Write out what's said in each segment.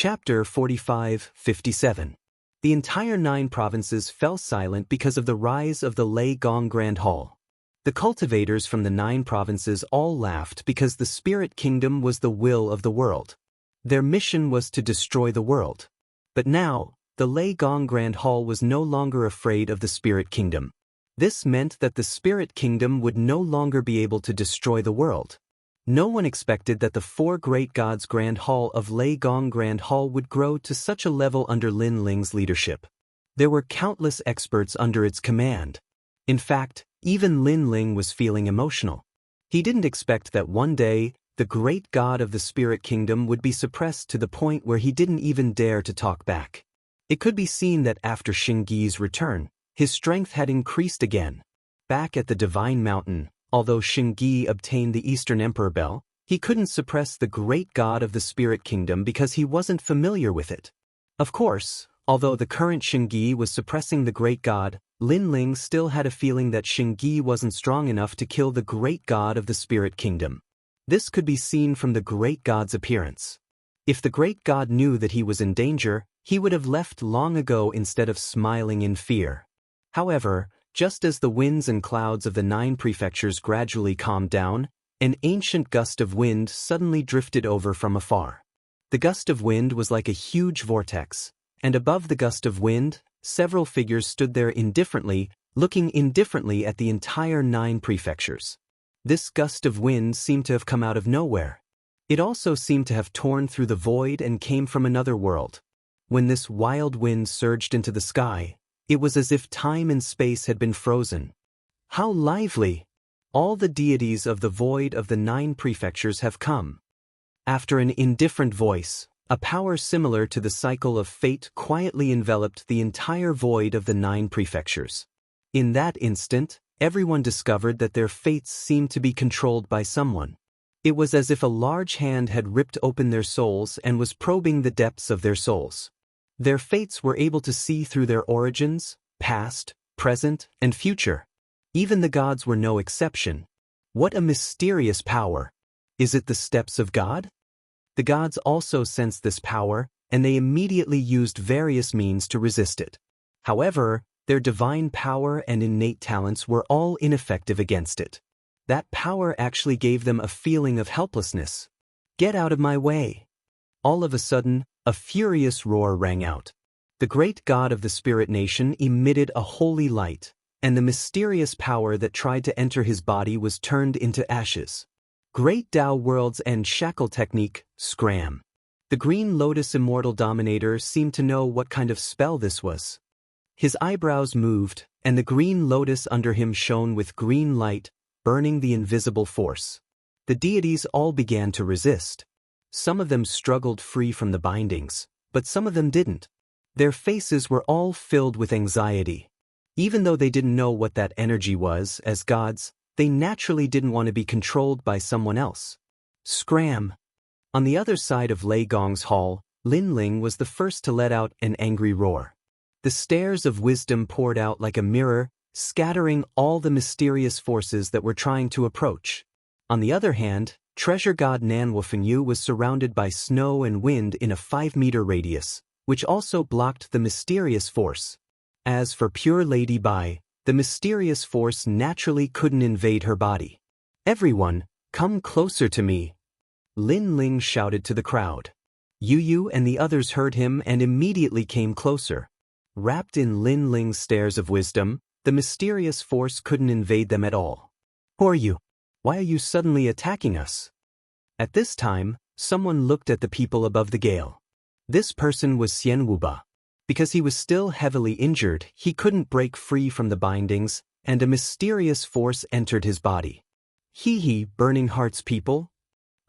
Chapter 45-57. The entire 9 provinces fell silent because of the rise of the Lei Gong Grand Hall. The cultivators from the 9 provinces all laughed because the spirit kingdom was the will of the world. Their mission was to destroy the world. But now, the Lei Gong Grand Hall was no longer afraid of the spirit kingdom. This meant that the spirit kingdom would no longer be able to destroy the world. No one expected that the 4 great gods' Grand Hall of Lei Gong Grand Hall would grow to such a level under Lin Ling's leadership. There were countless experts under its command. In fact, even Lin Ling was feeling emotional. He didn't expect that one day, the great god of the spirit kingdom would be suppressed to the point where he didn't even dare to talk back. It could be seen that after Xingyi's return, his strength had increased again. Back at the Divine Mountain, although Xingyi obtained the Eastern Emperor Bell, he couldn't suppress the great god of the spirit kingdom because he wasn't familiar with it. Of course, although the current Xingyi was suppressing the great god, Lin Ling still had a feeling that Xingyi wasn't strong enough to kill the great god of the spirit kingdom. This could be seen from the great god's appearance. If the great god knew that he was in danger, he would have left long ago instead of smiling in fear. However, just as the winds and clouds of the 9 prefectures gradually calmed down, an ancient gust of wind suddenly drifted over from afar. The gust of wind was like a huge vortex, and above the gust of wind, several figures stood there indifferently, looking indifferently at the entire 9 prefectures. This gust of wind seemed to have come out of nowhere. It also seemed to have torn through the void and came from another world. When this wild wind surged into the sky, it was as if time and space had been frozen. How lively! All the deities of the void of the 9 prefectures have come. After an indifferent voice, a power similar to the cycle of fate quietly enveloped the entire void of the 9 prefectures. In that instant, everyone discovered that their fates seemed to be controlled by someone. It was as if a large hand had ripped open their souls and was probing the depths of their souls. Their fates were able to see through their origins, past, present, and future. Even the gods were no exception. What a mysterious power! Is it the steps of God? The gods also sensed this power, and they immediately used various means to resist it. However, their divine power and innate talents were all ineffective against it. That power actually gave them a feeling of helplessness. Get out of my way! All of a sudden, a furious roar rang out. The great god of the spirit nation emitted a holy light, and the mysterious power that tried to enter his body was turned into ashes. Great Tao World's End Shackle Technique, Scram. The Green Lotus Immortal Dominator seemed to know what kind of spell this was. His eyebrows moved, and the green lotus under him shone with green light, burning the invisible force. The deities all began to resist. Some of them struggled free from the bindings, but some of them didn't. Their faces were all filled with anxiety. Even though they didn't know what that energy was, as gods, they naturally didn't want to be controlled by someone else. Scram! On the other side of Lei Gong's hall, Lin Ling was the first to let out an angry roar. The stairs of wisdom poured out like a mirror, scattering all the mysterious forces that were trying to approach. On the other hand, Treasure God Nanwufengyu was surrounded by snow and wind in a 5-meter radius, which also blocked the mysterious force. As for pure Lady Bai, the mysterious force naturally couldn't invade her body. Everyone, come closer to me! Lin Ling shouted to the crowd. Yu and the others heard him and immediately came closer. Wrapped in Lin Ling's stairs of wisdom, the mysterious force couldn't invade them at all. Who are you? Why are you suddenly attacking us? At this time, someone looked at the people above the gale. This person was Xianxia. Because he was still heavily injured, he couldn't break free from the bindings, and a mysterious force entered his body. Hee, Burning Hearts people?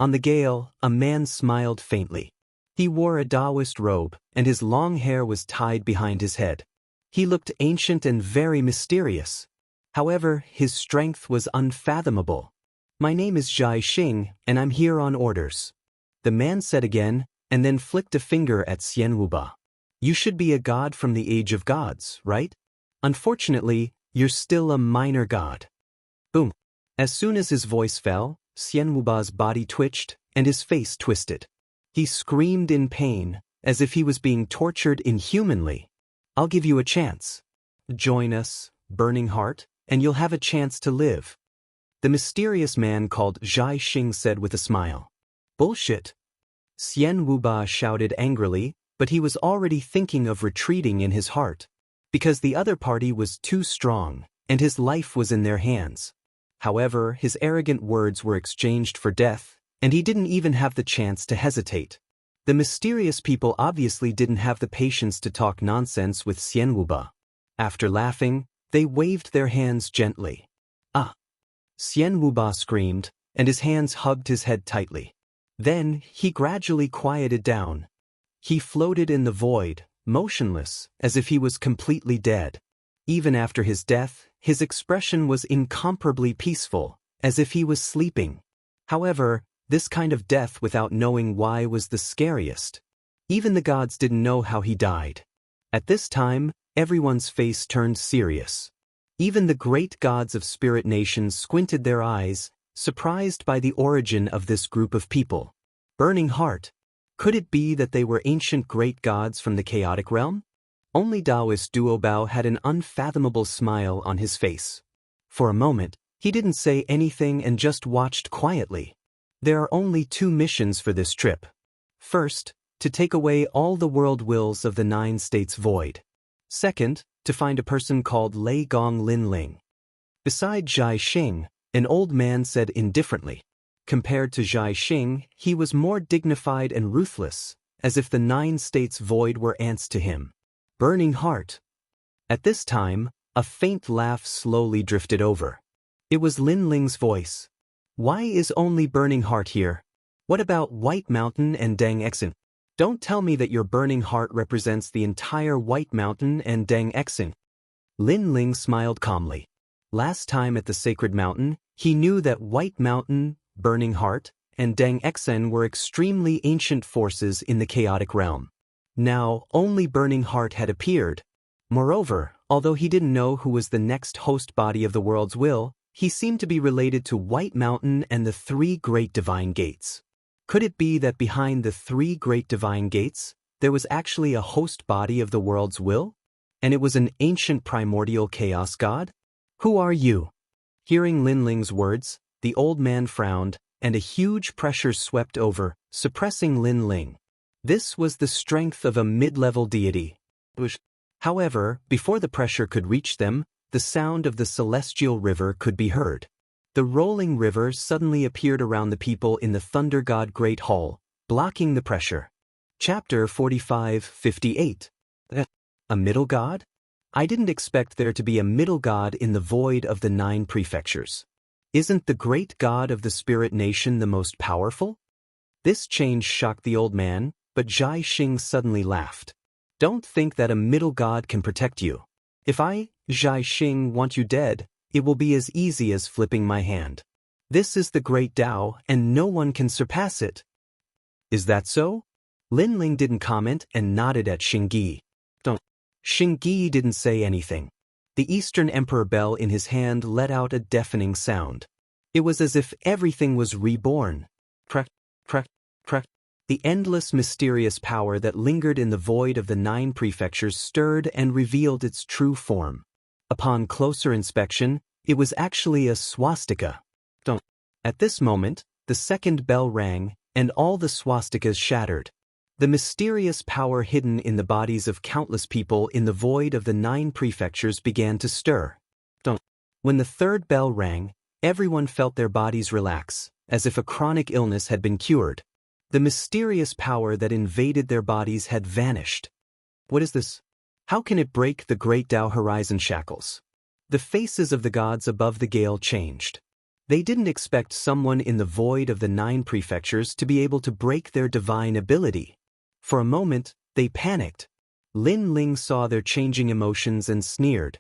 On the gale, a man smiled faintly. He wore a Taoist robe, and his long hair was tied behind his head. He looked ancient and very mysterious. However, his strength was unfathomable. My name is Zhai Xing, and I'm here on orders. The man said again, and then flicked a finger at Xianxia. You should be a god from the age of gods, right? Unfortunately, you're still a minor god. Boom. As soon as his voice fell, Xianxua's body twitched, and his face twisted. He screamed in pain, as if he was being tortured inhumanly. I'll give you a chance. Join us, Burning Heart, and you'll have a chance to live. The mysterious man called Xianxia said with a smile. Bullshit. Xian Wuba shouted angrily, but he was already thinking of retreating in his heart, because the other party was too strong, and his life was in their hands. However, his arrogant words were exchanged for death, and he didn't even have the chance to hesitate. The mysterious people obviously didn't have the patience to talk nonsense with Xian Wuba. After laughing, they waved their hands gently. Ah! Xian Wuba screamed, and his hands hugged his head tightly. Then, he gradually quieted down. He floated in the void, motionless, as if he was completely dead. Even after his death, his expression was incomparably peaceful, as if he was sleeping. However, this kind of death without knowing why was the scariest. Even the gods didn't know how he died. At this time, everyone's face turned serious. Even the great gods of spirit nations squinted their eyes, surprised by the origin of this group of people. Burning Heart. Could it be that they were ancient great gods from the chaotic realm? Only Taoist Duobao had an unfathomable smile on his face. For a moment, he didn't say anything and just watched quietly. There are only 2 missions for this trip. First, to take away all the world wills of the 9 states void. Second, to find a person called Lei Gong Linling. Beside Xianxia, an old man said indifferently. Compared to Xianxia, he was more dignified and ruthless, as if the 9 states void were ants to him. Burning Heart. At this time, a faint laugh slowly drifted over. It was Linling's voice. Why is only Burning Heart here? What about White Mountain and Dang Exin? Don't tell me that your Burning Heart represents the entire White Mountain and Dang Exin. Linling smiled calmly. Last time at the Sacred Mountain, he knew that White Mountain, Burning Heart, and Dang Exin were extremely ancient forces in the chaotic realm. Now, only Burning Heart had appeared. Moreover, although he didn't know who was the next host body of the world's will, he seemed to be related to White Mountain and the 3 great divine gates. Could it be that behind the 3 great divine gates, there was actually a host body of the world's will? And it was an ancient primordial chaos god? Who are you? Hearing Linling's words, the old man frowned, and a huge pressure swept over, suppressing Linling. This was the strength of a mid-level deity. However, before the pressure could reach them, the sound of the celestial river could be heard. The rolling river suddenly appeared around the people in the Thunder God Great Hall, blocking the pressure. Chapter 45:58. A middle god? I didn't expect there to be a middle god in the void of the 9 prefectures. Isn't the great god of the spirit nation the most powerful? This change shocked the old man, but Xianxia suddenly laughed. Don't think that a middle god can protect you. If I, Xianxia, want you dead, it will be as easy as flipping my hand. This is the great Tao, and no one can surpass it. Is that so? Linling didn't comment and nodded at Xingyi. Xingyi didn't say anything. The Eastern Emperor bell in his hand let out a deafening sound. It was as if everything was reborn. Crack, crack, crack. The endless mysterious power that lingered in the void of the 9 prefectures stirred and revealed its true form. Upon closer inspection, it was actually a swastika. At this moment, the second bell rang, and all the swastikas shattered. The mysterious power hidden in the bodies of countless people in the void of the 9 prefectures began to stir. When the third bell rang, everyone felt their bodies relax, as if a chronic illness had been cured. The mysterious power that invaded their bodies had vanished. What is this? How can it break the great Tao horizon shackles? The faces of the gods above the gale changed. They didn't expect someone in the void of the 9 prefectures to be able to break their divine ability. For a moment, they panicked. Linling saw their changing emotions and sneered.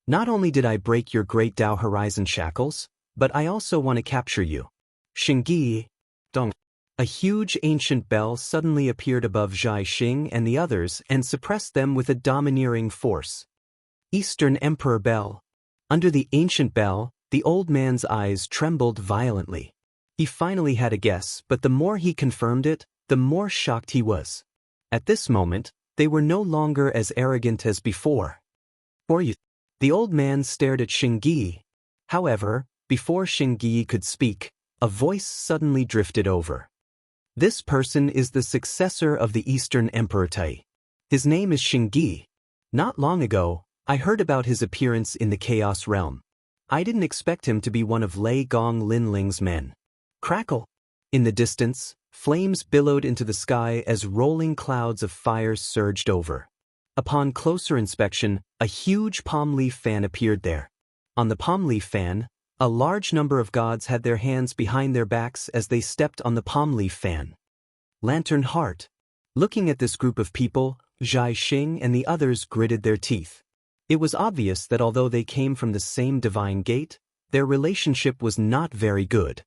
Not only did I break your great Tao horizon shackles, but I also want to capture you. Xingyi. A huge ancient bell suddenly appeared above Xianxia and the others and suppressed them with a domineering force. Eastern Emperor Bell. Under the ancient bell, the old man's eyes trembled violently. He finally had a guess, but the more he confirmed it, the more shocked he was. At this moment, they were no longer as arrogant as before. For you, the old man stared at Xianxia. However, before Xianxia could speak, a voice suddenly drifted over. This person is the successor of the Eastern Emperor Tai. His name is Xianxia. Not long ago, I heard about his appearance in the Chaos Realm. I didn't expect him to be one of Lei Gong Linling's men. Crackle! In the distance, flames billowed into the sky as rolling clouds of fire surged over. Upon closer inspection, a huge palm leaf fan appeared there. On the palm leaf fan, a large number of gods had their hands behind their backs as they stepped on the palm leaf fan. Lantern Heart. Looking at this group of people, Xianxia and the others gritted their teeth. It was obvious that although they came from the same divine gate, their relationship was not very good.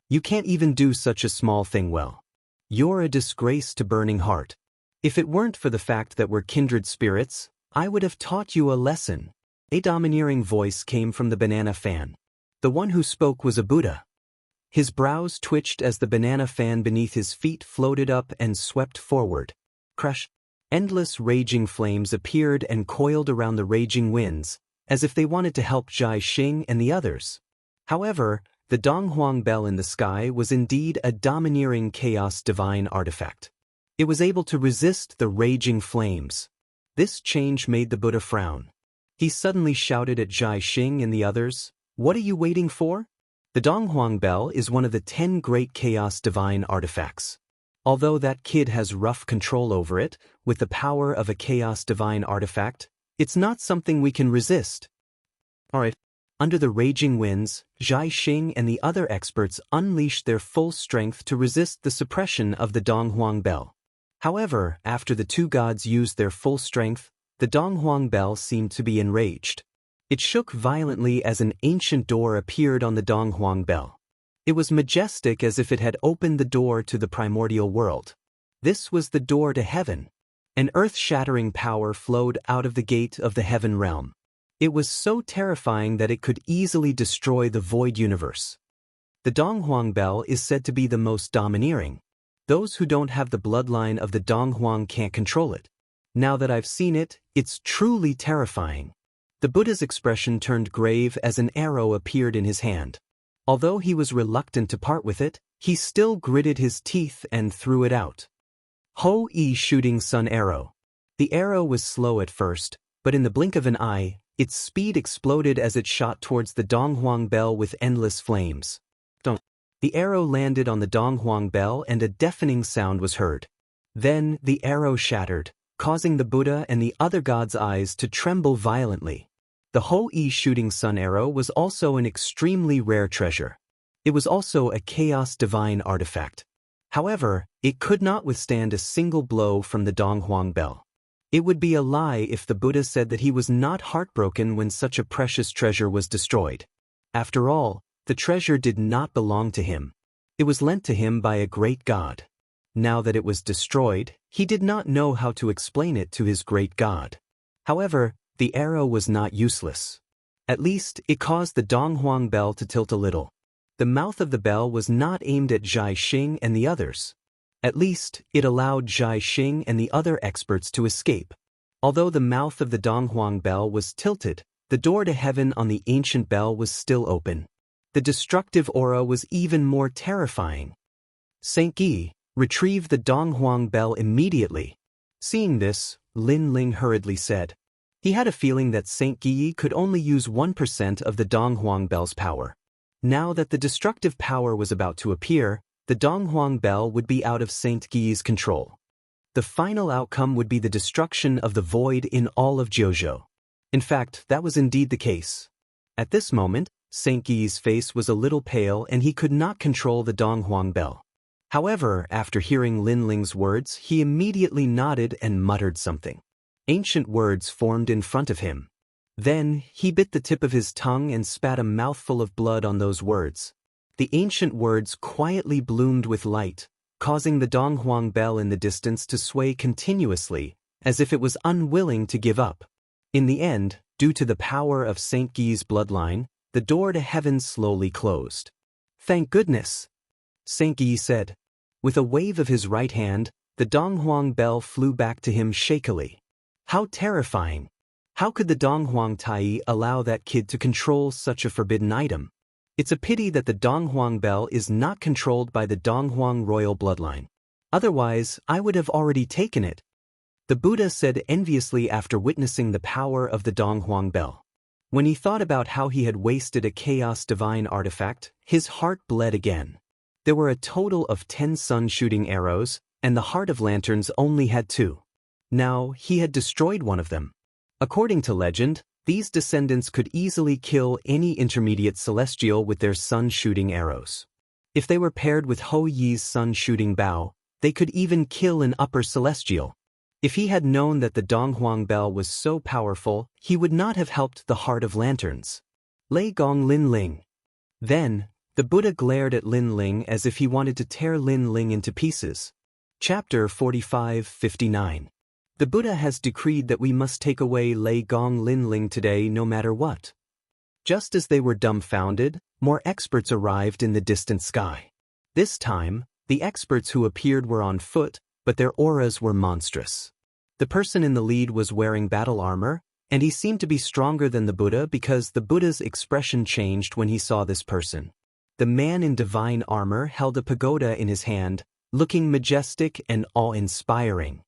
You can't even do such a small thing well. You're a disgrace to Burning Heart. If it weren't for the fact that we're kindred spirits, I would have taught you a lesson. A domineering voice came from the banana fan. The one who spoke was a Buddha. His brows twitched as the banana fan beneath his feet floated up and swept forward. Crash! Endless raging flames appeared and coiled around the raging winds, as if they wanted to help Xianxia and the others. However, the Donghuang bell in the sky was indeed a domineering chaos divine artifact. It was able to resist the raging flames. This change made the Buddha frown. He suddenly shouted at Xianxia and the others, "What are you waiting for?" The Donghuang bell is one of the 10 great chaos divine artifacts. Although that kid has rough control over it, with the power of a chaos divine artifact, it's not something we can resist. Alright. Under the raging winds, Xianxia and the other experts unleashed their full strength to resist the suppression of the Donghuang bell. However, after the two gods used their full strength, the Donghuang bell seemed to be enraged. It shook violently as an ancient door appeared on the Donghuang bell. It was majestic as if it had opened the door to the primordial world. This was the door to heaven. An earth-shattering power flowed out of the gate of the heaven realm. It was so terrifying that it could easily destroy the void universe. The Donghuang bell is said to be the most domineering. Those who don't have the bloodline of the Donghuang can't control it. Now that I've seen it, it's truly terrifying. The Buddha's expression turned grave as an arrow appeared in his hand. Although he was reluctant to part with it, he still gritted his teeth and threw it out. Ho-E Shooting Sun Arrow. The arrow was slow at first, but in the blink of an eye, its speed exploded as it shot towards the Donghuang bell with endless flames. The arrow landed on the Donghuang bell and a deafening sound was heard. Then the arrow shattered, causing the Buddha and the other gods' eyes to tremble violently. The Ho-E Shooting Sun Arrow was also an extremely rare treasure. It was also a chaos divine artifact. However, it could not withstand a single blow from the Donghuang bell. It would be a lie if the Buddha said that he was not heartbroken when such a precious treasure was destroyed. After all, the treasure did not belong to him. It was lent to him by a great god. Now that it was destroyed, he did not know how to explain it to his great god. However, the arrow was not useless. At least, it caused the Donghuang bell to tilt a little. The mouth of the bell was not aimed at Xianxia and the others. At least, it allowed Xianxia and the other experts to escape. Although the mouth of the Donghuang bell was tilted, the door to heaven on the ancient bell was still open. The destructive aura was even more terrifying. Xianxia, retrieve the Donghuang bell immediately. Seeing this, Lin Ling hurriedly said. He had a feeling that Xianxia could only use 1% of the Donghuang bell's power. Now that the destructive power was about to appear, the Donghuang bell would be out of Xianxia's control. The final outcome would be the destruction of the void in all of Jiuzhou. In fact, that was indeed the case. At this moment, Xianxia's face was a little pale and he could not control the Donghuang bell. However, after hearing Lin Ling's words, he immediately nodded and muttered something. Ancient words formed in front of him. Then, he bit the tip of his tongue and spat a mouthful of blood on those words. The ancient words quietly bloomed with light, causing the Donghuang bell in the distance to sway continuously, as if it was unwilling to give up. In the end, due to the power of Xianxia's bloodline, the door to heaven slowly closed. "Thank goodness," Xianxia said. With a wave of his right hand, the Donghuang bell flew back to him shakily. How terrifying! How could the Donghuang Tai allow that kid to control such a forbidden item? It's a pity that the Donghuang bell is not controlled by the Donghuang royal bloodline. Otherwise, I would have already taken it. The Buddha said enviously after witnessing the power of the Donghuang bell. When he thought about how he had wasted a chaos divine artifact, his heart bled again. There were a total of 10 sun-shooting arrows, and the Heart of Lanterns only had 2. Now, he had destroyed one of them. According to legend, these descendants could easily kill any intermediate celestial with their sun-shooting arrows. If they were paired with Ho Yi's sun-shooting bow, they could even kill an upper celestial. If he had known that the Donghuang bell was so powerful, he would not have helped the Heart of Lanterns. Lei Gong Lin Ling. Then, the Buddha glared at Lin Ling as if he wanted to tear Lin Ling into pieces. Chapter 45-59. The Buddha has decreed that we must take away Lei Gong Lin Ling today no matter what. Just as they were dumbfounded, more experts arrived in the distant sky. This time, the experts who appeared were on foot, but their auras were monstrous. The person in the lead was wearing battle armor, and he seemed to be stronger than the Buddha because the Buddha's expression changed when he saw this person. The man in divine armor held a pagoda in his hand, looking majestic and awe-inspiring.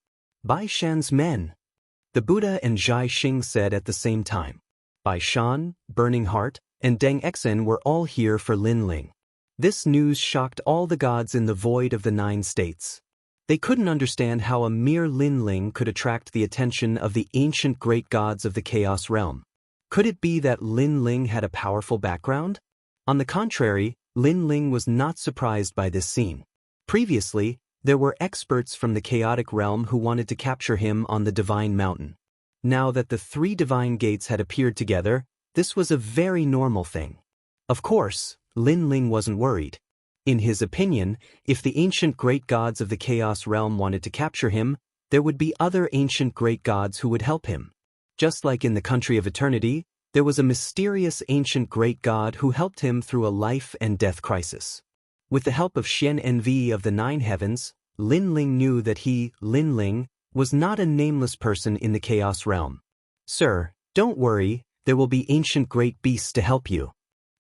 Bai Shan's men. The Buddha and Zhai Xing said at the same time. Bai Shan, Burning Heart, and Deng Exen were all here for Lin Ling. This news shocked all the gods in the void of the 9 states. They couldn't understand how a mere Lin Ling could attract the attention of the ancient great gods of the Chaos Realm. Could it be that Lin Ling had a powerful background? On the contrary, Lin Ling was not surprised by this scene. Previously, there were experts from the chaotic realm who wanted to capture him on the Divine Mountain. Now that the 3 divine gates had appeared together, this was a very normal thing. Of course, Lin Ling wasn't worried. In his opinion, if the ancient great gods of the Chaos Realm wanted to capture him, there would be other ancient great gods who would help him. Just like in the Country of Eternity, there was a mysterious ancient great god who helped him through a life and death crisis. With the help of Xianxia of the 9 heavens, Lin Ling knew that he, Lin Ling, was not a nameless person in the Chaos Realm. Sir, don't worry, there will be ancient great beasts to help you.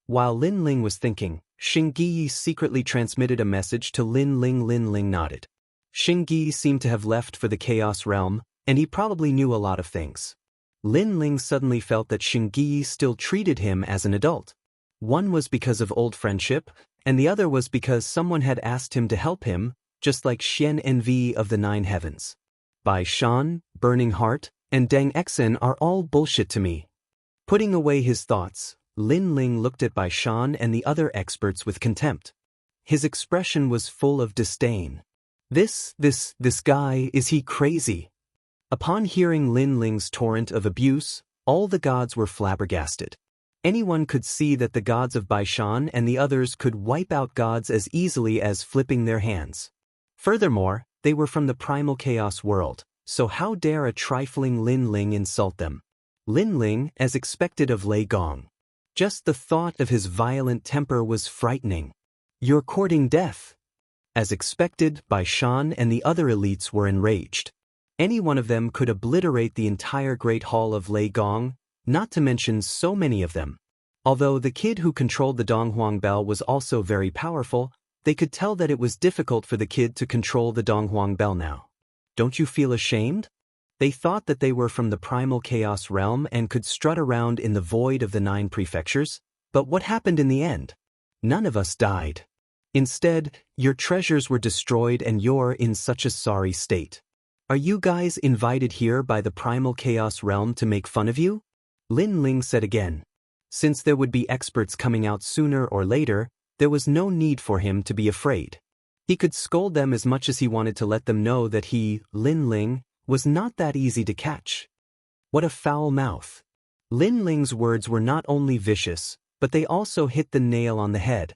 While Lin Ling was thinking, Xingyi secretly transmitted a message to Lin Ling. Lin Ling nodded. Xingyi seemed to have left for the Chaos Realm, and he probably knew a lot of things. Lin Ling suddenly felt that Xingyi still treated him as an adult. One was because of old friendship, and the other was because someone had asked him to help him, just like Xianxia of the 9 heavens. Bai Shan, Burning Heart, and Deng Exen are all bullshit to me. Putting away his thoughts, Lin Ling looked at Bai Shan and the other experts with contempt. His expression was full of disdain. This guy, is he crazy? Upon hearing Lin Ling's torrent of abuse, all the gods were flabbergasted. Anyone could see that the gods of Bai Shan and the others could wipe out gods as easily as flipping their hands. Furthermore, they were from the primal chaos world, so how dare a trifling Lin Ling insult them? Lin Ling, as expected of Lei Gong. Just the thought of his violent temper was frightening. You're courting death. As expected, Bai Shan and the other elites were enraged. Any one of them could obliterate the entire Great Hall of Lei Gong, not to mention so many of them. Although the kid who controlled the Donghuang bell was also very powerful, they could tell that it was difficult for the kid to control the Donghuang bell now. Don't you feel ashamed? They thought that they were from the primal chaos realm and could strut around in the void of the 9 prefectures, but what happened in the end? None of us died. Instead, your treasures were destroyed and you're in such a sorry state. Are you guys invited here by the primal chaos realm to make fun of you? Lin Ling said again. Since there would be experts coming out sooner or later, there was no need for him to be afraid. He could scold them as much as he wanted to let them know that he, Lin Ling, was not that easy to catch. What a foul mouth. Lin Ling's words were not only vicious, but they also hit the nail on the head.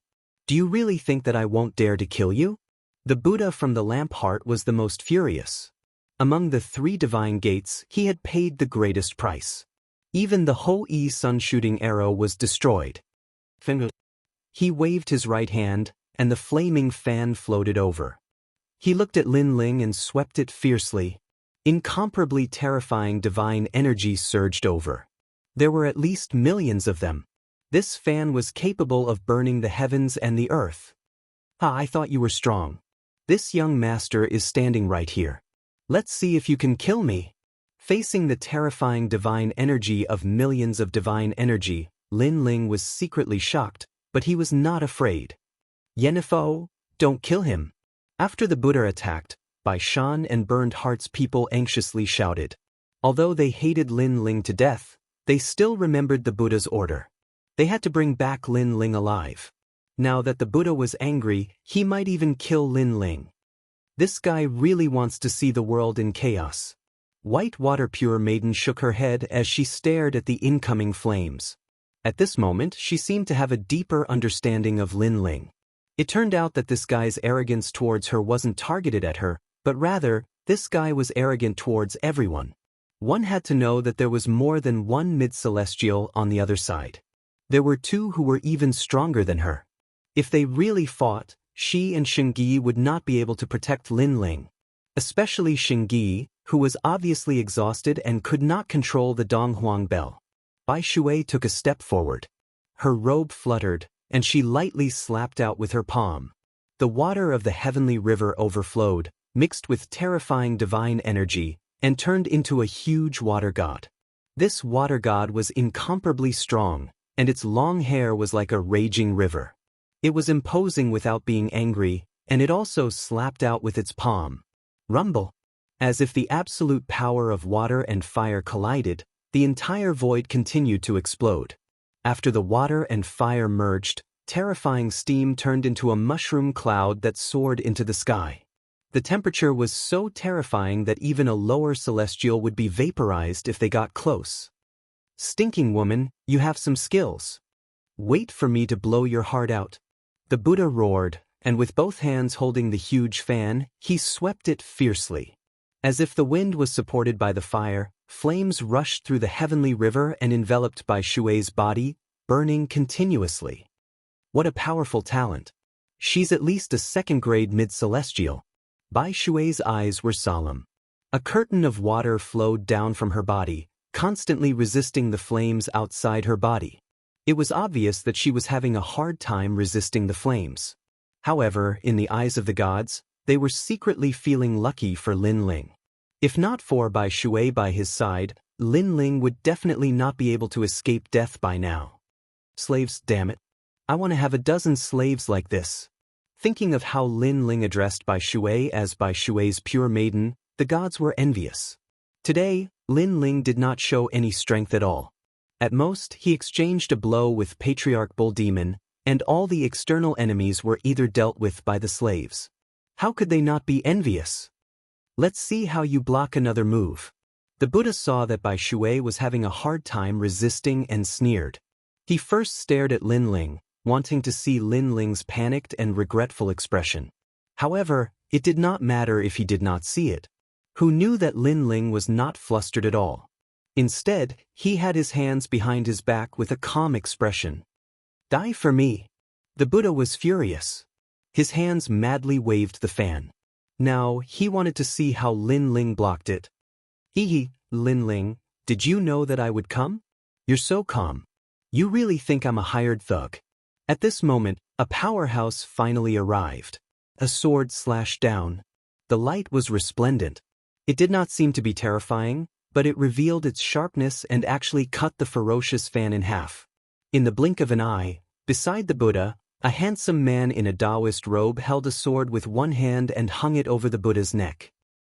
Do you really think that I won't dare to kill you? The Buddha from the lamp heart was the most furious. Among the 3 divine gates, he had paid the greatest price. Even the Ho Yi sun-shooting arrow was destroyed. He waved his right hand, and the flaming fan floated over. He looked at Lin Ling and swept it fiercely. Incomparably terrifying divine energy surged over. There were at least millions of them. This fan was capable of burning the heavens and the earth. Ah, I thought you were strong. This young master is standing right here. Let's see if you can kill me. Facing the terrifying divine energy of millions of divine energy, Lin Ling was secretly shocked, but he was not afraid. Yenifo, don't kill him. After the Buddha attacked, Bai Shan and Burned Heart's people anxiously shouted. Although they hated Lin Ling to death, they still remembered the Buddha's order. They had to bring back Lin Ling alive. Now that the Buddha was angry, he might even kill Lin Ling. This guy really wants to see the world in chaos. White Water Pure Maiden shook her head as she stared at the incoming flames. At this moment, she seemed to have a deeper understanding of Lin Ling. It turned out that this guy's arrogance towards her wasn't targeted at her, but rather, this guy was arrogant towards everyone. One had to know that there was more than one mid-celestial on the other side. There were two who were even stronger than her. If they really fought, she and Xingyi would not be able to protect Lin Ling. Especially Xingyi, who was obviously exhausted and could not control the Donghuang bell. Bai Shui took a step forward. Her robe fluttered, and she lightly slapped out with her palm. The water of the heavenly river overflowed, mixed with terrifying divine energy, and turned into a huge water god. This water god was incomparably strong, and its long hair was like a raging river. It was imposing without being angry, and it also slapped out with its palm. Rumble. As if the absolute power of water and fire collided, the entire void continued to explode. After the water and fire merged, terrifying steam turned into a mushroom cloud that soared into the sky. The temperature was so terrifying that even a lower celestial would be vaporized if they got close. Stinking woman, you have some skills. Wait for me to blow your heart out. The Buddha roared, and with both hands holding the huge fan, he swept it fiercely. As if the wind was supported by the fire, flames rushed through the heavenly river and enveloped Bai Shui's body, burning continuously. What a powerful talent. She's at least a second-grade mid-celestial. Bai Shui's eyes were solemn. A curtain of water flowed down from her body, constantly resisting the flames outside her body. It was obvious that she was having a hard time resisting the flames. However, in the eyes of the gods, they were secretly feeling lucky for Lin Ling. If not for Bai Shui by his side, Lin Ling would definitely not be able to escape death by now. Slaves, damn it. I want to have a dozen slaves like this. Thinking of how Lin Ling addressed Bai Shui as Bai Shui's pure maiden, the gods were envious. Today, Lin Ling did not show any strength at all. At most, he exchanged a blow with Patriarch Bull Demon, and all the external enemies were either dealt with by the slaves. How could they not be envious? Let's see how you block another move. The Buddha saw that Bai Shui was having a hard time resisting and sneered. He first stared at Lin Ling, wanting to see Lin Ling's panicked and regretful expression. However, it did not matter if he did not see it. Who knew that Lin Ling was not flustered at all? Instead, he had his hands behind his back with a calm expression. Die for me. The Buddha was furious. His hands madly waved the fan. Now, he wanted to see how Lin Ling blocked it. Hee, Lin Ling, did you know that I would come? You're so calm. You really think I'm a hired thug? At this moment, a powerhouse finally arrived. A sword slashed down. The light was resplendent. It did not seem to be terrifying, but it revealed its sharpness and actually cut the ferocious fan in half. In the blink of an eye, beside the Buddha, a handsome man in a Taoist robe held a sword with one hand and hung it over the Buddha's neck.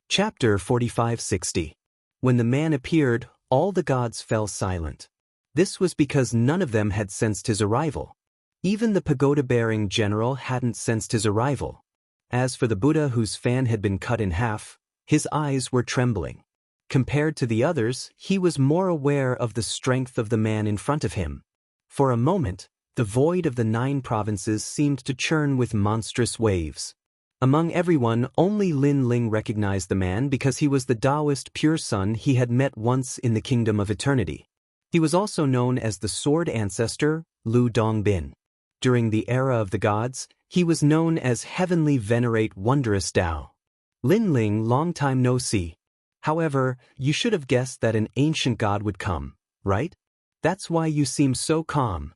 Chapter 4560. When the man appeared, all the gods fell silent. This was because none of them had sensed his arrival. Even the pagoda-bearing general hadn't sensed his arrival. As for the Buddha whose fan had been cut in half, his eyes were trembling. Compared to the others, he was more aware of the strength of the man in front of him. For a moment, the void of the 9 provinces seemed to churn with monstrous waves. Among everyone, only Lin Ling recognized the man because he was the Taoist pure son he had met once in the Kingdom of Eternity. He was also known as the Sword Ancestor, Lu Dongbin. During the era of the gods, he was known as Heavenly Venerate Wondrous Tao. Lin Ling, long time no see. However, you should have guessed that an ancient god would come, right? That's why you seem so calm.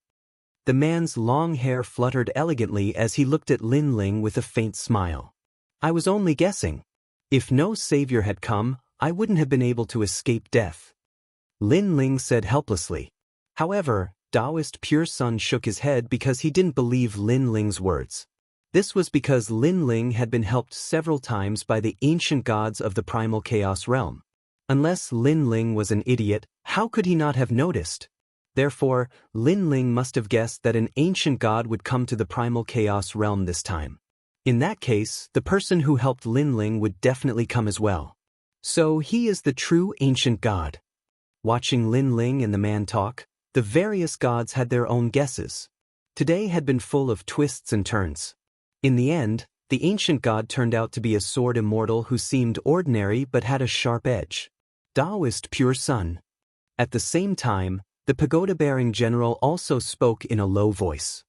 The man's long hair fluttered elegantly as he looked at Lin Ling with a faint smile. I was only guessing. If no savior had come, I wouldn't have been able to escape death. Lin Ling said helplessly. However, Taoist Pure Sun shook his head because he didn't believe Lin Ling's words. This was because Lin Ling had been helped several times by the ancient gods of the primal chaos realm. Unless Lin Ling was an idiot, how could he not have noticed? Therefore, Lin Ling must have guessed that an ancient god would come to the primal chaos realm this time. In that case, the person who helped Lin Ling would definitely come as well. So he is the true ancient god. Watching Lin Ling and the man talk, the various gods had their own guesses. Today had been full of twists and turns. In the end, the ancient god turned out to be a sword immortal who seemed ordinary but had a sharp edge. Taoist Pure Sun. At the same time, the pagoda-bearing general also spoke in a low voice.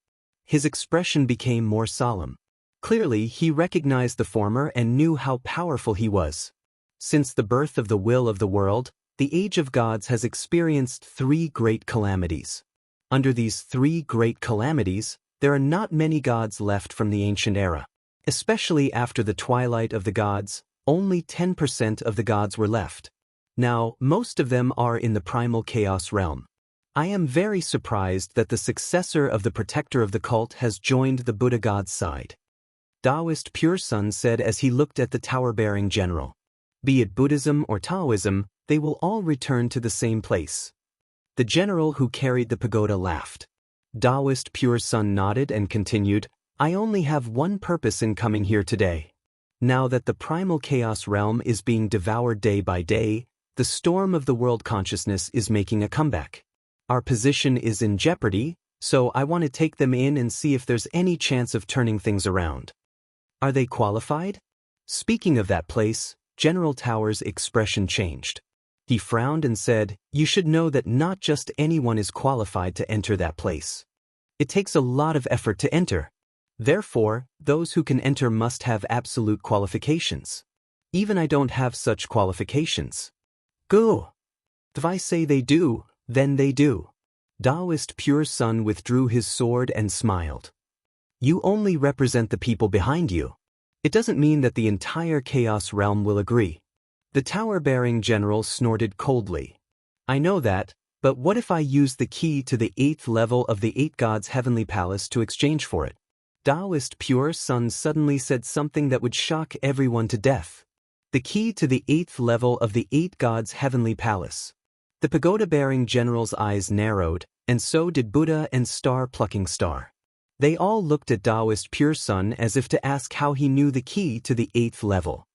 His expression became more solemn. Clearly, he recognized the former and knew how powerful he was. Since the birth of the will of the world, the Age of Gods has experienced 3 great calamities. Under these 3 great calamities, there are not many gods left from the ancient era. Especially after the twilight of the gods, only 10% of the gods were left. Now, most of them are in the primal chaos realm. I am very surprised that the successor of the protector of the cult has joined the Buddha god's side. Taoist Pure Sun said as he looked at the tower-bearing general. Be it Buddhism or Taoism, they will all return to the same place. The general who carried the pagoda laughed. Taoist Pure Sun nodded and continued, I only have one purpose in coming here today. Now that the primal chaos realm is being devoured day by day, the storm of the world consciousness is making a comeback. Our position is in jeopardy, so I want to take them in and see if there's any chance of turning things around. Are they qualified? Speaking of that place, General Tower's expression changed. He frowned and said, you should know that not just anyone is qualified to enter that place. It takes a lot of effort to enter. Therefore, those who can enter must have absolute qualifications. Even I don't have such qualifications. Go! If I say they do, then they do. Taoist Pure Sun withdrew his sword and smiled. You only represent the people behind you. It doesn't mean that the entire chaos realm will agree. The tower-bearing general snorted coldly. I know that, but what if I use the key to the 8th level of the 8 gods' heavenly palace to exchange for it? Taoist Pure Sun suddenly said something that would shock everyone to death. The key to the 8th level of the 8 gods' heavenly palace. The pagoda-bearing general's eyes narrowed, and so did Buddha and Star-plucking Star. They all looked at Taoist Pure Sun as if to ask how he knew the key to the 8th level.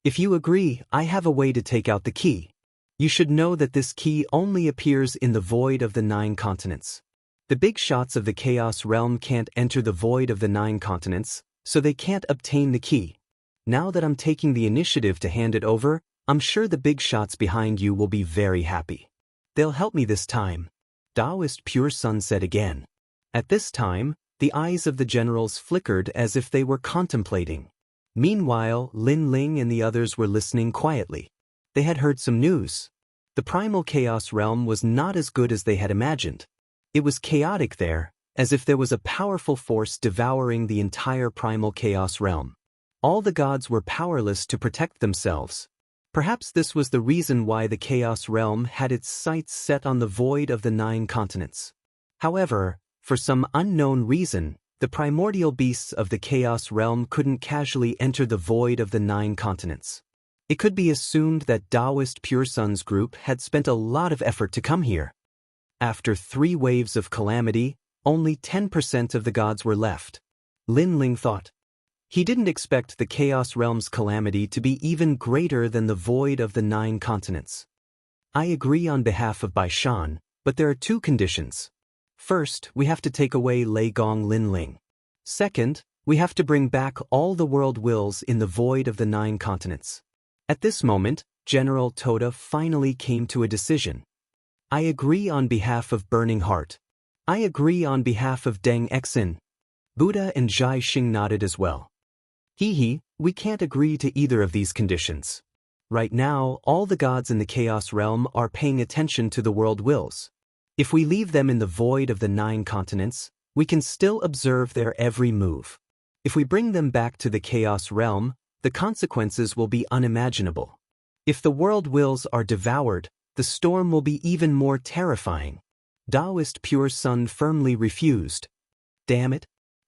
If you agree, I have a way to take out the key. You should know that this key only appears in the void of the 9 continents. The big shots of the chaos realm can't enter the void of the 9 continents, so they can't obtain the key. Now that I'm taking the initiative to hand it over, I'm sure the big shots behind you will be very happy. They'll help me this time. Taoist Pure Sun said again. At this time, the eyes of the generals flickered as if they were contemplating. Meanwhile, Lin Ling and the others were listening quietly. They had heard some news. The primal chaos realm was not as good as they had imagined. It was chaotic there, as if there was a powerful force devouring the entire primal chaos realm. All the gods were powerless to protect themselves. Perhaps this was the reason why the chaos realm had its sights set on the void of the 9 continents. However, for some unknown reason, the primordial beasts of the chaos realm couldn't casually enter the void of the 9 continents. It could be assumed that Taoist Pure Sun's group had spent a lot of effort to come here. After 3 waves of calamity, only 10% of the gods were left. Lin Ling thought. He didn't expect the chaos realm's calamity to be even greater than the void of the 9 continents. I agree on behalf of Bai Shan, but there are 2 conditions. First, we have to take away Lei Gong Lin Ling. Second, we have to bring back all the world wills in the void of the 9 continents. At this moment, General Toda finally came to a decision. I agree on behalf of Burning Heart. I agree on behalf of Deng Exin. Buddha and Zhai Xing nodded as well. Hee, We can't agree to either of these conditions. Right now, all the gods in the Chaos Realm are paying attention to the world wills. If we leave them in the void of the 9 continents, we can still observe their every move. If we bring them back to the Chaos Realm, the consequences will be unimaginable. If the world wills are devoured, the storm will be even more terrifying. Taoist Pure Sun firmly refused. Damn it.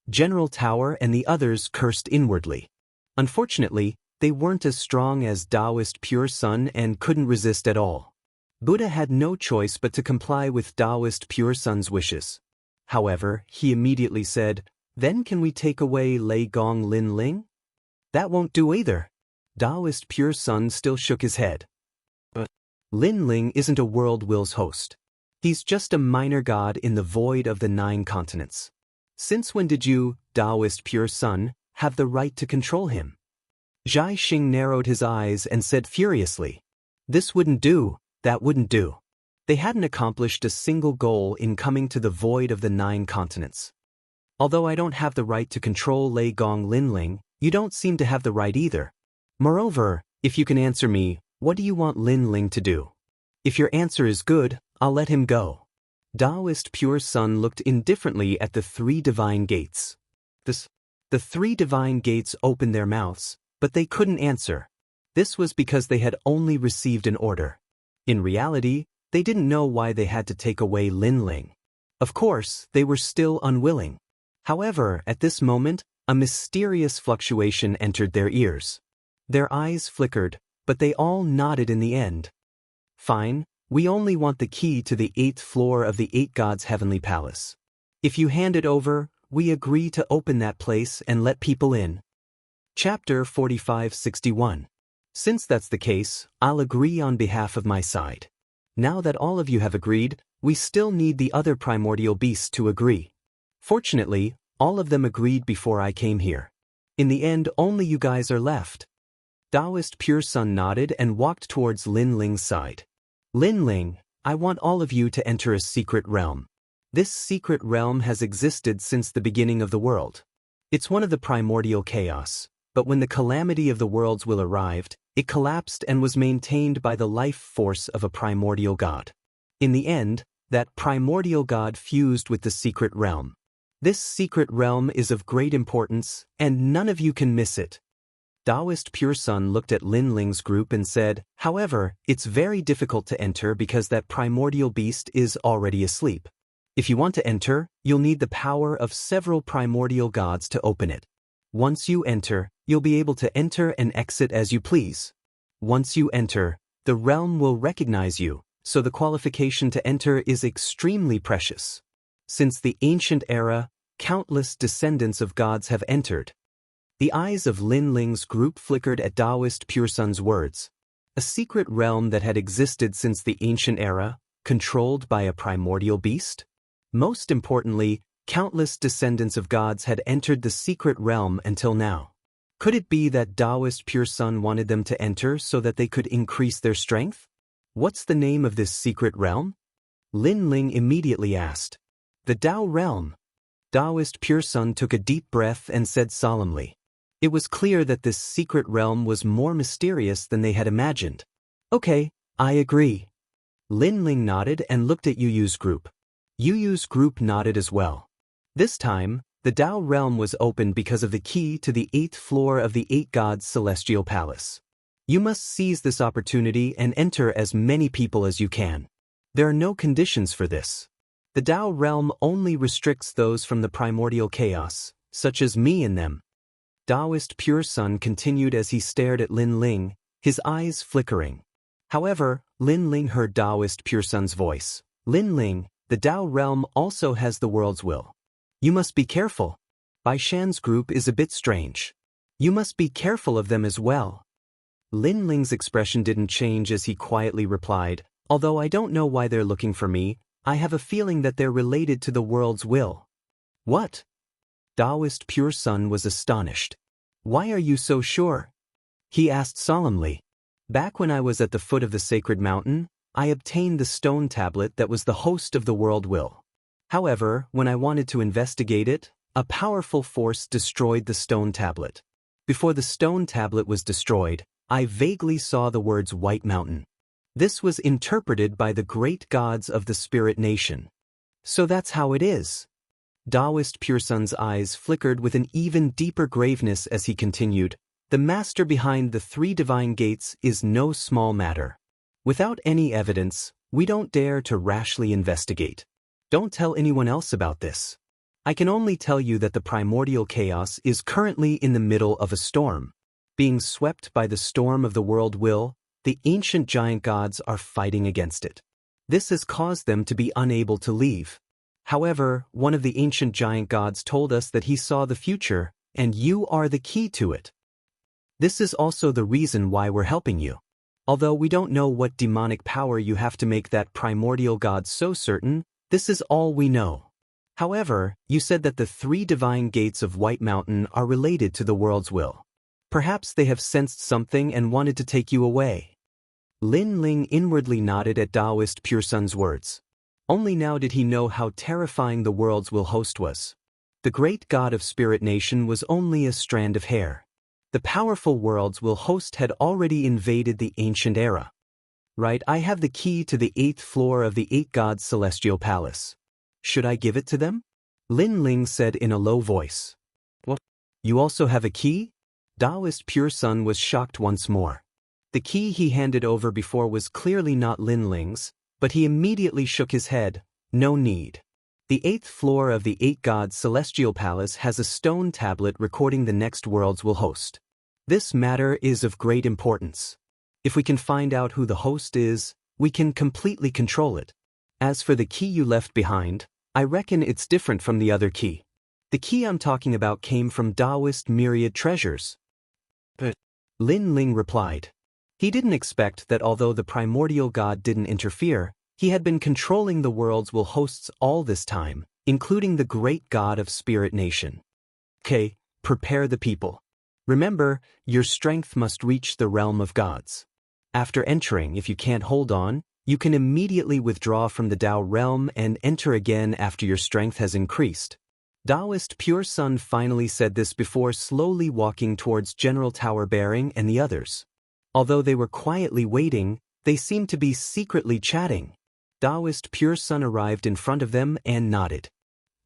General Tower and the others cursed inwardly. Unfortunately, they weren't as strong as Taoist Pure Sun and couldn't resist at all. Buddha had no choice but to comply with Taoist Pure Sun's wishes. However, he immediately said, "Then can we take away Lei Gong Lin Ling?" "That won't do either." Taoist Pure Sun still shook his head. "But Lin Ling isn't a world will's host. He's just a minor god in the void of the 9 continents. Since when did you, Taoist Pure Sun, have the right to control him?" Zhai Xing narrowed his eyes and said furiously, "This wouldn't do, that wouldn't do." They hadn't accomplished a single goal in coming to the void of the 9 continents. "Although I don't have the right to control Lei Gong Linling, you don't seem to have the right either. Moreover, if you can answer me, what do you want Linling to do? If your answer is good, I'll let him go." Taoist Pure Sun looked indifferently at the 3 divine gates. The 3 divine gates opened their mouths, but they couldn't answer. This was because they had only received an order. In reality, they didn't know why they had to take away Linling. Of course, they were still unwilling. However, at this moment, a mysterious fluctuation entered their ears. Their eyes flickered, but they all nodded in the end. "Fine, we only want the key to the 8th floor of the 8 gods' heavenly palace. If you hand it over, we agree to open that place and let people in." Chapter 4561. Since that's the case, I'll agree on behalf of my side. Now that all of you have agreed, we still need the other primordial beasts to agree. Fortunately, all of them agreed before I came here. In the end, only you guys are left. Taoist Pure Sun nodded and walked towards Lin Ling's side. "Lin Ling, I want all of you to enter a secret realm. This secret realm has existed since the beginning of the world. It's one of the primordial chaos, but when the calamity of the worlds will arrived, it collapsed and was maintained by the life force of a primordial god. In the end, that primordial god fused with the secret realm. This secret realm is of great importance, and none of you can miss it." Taoist Pure Sun looked at Lin Ling's group and said, "However, it's very difficult to enter because that primordial beast is already asleep. If you want to enter, you'll need the power of several primordial gods to open it. Once you enter, you'll be able to enter and exit as you please. Once you enter, the realm will recognize you, so the qualification to enter is extremely precious. Since the ancient era, countless descendants of gods have entered." The eyes of Lin Ling's group flickered at Taoist Pure Sun's words. A secret realm that had existed since the ancient era, controlled by a primordial beast? Most importantly, countless descendants of gods had entered the secret realm until now. Could it be that Taoist Pure Sun wanted them to enter so that they could increase their strength? "What's the name of this secret realm?" Lin Ling immediately asked. "The Tao Realm." Taoist Pure Sun took a deep breath and said solemnly. It was clear that this secret realm was more mysterious than they had imagined. "Okay, I agree." Lin Ling nodded and looked at Yu Yu's group. Yu Yu's group nodded as well. This time, the Tao realm was opened because of the key to the 8th floor of the 8 gods' celestial palace. You must seize this opportunity and enter as many people as you can. There are no conditions for this. The Tao realm only restricts those from the primordial chaos, such as me and them. Taoist Pure Sun continued as he stared at Lin Ling, his eyes flickering. However, Lin Ling heard Taoist Pure Sun's voice. "Lin Ling, the Tao realm also has the world's will. You must be careful. Bai Shan's group is a bit strange. You must be careful of them as well." Lin Ling's expression didn't change as he quietly replied, "Although I don't know why they're looking for me, I have a feeling that they're related to the world's will." "What?" Taoist Pure Sun was astonished. "Why are you so sure?" He asked solemnly. "Back when I was at the foot of the sacred mountain, I obtained the stone tablet that was the host of the world will. However, when I wanted to investigate it, a powerful force destroyed the stone tablet. Before the stone tablet was destroyed, I vaguely saw the words White Mountain. This was interpreted by the great gods of the spirit nation. So that's how it is. Taoist Pure Sun's eyes flickered with an even deeper graveness as he continued, the master behind the three divine gates is no small matter. Without any evidence, we don't dare to rashly investigate. Don't tell anyone else about this. I can only tell you that the primordial chaos is currently in the middle of a storm. Being swept by the storm of the world will, the ancient giant gods are fighting against it. This has caused them to be unable to leave. However, one of the ancient giant gods told us that he saw the future, and you are the key to it. This is also the reason why we're helping you. Although we don't know what demonic power you have to make that primordial god so certain, this is all we know. However, you said that the three divine gates of White Mountain are related to the world's will. Perhaps they have sensed something and wanted to take you away. Lin Ling inwardly nodded at Taoist Pure Sun's words. Only now did he know how terrifying the world's will host was. The great god of Spirit Nation was only a strand of hair. The powerful world's will host had already invaded the ancient era. Right, I have the key to the 8th floor of the 8 gods' celestial palace. Should I give it to them? Lin Ling said in a low voice. What? You also have a key? Taoist Pure Sun was shocked once more. The key he handed over before was clearly not Lin Ling's, but he immediately shook his head. No need. The 8th floor of the 8 gods' celestial palace has a stone tablet recording the next worlds will host. This matter is of great importance. If we can find out who the host is, we can completely control it. As for the key you left behind, I reckon it's different from the other key. The key I'm talking about came from Taoist myriad treasures. But Lin Ling replied. He didn't expect that although the primordial god didn't interfere, he had been controlling the world's will hosts all this time, including the great god of Spirit Nation. Okay, prepare the people. Remember, your strength must reach the realm of gods. After entering, if you can't hold on, you can immediately withdraw from the Tao realm and enter again after your strength has increased. Taoist Pure Sun finally said this before slowly walking towards General Tower Bearing and the others. Although they were quietly waiting, they seemed to be secretly chatting. Taoist Pure Sun arrived in front of them and nodded.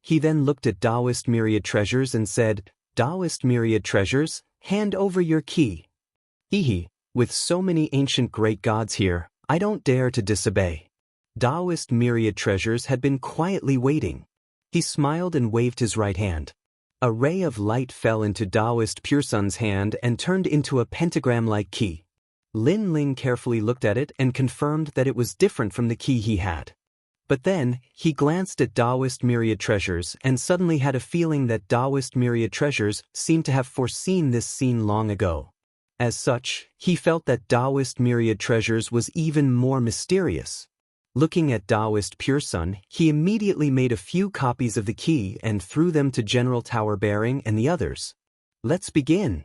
He then looked at Taoist Myriad Treasures and said, Taoist Myriad Treasures, hand over your key. Hehe, with so many ancient great gods here, I don't dare to disobey. Taoist Myriad Treasures had been quietly waiting. He smiled and waved his right hand. A ray of light fell into Taoist Pure Sun's hand and turned into a pentagram-like key. Lin Ling carefully looked at it and confirmed that it was different from the key he had. But then, he glanced at Taoist Myriad Treasures and suddenly had a feeling that Taoist Myriad Treasures seemed to have foreseen this scene long ago. As such, he felt that Taoist Myriad Treasures was even more mysterious. Looking at Taoist Pure Sun, he immediately made a few copies of the key and threw them to General Tower Bearing and the others. Let's begin.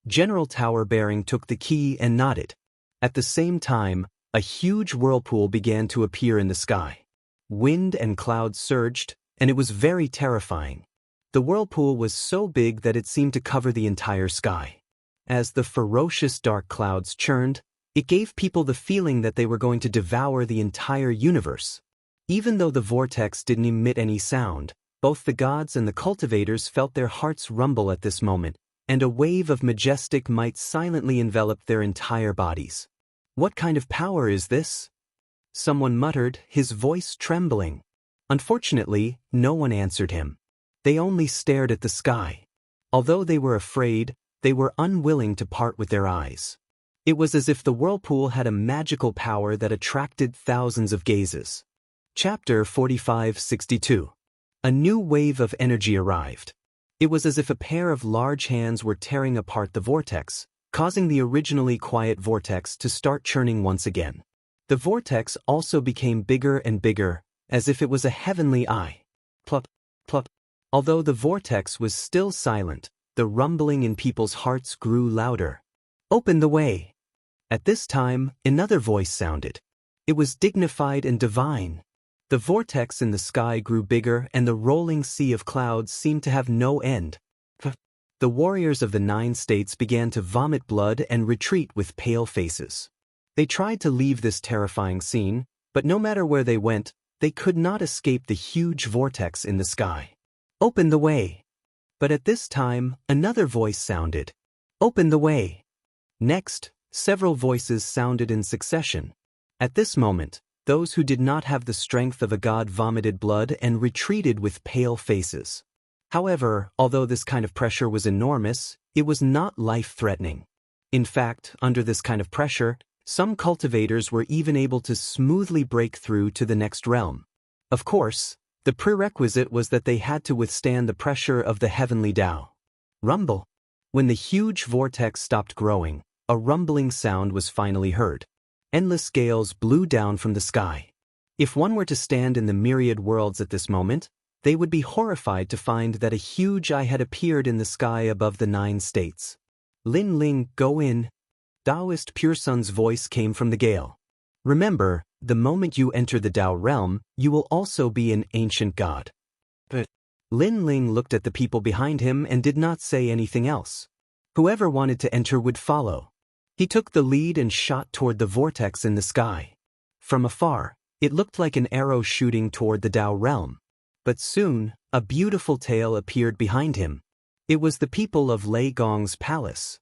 General Tower Bearing took the key and nodded. At the same time, a huge whirlpool began to appear in the sky. Wind and clouds surged, and it was very terrifying. The whirlpool was so big that it seemed to cover the entire sky. As the ferocious dark clouds churned, it gave people the feeling that they were going to devour the entire universe. Even though the vortex didn't emit any sound, both the gods and the cultivators felt their hearts rumble at this moment, and a wave of majestic might silently enveloped their entire bodies. What kind of power is this? Someone muttered, his voice trembling. Unfortunately, no one answered him. They only stared at the sky. Although they were afraid, they were unwilling to part with their eyes. It was as if the whirlpool had a magical power that attracted thousands of gazes. Chapter 45-62. A new wave of energy arrived. It was as if a pair of large hands were tearing apart the vortex, causing the originally quiet vortex to start churning once again. The vortex also became bigger and bigger, as if it was a heavenly eye. Plop, plop. Although the vortex was still silent, the rumbling in people's hearts grew louder. Open the way. At this time, another voice sounded. It was dignified and divine. The vortex in the sky grew bigger and the rolling sea of clouds seemed to have no end. the warriors of the 9 states began to vomit blood and retreat with pale faces. They tried to leave this terrifying scene, but no matter where they went, they could not escape the huge vortex in the sky. "Open the way!" But at this time, another voice sounded. "Open the way!" Next, several voices sounded in succession. At this moment, those who did not have the strength of a god vomited blood and retreated with pale faces. However, although this kind of pressure was enormous, it was not life-threatening. In fact, under this kind of pressure, some cultivators were even able to smoothly break through to the next realm. Of course, the prerequisite was that they had to withstand the pressure of the heavenly Tao. Rumble. When the huge vortex stopped growing, a rumbling sound was finally heard. Endless gales blew down from the sky. If one were to stand in the myriad worlds at this moment, they would be horrified to find that a huge eye had appeared in the sky above the 9 states. "Lin Ling, go in." Taoist Pure Sun's voice came from the gale. "Remember, the moment you enter the Tao realm, you will also be an ancient god." But Lin Ling looked at the people behind him and did not say anything else. Whoever wanted to enter would follow. He took the lead and shot toward the vortex in the sky. From afar, it looked like an arrow shooting toward the Tao realm. But soon, a beautiful tail appeared behind him. It was the people of Lei Gong's palace.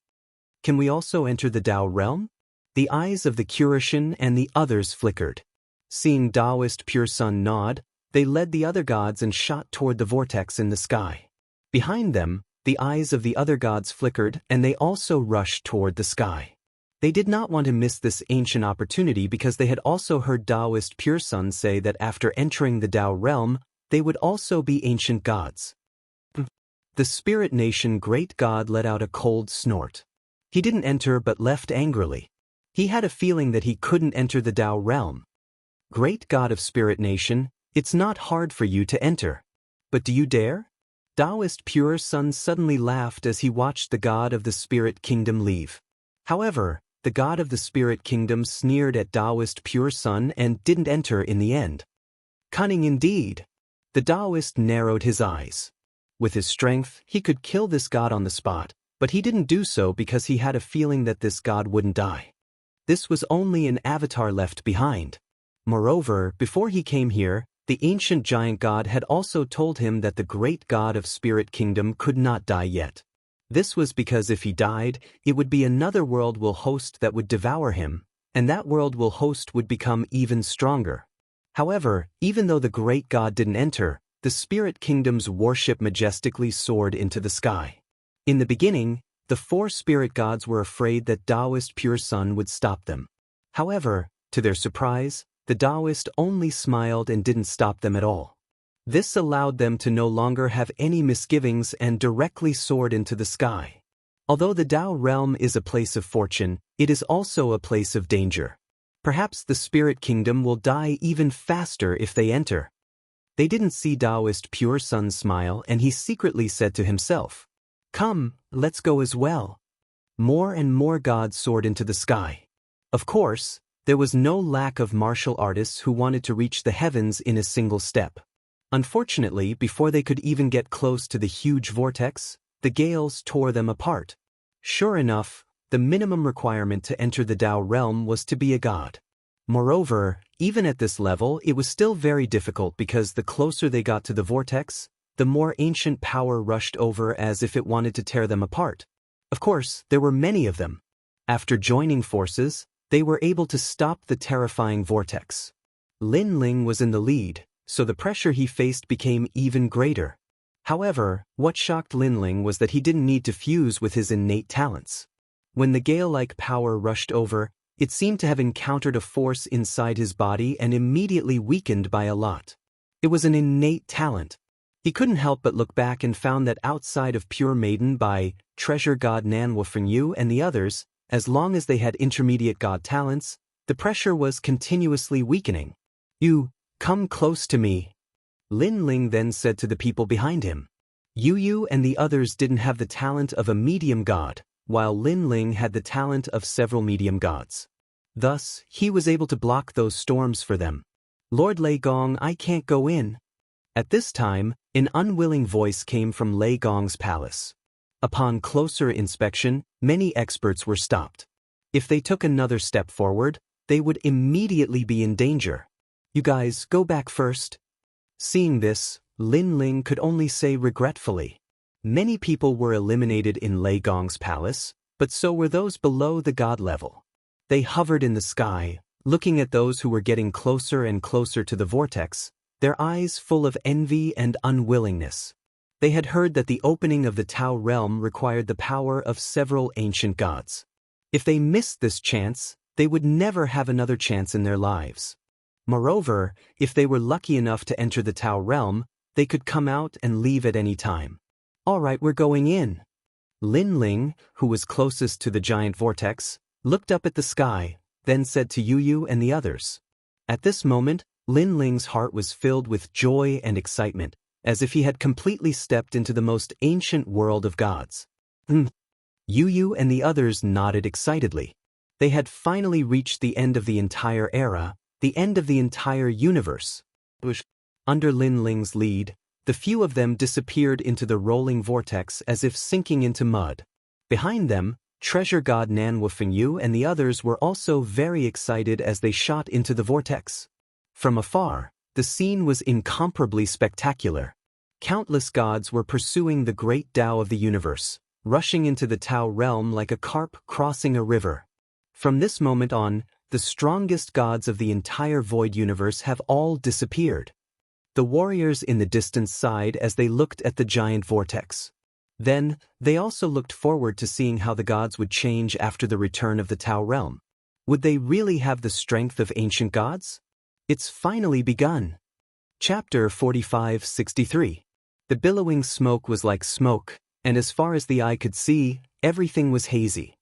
"Can we also enter the Tao realm?" The eyes of the Curishan and the others flickered. Seeing Taoist Pure Sun nod, they led the other gods and shot toward the vortex in the sky. Behind them, the eyes of the other gods flickered and they also rushed toward the sky. They did not want to miss this ancient opportunity because they had also heard Taoist Pure Sun say that after entering the Tao realm, they would also be ancient gods. The spirit nation great god let out a cold snort. He didn't enter but left angrily. He had a feeling that he couldn't enter the Tao realm. "Great god of spirit nation, it's not hard for you to enter. But do you dare?" Taoist Pure Sun suddenly laughed as he watched the god of the spirit kingdom leave. However, the god of the spirit kingdom sneered at Taoist Pure Sun and didn't enter in the end. Cunning indeed. The Taoist narrowed his eyes. With his strength, he could kill this god on the spot, but he didn't do so because he had a feeling that this god wouldn't die. This was only an avatar left behind. Moreover, before he came here, the ancient giant god had also told him that the great god of spirit kingdom could not die yet. This was because if he died, it would be another world will host that would devour him, and that world will host would become even stronger. However, even though the great god didn't enter, the spirit kingdom's warship majestically soared into the sky. In the beginning, the 4 spirit gods were afraid that Taoist Pure Sun would stop them. However, to their surprise, the Taoist only smiled and didn't stop them at all. This allowed them to no longer have any misgivings and directly soared into the sky. Although the Tao realm is a place of fortune, it is also a place of danger. Perhaps the spirit kingdom will die even faster if they enter. They didn't see Taoist Pure Sun smile and he secretly said to himself, "Come, let's go as well." More and more gods soared into the sky. Of course, there was no lack of martial artists who wanted to reach the heavens in a single step. Unfortunately, before they could even get close to the huge vortex, the gales tore them apart. Sure enough, the minimum requirement to enter the Tao realm was to be a god. Moreover, even at this level, it was still very difficult because the closer they got to the vortex, the more ancient power rushed over as if it wanted to tear them apart. Of course, there were many of them. After joining forces, they were able to stop the terrifying vortex. Lin Ling was in the lead, so the pressure he faced became even greater. However, what shocked Lin Ling was that he didn't need to fuse with his innate talents. When the gale-like power rushed over, it seemed to have encountered a force inside his body and immediately weakened by a lot. It was an innate talent. He couldn't help but look back and found that outside of Pure Maiden by Treasure God Nanhua Fengyu and the others, as long as they had intermediate god talents, the pressure was continuously weakening. "You, come close to me," Lin Ling then said to the people behind him. Yu and the others didn't have the talent of a medium god, while Lin Ling had the talent of several medium gods. Thus, he was able to block those storms for them. "Lord Lei Gong, I can't go in." At this time, an unwilling voice came from Lei Gong's palace. Upon closer inspection, many experts were stopped. If they took another step forward, they would immediately be in danger. "You guys, go back first." Seeing this, Lin Ling could only say regretfully. Many people were eliminated in Lei Gong's palace, but so were those below the god level. They hovered in the sky, looking at those who were getting closer and closer to the vortex, their eyes full of envy and unwillingness. They had heard that the opening of the Tao realm required the power of several ancient gods. If they missed this chance, they would never have another chance in their lives. Moreover, if they were lucky enough to enter the Tao realm, they could come out and leave at any time. "All right, we're going in." Lin Ling, who was closest to the giant vortex, looked up at the sky, then said to Yu and the others. At this moment, Lin Ling's heart was filled with joy and excitement, as if he had completely stepped into the most ancient world of gods. Yu and the others nodded excitedly. They had finally reached the end of the entire era, the end of the entire universe. Under Lin Ling's lead, the few of them disappeared into the rolling vortex as if sinking into mud. Behind them, treasure god Nan Wufengyu and the others were also very excited as they shot into the vortex. From afar, the scene was incomparably spectacular. Countless gods were pursuing the great Tao of the universe, rushing into the Tao realm like a carp crossing a river. From this moment on, the strongest gods of the entire void universe have all disappeared. The warriors in the distance sighed as they looked at the giant vortex. Then, they also looked forward to seeing how the gods would change after the return of the Tao realm. Would they really have the strength of ancient gods? It's finally begun. Chapter 45-63. The billowing smoke was like smoke, and as far as the eye could see, everything was hazy.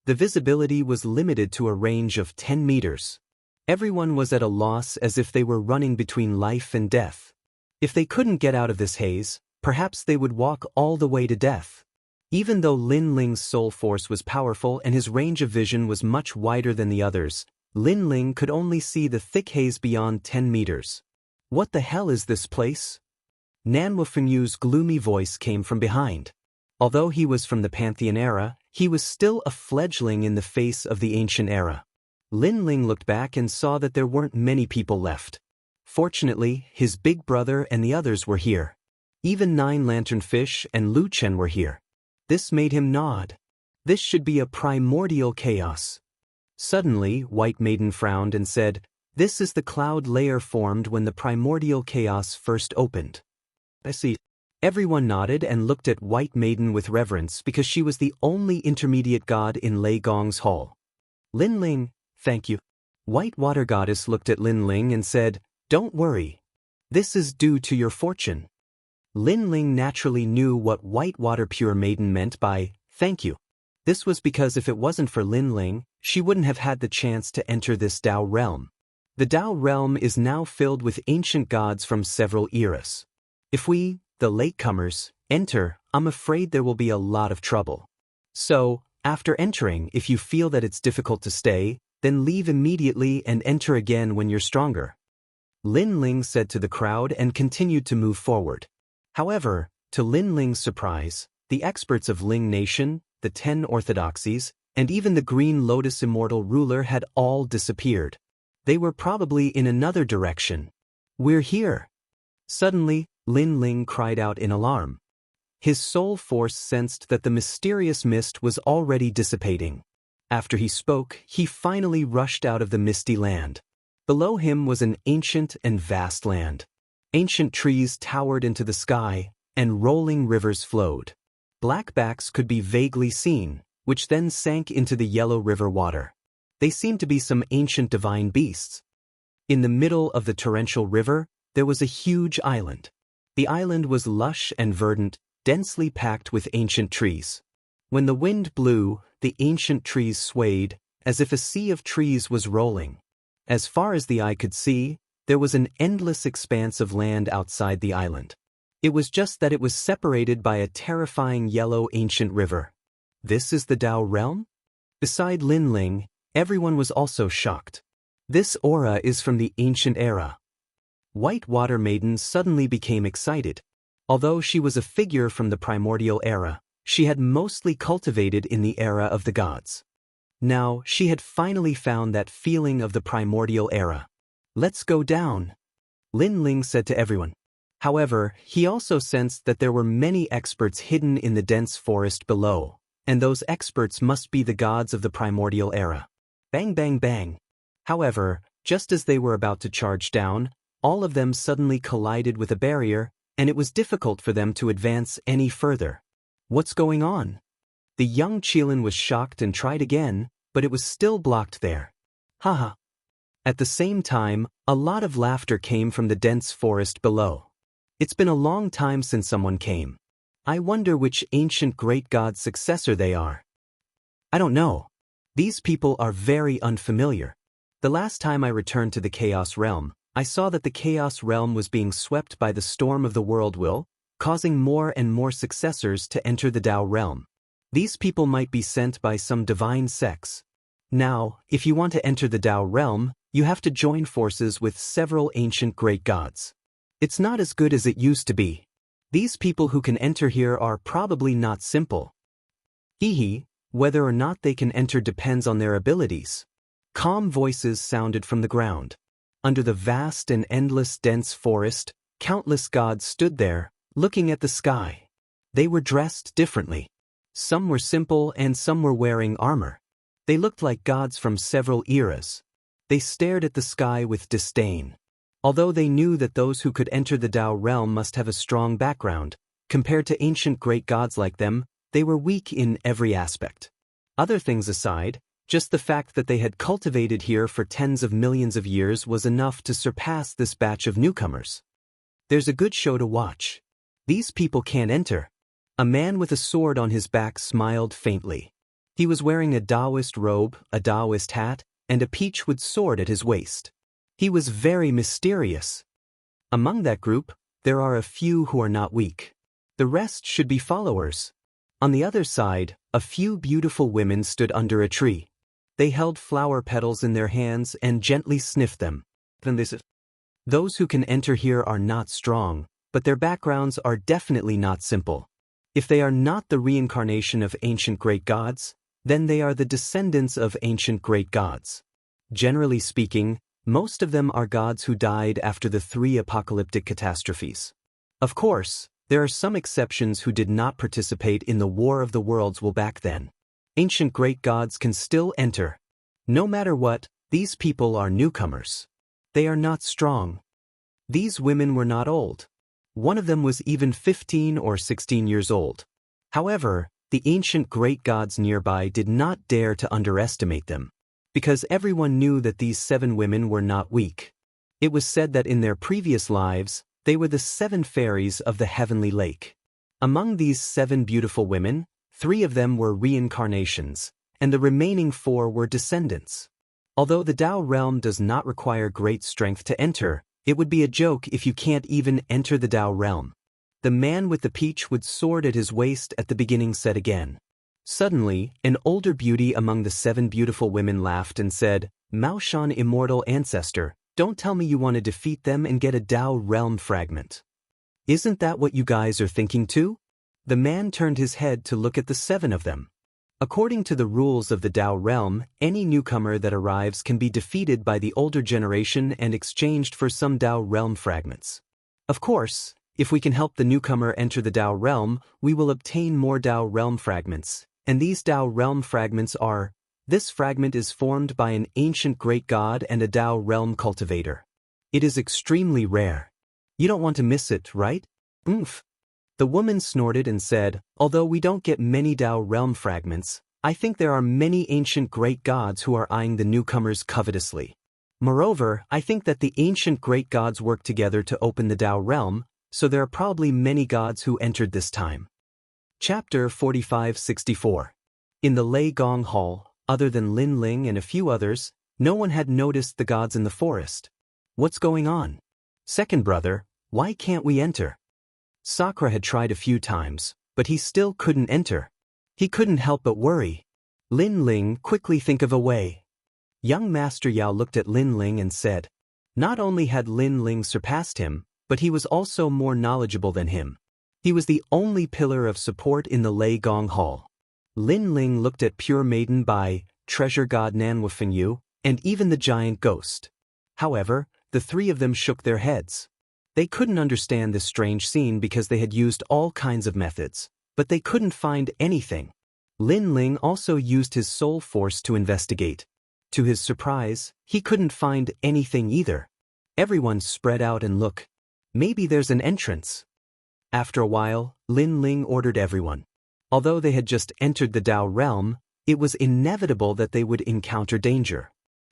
The visibility was limited to a range of 10 meters. Everyone was at a loss as if they were running between life and death. If they couldn't get out of this haze, perhaps they would walk all the way to death. Even though Lin Ling's soul force was powerful and his range of vision was much wider than the others, Lin Ling could only see the thick haze beyond 10 meters. "What the hell is this place?" Nan Wufengyu's gloomy voice came from behind. Although he was from the Pantheon era, he was still a fledgling in the face of the ancient era. Lin Ling looked back and saw that there weren't many people left. Fortunately, his big brother and the others were here. Even Nine Lantern Fish and Lu Chen were here. This made him nod. This should be a primordial chaos. Suddenly, White Maiden frowned and said, "This is the cloud layer formed when the primordial chaos first opened." "I see." Everyone nodded and looked at White Maiden with reverence because she was the only intermediate god in Lei Gong's hall. "Lin Ling, thank you." White Water Goddess looked at Lin Ling and said, "Don't worry. This is due to your fortune." Lin Ling naturally knew what White Water Pure Maiden meant by "thank you." This was because if it wasn't for Lin Ling, she wouldn't have had the chance to enter this Tao realm. The Tao realm is now filled with ancient gods from several eras. If we, the latecomers, enter, I'm afraid there will be a lot of trouble. So, after entering, if you feel that it's difficult to stay, then leave immediately and enter again when you're stronger. Lin Ling said to the crowd and continued to move forward. However, to Lin Ling's surprise, the experts of Ling Nation, the 10 orthodoxies, and even the Green Lotus Immortal ruler had all disappeared. They were probably in another direction. "We're here." Suddenly, Lin Ling cried out in alarm. His soul force sensed that the mysterious mist was already dissipating. After he spoke, he finally rushed out of the misty land. Below him was an ancient and vast land. Ancient trees towered into the sky, and rolling rivers flowed. Black backs could be vaguely seen, which then sank into the yellow river water. They seemed to be some ancient divine beasts. In the middle of the torrential river, there was a huge island. The island was lush and verdant, densely packed with ancient trees. When the wind blew, the ancient trees swayed, as if a sea of trees was rolling. As far as the eye could see, there was an endless expanse of land outside the island. It was just that it was separated by a terrifying yellow ancient river. This is the Tao realm? Beside Lin Ling, everyone was also shocked. This aura is from the ancient era. White Water Maiden suddenly became excited. Although she was a figure from the primordial era, she had mostly cultivated in the era of the gods. Now, she had finally found that feeling of the primordial era. "Let's go down," Lin Ling said to everyone. However, he also sensed that there were many experts hidden in the dense forest below, and those experts must be the gods of the primordial era. Bang bang bang. However, just as they were about to charge down, all of them suddenly collided with a barrier, and it was difficult for them to advance any further. What's going on? The young Qilin was shocked and tried again, but it was still blocked there. Haha. At the same time, a lot of laughter came from the dense forest below. It's been a long time since someone came. I wonder which ancient great god's successor they are. I don't know. These people are very unfamiliar. The last time I returned to the Chaos Realm, I saw that the Chaos Realm was being swept by the storm of the world will, causing more and more successors to enter the Tao Realm. These people might be sent by some divine sects. Now, if you want to enter the Tao Realm, you have to join forces with several ancient great gods. It's not as good as it used to be. These people who can enter here are probably not simple. Hehe, whether or not they can enter depends on their abilities. Calm voices sounded from the ground. Under the vast and endless dense forest, countless gods stood there, looking at the sky. They were dressed differently. Some were simple and some were wearing armor. They looked like gods from several eras. They stared at the sky with disdain. Although they knew that those who could enter the Tao realm must have a strong background, compared to ancient great gods like them, they were weak in every aspect. Other things aside, just the fact that they had cultivated here for tens of millions of years was enough to surpass this batch of newcomers. There's a good show to watch. These people can't enter. A man with a sword on his back smiled faintly. He was wearing a Taoist robe, a Taoist hat, and a peachwood sword at his waist. He was very mysterious. Among that group, there are a few who are not weak. The rest should be followers. On the other side, a few beautiful women stood under a tree. They held flower petals in their hands and gently sniffed them. Those who can enter here are not strong, but their backgrounds are definitely not simple. If they are not the reincarnation of ancient great gods, then they are the descendants of ancient great gods. Generally speaking, most of them are gods who died after the 3 apocalyptic catastrophes. Of course, there are some exceptions who did not participate in the War of the Worlds back then. Ancient great gods can still enter. No matter what, these people are newcomers. They are not strong. These women were not old. One of them was even 15 or 16 years old. However, the ancient great gods nearby did not dare to underestimate them, because everyone knew that these 7 women were not weak. It was said that in their previous lives, they were the 7 fairies of the heavenly lake. Among these 7 beautiful women, 3 of them were reincarnations, and the remaining 4 were descendants. Although the Tao realm does not require great strength to enter, it would be a joke if you can't even enter the Tao realm. The man with the peachwood sword at his waist at the beginning said again. Suddenly, an older beauty among the 7 beautiful women laughed and said, "Mao Shan, immortal ancestor, don't tell me you want to defeat them and get a Tao realm fragment. Isn't that what you guys are thinking too?" The man turned his head to look at the 7 of them. According to the rules of the Tao realm, any newcomer that arrives can be defeated by the older generation and exchanged for some Tao realm fragments. Of course, if we can help the newcomer enter the Tao realm, we will obtain more Tao realm fragments, and these Tao realm fragments are: this fragment is formed by an ancient great god and a Tao realm cultivator. It is extremely rare. You don't want to miss it, right? Oomph. The woman snorted and said, "Although we don't get many Tao realm fragments, I think there are many ancient great gods who are eyeing the newcomers covetously. Moreover, I think that the ancient great gods work together to open the Tao realm, so there are probably many gods who entered this time." Chapter 45-64. In the Lei Gong Hall, other than Lin Ling and a few others, no one had noticed the gods in the forest. "What's going on? Second brother, why can't we enter?" Sakura had tried a few times, but he still couldn't enter. He couldn't help but worry. Lin Ling, quickly think of a way. Young Master Yao looked at Lin Ling and said. Not only had Lin Ling surpassed him, but he was also more knowledgeable than him. He was the only pillar of support in the Lei Gong Hall. Lin Ling looked at Pure Maiden Bai, Treasure God Nanwufeng Yu, and even the giant ghost. However, the three of them shook their heads. They couldn't understand this strange scene because they had used all kinds of methods, but they couldn't find anything. Lin Ling also used his soul force to investigate. To his surprise, he couldn't find anything either. Everyone spread out and look. Maybe there's an entrance. After a while, Lin Ling ordered everyone. Although they had just entered the Dao realm, it was inevitable that they would encounter danger.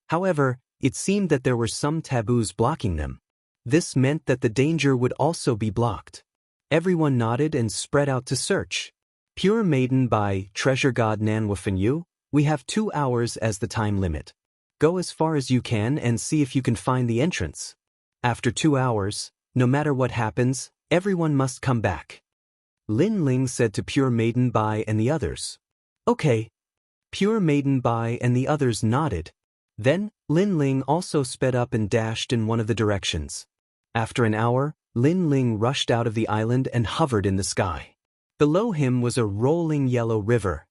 However, it seemed that there were some taboos blocking them. This meant that the danger would also be blocked. Everyone nodded and spread out to search. Pure Maiden Bai, Treasure God Nanwufeng Yu, we have 2 hours as the time limit. Go as far as you can and see if you can find the entrance. After 2 hours, no matter what happens, everyone must come back. Lin Ling said to Pure Maiden Bai and the others. Okay. Pure Maiden Bai and the others nodded. Then, Lin Ling also sped up and dashed in one of the directions. After an hour, Lin Ling rushed out of the island and hovered in the sky. Below him was a rolling yellow river.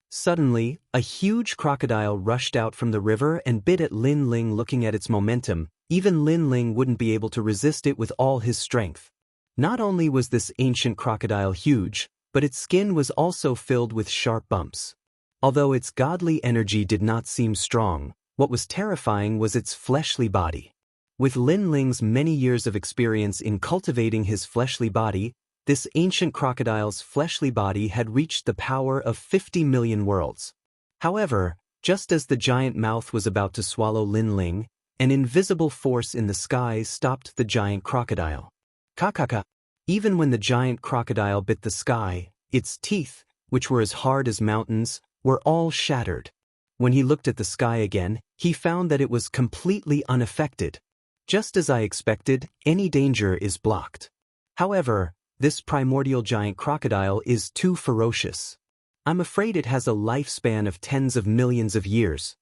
Suddenly, a huge crocodile rushed out from the river and bit at Lin Ling. Looking at its momentum, even Lin Ling wouldn't be able to resist it with all his strength. Not only was this ancient crocodile huge, but its skin was also filled with sharp bumps. Although its godly energy did not seem strong, what was terrifying was its fleshly body. With Lin Ling's many years of experience in cultivating his fleshly body, this ancient crocodile's fleshly body had reached the power of 50 million worlds. However, just as the giant mouth was about to swallow Lin Ling, an invisible force in the skies stopped the giant crocodile. Kakaka. Even when the giant crocodile bit the sky, its teeth, which were as hard as mountains, were all shattered. When he looked at the sky again, he found that it was completely unaffected. Just as I expected, any danger is blocked. However, this primordial giant crocodile is too ferocious. I'm afraid it has a lifespan of tens of millions of years.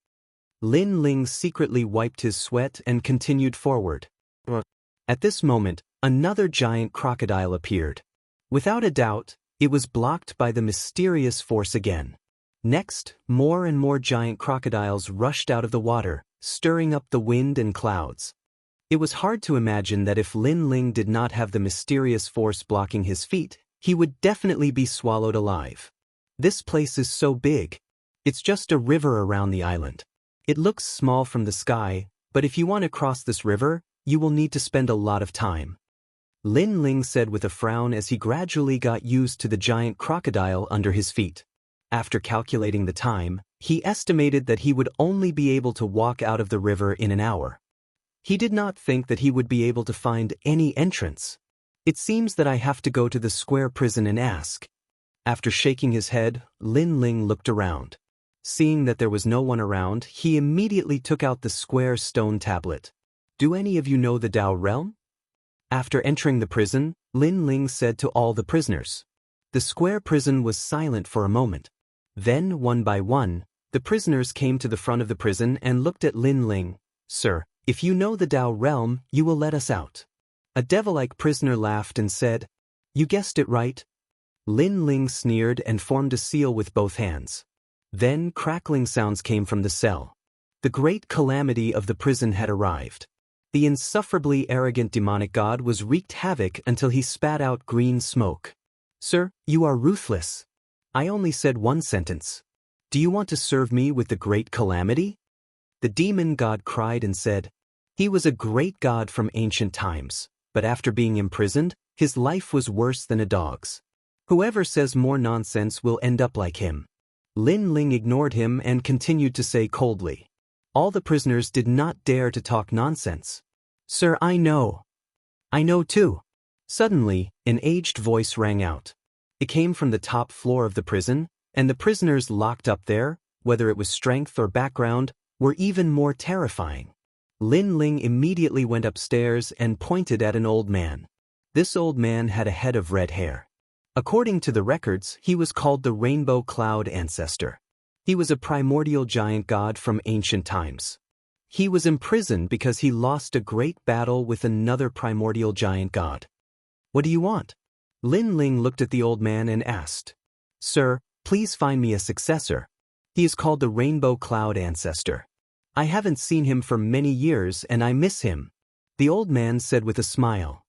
Lin Ling secretly wiped his sweat and continued forward. At this moment, another giant crocodile appeared. Without a doubt, it was blocked by the mysterious force again. Next, more and more giant crocodiles rushed out of the water, stirring up the wind and clouds. It was hard to imagine that if Lin Ling did not have the mysterious force blocking his feet, he would definitely be swallowed alive. This place is so big. It's just a river around the island. It looks small from the sky, but if you want to cross this river, you will need to spend a lot of time. Lin Ling said with a frown as he gradually got used to the giant crocodile under his feet. After calculating the time, he estimated that he would only be able to walk out of the river in an hour. He did not think that he would be able to find any entrance. It seems that I have to go to the square prison and ask. After shaking his head, Lin Ling looked around. Seeing that there was no one around, he immediately took out the square stone tablet. Do any of you know the Dao realm? After entering the prison, Lin Ling said to all the prisoners. The square prison was silent for a moment. Then, one by one, the prisoners came to the front of the prison and looked at Lin Ling. Sir, if you know the Dao realm, you will let us out. A devil-like prisoner laughed and said, You guessed it right. Lin Ling sneered and formed a seal with both hands. Then crackling sounds came from the cell. The great calamity of the prison had arrived. The insufferably arrogant demonic god was wreaked havoc until he spat out green smoke. Sir, you are ruthless. I only said one sentence. Do you want to serve me with the great calamity? The demon god cried and said, He was a great god from ancient times, but after being imprisoned, his life was worse than a dog's. Whoever says more nonsense will end up like him. Lin Ling ignored him and continued to say coldly. All the prisoners did not dare to talk nonsense. Sir, I know. I know too. Suddenly, an aged voice rang out. It came from the top floor of the prison, and the prisoners locked up there, whether it was strength or background, were even more terrifying. Lin Ling immediately went upstairs and pointed at an old man. This old man had a head of red hair. According to the records, he was called the Rainbow Cloud Ancestor. He was a primordial giant god from ancient times. He was imprisoned because he lost a great battle with another primordial giant god. What do you want? Lin Ling looked at the old man and asked, "Sir, please find me a successor. He is called the Rainbow Cloud Ancestor. I haven't seen him for many years and I miss him." The old man said with a smile.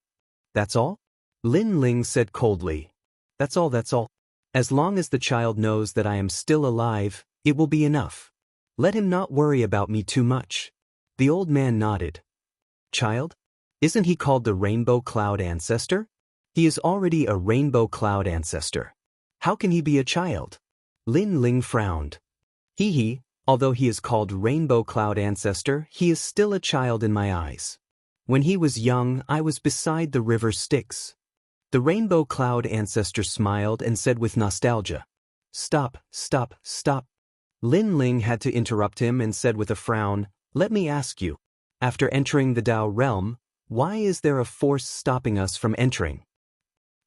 "That's all?" Lin Ling said coldly. That's all. As long as the child knows that I am still alive, it will be enough. Let him not worry about me too much." The old man nodded. "Child? Isn't he called the Rainbow Cloud Ancestor? He is already a Rainbow Cloud Ancestor. How can he be a child?" Lin Ling frowned. Although he is called Rainbow Cloud Ancestor, he is still a child in my eyes. When he was young, I was beside the river Styx." The Rainbow Cloud Ancestor smiled and said with nostalgia, Stop. Lin Ling had to interrupt him and said with a frown, "Let me ask you, after entering the Tao realm, why is there a force stopping us from entering?"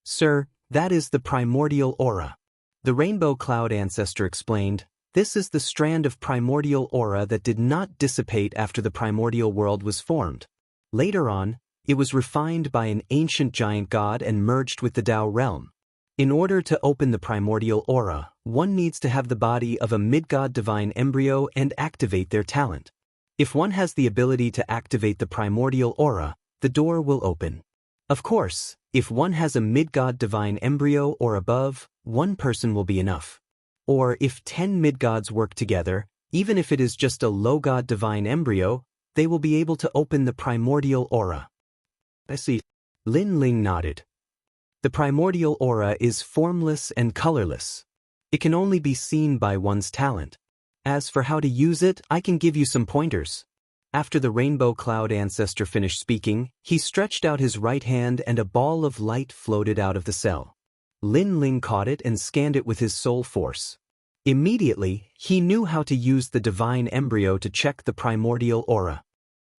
"Sir, that is the primordial aura." The Rainbow Cloud Ancestor explained, "This is the strand of primordial aura that did not dissipate after the primordial world was formed. Later on, it was refined by an ancient giant god and merged with the Tao realm. In order to open the primordial aura, one needs to have the body of a mid-god divine embryo and activate their talent. If one has the ability to activate the primordial aura, the door will open. Of course, if one has a mid-god divine embryo or above, one person will be enough. Or if 10 mid-gods work together, even if it is just a low-god divine embryo, they will be able to open the primordial aura." "I see." Lin Ling nodded. "The primordial aura is formless and colorless. It can only be seen by one's talent. As for how to use it, I can give you some pointers." After the Rainbow Cloud Ancestor finished speaking, he stretched out his right hand and a ball of light floated out of the cell. Lin Ling caught it and scanned it with his soul force. Immediately, he knew how to use the divine embryo to check the primordial aura.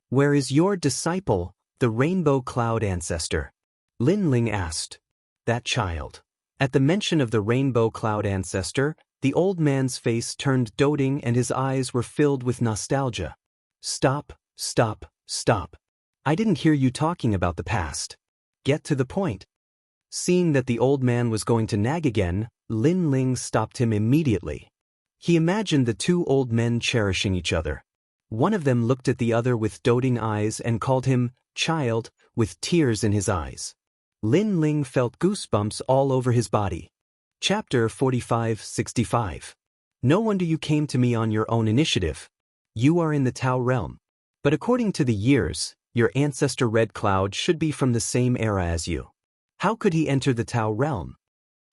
"Where is your disciple, the Rainbow Cloud Ancestor?" Lin Ling asked. "That child." At the mention of the Rainbow Cloud Ancestor, the old man's face turned doting and his eyes were filled with nostalgia. Stop. I didn't hear you talking about the past. Get to the point." Seeing that the old man was going to nag again, Lin Ling stopped him immediately. He imagined the two old men cherishing each other. One of them looked at the other with doting eyes and called him child, with tears in his eyes. Lin Ling felt goosebumps all over his body. Chapter 45-65. No wonder you came to me on your own initiative. You are in the Tao realm. But according to the years, your ancestor Red Cloud should be from the same era as you. How could he enter the Tao realm?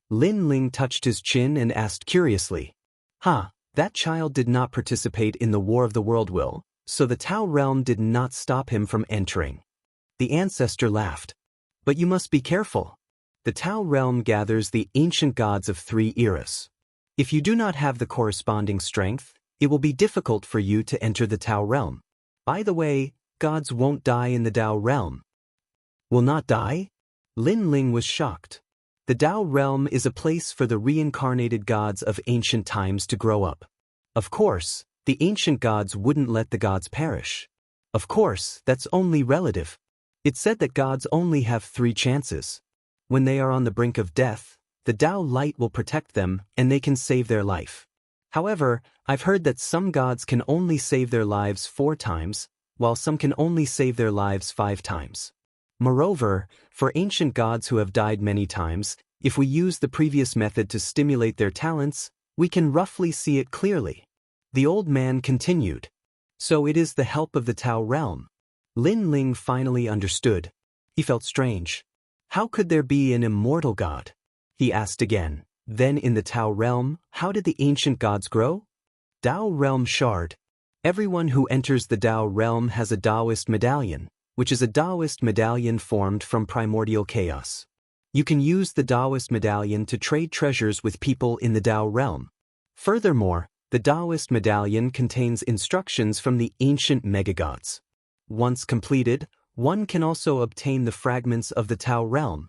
Lin Ling touched his chin and asked curiously. That child did not participate in the War of the World Will, so the Tao realm did not stop him from entering. The ancestor laughed. But you must be careful. The Tao realm gathers the ancient gods of 3 eras. If you do not have the corresponding strength, it will be difficult for you to enter the Tao realm. By the way, gods won't die in the Tao realm. Will not die? Lin Ling was shocked. The Tao realm is a place for the reincarnated gods of ancient times to grow up. Of course, the ancient gods wouldn't let the gods perish. Of course, that's only relative. It's said that gods only have 3 chances. When they are on the brink of death, the Tao light will protect them and they can save their life. However, I've heard that some gods can only save their lives 4 times, while some can only save their lives 5 times. Moreover, for ancient gods who have died many times, if we use the previous method to stimulate their talents, we can roughly see it clearly. The old man continued. So it is the help of the Tao realm. Lin Ling finally understood. He felt strange. How could there be an immortal god? He asked again. Then in the Tao realm, how did the ancient gods grow? Tao realm shard. Everyone who enters the Tao realm has a Taoist medallion, which is a Taoist medallion formed from primordial chaos. You can use the Taoist medallion to trade treasures with people in the Tao realm. Furthermore, the Taoist medallion contains instructions from the ancient megagods. Once completed, one can also obtain the fragments of the Tao realm.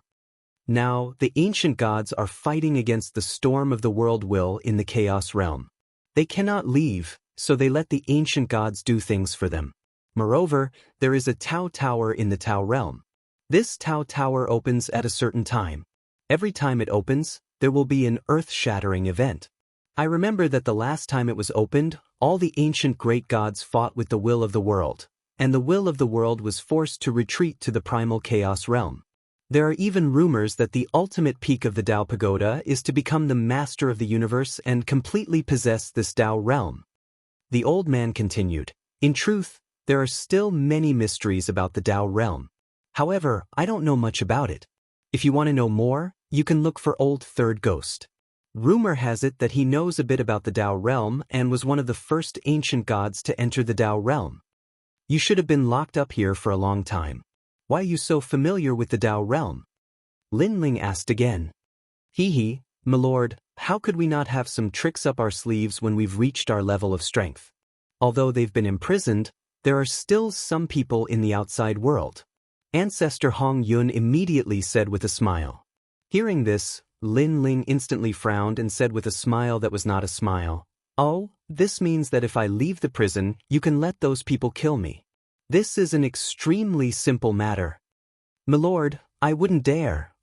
Now, the ancient gods are fighting against the storm of the world will in the chaos realm. They cannot leave, so they let the ancient gods do things for them. Moreover, there is a Tao Tower in the Tao realm. This Tao Tower opens at a certain time. Every time it opens, there will be an earth-shattering event. I remember that the last time it was opened, all the ancient great gods fought with the will of the world, and the will of the world was forced to retreat to the primal chaos realm. There are even rumors that the ultimate peak of the Tao Pagoda is to become the master of the universe and completely possess this Tao realm. The old man continued, "In truth, there are still many mysteries about the Tao realm. However, I don't know much about it. If you want to know more, you can look for Old Third Ghost. Rumor has it that he knows a bit about the Tao realm and was one of the first ancient gods to enter the Tao realm. You should have been locked up here for a long time. Why are you so familiar with the Tao realm?" Lin Ling asked again. Hee, my lord, how could we not have some tricks up our sleeves when we've reached our level of strength? Although they've been imprisoned, there are still some people in the outside world. Ancestor Hong Yun immediately said with a smile. Hearing this, Lin Ling instantly frowned and said with a smile that was not a smile, "Oh, this means that if I leave the prison, you can let those people kill me. This is an extremely simple matter." "My lord, I wouldn't dare.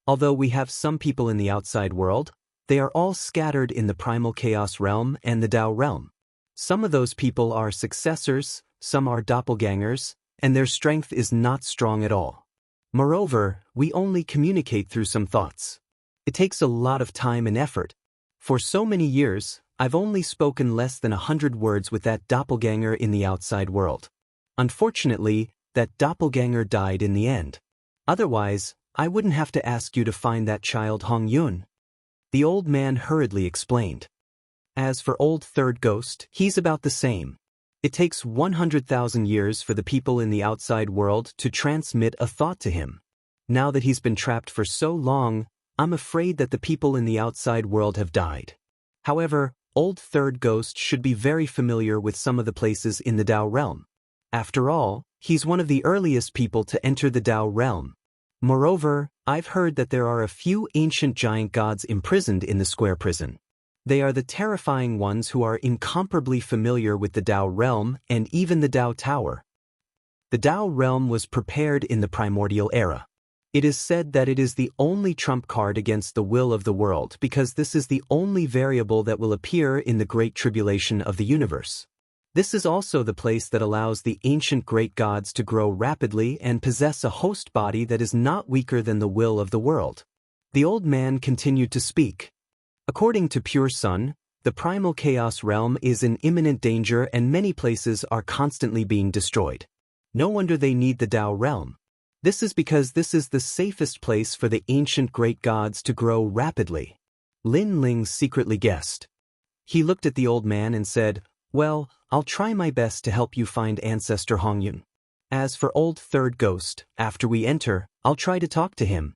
Although we have some people in the outside world, they are all scattered in the primal chaos realm and the Tao realm. Some of those people are successors, some are doppelgangers, and their strength is not strong at all. Moreover, we only communicate through some thoughts. It takes a lot of time and effort. For so many years, I've only spoken less than 100 words with that doppelganger in the outside world. Unfortunately, that doppelganger died in the end. Otherwise, I wouldn't have to ask you to find that child Hong Yun." The old man hurriedly explained. As for Old Third Ghost, he's about the same. It takes 100,000 years for the people in the outside world to transmit a thought to him. Now that he's been trapped for so long, I'm afraid that the people in the outside world have died. However, Old Third Ghost should be very familiar with some of the places in the Tao realm. After all, he's one of the earliest people to enter the Tao realm. Moreover, I've heard that there are a few ancient giant gods imprisoned in the square prison. They are the terrifying ones who are incomparably familiar with the Tao realm and even the Tao Tower. The Tao realm was prepared in the primordial era. It is said that it is the only trump card against the will of the world because this is the only variable that will appear in the great tribulation of the universe. This is also the place that allows the ancient great gods to grow rapidly and possess a host body that is not weaker than the will of the world. The old man continued to speak. According to Pure Sun, the primal chaos realm is in imminent danger and many places are constantly being destroyed. No wonder they need the Tao realm. This is because this is the safest place for the ancient great gods to grow rapidly. Lin Ling secretly guessed. He looked at the old man and said, "Well, I'll try my best to help you find Ancestor Hong Yun. As for Old Third Ghost, after we enter, I'll try to talk to him."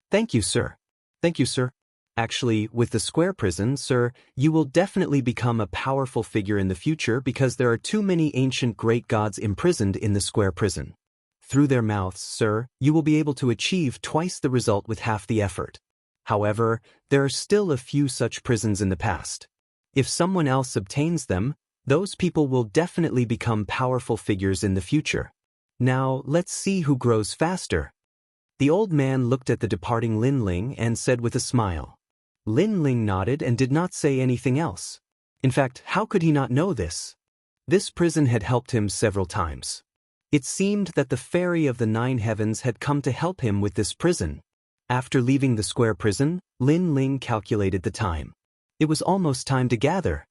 "Thank you, sir. Thank you, sir. Actually, with the square prison, sir, you will definitely become a powerful figure in the future because there are too many ancient great gods imprisoned in the square prison. Through their mouths, sir, you will be able to achieve twice the result with half the effort. However, there are still a few such prisons in the past. If someone else obtains them, those people will definitely become powerful figures in the future. Now, let's see who grows faster." The old man looked at the departing Lin Ling and said with a smile. Lin Ling nodded and did not say anything else. In fact, how could he not know this? This prison had helped him several times. It seemed that the fairy of the 9 heavens had come to help him with this prison. After leaving the square prison, Lin Ling calculated the time. It was almost time to gather.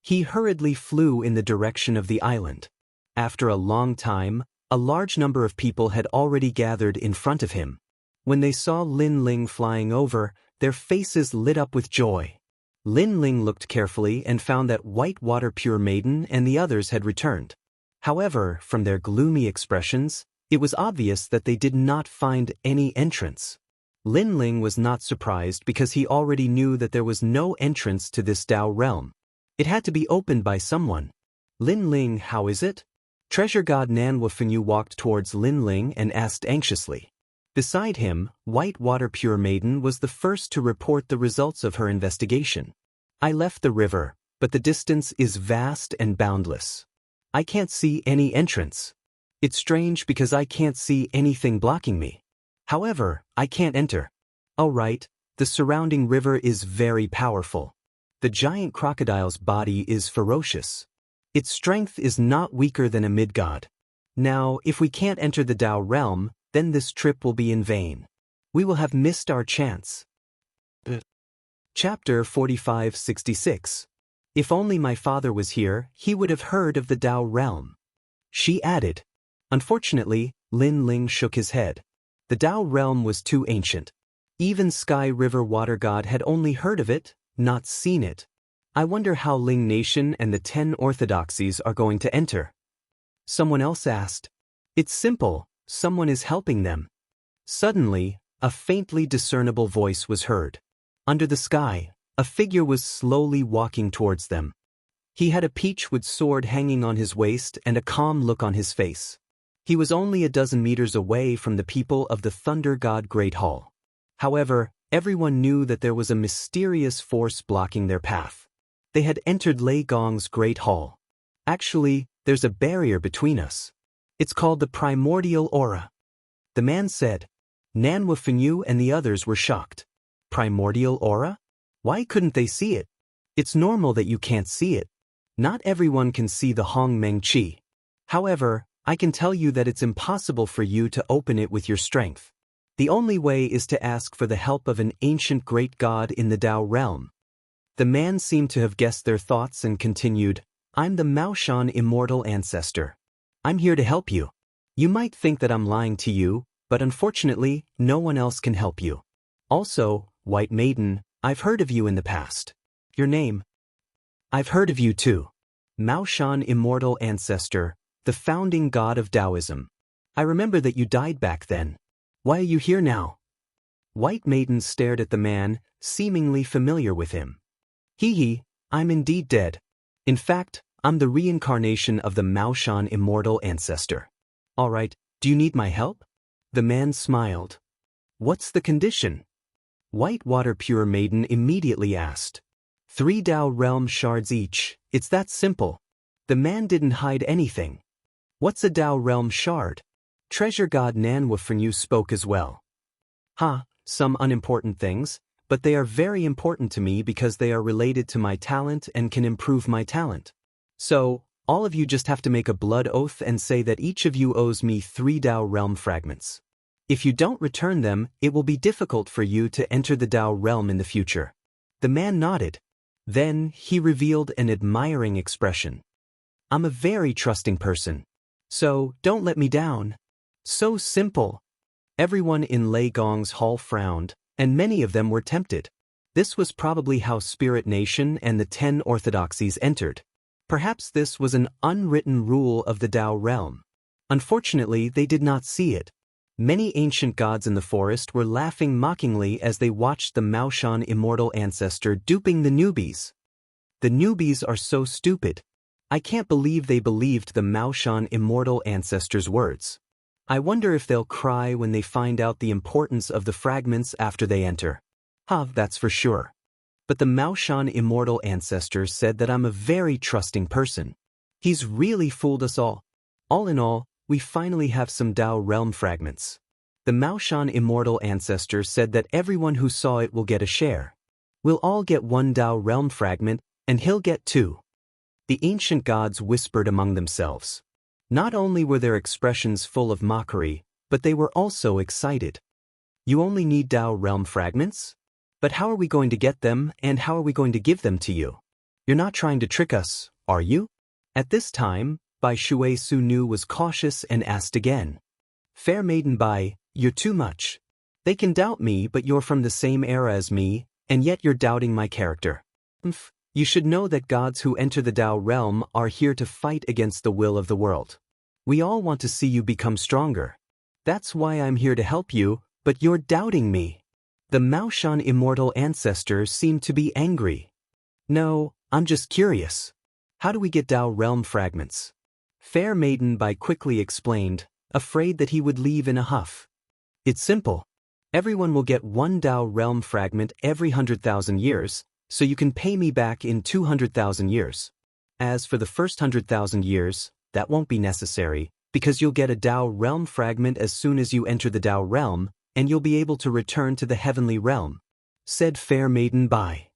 He hurriedly flew in the direction of the island. After a long time, a large number of people had already gathered in front of him. When they saw Lin Ling flying over, their faces lit up with joy. Lin Ling looked carefully and found that White Water Pure Maiden and the others had returned. However, from their gloomy expressions, it was obvious that they did not find any entrance. Lin Ling was not surprised because he already knew that there was no entrance to this Tao realm. It had to be opened by someone. "Lin Ling, how is it?" Treasure God Nan Wufenyu walked towards Lin Ling and asked anxiously. Beside him, White Water Pure Maiden was the first to report the results of her investigation. "I left the river, but the distance is vast and boundless. I can't see any entrance. It's strange because I can't see anything blocking me. However, I can't enter. Alright, the surrounding river is very powerful. The giant crocodile's body is ferocious. Its strength is not weaker than a mid-god. Now, if we can't enter the Tao realm, then this trip will be in vain. We will have missed our chance. Chapter 4566. If only my father was here, he would have heard of the Tao realm. She added. Unfortunately, Lin Ling shook his head. The Tao realm was too ancient. Even Sky River Water God had only heard of it, not seen it. I wonder how Ling Nation and the 10 orthodoxies are going to enter. Someone else asked. It's simple, someone is helping them. Suddenly, a faintly discernible voice was heard. Under the sky, a figure was slowly walking towards them. He had a peachwood sword hanging on his waist and a calm look on his face. He was only a dozen meters away from the people of the Thunder God Great Hall. However, everyone knew that there was a mysterious force blocking their path. They had entered Lei Gong's Great Hall. Actually, there's a barrier between us. It's called the Primordial Aura. The man said. Nan Wufenyu and the others were shocked. Primordial Aura? Why couldn't they see it? It's normal that you can't see it. Not everyone can see the Hong Meng Qi. However, I can tell you that it's impossible for you to open it with your strength. The only way is to ask for the help of an ancient great god in the Tao realm. The man seemed to have guessed their thoughts and continued, I'm the Maoshan immortal ancestor. I'm here to help you. You might think that I'm lying to you, but unfortunately, no one else can help you. Also, White Maiden, I've heard of you in the past. Your name? I've heard of you too. Maoshan immortal ancestor, the founding god of Taoism. I remember that you died back then. Why are you here now? White Maiden stared at the man, seemingly familiar with him. Hee, I'm indeed dead. In fact, I'm the reincarnation of the Maoshan immortal ancestor. Alright, do you need my help? The man smiled. What's the condition? Whitewater Pure Maiden immediately asked. 3 Tao realm shards each, it's that simple. The man didn't hide anything. What's a Tao realm shard? Treasure God Nan Wufenyu spoke as well. Some unimportant things, but they are very important to me because they are related to my talent and can improve my talent. So, all of you just have to make a blood oath and say that each of you owes me 3 Tao realm fragments. If you don't return them, it will be difficult for you to enter the Tao realm in the future. The man nodded. Then, he revealed an admiring expression. I'm a very trusting person. So, don't let me down. So simple. Everyone in Lei Gong's hall frowned, and many of them were tempted. This was probably how Spirit Nation and the 10 orthodoxies entered. Perhaps this was an unwritten rule of the Tao realm. Unfortunately, they did not see it. Many ancient gods in the forest were laughing mockingly as they watched the Maoshan immortal ancestor duping the newbies. The newbies are so stupid. I can't believe they believed the Maoshan immortal ancestor's words. I wonder if they'll cry when they find out the importance of the fragments after they enter. That's for sure. But the Maoshan immortal ancestor said that I'm a very trusting person. He's really fooled us all. All in all, we finally have some Tao realm fragments. The Maoshan immortal ancestor said that everyone who saw it will get a share. We'll all get 1 Tao realm fragment, and he'll get 2. The ancient gods whispered among themselves. Not only were their expressions full of mockery, but they were also excited. You only need Tao realm fragments? But how are we going to get them, and how are we going to give them to you? You're not trying to trick us, are you? At this time, Bai Shui Su Nu was cautious and asked again. Fair Maiden Bai, you're too much. They can doubt me, but you're from the same era as me, and yet you're doubting my character. You should know that gods who enter the Tao realm are here to fight against the will of the world. We all want to see you become stronger. That's why I'm here to help you, but you're doubting me. The Maoshan immortal ancestor seemed to be angry. No, I'm just curious. How do we get Tao realm fragments? Fair Maiden Bai quickly explained, afraid that he would leave in a huff. It's simple. Everyone will get 1 Tao realm fragment every 100,000 years, so you can pay me back in 200,000 years. As for the first 100,000 years, that won't be necessary, because you'll get a Tao realm fragment as soon as you enter the Tao realm, and you'll be able to return to the heavenly realm," said Fair Maiden Bai.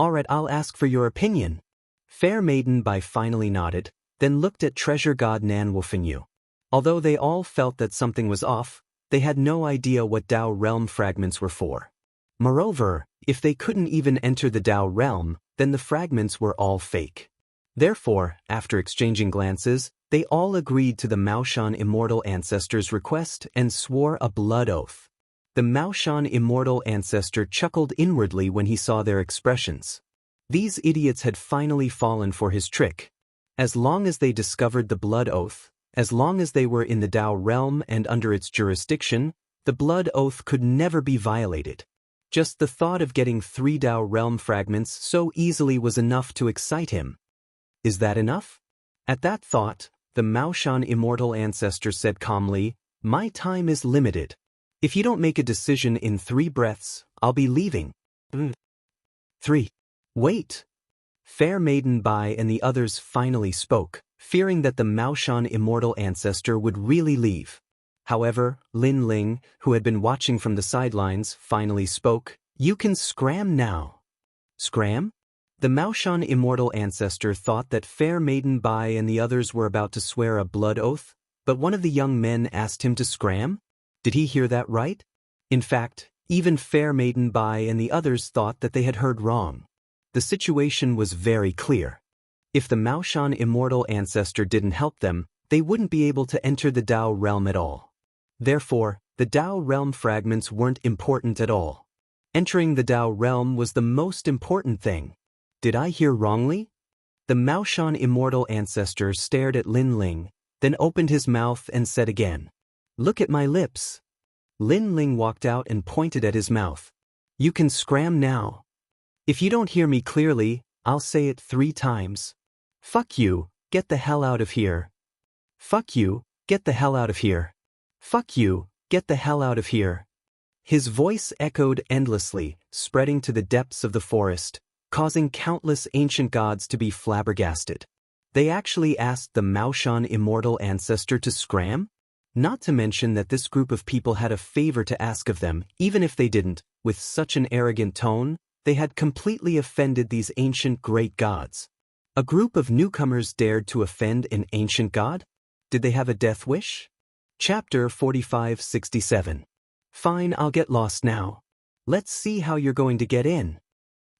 "Alright, I'll ask for your opinion." Fair Maiden Bai finally nodded, then looked at Treasure God Nanwufenyu. Although they all felt that something was off, they had no idea what Dao realm fragments were for. Moreover, if they couldn't even enter the Dao realm, then the fragments were all fake. Therefore, after exchanging glances, they all agreed to the Maoshan immortal ancestor's request and swore a blood oath. The Maoshan immortal ancestor chuckled inwardly when he saw their expressions. These idiots had finally fallen for his trick. As long as they discovered the blood oath, as long as they were in the Dao realm and under its jurisdiction, the blood oath could never be violated. Just the thought of getting 3 Dao realm fragments so easily was enough to excite him. Is that enough? At that thought, the Maoshan immortal ancestor said calmly, "My time is limited. If you don't make a decision in 3 breaths, I'll be leaving." 3. Wait. Fair Maiden Bai and the others finally spoke, fearing that the Maoshan immortal ancestor would really leave. However, Lin Ling, who had been watching from the sidelines, finally spoke, "You can scram now." Scram? The Maoshan immortal ancestor thought that Fair Maiden Bai and the others were about to swear a blood oath, but one of the young men asked him to scram? Did he hear that right? In fact, even Fair Maiden Bai and the others thought that they had heard wrong. The situation was very clear. If the Maoshan immortal ancestor didn't help them, they wouldn't be able to enter the Dao realm at all. Therefore, the Dao realm fragments weren't important at all. Entering the Dao realm was the most important thing. Did I hear wrongly? The Maoshan immortal ancestor stared at Lin Ling, then opened his mouth and said again, "Look at my lips." Lin Ling walked out and pointed at his mouth. "You can scram now. If you don't hear me clearly, I'll say it 3 times. Fuck you, get the hell out of here. Fuck you, get the hell out of here. Fuck you, get the hell out of here." His voice echoed endlessly, spreading to the depths of the forest, causing countless ancient gods to be flabbergasted. They actually asked the Maoshan immortal ancestor to scram? Not to mention that this group of people had a favor to ask of them, even if they didn't. With such an arrogant tone, they had completely offended these ancient great gods. A group of newcomers dared to offend an ancient god? Did they have a death wish? Chapter 4567. Fine, I'll get lost now. Let's see how you're going to get in.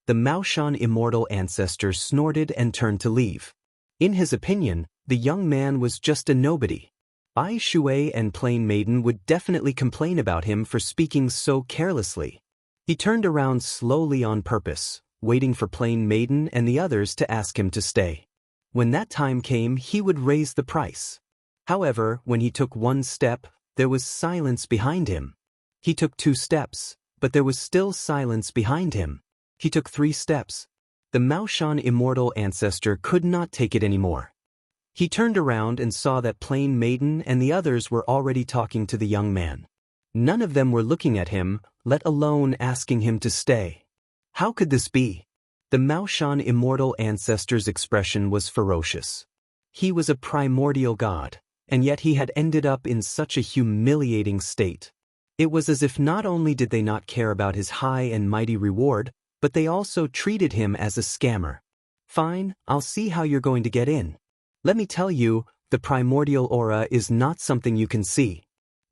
The Maoshan immortal ancestor snorted and turned to leave. In his opinion, the young man was just a nobody. Bai Shui and Plain Maiden would definitely complain about him for speaking so carelessly. He turned around slowly on purpose, waiting for Plain Maiden and the others to ask him to stay. When that time came, he would raise the price. However, when he took 1 step, there was silence behind him. He took 2 steps, but there was still silence behind him. He took 3 steps. The Maoshan immortal ancestor could not take it anymore. He turned around and saw that Plain Maiden and the others were already talking to the young man. None of them were looking at him, let alone asking him to stay. How could this be? The Maoshan immortal ancestor's expression was ferocious. He was a primordial god, and yet he had ended up in such a humiliating state. It was as if not only did they not care about his high and mighty reward, but they also treated him as a scammer. Fine, I'll see how you're going to get in. Let me tell you, the primordial aura is not something you can see.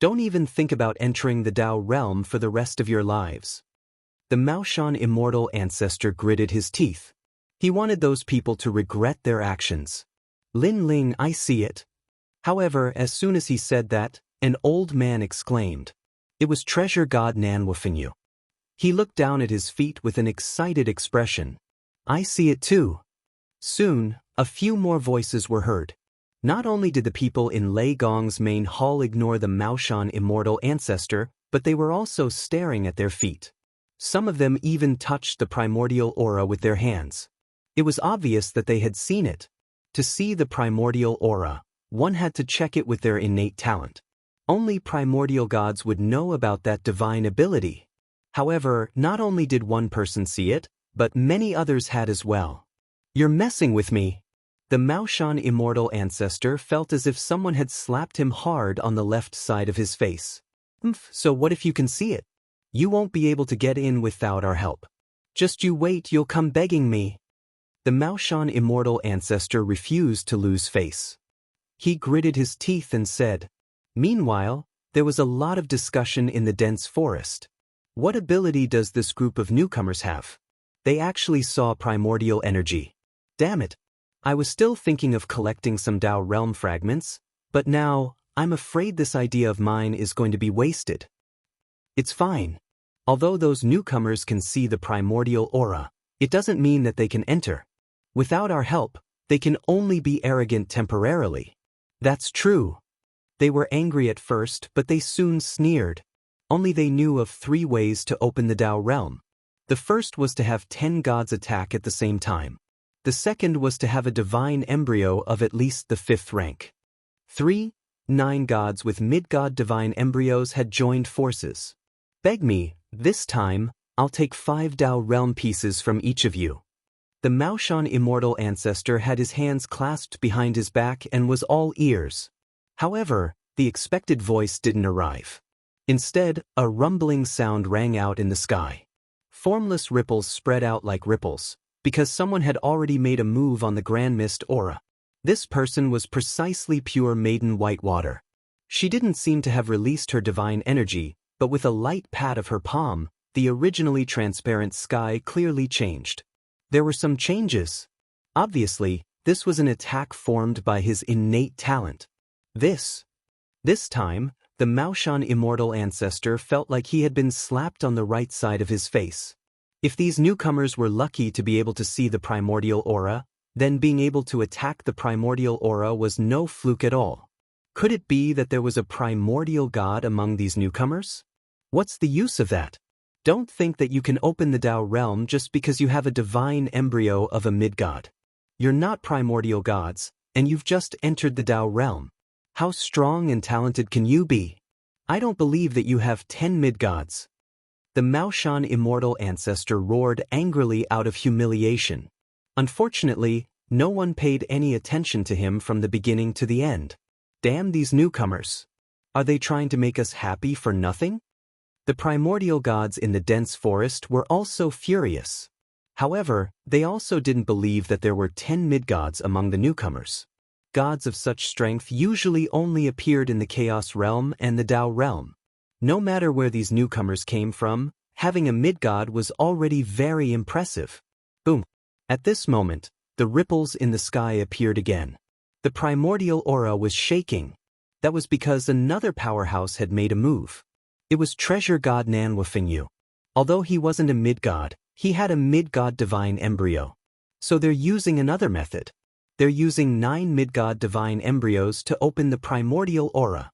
Don't even think about entering the Dao realm for the rest of your lives. The Maoshan immortal ancestor gritted his teeth. He wanted those people to regret their actions. Lin Ling, I see it. However, as soon as he said that, an old man exclaimed. It was Treasure God Nanwufenyu. He looked down at his feet with an excited expression. I see it too. Soon, a few more voices were heard. Not only did the people in Lei Gong's main hall ignore the Maoshan immortal ancestor, but they were also staring at their feet. Some of them even touched the primordial aura with their hands. It was obvious that they had seen it. To see the primordial aura, one had to check it with their innate talent. Only primordial gods would know about that divine ability. However, not only did one person see it, but many others had as well. You're messing with me. The Maoshan immortal ancestor felt as if someone had slapped him hard on the left side of his face. So what if you can see it? You won't be able to get in without our help. Just you wait, you'll come begging me. The Maoshan immortal ancestor refused to lose face. He gritted his teeth and said. Meanwhile, there was a lot of discussion in the dense forest. What ability does this group of newcomers have? They actually saw primordial energy. Damn it. I was still thinking of collecting some Dao realm fragments, but now, I'm afraid this idea of mine is going to be wasted. It's fine. Although those newcomers can see the primordial aura, it doesn't mean that they can enter. Without our help, they can only be arrogant temporarily. That's true. They were angry at first, but they soon sneered. Only they knew of 3 ways to open the Dao realm. The first was to have 10 gods attack at the same time. The second was to have a divine embryo of at least the 5th rank. 9 gods with mid-god divine embryos had joined forces. Beg me, this time, I'll take 5 Dao realm pieces from each of you. The Maoshan immortal ancestor had his hands clasped behind his back and was all ears. However, the expected voice didn't arrive. Instead, a rumbling sound rang out in the sky. Formless ripples spread out like ripples, because someone had already made a move on the Grand Mist aura. This person was precisely pure maiden white water. She didn't seem to have released her divine energy, but with a light pat of her palm, the originally transparent sky clearly changed. There were some changes. Obviously, this was an attack formed by his innate talent. This time, the Maoshan immortal ancestor felt like he had been slapped on the right side of his face. If these newcomers were lucky to be able to see the primordial aura, then being able to attack the primordial aura was no fluke at all. Could it be that there was a primordial god among these newcomers? What's the use of that? Don't think that you can open the Dao realm just because you have a divine embryo of a mid-god. You're not primordial gods, and you've just entered the Dao realm. How strong and talented can you be? I don't believe that you have 10 mid-gods. The Maoshan immortal ancestor roared angrily out of humiliation. Unfortunately, no one paid any attention to him from the beginning to the end. Damn these newcomers. Are they trying to make us happy for nothing? The primordial gods in the dense forest were also furious. However, they also didn't believe that there were 10 mid-gods among the newcomers. Gods of such strength usually only appeared in the Chaos realm and the Dao realm. No matter where these newcomers came from, having a mid-god was already very impressive. Boom. At this moment, the ripples in the sky appeared again. The primordial aura was shaking. That was because another powerhouse had made a move. It was treasure god Nanwafengyu. Although he wasn't a mid-god, he had a mid-god divine embryo. So they're using another method. They're using 9 mid-god divine embryos to open the primordial aura.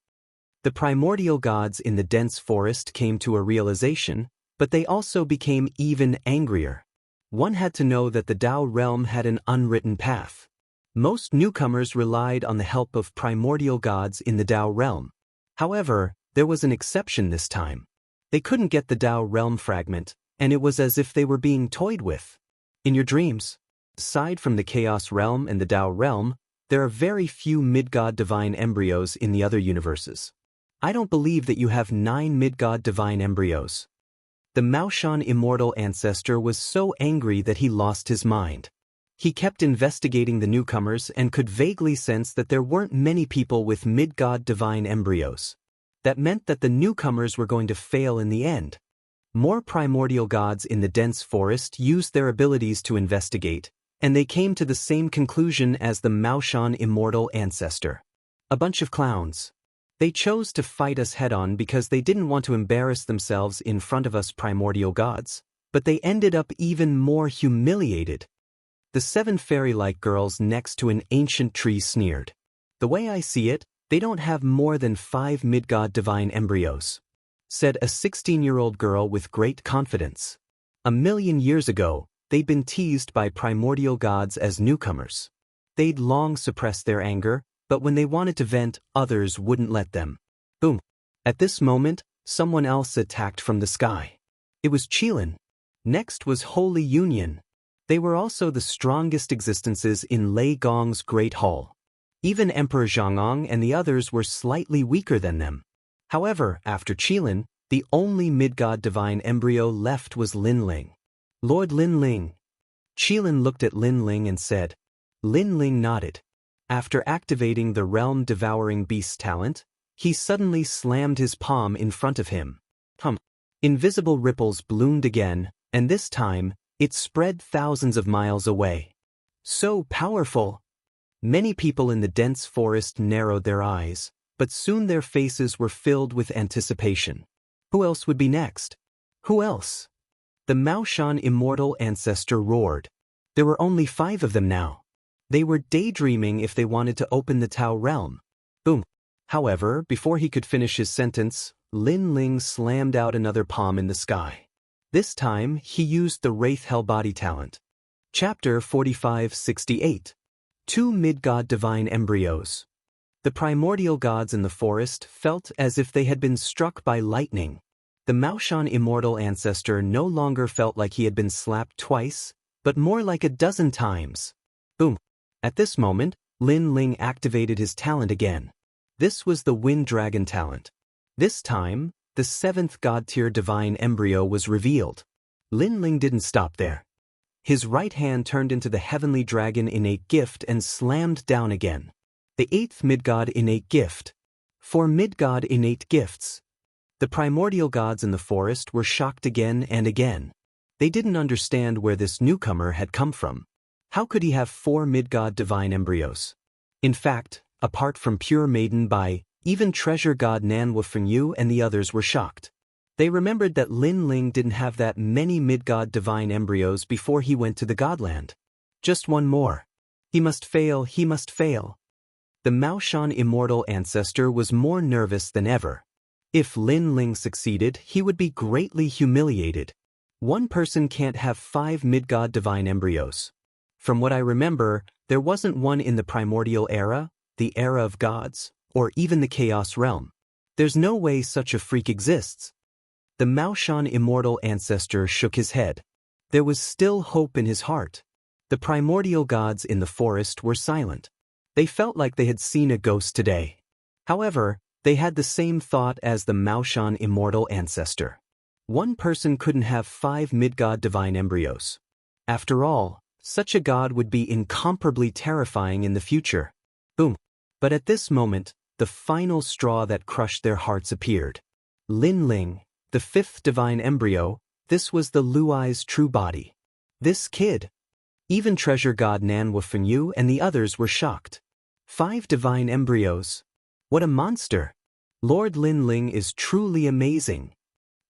The primordial gods in the dense forest came to a realization, but they also became even angrier. One had to know that the Dao realm had an unwritten path. Most newcomers relied on the help of primordial gods in the Dao realm. However, there was an exception this time. They couldn't get the Dao realm fragment, and it was as if they were being toyed with. In your dreams, aside from the Chaos realm and the Dao realm, there are very few mid-god divine embryos in the other universes. I don't believe that you have 9 mid-god divine embryos. The Maoshan immortal ancestor was so angry that he lost his mind. He kept investigating the newcomers and could vaguely sense that there weren't many people with mid-god divine embryos. That meant that the newcomers were going to fail in the end. More primordial gods in the dense forest used their abilities to investigate, and they came to the same conclusion as the Maoshan immortal ancestor. A bunch of clowns. They chose to fight us head-on because they didn't want to embarrass themselves in front of us primordial gods, but they ended up even more humiliated. The 7 fairy-like girls next to an ancient tree sneered. The way I see it, they don't have more than 5 mid-god divine embryos, said a 16-year-old girl with great confidence. 1,000,000 years ago, they'd been teased by primordial gods as newcomers. They'd long suppressed their anger, but when they wanted to vent, others wouldn't let them. Boom. At this moment, someone else attacked from the sky. It was Qilin. Next was Holy Union. They were also the strongest existences in Lei Gong's Great Hall. Even Emperor Zhangong and the others were slightly weaker than them. However, after Qilin, the only mid-god divine embryo left was Linling. Lord Linling. Qilin looked at Linling and said. Linling nodded. After activating the realm-devouring beast talent, he suddenly slammed his palm in front of him. Invisible ripples bloomed again, and this time, it spread thousands of miles away. So powerful! Many people in the dense forest narrowed their eyes, but soon their faces were filled with anticipation. Who else would be next? Who else? The Maoshan immortal ancestor roared. There were only 5 of them now. They were daydreaming if they wanted to open the Tao realm. Boom. However, before he could finish his sentence, Linling slammed out another palm in the sky. This time, he used the Wraith Hellbody talent. Chapter 4568. 2 mid-god divine embryos. The primordial gods in the forest felt as if they had been struck by lightning. The Maoshan immortal ancestor no longer felt like he had been slapped twice, but more like a dozen times. Boom. At this moment, Linling activated his talent again. This was the Wind Dragon talent. This time, the 7th god-tier divine embryo was revealed. Linling didn't stop there. His right hand turned into the Heavenly Dragon Innate Gift and slammed down again. The 8th mid-god innate gift. 4 mid-god innate gifts. The primordial gods in the forest were shocked again and again. They didn't understand where this newcomer had come from. How could he have 4 mid-god divine embryos? In fact, apart from Pure Maiden Bai, even treasure god Nan Wufengyu and the others were shocked. They remembered that Linling didn't have that many mid-god divine embryos before he went to the Godland. Just one more. He must fail, he must fail. The Maoshan immortal ancestor was more nervous than ever. If Linling succeeded, he would be greatly humiliated. One person can't have 5 mid-god divine embryos. From what I remember, there wasn't one in the primordial era, the era of gods, or even the chaos realm. There's no way such a freak exists. The Maoshan immortal ancestor shook his head. There was still hope in his heart. The primordial gods in the forest were silent. They felt like they had seen a ghost today. However, they had the same thought as the Maoshan immortal ancestor. One person couldn't have 5 mid-god divine embryos. After all, such a god would be incomparably terrifying in the future. Boom. But at this moment, the final straw that crushed their hearts appeared. Linling, the 5th divine embryo, this was the Luai's true body. This kid. Even treasure god Nan Wufengyu and the others were shocked. 5 divine embryos. What a monster. Lord Linling is truly amazing,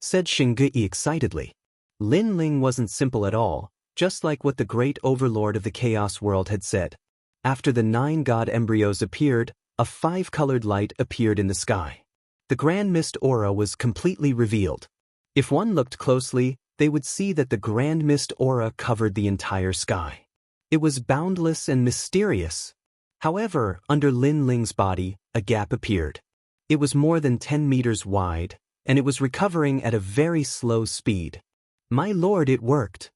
said Xingyi excitedly. Linling wasn't simple at all, just like what the great overlord of the chaos world had said. After the 9 god embryos appeared, a 5-colored light appeared in the sky. The Grand Mist aura was completely revealed. If one looked closely, they would see that the Grand Mist aura covered the entire sky. It was boundless and mysterious. However, under Linling's body, a gap appeared. It was more than 10 meters wide, and it was recovering at a very slow speed. My lord, it worked.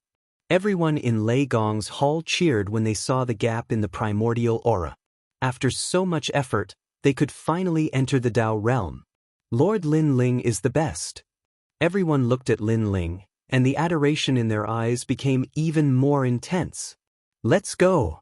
Everyone in Lei Gong's hall cheered when they saw the gap in the primordial aura. After so much effort, they could finally enter the Tao realm. Lord Linling is the best. Everyone looked at Linling, and the adoration in their eyes became even more intense. Let's go.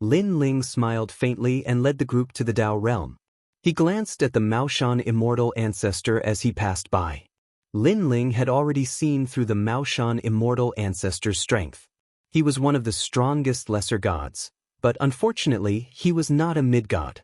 Linling smiled faintly and led the group to the Tao realm. He glanced at the Maoshan immortal ancestor as he passed by. Linling had already seen through the Maoshan immortal ancestor's strength. He was one of the strongest lesser gods, but unfortunately he was not a mid-god.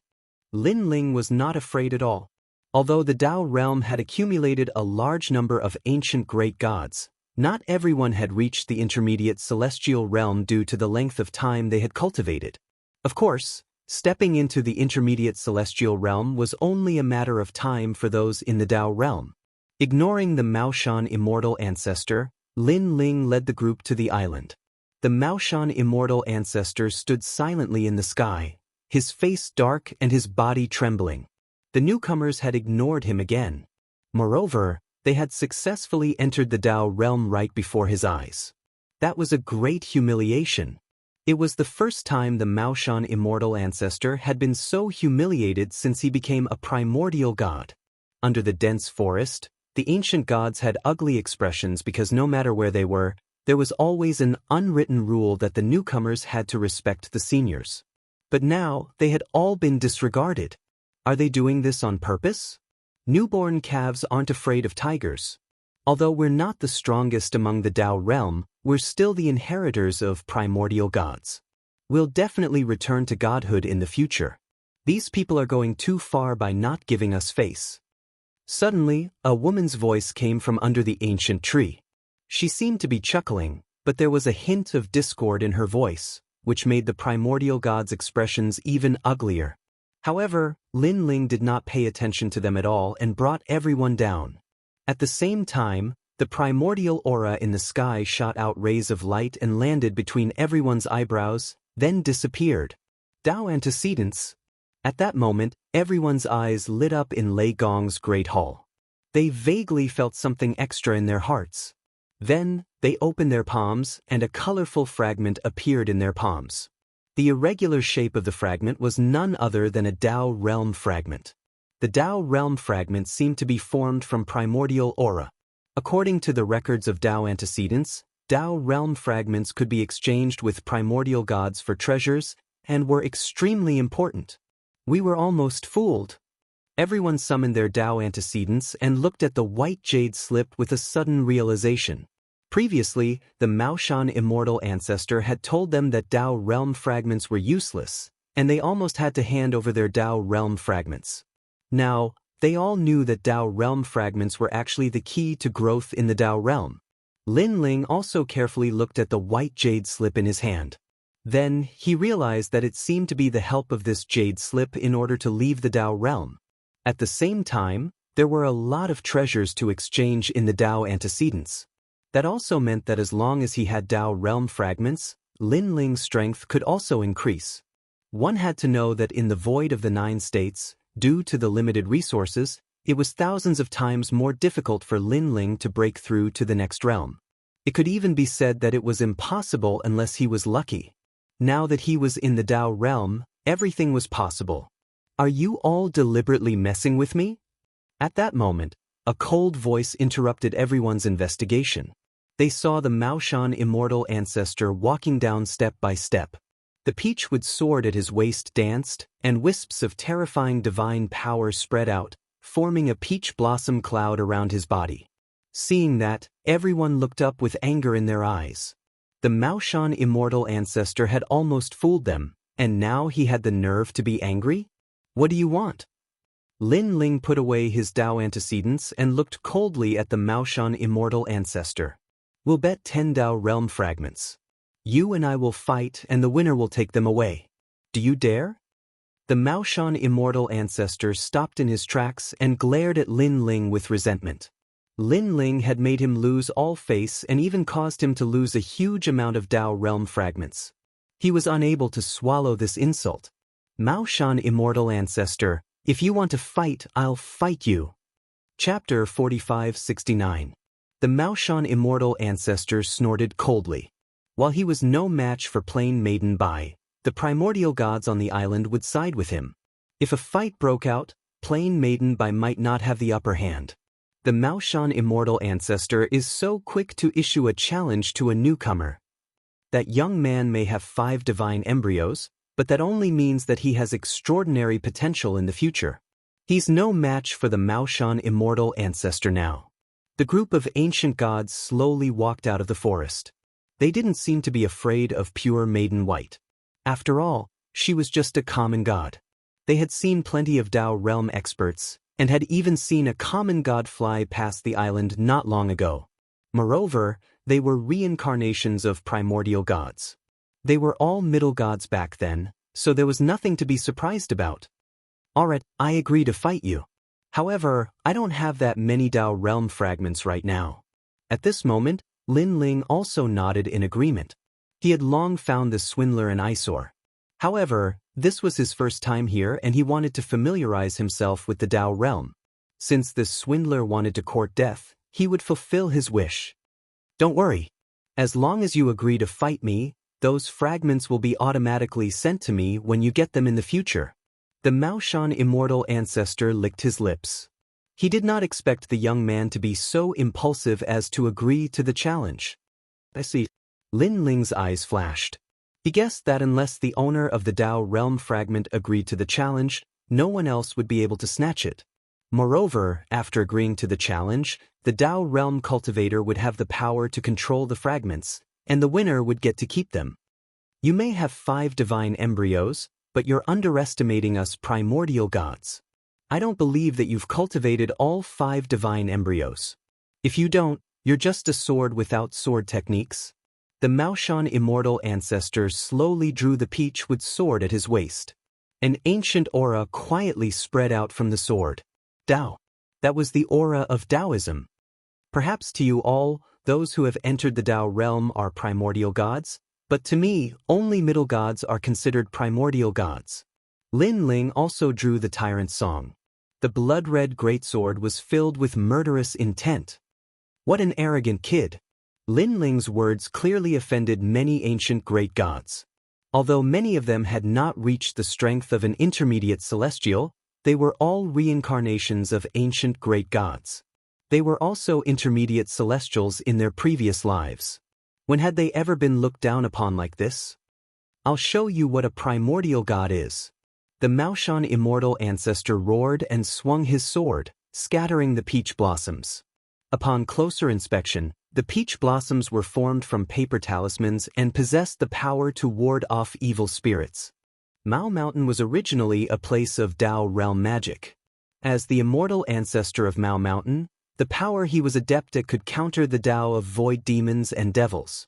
Linling was not afraid at all. Although the Tao realm had accumulated a large number of ancient great gods, not everyone had reached the intermediate celestial realm due to the length of time they had cultivated. Of course, stepping into the intermediate celestial realm was only a matter of time for those in the Tao realm. Ignoring the Maoshan immortal ancestor, Linling led the group to the island. The Maoshan immortal ancestor stood silently in the sky, his face dark and his body trembling. The newcomers had ignored him again. Moreover, they had successfully entered the Tao realm right before his eyes. That was a great humiliation. It was the first time the Maoshan immortal ancestor had been so humiliated since he became a primordial god. Under the dense forest, the ancient gods had ugly expressions because no matter where they were, there was always an unwritten rule that the newcomers had to respect the seniors. But now, they had all been disregarded. Are they doing this on purpose? Newborn calves aren't afraid of tigers. Although we're not the strongest among the Tao realm, we're still the inheritors of primordial gods. We'll definitely return to godhood in the future. These people are going too far by not giving us face. Suddenly, a woman's voice came from under the ancient tree. She seemed to be chuckling, but there was a hint of discord in her voice, which made the primordial gods' expressions even uglier. However, Lin Ling did not pay attention to them at all and brought everyone down. At the same time, the primordial aura in the sky shot out rays of light and landed between everyone's eyebrows, then disappeared. Tao antecedents. At that moment, everyone's eyes lit up in Lei Gong's great hall. They vaguely felt something extra in their hearts. Then, they opened their palms, and a colorful fragment appeared in their palms. The irregular shape of the fragment was none other than a Tao realm fragment. The Tao realm fragment seemed to be formed from primordial aura. According to the records of Tao antecedents, Tao realm fragments could be exchanged with primordial gods for treasures, and were extremely important. We were almost fooled. Everyone summoned their Tao antecedents and looked at the white jade slip with a sudden realization. Previously, the Maoshan immortal ancestor had told them that Tao realm fragments were useless, and they almost had to hand over their Tao realm fragments. Now, they all knew that Tao realm fragments were actually the key to growth in the Tao realm. Lin Ling also carefully looked at the white jade slip in his hand. Then, he realized that it seemed to be the help of this jade slip in order to leave the Tao realm. At the same time, there were a lot of treasures to exchange in the Tao antecedents. That also meant that as long as he had Tao realm fragments, Lin Ling's strength could also increase. One had to know that in the void of the 9 states, due to the limited resources, it was thousands of times more difficult for Lin Ling to break through to the next realm. It could even be said that it was impossible unless he was lucky. Now that he was in the Tao realm, everything was possible. Are you all deliberately messing with me? At that moment, a cold voice interrupted everyone's investigation. They saw the Maoshan immortal ancestor walking down step by step. The peachwood sword at his waist danced, and wisps of terrifying divine power spread out, forming a peach blossom cloud around his body. Seeing that, everyone looked up with anger in their eyes. The Maoshan immortal ancestor had almost fooled them, and now he had the nerve to be angry? What do you want? Lin Ling put away his Tao antecedents and looked coldly at the Maoshan immortal ancestor. We'll bet 10 Tao realm fragments. You and I will fight and the winner will take them away. Do you dare? The Maoshan immortal ancestor stopped in his tracks and glared at Lin Ling with resentment. Lin Ling had made him lose all face and even caused him to lose a huge amount of Tao realm fragments. He was unable to swallow this insult. Maoshan immortal ancestor, if you want to fight, I'll fight you. Chapter 4569. The Maoshan immortal ancestor snorted coldly. While he was no match for plain Maiden Bai, the primordial gods on the island would side with him. If a fight broke out, plain Maiden Bai might not have the upper hand. The Maoshan immortal ancestor is so quick to issue a challenge to a newcomer. That young man may have 5 divine embryos, but that only means that he has extraordinary potential in the future. He's no match for the Maoshan immortal ancestor now. The group of ancient gods slowly walked out of the forest. They didn't seem to be afraid of pure Maiden White. After all, she was just a common god. They had seen plenty of Tao realm experts, and had even seen a common god fly past the island not long ago. Moreover, they were reincarnations of primordial gods. They were all middle gods back then, so there was nothing to be surprised about. Alright, I agree to fight you. However, I don't have that many Tao realm fragments right now. At this moment, Lin Ling also nodded in agreement. He had long found the swindler an eyesore. However, this was his first time here and he wanted to familiarize himself with the Tao realm. Since this swindler wanted to court death, he would fulfill his wish. Don't worry. As long as you agree to fight me, those fragments will be automatically sent to me when you get them in the future. The Maoshan immortal ancestor licked his lips. He did not expect the young man to be so impulsive as to agree to the challenge. I see. Lin Ling's eyes flashed. He guessed that unless the owner of the Dao realm fragment agreed to the challenge, no one else would be able to snatch it. Moreover, after agreeing to the challenge, the Dao realm cultivator would have the power to control the fragments, and the winner would get to keep them. You may have 5 divine embryos, but you're underestimating us primordial gods. I don't believe that you've cultivated all 5 divine embryos. If you don't, you're just a sword without sword techniques. The Maoshan immortal ancestor slowly drew the peach-wood sword at his waist. An ancient aura quietly spread out from the sword. Dao. That was the aura of Taoism. Perhaps to you all, those who have entered the Dao realm are primordial gods, but to me, only middle gods are considered primordial gods. Lin Ling also drew the tyrant song. The blood-red greatsword was filled with murderous intent. What an arrogant kid! Lin Ling's words clearly offended many ancient great gods. Although many of them had not reached the strength of an intermediate celestial, they were all reincarnations of ancient great gods. They were also intermediate celestials in their previous lives. When had they ever been looked down upon like this? I'll show you what a primordial god is. The Maoshan immortal ancestor roared and swung his sword, scattering the peach blossoms. Upon closer inspection, the peach blossoms were formed from paper talismans and possessed the power to ward off evil spirits. Mao Mountain was originally a place of Dao realm magic. As the immortal ancestor of Mao Mountain, the power he was adept at could counter the Dao of void demons and devils.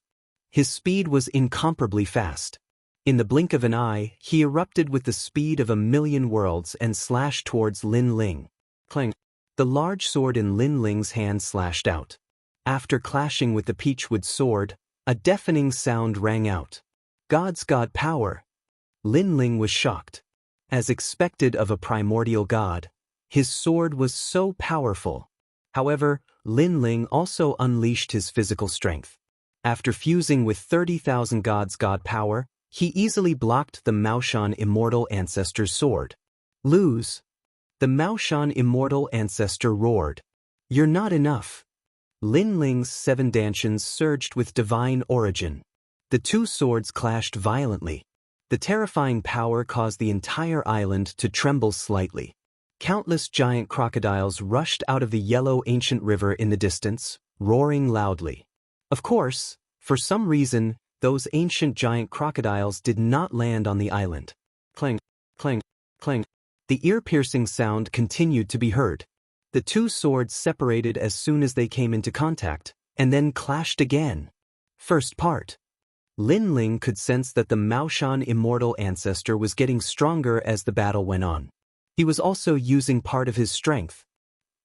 His speed was incomparably fast. In the blink of an eye, he erupted with the speed of 1,000,000 worlds and slashed towards Lin Ling. Clang! The large sword in Lin Ling's hand slashed out. After clashing with the peachwood sword, a deafening sound rang out. God's god power! Lin Ling was shocked. As expected of a primordial god, his sword was so powerful. However, Lin Ling also unleashed his physical strength. After fusing with 30,000 gods' god power, he easily blocked the Maoshan immortal ancestor's sword. Lose! The Maoshan immortal ancestor roared. You're not enough. Lin Ling's 7 dantians surged with divine origin. The 2 swords clashed violently. The terrifying power caused the entire island to tremble slightly. Countless giant crocodiles rushed out of the yellow ancient river in the distance, roaring loudly. Of course, for some reason, those ancient giant crocodiles did not land on the island. Clang, clang, clang. The ear-piercing sound continued to be heard. The 2 swords separated as soon as they came into contact, and then clashed again. First part. Lin Ling could sense that the Maoshan immortal ancestor was getting stronger as the battle went on. He was also using part of his strength.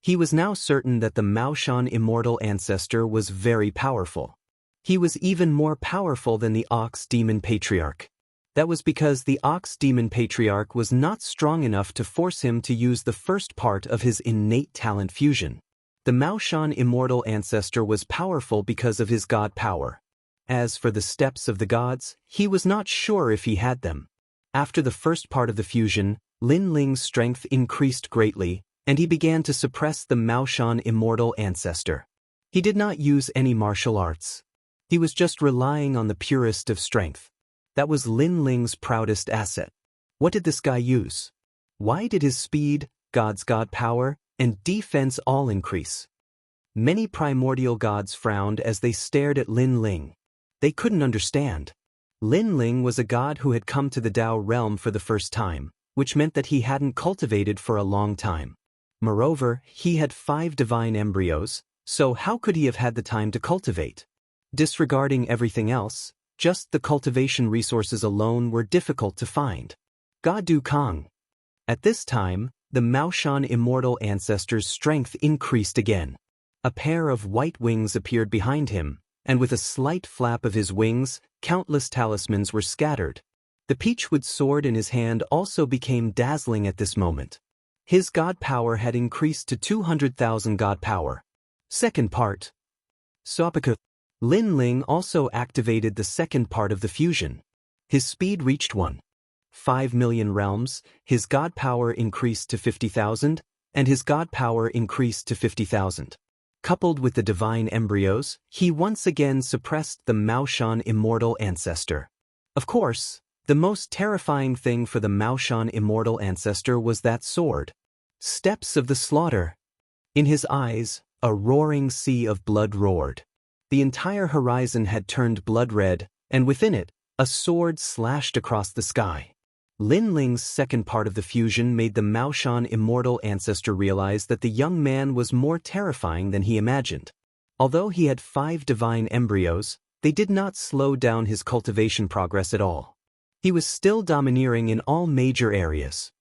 He was now certain that the Maoshan immortal ancestor was very powerful. He was even more powerful than the Ox Demon Patriarch. That was because the Ox Demon Patriarch was not strong enough to force him to use the first part of his innate talent fusion. The Maoshan immortal ancestor was powerful because of his god power. As for the steps of the gods, he was not sure if he had them. After the first part of the fusion, Lin Ling's strength increased greatly, and he began to suppress the Maoshan immortal ancestor. He did not use any martial arts. He was just relying on the purest of strength. That was Lin Ling's proudest asset. What did this guy use? Why did his speed, God's god power, and defense all increase? Many primordial gods frowned as they stared at Lin Ling. They couldn't understand. Lin Ling was a god who had come to the Dao realm for the first time, which meant that he hadn't cultivated for a long time. Moreover, he had 5 divine embryos, so how could he have had the time to cultivate? Disregarding everything else, just the cultivation resources alone were difficult to find. God Du Kang. At this time, the Maoshan immortal ancestor's strength increased again. A pair of white wings appeared behind him, and with a slight flap of his wings, countless talismans were scattered. The peachwood sword in his hand also became dazzling at this moment. His god power had increased to 200,000 god power. Second part. Sopaka. Lin Ling also activated the second part of the fusion. His speed reached 1.5 million realms, his god power increased to 50,000, and his god power increased to 50,000. Coupled with the divine embryos, he once again suppressed the Maoshan immortal ancestor. Of course, the most terrifying thing for the Maoshan immortal ancestor was that sword. Steps of the slaughter. In his eyes, a roaring sea of blood roared. The entire horizon had turned blood red, and within it, a sword slashed across the sky. Lin Ling's second part of the fusion made the Maoshan immortal ancestor realize that the young man was more terrifying than he imagined. Although he had 5 divine embryos, they did not slow down his cultivation progress at all. He was still domineering in all major areas.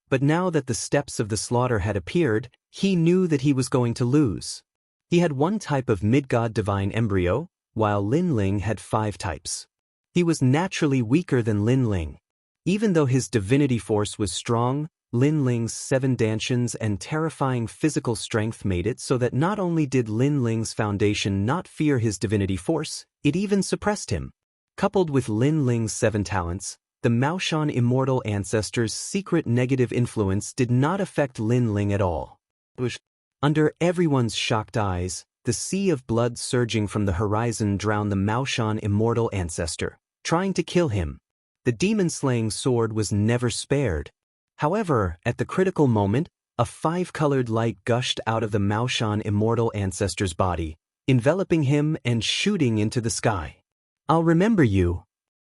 But now that the steps of the slaughter had appeared, he knew that he was going to lose. He had 1 type of mid-god divine embryo, while Lin Ling had 5 types. He was naturally weaker than Lin Ling. Even though his divinity force was strong, Lin Ling's 7 dantians and terrifying physical strength made it so that not only did Lin Ling's foundation not fear his divinity force, it even suppressed him. Coupled with Lin Ling's 7 talents, the Maoshan immortal ancestor's secret negative influence did not affect Lin Ling at all. Under everyone's shocked eyes, the sea of blood surging from the horizon drowned the Maoshan immortal ancestor, trying to kill him. The demon-slaying sword was never spared. However, at the critical moment, a 5-colored light gushed out of the Maoshan immortal ancestor's body, enveloping him and shooting into the sky. "I'll remember you."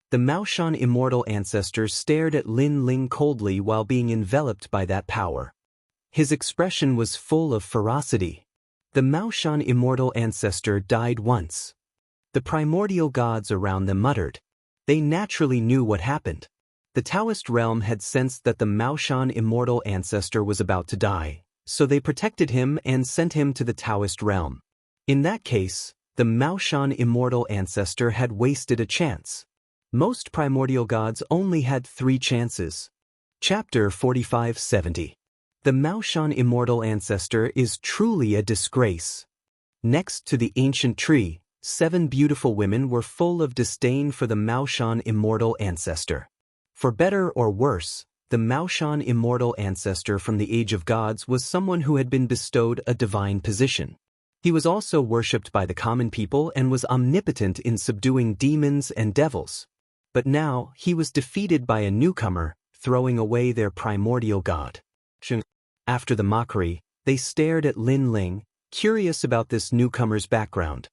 The Maoshan immortal ancestor stared at Lin Ling coldly while being enveloped by that power. His expression was full of ferocity. The Maoshan immortal ancestor died once. The primordial gods around them muttered. They naturally knew what happened. The Taoist realm had sensed that the Maoshan immortal ancestor was about to die, so they protected him and sent him to the Taoist realm. In that case, the Maoshan immortal ancestor had wasted a chance. Most primordial gods only had 3 chances. Chapter 4570. The Maoshan immortal ancestor is truly a disgrace. Next to the ancient tree, 7 beautiful women were full of disdain for the Maoshan immortal ancestor. For better or worse, the Maoshan immortal ancestor from the Age of Gods was someone who had been bestowed a divine position. He was also worshipped by the common people and was omnipotent in subduing demons and devils. But now, he was defeated by a newcomer, throwing away their primordial god. After the mockery, they stared at Lin Ling, curious about this newcomer's background.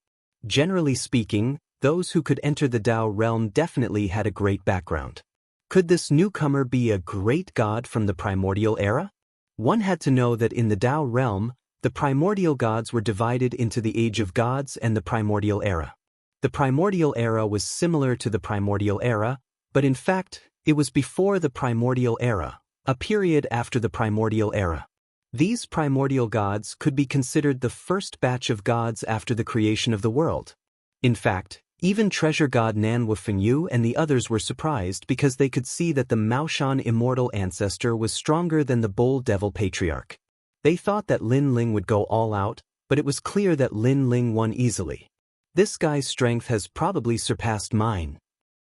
Generally speaking, those who could enter the Tao realm definitely had a great background. Could this newcomer be a great god from the primordial era? One had to know that in the Tao realm, the primordial gods were divided into the Age of Gods and the primordial era. The primordial era was similar to the primordial era, but in fact, it was before the primordial era, a period after the primordial era. These primordial gods could be considered the first batch of gods after the creation of the world. In fact, even treasure god Nan Wufengyu and the others were surprised because they could see that the Maoshan immortal ancestor was stronger than the bull devil patriarch. They thought that Lin Ling would go all out, but it was clear that Lin Ling won easily. This guy's strength has probably surpassed mine.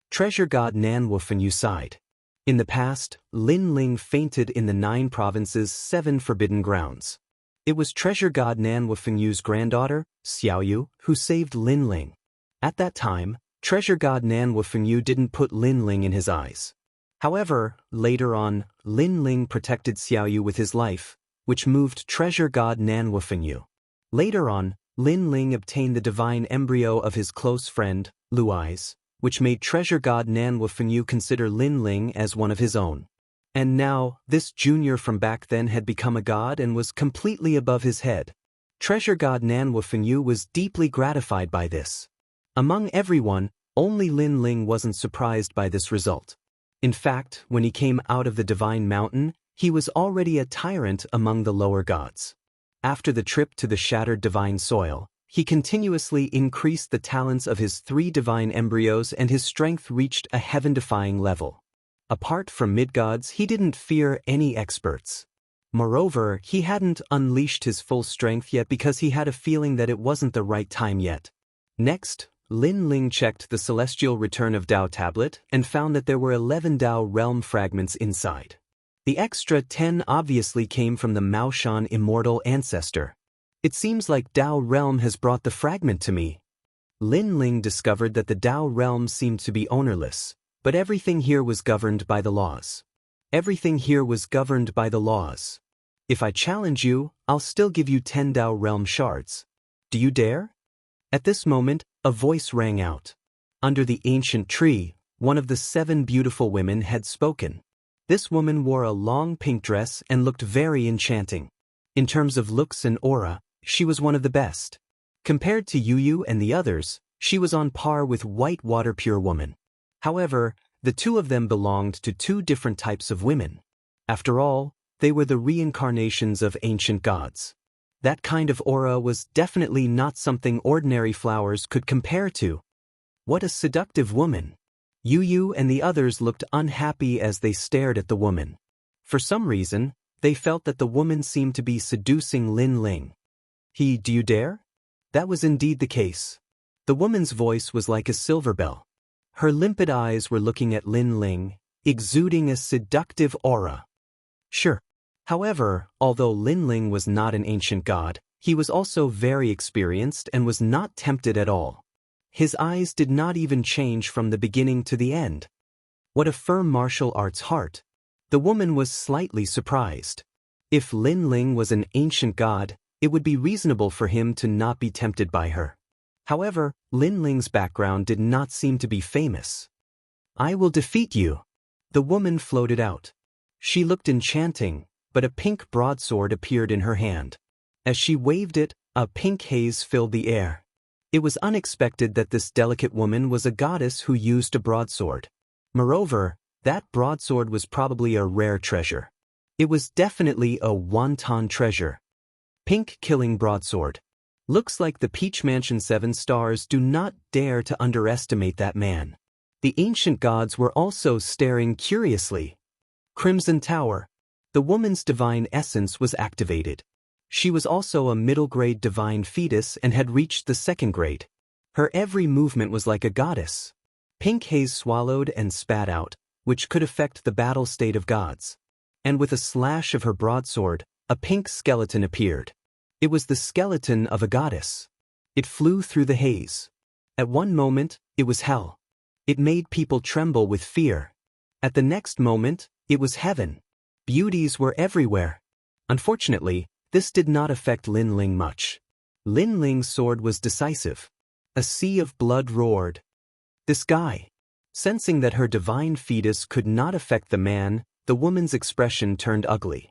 Treasure god Nan Wufengyu sighed. In the past, Lin Ling fainted in the 9 provinces' 7 forbidden grounds. It was treasure god Nan Wufengyu's granddaughter, Xiaoyu, who saved Lin Ling. At that time, treasure god Nan Wufengyu didn't put Lin Ling in his eyes. However, later on, Lin Ling protected Xiaoyu with his life, which moved treasure god Nan Wufengyu. Later on, Lin Ling obtained the divine embryo of his close friend, Luai's, which made treasure god Nan Wufengyu consider Lin Ling as one of his own. And now, this junior from back then had become a god and was completely above his head. Treasure god Nan Wufengyu was deeply gratified by this. Among everyone, only Lin Ling wasn't surprised by this result. In fact, when he came out of the divine mountain, he was already a tyrant among the lower gods. After the trip to the shattered divine soil, he continuously increased the talents of his 3 divine embryos and his strength reached a heaven-defying level. Apart from mid-gods, he didn't fear any experts. Moreover, he hadn't unleashed his full strength yet because he had a feeling that it wasn't the right time yet. Next, Lin Ling checked the Celestial Return of Tao tablet and found that there were 11 Tao realm fragments inside. The extra 10 obviously came from the Maoshan immortal ancestor. It seems like Dao realm has brought the fragment to me. Lin Ling discovered that the Dao realm seemed to be ownerless, but everything here was governed by the laws. Everything here was governed by the laws. If I challenge you, I'll still give you 10 Dao realm shards. Do you dare? At this moment, a voice rang out. Under the ancient tree, one of the 7 beautiful women had spoken. This woman wore a long pink dress and looked very enchanting. In terms of looks and aura, she was one of the best. Compared to Yu and the others, she was on par with White Water Pure Woman. However, the two of them belonged to 2 different types of women. After all, they were the reincarnations of ancient gods. That kind of aura was definitely not something ordinary flowers could compare to. What a seductive woman! Yu and the others looked unhappy as they stared at the woman. For some reason, they felt that the woman seemed to be seducing Lin Ling. Do you dare? That was indeed the case. The woman's voice was like a silver bell. Her limpid eyes were looking at Lin Ling, exuding a seductive aura. Sure. However, although Lin Ling was not an ancient god, he was also very experienced and was not tempted at all. His eyes did not even change from the beginning to the end. What a firm martial arts heart. The woman was slightly surprised. If Lin Ling was an ancient god, it would be reasonable for him to not be tempted by her. However, Lin Ling's background did not seem to be famous. I will defeat you. The woman floated out. She looked enchanting, but a pink broadsword appeared in her hand. As she waved it, a pink haze filled the air. It was unexpected that this delicate woman was a goddess who used a broadsword. Moreover, that broadsword was probably a rare treasure. It was definitely a wonton treasure. Pink killing broadsword. Looks like the Peach Mansion 7 stars do not dare to underestimate that man. The ancient gods were also staring curiously. Crimson Tower. The woman's divine essence was activated. She was also a middle-grade divine fetus and had reached the 2nd grade. Her every movement was like a goddess. Pink haze swallowed and spat out, which could affect the battle state of gods. And with a slash of her broadsword, a pink skeleton appeared. It was the skeleton of a goddess. It flew through the haze. At one moment, it was hell. It made people tremble with fear. At the next moment, it was heaven. Beauties were everywhere. Unfortunately, this did not affect Lin Ling much. Lin Ling's sword was decisive. A sea of blood roared. This guy. Sensing that her divine fetus could not affect the man, the woman's expression turned ugly.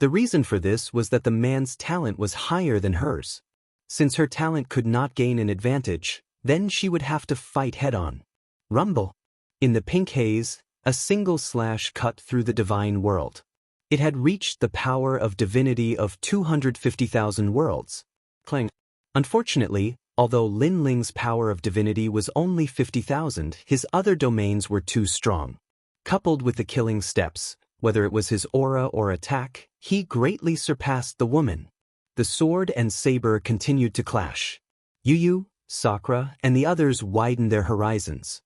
The reason for this was that the man's talent was higher than hers. Since her talent could not gain an advantage, then she would have to fight head-on. Rumble. In the pink haze, a single slash cut through the divine world. It had reached the power of divinity of 250,000 worlds. Clang. Unfortunately, although Lin Ling's power of divinity was only 50,000, his other domains were too strong. Coupled with the killing steps, whether it was his aura or attack, he greatly surpassed the woman. The sword and saber continued to clash. Yu, Sakura, and the others widened their horizons.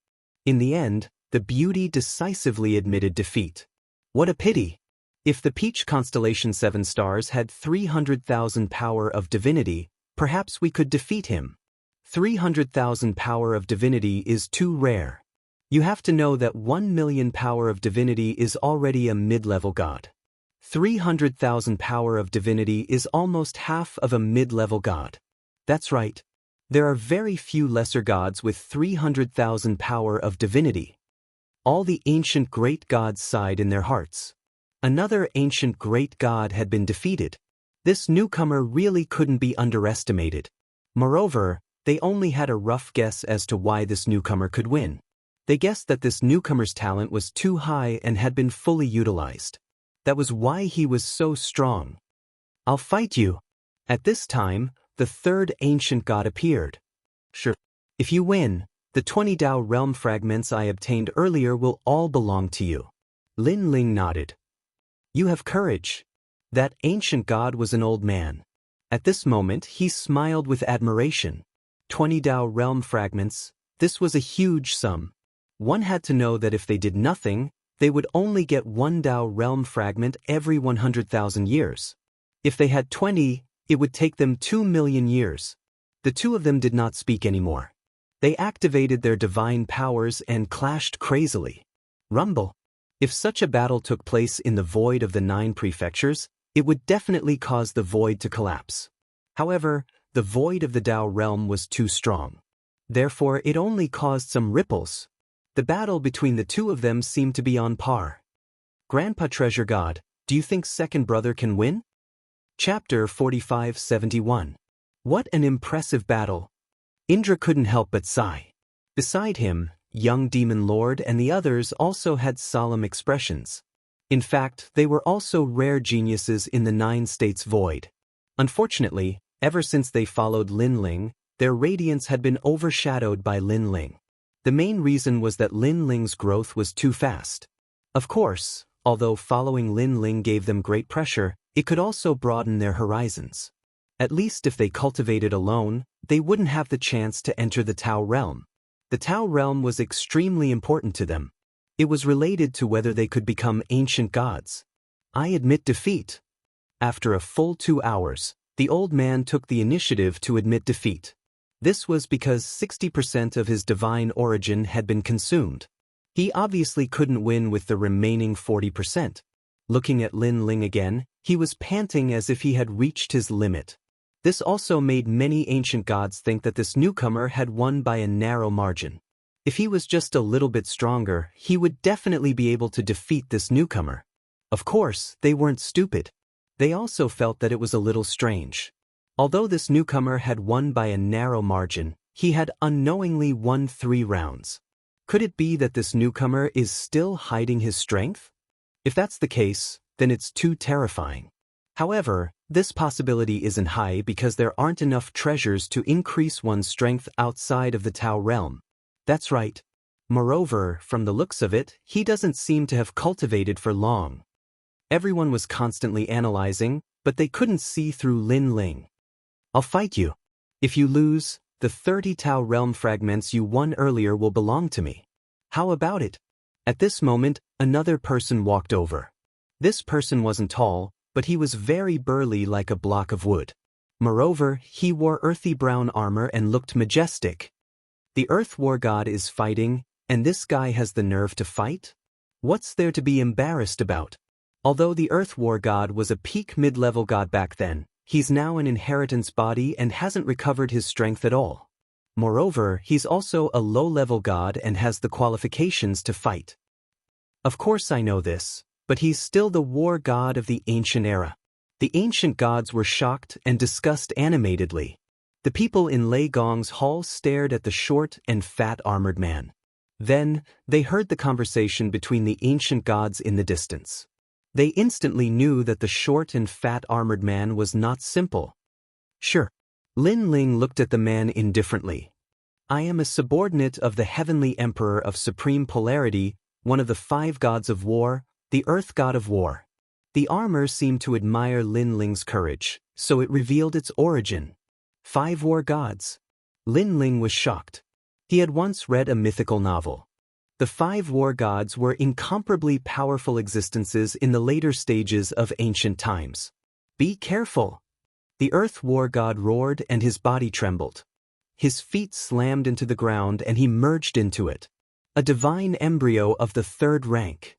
In the end, the beauty decisively admitted defeat. What a pity! If the Peach Constellation 7 stars had 300,000 power of divinity, perhaps we could defeat him. 300,000 power of divinity is too rare. You have to know that 1 million power of divinity is already a mid-level god. 300,000 power of divinity is almost half of a mid-level god. That's right. There are very few lesser gods with 300,000 power of divinity. All the ancient great gods sighed in their hearts. Another ancient great god had been defeated. This newcomer really couldn't be underestimated. Moreover, they only had a rough guess as to why this newcomer could win. They guessed that this newcomer's talent was too high and had been fully utilized. That was why he was so strong. I'll fight you. At this time, the 3rd ancient god appeared. Sure. If you win, the 20 Dao realm fragments I obtained earlier will all belong to you. Lin Ling nodded. You have courage. That ancient god was an old man. At this moment, he smiled with admiration. 20 Dao realm fragments, this was a huge sum. One had to know that if they did nothing, they would only get one Dao realm fragment every 100,000 years. If they had 20, it would take them 2 million years. The two of them did not speak anymore. They activated their divine powers and clashed crazily. Rumble. If such a battle took place in the void of the 9 prefectures, it would definitely cause the void to collapse. However, the void of the Dao realm was too strong. Therefore, it only caused some ripples. The battle between the two of them seemed to be on par. Grandpa Treasure God, do you think second brother can win? Chapter 4571. What an impressive battle. Indra couldn't help but sigh. Beside him, young Demon Lord and the others also had solemn expressions. In fact, they were also rare geniuses in the 9 states void. Unfortunately, ever since they followed Lin Ling, their radiance had been overshadowed by Lin Ling. The main reason was that Lin Ling's growth was too fast. Of course, although following Lin Ling gave them great pressure, it could also broaden their horizons. At least if they cultivated alone, they wouldn't have the chance to enter the Tao realm. The Tao realm was extremely important to them. It was related to whether they could become ancient gods. I admit defeat. After a full 2 hours, the old man took the initiative to admit defeat. This was because 60% of his divine origin had been consumed. He obviously couldn't win with the remaining 40%. Looking at Lin Ling again, he was panting as if he had reached his limit. This also made many ancient gods think that this newcomer had won by a narrow margin. If he was just a little bit stronger, he would definitely be able to defeat this newcomer. Of course, they weren't stupid. They also felt that it was a little strange. Although this newcomer had won by a narrow margin, he had unknowingly won 3 rounds. Could it be that this newcomer is still hiding his strength? If that's the case, then it's too terrifying. However, this possibility isn't high because there aren't enough treasures to increase one's strength outside of the Tao realm. That's right. Moreover, from the looks of it, he doesn't seem to have cultivated for long. Everyone was constantly analyzing, but they couldn't see through Lin Ling. I'll fight you. If you lose, the 30 Tao realm fragments you won earlier will belong to me. How about it? At this moment, another person walked over. This person wasn't tall, but he was very burly like a block of wood. Moreover, he wore earthy brown armor and looked majestic. The Earth War God is fighting, and this guy has the nerve to fight? What's there to be embarrassed about? Although the Earth War God was a peak mid-level god back then, he's now an inheritance body and hasn't recovered his strength at all. Moreover, he's also a low-level god and has the qualifications to fight. Of course I know this, but he's still the war god of the ancient era. The ancient gods were shocked and discussed animatedly. The people in Lei Gong's hall stared at the short and fat armored man. Then, they heard the conversation between the ancient gods in the distance. They instantly knew that the short and fat armored man was not simple. Sure. Lin Ling looked at the man indifferently. I am a subordinate of the Heavenly Emperor of Supreme Polarity, one of the 5 gods of war, the Earth God of War. The armor seemed to admire Lin Ling's courage, so it revealed its origin. 5 war gods. Lin Ling was shocked. He had once read a mythical novel. The 5 war gods were incomparably powerful existences in the later stages of ancient times. Be careful! The Earth War God roared and his body trembled. His feet slammed into the ground and he merged into it. A divine embryo of the 3rd rank.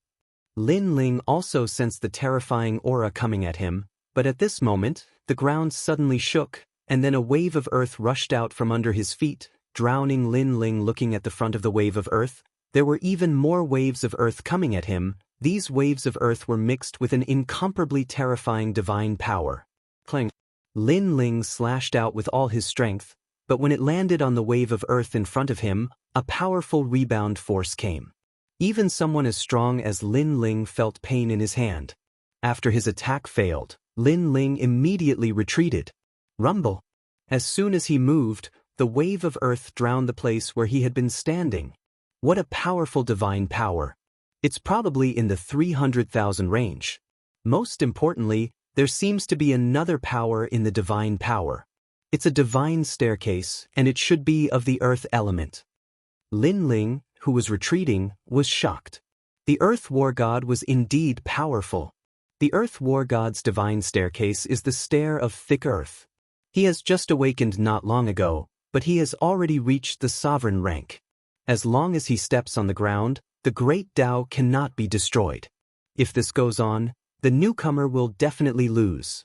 Lin Ling also sensed the terrifying aura coming at him, but at this moment, the ground suddenly shook, and then a wave of earth rushed out from under his feet, drowning Lin Ling. Looking at the front of the wave of earth, there were even more waves of earth coming at him. These waves of earth were mixed with an incomparably terrifying divine power. Clang! Lin Ling slashed out with all his strength, but when it landed on the wave of earth in front of him, a powerful rebound force came. Even someone as strong as Lin Ling felt pain in his hand. After his attack failed, Lin Ling immediately retreated. Rumble! As soon as he moved, the wave of earth drowned the place where he had been standing. What a powerful divine power! It's probably in the 300,000 range. Most importantly, there seems to be another power in the divine power. It's a divine staircase, and it should be of the earth element. Lin Ling, who was retreating, was shocked. The Earth War God was indeed powerful. The Earth War God's divine staircase is the stair of thick earth. He has just awakened not long ago, but he has already reached the sovereign rank. As long as he steps on the ground, the great Tao cannot be destroyed. If this goes on, the newcomer will definitely lose.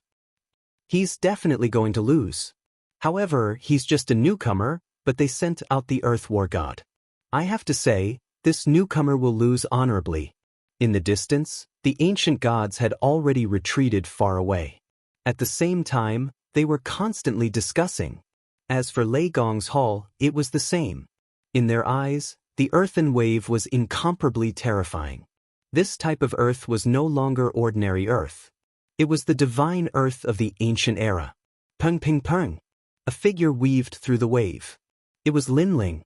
He's definitely going to lose. However, he's just a newcomer, but they sent out the Earth War God. I have to say, this newcomer will lose honorably. In the distance, the ancient gods had already retreated far away. At the same time, they were constantly discussing. As for Lei Gong's hall, it was the same. In their eyes, the earthen wave was incomparably terrifying. This type of earth was no longer ordinary earth. It was the divine earth of the ancient era. Peng ping peng. A figure weaved through the wave. It was Lin Ling.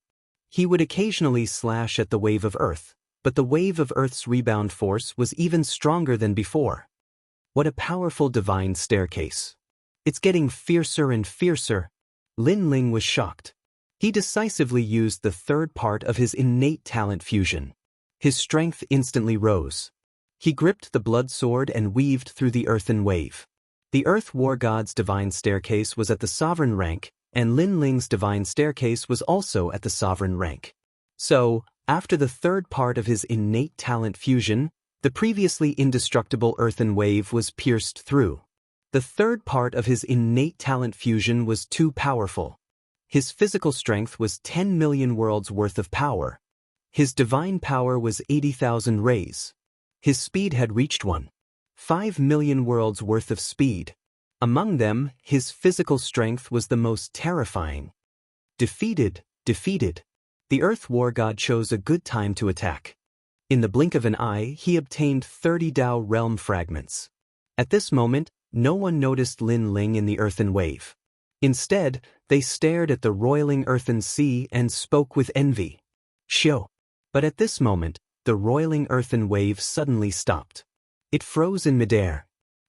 He would occasionally slash at the wave of earth, but the wave of earth's rebound force was even stronger than before. What a powerful divine staircase. It's getting fiercer and fiercer. Lin Ling was shocked. He decisively used the third part of his innate talent fusion. His strength instantly rose. He gripped the blood sword and weaved through the earthen wave. The Earth War God's divine staircase was at the sovereign rank, and Lin Ling's divine staircase was also at the sovereign rank. So, after the third part of his innate talent fusion, the previously indestructible earthen wave was pierced through. The third part of his innate talent fusion was too powerful. His physical strength was 10 million worlds worth of power. His divine power was 80,000 rays. His speed had reached 1.5 million worlds worth of speed. Among them, his physical strength was the most terrifying. Defeated. The Earth War God chose a good time to attack. In the blink of an eye, he obtained 30 Tao realm fragments. At this moment, no one noticed Lin Ling in the earthen wave. Instead, they stared at the roiling earthen sea and spoke with envy. Shio. But at this moment, the roiling earthen wave suddenly stopped. It froze in midair.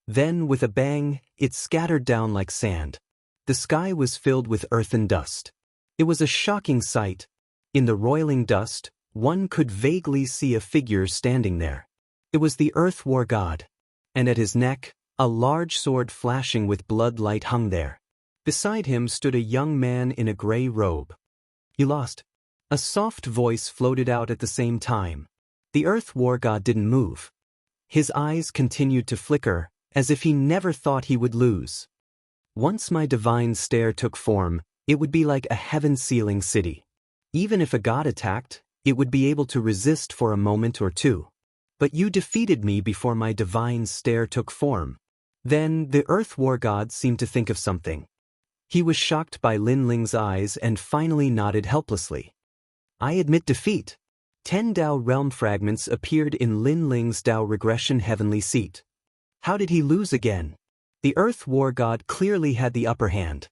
Then, with a bang, it scattered down like sand. The sky was filled with earthen dust. It was a shocking sight. In the roiling dust, one could vaguely see a figure standing there. It was the Earth War God. And at his neck, a large sword flashing with blood light hung there. Beside him stood a young man in a gray robe. "You lost." A soft voice floated out at the same time. The Earth War God didn't move. His eyes continued to flicker, as if he never thought he would lose. "Once my divine stair took form, it would be like a heaven-sealing city. Even if a god attacked, it would be able to resist for a moment or two. But you defeated me before my divine stair took form." Then the Earth War God seemed to think of something. He was shocked by Lin Ling's eyes and finally nodded helplessly. "I admit defeat." 10 Tao realm fragments appeared in Lin Ling's Tao regression heavenly seat. How did he lose again? The Earth War God clearly had the upper hand.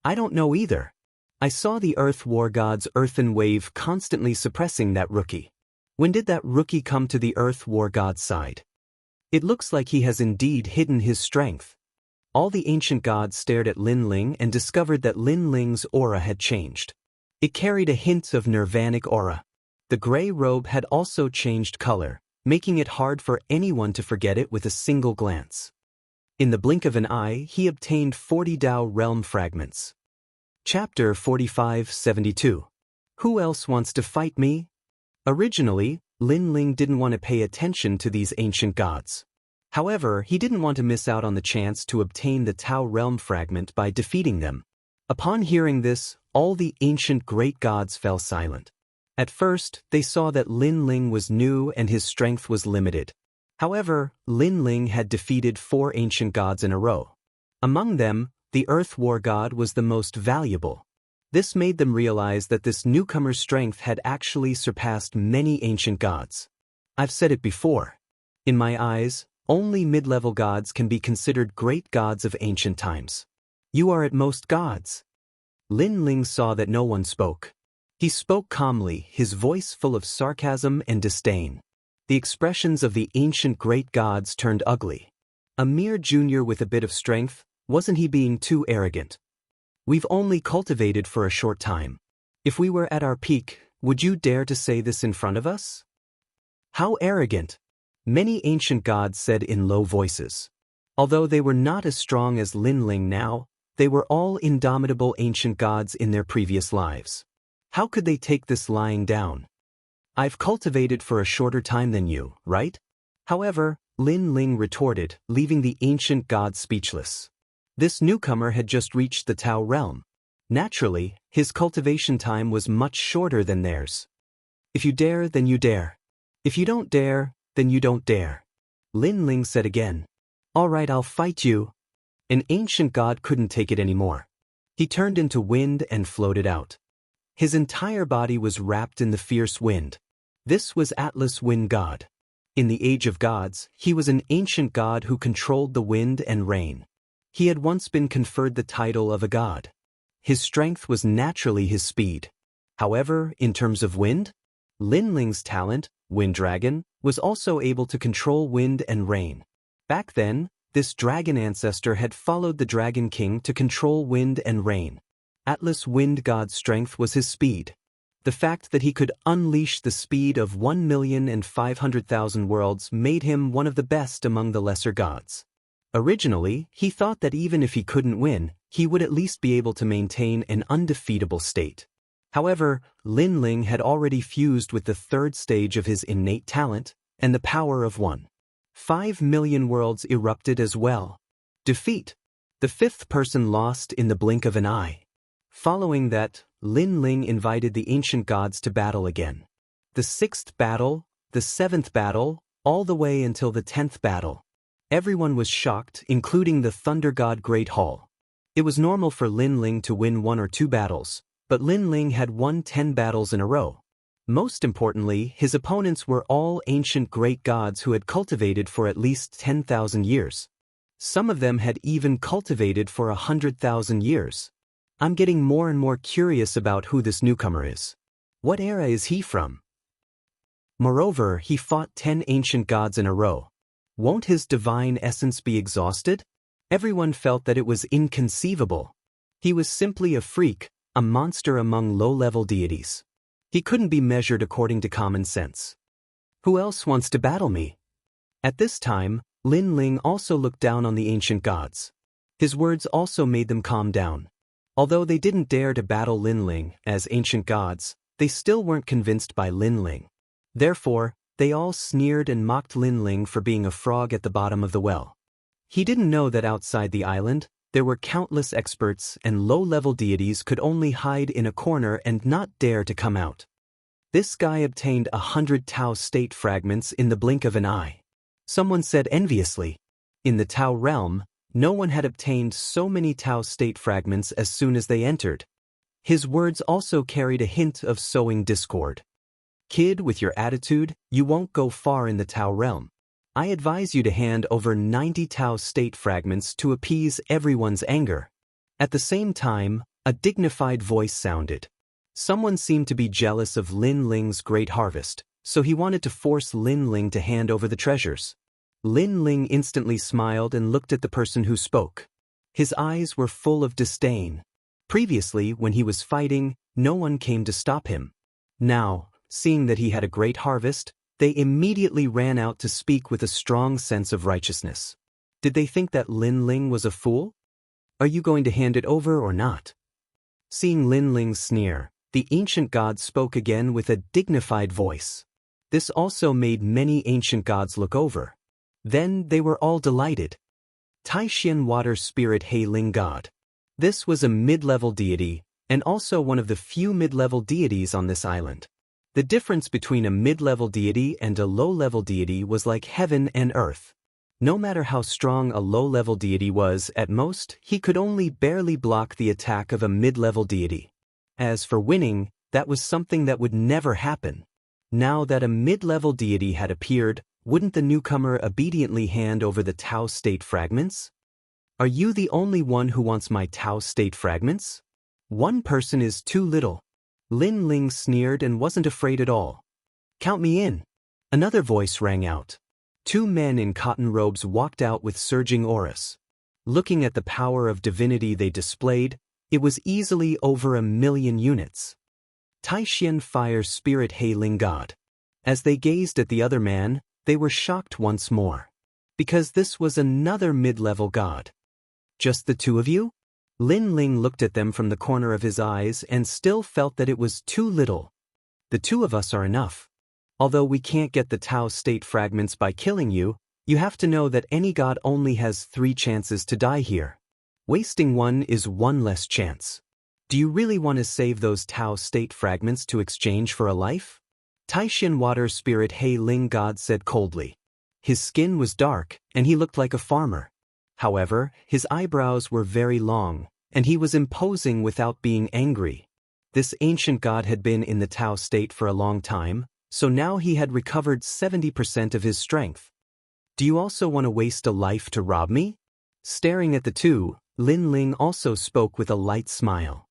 I don't know either. I saw the Earth War God's earthen wave constantly suppressing that rookie. When did that rookie come to the Earth War God's side? It looks like he has indeed hidden his strength. All the ancient gods stared at Lin Ling and discovered that Lin Ling's aura had changed. It carried a hint of nirvanic aura. The gray robe had also changed color, making it hard for anyone to forget it with a single glance. In the blink of an eye, he obtained 40 Tao realm fragments. Chapter 45-72. Who else wants to fight me? Originally, Lin Ling didn't want to pay attention to these ancient gods. However, he didn't want to miss out on the chance to obtain the Tao realm fragment by defeating them. Upon hearing this, all the ancient great gods fell silent. At first, they saw that Lin Ling was new and his strength was limited. However, Lin Ling had defeated 4 ancient gods in a row. Among them, the Earth War God was the most valuable. This made them realize that this newcomer's strength had actually surpassed many ancient gods. I've said it before. In my eyes, only mid-level gods can be considered great gods of ancient times. You are at most gods. Lin Ling saw that no one spoke. He spoke calmly, his voice full of sarcasm and disdain. The expressions of the ancient great gods turned ugly. A mere junior with a bit of strength, wasn't he being too arrogant? We've only cultivated for a short time. If we were at our peak, would you dare to say this in front of us? How arrogant! Many ancient gods said in low voices. Although they were not as strong as Lin Ling now, they were all indomitable ancient gods in their previous lives. How could they take this lying down? I've cultivated for a shorter time than you, right? However, Lin Ling retorted, leaving the ancient god speechless. This newcomer had just reached the Tao realm. Naturally, his cultivation time was much shorter than theirs. If you dare, then you dare. If you don't dare, then you don't dare. Lin Ling said again. All right, I'll fight you. An ancient god couldn't take it anymore. He turned into wind and floated out. His entire body was wrapped in the fierce wind. This was Atlas Wind God. In the Age of Gods, he was an ancient god who controlled the wind and rain. He had once been conferred the title of a god. His strength was naturally his speed. However, in terms of wind, Lin Ling's talent, Wind Dragon, was also able to control wind and rain. Back then, this dragon ancestor had followed the Dragon King to control wind and rain. Atlas Wind God's strength was his speed. The fact that he could unleash the speed of 1,500,000 worlds made him one of the best among the lesser gods. Originally, he thought that even if he couldn't win, he would at least be able to maintain an undefeatable state. However, Lin Ling had already fused with the third stage of his innate talent, and the power of 1.5 million worlds erupted as well. Defeat. The fifth person lost in the blink of an eye. Following that, Lin Ling invited the ancient gods to battle again. The 6th battle, the 7th battle, all the way until the 10th battle. Everyone was shocked, including the Thunder God Great Hall. It was normal for Lin Ling to win 1 or 2 battles, but Lin Ling had won 10 battles in a row. Most importantly, his opponents were all ancient great gods who had cultivated for at least 10,000 years. Some of them had even cultivated for 100,000 years. I'm getting more and more curious about who this newcomer is. What era is he from? Moreover, he fought 10 ancient gods in a row. Won't his divine essence be exhausted? Everyone felt that it was inconceivable. He was simply a freak, a monster among low-level deities. He couldn't be measured according to common sense. Who else wants to battle me? At this time, Lin Ling also looked down on the ancient gods. His words also made them calm down. Although they didn't dare to battle Lin Ling as ancient gods, they still weren't convinced by Lin Ling. Therefore, they all sneered and mocked Lin Ling for being a frog at the bottom of the well. He didn't know that outside the island, there were countless experts and low-level deities could only hide in a corner and not dare to come out. This guy obtained 100 Tao state fragments in the blink of an eye. Someone said enviously. In the Tao realm, no one had obtained so many Tao state fragments as soon as they entered. His words also carried a hint of sowing discord. Kid, with your attitude, you won't go far in the Tao realm. I advise you to hand over 90 Tao state fragments to appease everyone's anger. At the same time, a dignified voice sounded. Someone seemed to be jealous of Lin Ling's great harvest, so he wanted to force Lin Ling to hand over the treasures. Lin Ling instantly smiled and looked at the person who spoke. His eyes were full of disdain. Previously, when he was fighting, no one came to stop him. Now, seeing that he had a great harvest, they immediately ran out to speak with a strong sense of righteousness. Did they think that Lin Ling was a fool? Are you going to hand it over or not? Seeing Lin Ling's sneer, the ancient god spoke again with a dignified voice. This also made many ancient gods look over. Then they were all delighted. Taishan Water Spirit Hei Ling God. This was a mid-level deity, and also one of the few mid-level deities on this island. The difference between a mid-level deity and a low-level deity was like heaven and earth. No matter how strong a low-level deity was, at most, he could only barely block the attack of a mid-level deity. As for winning, that was something that would never happen. Now that a mid-level deity had appeared, wouldn't the newcomer obediently hand over the Tao state fragments? Are you the only one who wants my Tao state fragments? One person is too little. Lin Ling sneered and wasn't afraid at all. Count me in. Another voice rang out. 2 men in cotton robes walked out with surging auras. Looking at the power of divinity they displayed, it was easily over 1,000,000 units. Taishan Fire Spirit Hei Ling God. As they gazed at the other man, they were shocked once more. Because this was another mid-level god. Just the two of you? Lin Ling looked at them from the corner of his eyes and still felt that it was too little. The two of us are enough. Although we can't get the Tao state fragments by killing you, you have to know that any god only has 3 chances to die here. Wasting one is one less chance. Do you really want to save those Tao state fragments to exchange for a life? Taishan water spirit He Ling god said coldly. His skin was dark, and he looked like a farmer. However, his eyebrows were very long, and he was imposing without being angry. This ancient god had been in the Tao state for a long time, so now he had recovered 70% of his strength. Do you also want to waste a life to rob me? Staring at the two, Lin Ling also spoke with a light smile.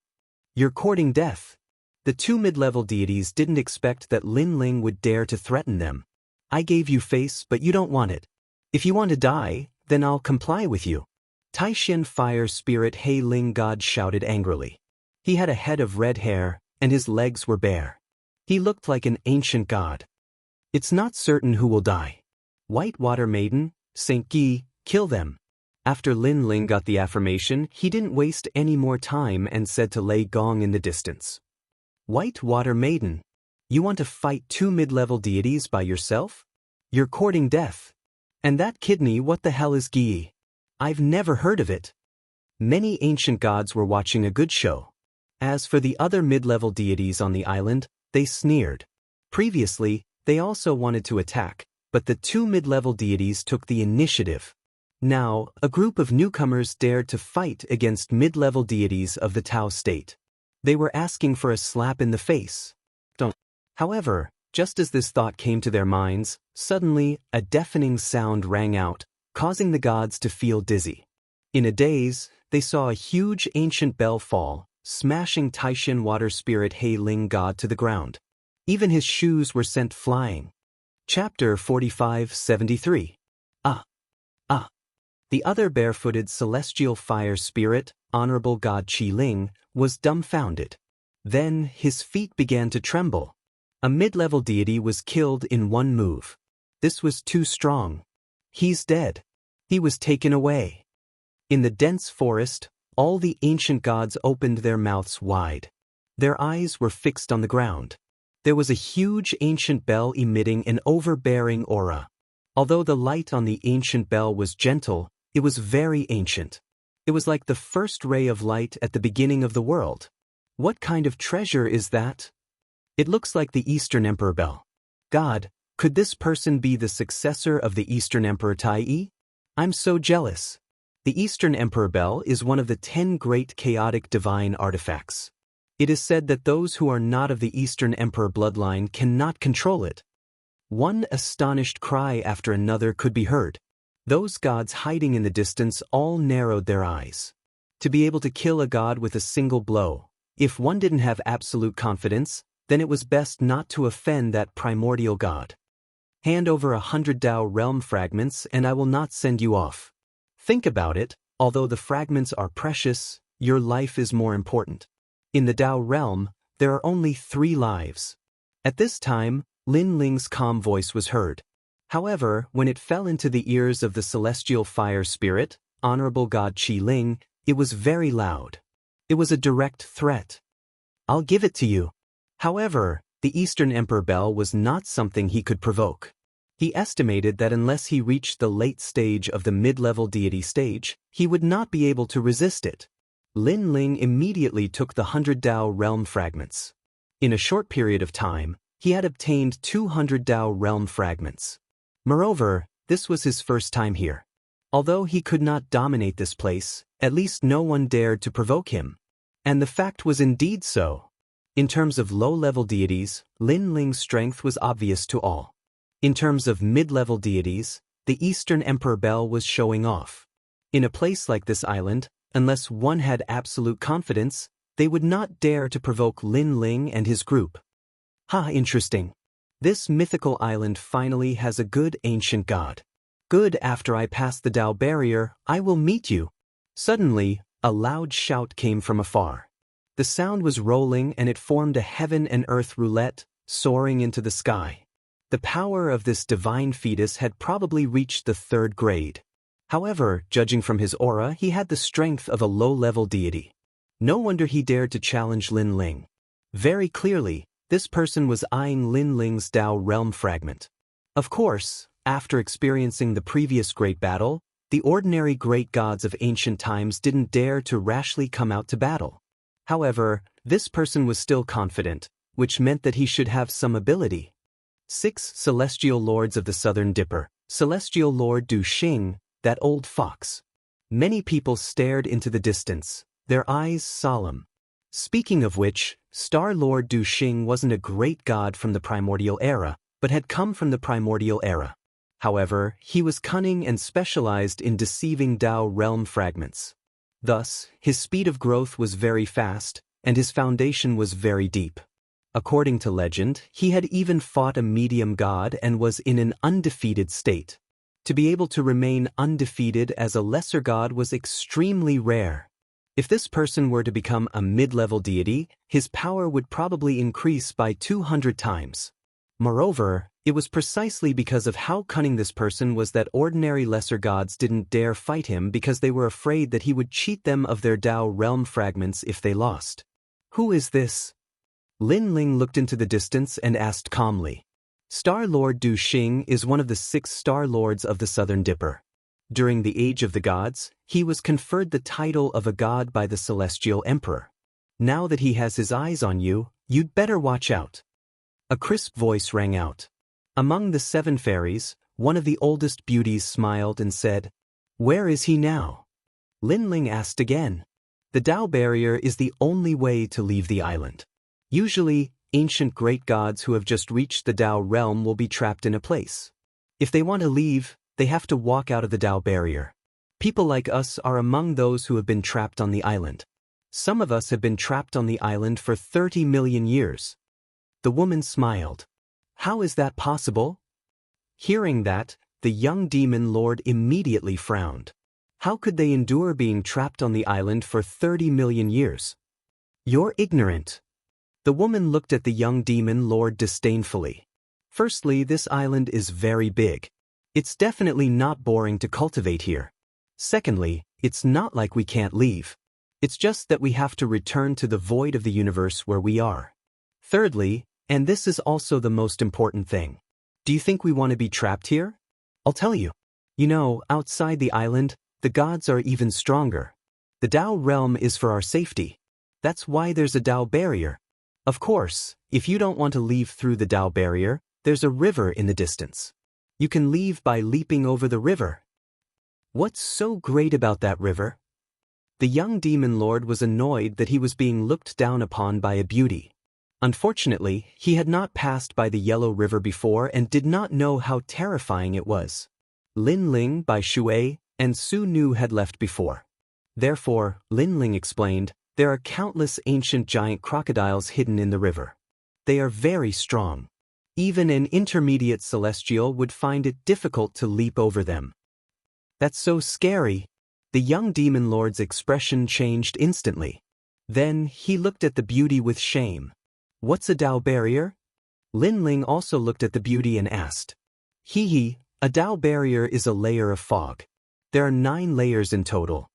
You're courting death. The two mid-level deities didn't expect that Lin Ling would dare to threaten them. I gave you face, but you don't want it. If you want to die, then I'll comply with you. Taishan fire spirit He Ling god shouted angrily. He had a head of red hair, and his legs were bare. He looked like an ancient god. It's not certain who will die. White water maiden, Saint Gi, kill them. After Lin Ling got the affirmation, he didn't waste any more time and said to Lei Gong in the distance. White water maiden, you want to fight 2 mid-level deities by yourself? You're courting death. And that kidney, what the hell is Gi? I've never heard of it. Many ancient gods were watching a good show. As for the other mid-level deities on the island, they sneered. Previously, they also wanted to attack, but the 2 mid-level deities took the initiative. Now, a group of newcomers dared to fight against mid-level deities of the Tao state. They were asking for a slap in the face. However, just as this thought came to their minds, suddenly, a deafening sound rang out, causing the gods to feel dizzy. In a daze, they saw a huge ancient bell fall, smashing Taishan water spirit He Ling god to the ground. Even his shoes were sent flying. Chapter 45-73. The other barefooted celestial fire spirit, Honorable God Qi Ling, was dumbfounded. Then his feet began to tremble. A mid-level deity was killed in one move. This was too strong. He's dead. He was taken away. In the dense forest, all the ancient gods opened their mouths wide. Their eyes were fixed on the ground. There was a huge ancient bell emitting an overbearing aura. Although the light on the ancient bell was gentle, it was very ancient. It was like the first ray of light at the beginning of the world. What kind of treasure is that? It looks like the Eastern Emperor bell. God, could this person be the successor of the Eastern Emperor Tai? I'm so jealous. The Eastern Emperor bell is one of the 10 great chaotic divine artifacts. It is said that those who are not of the Eastern Emperor bloodline cannot control it. One astonished cry after another could be heard. Those gods hiding in the distance all narrowed their eyes. To be able to kill a god with a single blow, if one didn't have absolute confidence, then it was best not to offend that primordial god. Hand over 100 Dao realm fragments and I will not send you off. Think about it, although the fragments are precious, your life is more important. In the Dao realm, there are only 3 lives. At this time, Lin Ling's calm voice was heard. However, when it fell into the ears of the celestial fire spirit, Honorable God Qi Ling, it was very loud. It was a direct threat. I'll give it to you. However, the Eastern Emperor bell was not something he could provoke. He estimated that unless he reached the late stage of the mid-level deity stage, he would not be able to resist it. Lin Ling immediately took the 100 Dao realm fragments. In a short period of time, he had obtained 200 Dao realm fragments. Moreover, this was his first time here. Although he could not dominate this place, at least no one dared to provoke him. And the fact was indeed so. In terms of low-level deities, Lin Ling's strength was obvious to all. In terms of mid-level deities, the Eastern Emperor bell was showing off. In a place like this island, unless one had absolute confidence, they would not dare to provoke Lin Ling and his group. Interesting. This mythical island finally has a good ancient god. Good, after I pass the Dao barrier, I will meet you. Suddenly, a loud shout came from afar. The sound was rolling and it formed a heaven and earth roulette, soaring into the sky. The power of this divine fetus had probably reached the 3rd grade. However, judging from his aura, he had the strength of a low-level deity. No wonder he dared to challenge Lin Ling. Very clearly, this person was eyeing Lin Ling's Dao realm fragment. Of course, after experiencing the previous great battle, the ordinary great gods of ancient times didn't dare to rashly come out to battle. However, this person was still confident, which meant that he should have some ability. 6 Celestial Lords of the Southern Dipper. Celestial Lord Du Xing, that old fox. Many people stared into the distance, their eyes solemn. Speaking of which, Star Lord Du Xing wasn't a great god from the primordial era, but had come from the primordial era. However, he was cunning and specialized in deceiving Dao realm fragments. Thus, his speed of growth was very fast, and his foundation was very deep. According to legend, he had even fought a medium god and was in an undefeated state. To be able to remain undefeated as a lesser god was extremely rare. If this person were to become a mid-level deity, his power would probably increase by 200 times. Moreover, it was precisely because of how cunning this person was that ordinary lesser gods didn't dare fight him because they were afraid that he would cheat them of their Dao realm fragments if they lost. Who is this? Lin Ling looked into the distance and asked calmly. Star Lord Du Xing is one of the 6 Star Lords of the Southern Dipper. During the Age of the Gods, he was conferred the title of a god by the Celestial Emperor. Now that he has his eyes on you, you'd better watch out. A crisp voice rang out. Among the 7 fairies, one of the oldest beauties smiled and said, "Where is he now?" Lin Ling asked again. The Dao barrier is the only way to leave the island. Usually, ancient great gods who have just reached the Dao realm will be trapped in a place. If they want to leave, they have to walk out of the Dao barrier. People like us are among those who have been trapped on the island. Some of us have been trapped on the island for 30 million years. The woman smiled. How is that possible? Hearing that, the young demon lord immediately frowned. How could they endure being trapped on the island for 30 million years? You're ignorant. The woman looked at the young demon lord disdainfully. Firstly, this island is very big. It's definitely not boring to cultivate here. Secondly, it's not like we can't leave. It's just that we have to return to the void of the universe where we are. Thirdly, and this is also the most important thing, do you think we want to be trapped here? I'll tell you. You know, outside the island, the gods are even stronger. The Dao realm is for our safety. That's why there's a Dao barrier. Of course, if you don't want to leave through the Dao barrier, there's a river in the distance. You can leave by leaping over the river. What's so great about that river? The young demon lord was annoyed that he was being looked down upon by a beauty. Unfortunately, he had not passed by the Yellow River before and did not know how terrifying it was. Lin Ling, Bai Shui, and Su Nu had left before. Therefore, Lin Ling explained, there are countless ancient giant crocodiles hidden in the river. They are very strong. Even an intermediate celestial would find it difficult to leap over them. That's so scary. The young demon lord's expression changed instantly. Then, he looked at the beauty with shame. What's a Dao barrier? Lin Ling also looked at the beauty and asked. A Dao barrier is a layer of fog. There are 9 layers in total.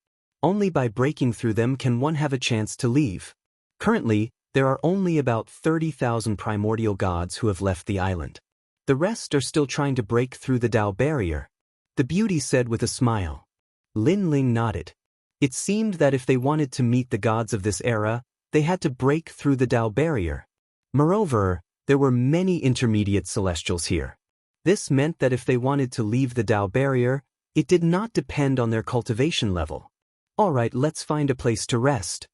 Only by breaking through them can one have a chance to leave. Currently, there are only about 30,000 primordial gods who have left the island. The rest are still trying to break through the Dao barrier. The beauty said with a smile. Lin Ling nodded. It seemed that if they wanted to meet the gods of this era, they had to break through the Dao barrier. Moreover, there were many intermediate celestials here. This meant that if they wanted to leave the Dao barrier, it did not depend on their cultivation level. Alright, let's find a place to rest.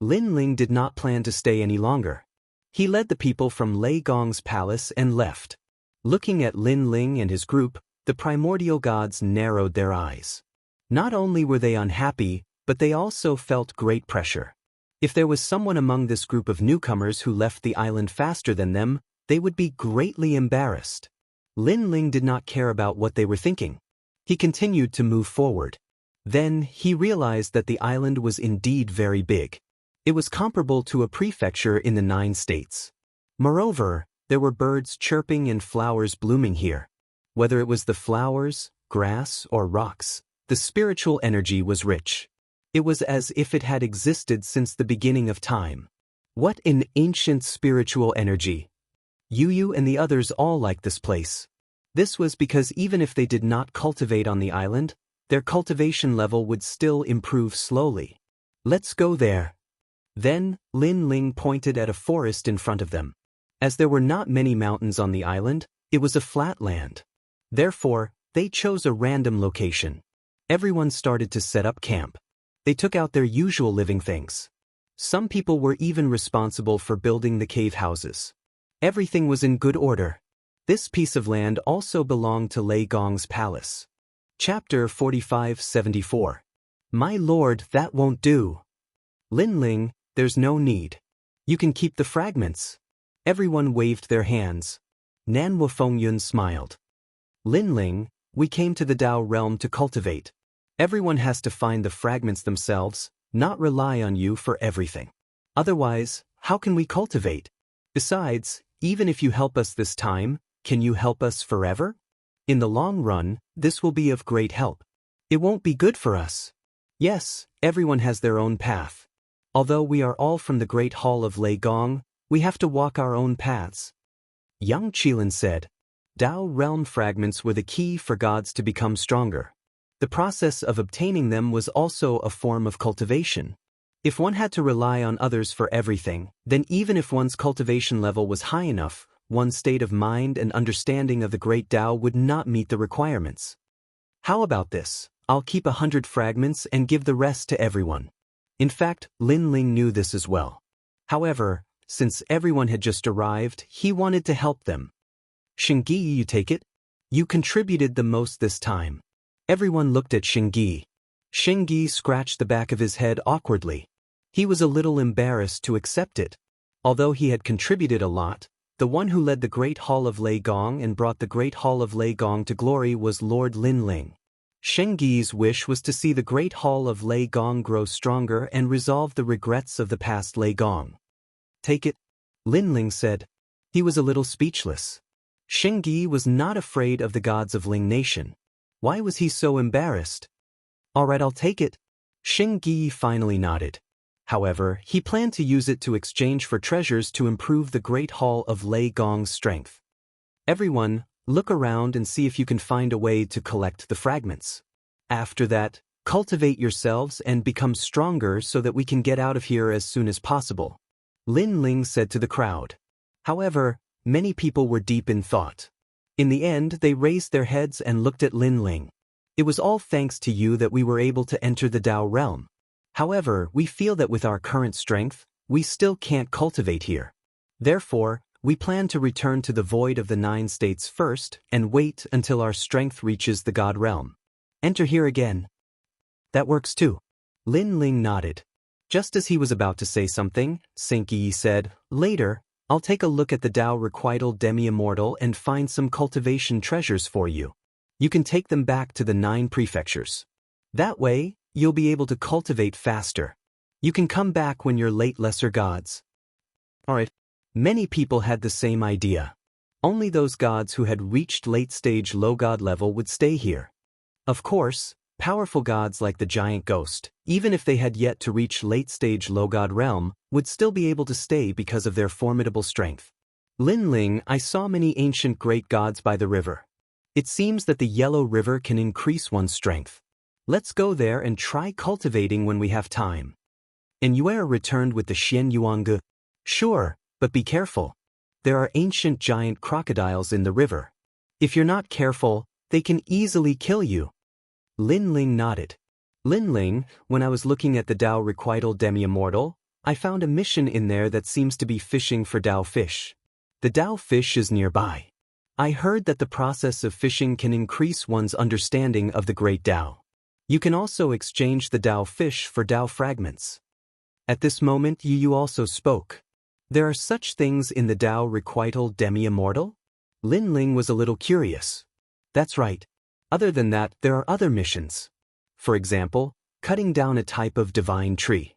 Lin Ling did not plan to stay any longer. He led the people from Lei Gong's palace and left. Looking at Lin Ling and his group, the primordial gods narrowed their eyes. Not only were they unhappy, but they also felt great pressure. If there was someone among this group of newcomers who left the island faster than them, they would be greatly embarrassed. Lin Ling did not care about what they were thinking. He continued to move forward. Then, he realized that the island was indeed very big. It was comparable to a prefecture in the 9 states. Moreover, There were birds chirping and flowers blooming here. Whether it was the flowers, grass, or rocks, the spiritual energy was rich. It was as if it had existed since the beginning of time. What an ancient spiritual energy! Yu and the others all liked this place. This was because even if they did not cultivate on the island, their cultivation level would still improve slowly. Let's go there. Then, Lin Ling pointed at a forest in front of them. As there were not many mountains on the island, it was a flat land. Therefore, they chose a random location. Everyone started to set up camp. They took out their usual living things. Some people were even responsible for building the cave houses. Everything was in good order. This piece of land also belonged to Lei Gong's palace. Chapter 45-74. My lord, that won't do. Lin Ling, there's no need. You can keep the fragments. Everyone waved their hands. Nan Wufengyun smiled. Lin Ling, we came to the Dao realm to cultivate. Everyone has to find the fragments themselves, not rely on you for everything. Otherwise, how can we cultivate? Besides, even if you help us this time, can you help us forever? In the long run, this will be of great help. It won't be good for us. Yes, everyone has their own path. Although we are all from the Great Hall of Lei Gong, we have to walk our own paths. Yang Qilin said, Dao realm fragments were the key for gods to become stronger. The process of obtaining them was also a form of cultivation. If one had to rely on others for everything, then even if one's cultivation level was high enough, one's state of mind and understanding of the great Dao would not meet the requirements. How about this? I'll keep 100 fragments and give the rest to everyone. In fact, Lin Ling knew this as well. However, since everyone had just arrived, he wanted to help them. Xingyi, you take it? You contributed the most this time. Everyone looked at Xingyi. Xingyi scratched the back of his head awkwardly. He was a little embarrassed to accept it. Although he had contributed a lot, the one who led the Great Hall of Lei Gong and brought the Great Hall of Lei Gong to glory was Lord Lin Ling. Xingyi's wish was to see the Great Hall of Lei Gong grow stronger and resolve the regrets of the past Lei Gong. Take it, Lin Ling said. He was a little speechless. Xingyi was not afraid of the gods of Ling Nation. Why was he so embarrassed? All right, I'll take it. Xingyi finally nodded. However, he planned to use it to exchange for treasures to improve the Great Hall of Lei Gong's strength. Everyone, look around and see if you can find a way to collect the fragments. After that, cultivate yourselves and become stronger so that we can get out of here as soon as possible. Lin Ling said to the crowd. However, many people were deep in thought. In the end, they raised their heads and looked at Lin Ling. It was all thanks to you that we were able to enter the Dao realm. However, we feel that with our current strength, we still can't cultivate here. Therefore, we plan to return to the void of the 9 states first and wait until our strength reaches the God realm. Enter here again. That works too. Lin Ling nodded. Just as he was about to say something, Xingyi said, Later, I'll take a look at the Dao Requital Demi-Immortal and find some cultivation treasures for you. You can take them back to the 9 prefectures. That way, you'll be able to cultivate faster. You can come back when you're late lesser gods. Alright. Many people had the same idea. Only those gods who had reached late-stage low god level would stay here. Of course, powerful gods like the giant ghost, even if they had yet to reach late-stage low god realm, would still be able to stay because of their formidable strength. Lin Ling, I saw many ancient great gods by the river. It seems that the Yellow River can increase one's strength. Let's go there and try cultivating when we have time. And Yue returned with the Xian Yuange. Sure, but be careful. There are ancient giant crocodiles in the river. If you're not careful, they can easily kill you. Lin Ling nodded. Lin Ling, when I was looking at the Dao Requital Demi-Immortal, I found a mission in there that seems to be fishing for Dao fish. The Dao fish is nearby. I heard that the process of fishing can increase one's understanding of the great Dao. You can also exchange the Dao fish for Dao fragments. At this moment, Yu also spoke. There are such things in the Dao Requital Demi-Immortal? Lin Ling was a little curious. That's right. Other than that, there are other missions. For example, cutting down a type of divine tree.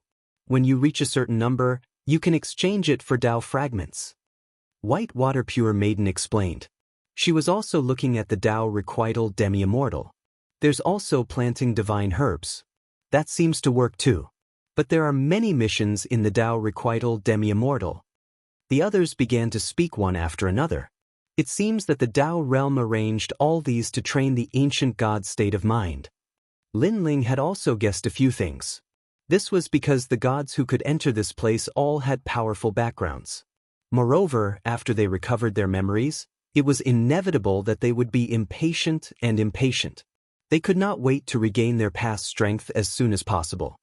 When you reach a certain number, you can exchange it for Dao fragments. White Water Pure Maiden explained. She was also looking at the Tao Requital Demi-Immortal. There's also planting divine herbs. That seems to work too. But there are many missions in the Tao Requital Demi-Immortal. The others began to speak one after another. It seems that the Tao realm arranged all these to train the ancient god's state of mind. Lin Ling had also guessed a few things. This was because the gods who could enter this place all had powerful backgrounds. Moreover, after they recovered their memories, it was inevitable that they would be impatient. They could not wait to regain their past strength as soon as possible.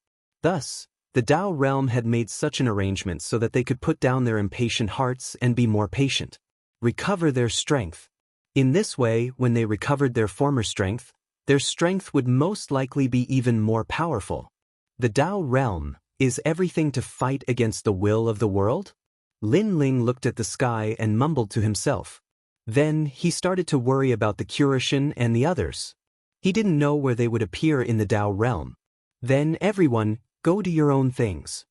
Thus, the Tao realm had made such an arrangement so that they could put down their impatient hearts and be more patient. Recover their strength. In this way, when they recovered their former strength, their strength would most likely be even more powerful. The Tao realm, is everything to fight against the will of the world? Lin Ling looked at the sky and mumbled to himself. Then, he started to worry about the Curishan and the others. He didn't know where they would appear in the Tao realm. Then everyone, go do your own things.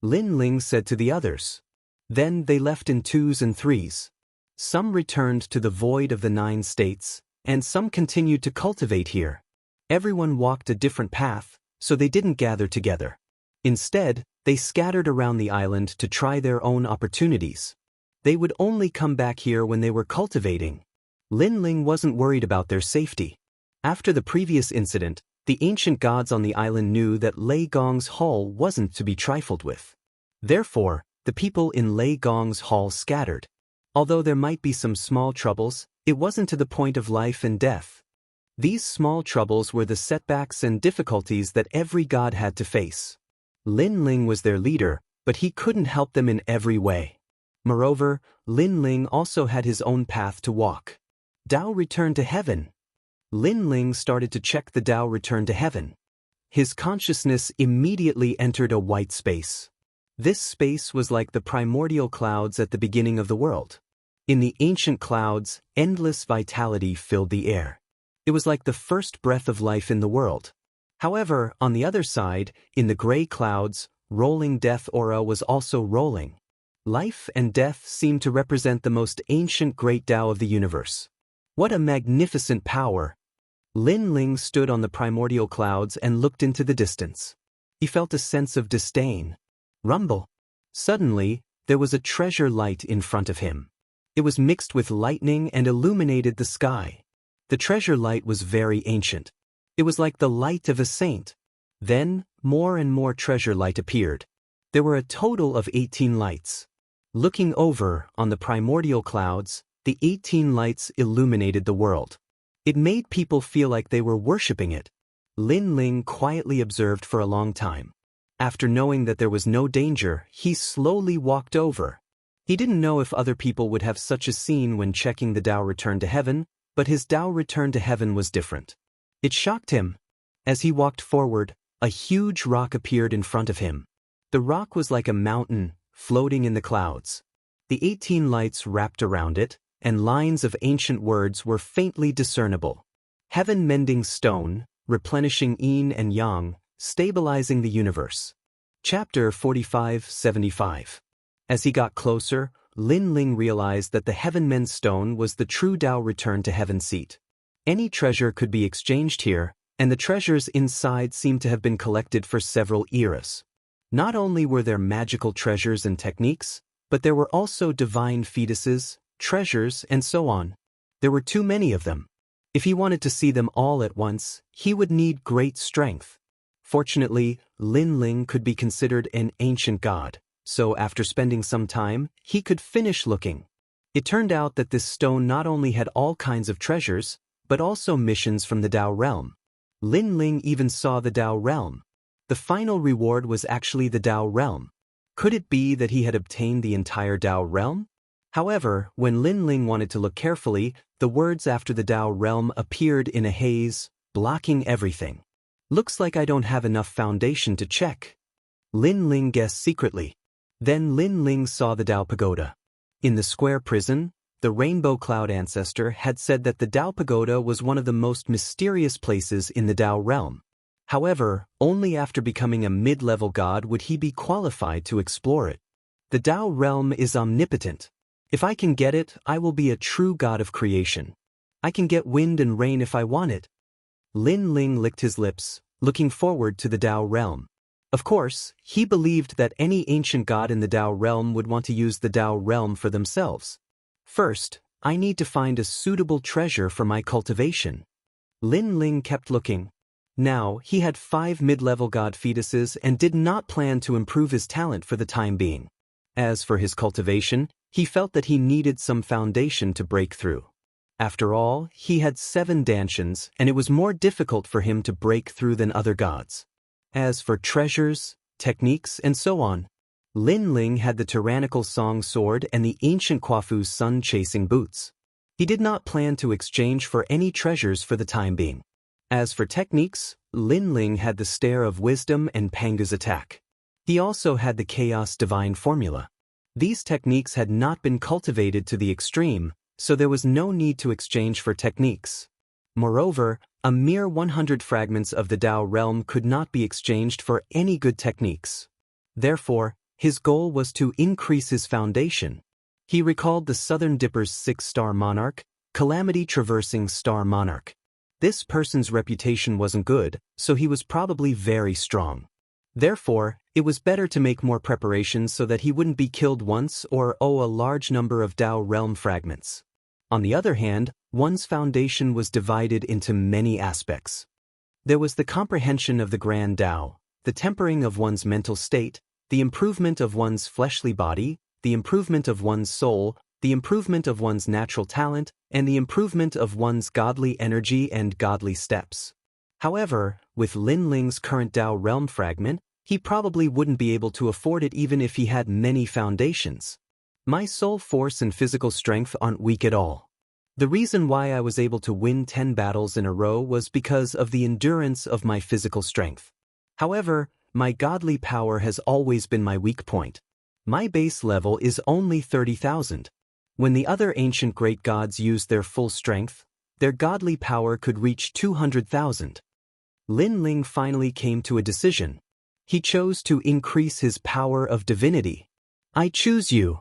Lin Ling said to the others. Then they left in 2s and 3s. Some returned to the void of the 9 states, and some continued to cultivate here. Everyone walked a different path, so they didn't gather together. Instead, they scattered around the island to try their own opportunities. They would only come back here when they were cultivating. Lin Ling wasn't worried about their safety. After the previous incident, the ancient gods on the island knew that Lei Gong's hall wasn't to be trifled with. Therefore, the people in Lei Gong's hall scattered. Although there might be some small troubles, it wasn't to the point of life and death. These small troubles were the setbacks and difficulties that every god had to face. Lin Ling was their leader, but he couldn't help them in every way. Moreover, Lin Ling also had his own path to walk. Tao returned to heaven. Lin Ling started to check the Tao return to heaven. His consciousness immediately entered a white space. This space was like the primordial clouds at the beginning of the world. In the ancient clouds, endless vitality filled the air. It was like the first breath of life in the world. However, on the other side, in the gray clouds, rolling death aura was also rolling. Life and death seemed to represent the most ancient great Tao of the universe. What a magnificent power! Lin Ling stood on the primordial clouds and looked into the distance. He felt a sense of disdain. Rumble. Suddenly, there was a treasure light in front of him. It was mixed with lightning and illuminated the sky. The treasure light was very ancient. It was like the light of a saint. Then, more and more treasure light appeared. There were a total of 18 lights. Looking over, on the primordial clouds, the 18 lights illuminated the world. It made people feel like they were worshipping it. Lin Ling quietly observed for a long time. After knowing that there was no danger, he slowly walked over. He didn't know if other people would have such a scene when checking the Tao return to heaven, but his Tao return to heaven was different. It shocked him. As he walked forward, a huge rock appeared in front of him. The rock was like a mountain, floating in the clouds. The 18 lights wrapped around it, and lines of ancient words were faintly discernible. Heaven-mending stone, replenishing yin and yang, stabilizing the universe. Chapter 45-75. As he got closer, Lin Ling realized that the heaven-mend stone was the true Tao return to heaven seat. Any treasure could be exchanged here, and the treasures inside seemed to have been collected for several eras. Not only were there magical treasures and techniques, but there were also divine fetuses, treasures, and so on. There were too many of them. If he wanted to see them all at once, he would need great strength. Fortunately, Lin Ling could be considered an ancient god, so after spending some time, he could finish looking. It turned out that this stone not only had all kinds of treasures, but also missions from the Tao realm. Lin Ling even saw the Tao realm. The final reward was actually the Tao realm. Could it be that he had obtained the entire Tao realm? However, when Lin Ling wanted to look carefully, the words after the Tao realm appeared in a haze, blocking everything. Looks like I don't have enough foundation to check. Lin Ling guessed secretly. Then Lin Ling saw the Tao Pagoda. In the square prison, the Rainbow Cloud ancestor had said that the Tao Pagoda was one of the most mysterious places in the Tao realm. However, only after becoming a mid-level god would he be qualified to explore it. The Tao realm is omnipotent. If I can get it, I will be a true god of creation. I can get wind and rain if I want it. Lin Ling licked his lips, looking forward to the Tao realm. Of course, he believed that any ancient god in the Tao realm would want to use the Tao realm for themselves. First, I need to find a suitable treasure for my cultivation. Lin Ling kept looking. Now, he had 5 mid-level god fetuses and did not plan to improve his talent for the time being. As for his cultivation, he felt that he needed some foundation to break through. After all, he had 7 dantians, and it was more difficult for him to break through than other gods. As for treasures, techniques, and so on, Lin Ling had the tyrannical song sword and the ancient Kwafu's sun-chasing boots. He did not plan to exchange for any treasures for the time being. As for techniques, Lin Ling had the stare of wisdom and Panga's attack. He also had the chaos divine formula. These techniques had not been cultivated to the extreme, so there was no need to exchange for techniques. Moreover, a mere 100 fragments of the Tao realm could not be exchanged for any good techniques. Therefore, his goal was to increase his foundation. He recalled the Southern Dipper's 6-star monarch, calamity-traversing star monarch. This person's reputation wasn't good, so he was probably very strong. Therefore, it was better to make more preparations so that he wouldn't be killed once or owe a large number of Tao realm fragments. On the other hand, one's foundation was divided into many aspects. There was the comprehension of the Grand Tao, the tempering of one's mental state, the improvement of one's fleshly body, the improvement of one's soul, the improvement of one's natural talent, and the improvement of one's godly energy and godly steps. However, with Lin Ling's current Tao realm fragment, he probably wouldn't be able to afford it even if he had many foundations. My soul force and physical strength aren't weak at all. The reason why I was able to win 10 battles in a row was because of the endurance of my physical strength. However, my godly power has always been my weak point. My base level is only 30,000. When the other ancient great gods used their full strength, their godly power could reach 200,000. Lin Ling finally came to a decision. He chose to increase his power of divinity. I choose you.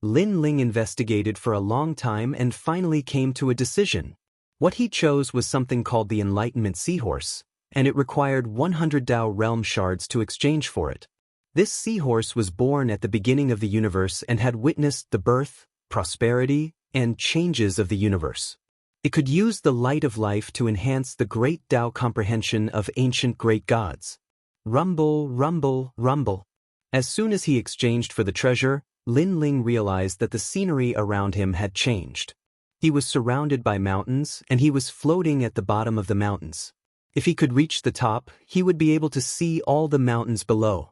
Lin Ling investigated for a long time and finally came to a decision. What he chose was something called the Enlightenment Seahorse, and it required 100 Tao realm shards to exchange for it. This seahorse was born at the beginning of the universe and had witnessed the birth, prosperity, and changes of the universe. It could use the light of life to enhance the great Tao comprehension of ancient great gods. Rumble, rumble, rumble. As soon as he exchanged for the treasure, Lin Ling realized that the scenery around him had changed. He was surrounded by mountains, and he was floating at the bottom of the mountains. If he could reach the top, he would be able to see all the mountains below.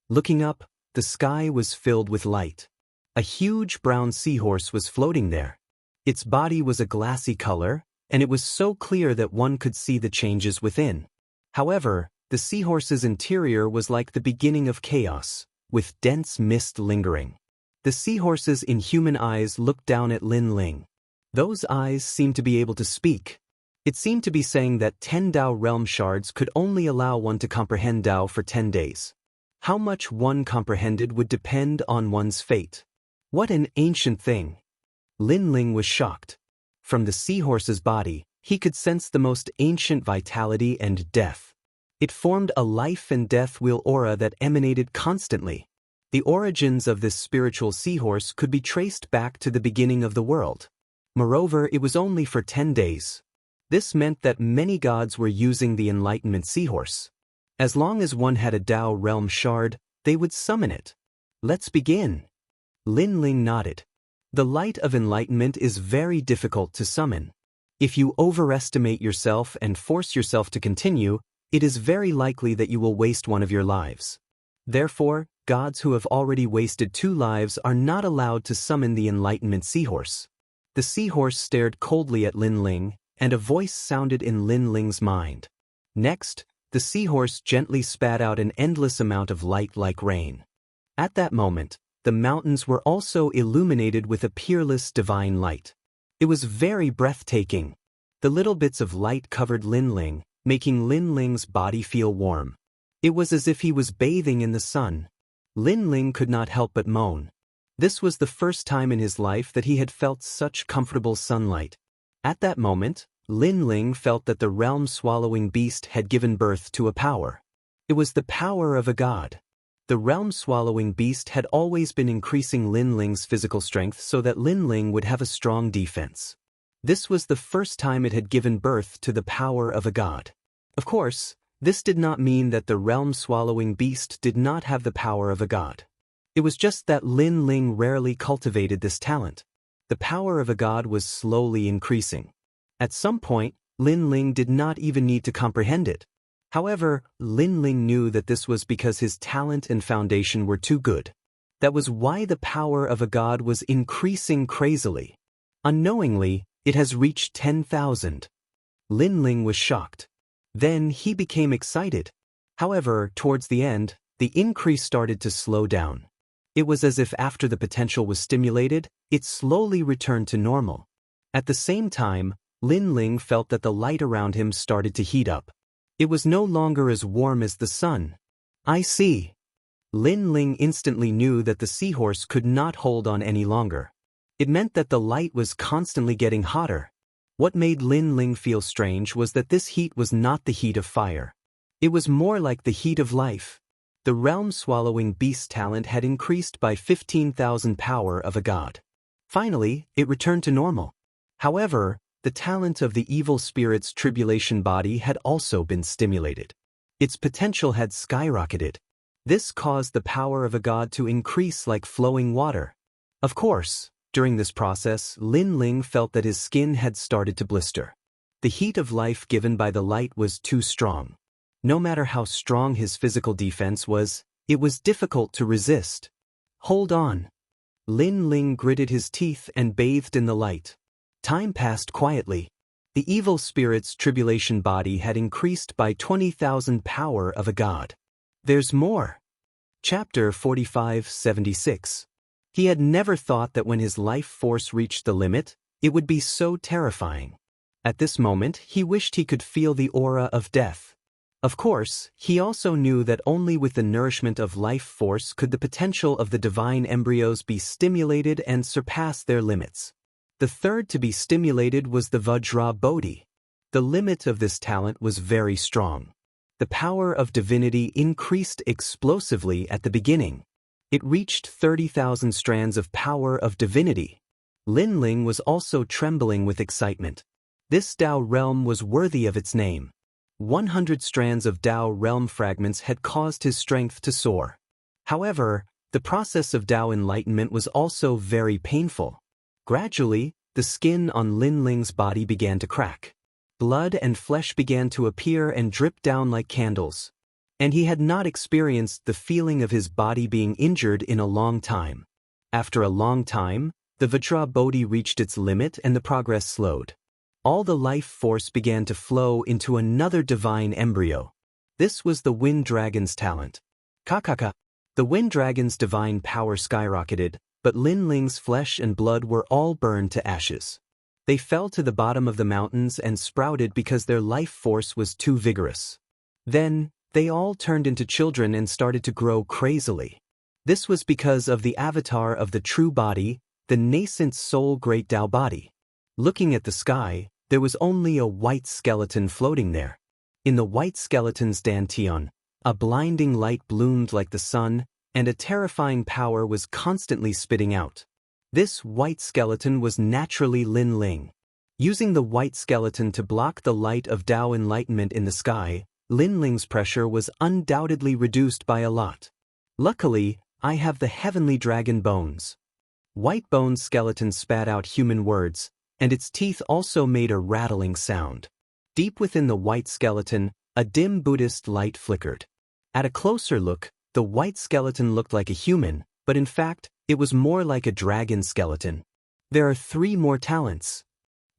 Looking up, the sky was filled with light. A huge brown seahorse was floating there. Its body was a glassy color, and it was so clear that one could see the changes within. However, the seahorse's interior was like the beginning of chaos, with dense mist lingering. The seahorse's inhuman eyes looked down at Lin Ling. Those eyes seemed to be able to speak. It seemed to be saying that 10 Tao realm shards could only allow one to comprehend Tao for 10 days. How much one comprehended would depend on one's fate. What an ancient thing! Lin Ling was shocked. From the seahorse's body, he could sense the most ancient vitality and death. It formed a life and death wheel aura that emanated constantly. The origins of this spiritual seahorse could be traced back to the beginning of the world. Moreover, it was only for 10 days. This meant that many gods were using the Enlightenment Seahorse. As long as one had a Tao realm shard, they would summon it. Let's begin. Lin Ling nodded. The light of enlightenment is very difficult to summon. If you overestimate yourself and force yourself to continue, it is very likely that you will waste one of your lives. Therefore, gods who have already wasted 2 lives are not allowed to summon the Enlightenment Seahorse. The seahorse stared coldly at Lin Ling, and a voice sounded in Lin Ling's mind. Next, the seahorse gently spat out an endless amount of light like rain. At that moment, the mountains were also illuminated with a peerless divine light. It was very breathtaking. The little bits of light covered Lin Ling, making Lin Ling's body feel warm. It was as if he was bathing in the sun. Lin Ling could not help but moan. This was the first time in his life that he had felt such comfortable sunlight. At that moment, Lin Ling felt that the realm-swallowing beast had given birth to a power. It was the power of a god. The realm-swallowing beast had always been increasing Lin Ling's physical strength so that Lin Ling would have a strong defense. This was the first time it had given birth to the power of a god. Of course, this did not mean that the realm-swallowing beast did not have the power of a god. It was just that Lin Ling rarely cultivated this talent. The power of a god was slowly increasing. At some point, Lin Ling did not even need to comprehend it. However, Lin Ling knew that this was because his talent and foundation were too good. That was why the power of a god was increasing crazily. Unknowingly, it has reached 10,000. Lin Ling was shocked. Then he became excited. However, towards the end, the increase started to slow down. It was as if after the potential was stimulated, it slowly returned to normal. At the same time, Lin Ling felt that the light around him started to heat up. It was no longer as warm as the sun. I see. Lin Ling instantly knew that the seahorse could not hold on any longer. It meant that the light was constantly getting hotter. What made Lin Ling feel strange was that this heat was not the heat of fire. It was more like the heat of life. The realm-swallowing beast talent had increased by 15,000 power of a god. Finally, it returned to normal. However, the talent of the evil spirit's tribulation body had also been stimulated. Its potential had skyrocketed. This caused the power of a god to increase like flowing water. Of course, during this process, Lin Ling felt that his skin had started to blister. The heat of life given by the light was too strong. No matter how strong his physical defense was, it was difficult to resist. Hold on. Lin Ling gritted his teeth and bathed in the light. Time passed quietly. The evil spirit's tribulation body had increased by 20,000 power of a god. There's more. Chapter 45-76. He had never thought that when his life force reached the limit, it would be so terrifying. At this moment, he wished he could feel the aura of death. Of course, he also knew that only with the nourishment of life force could the potential of the divine embryos be stimulated and surpass their limits. The third to be stimulated was the Vajra Bodhi. The limit of this talent was very strong. The power of divinity increased explosively at the beginning. It reached 30,000 strands of power of divinity. Lin Ling was also trembling with excitement. This Tao realm was worthy of its name. 100 strands of Tao realm fragments had caused his strength to soar. However, the process of Tao enlightenment was also very painful. Gradually, the skin on Lin Ling's body began to crack. Blood and flesh began to appear and drip down like candles. And he had not experienced the feeling of his body being injured in a long time. After a long time, the Vajra Bodhi reached its limit and the progress slowed. All the life force began to flow into another divine embryo. This was the Wind Dragon's talent. Kakaka. The Wind Dragon's divine power skyrocketed, but Lin Ling's flesh and blood were all burned to ashes. They fell to the bottom of the mountains and sprouted because their life force was too vigorous. Then, they all turned into children and started to grow crazily. This was because of the avatar of the true body, the nascent soul Great Tao body. Looking at the sky, there was only a white skeleton floating there. In the white skeleton's dantian, a blinding light bloomed like the sun, and a terrifying power was constantly spitting out. This white skeleton was naturally Lin Ling. Using the white skeleton to block the light of Tao enlightenment in the sky, Lin Ling's pressure was undoubtedly reduced by a lot. Luckily, I have the heavenly dragon bones. White Bone's skeleton spat out human words, and its teeth also made a rattling sound. Deep within the white skeleton, a dim Buddhist light flickered. At a closer look, the white skeleton looked like a human, but in fact, it was more like a dragon skeleton. There are 3 more talents.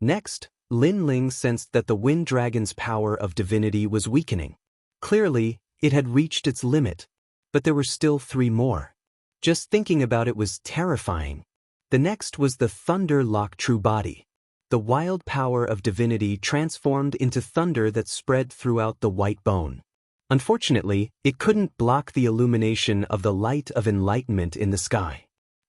Next, Lin Ling sensed that the Wind Dragon's power of divinity was weakening. Clearly, it had reached its limit, but there were still 3 more. Just thinking about it was terrifying. The next was the Thunder Lock True Body. The wild power of divinity transformed into thunder that spread throughout the white bone. Unfortunately, it couldn't block the illumination of the light of enlightenment in the sky.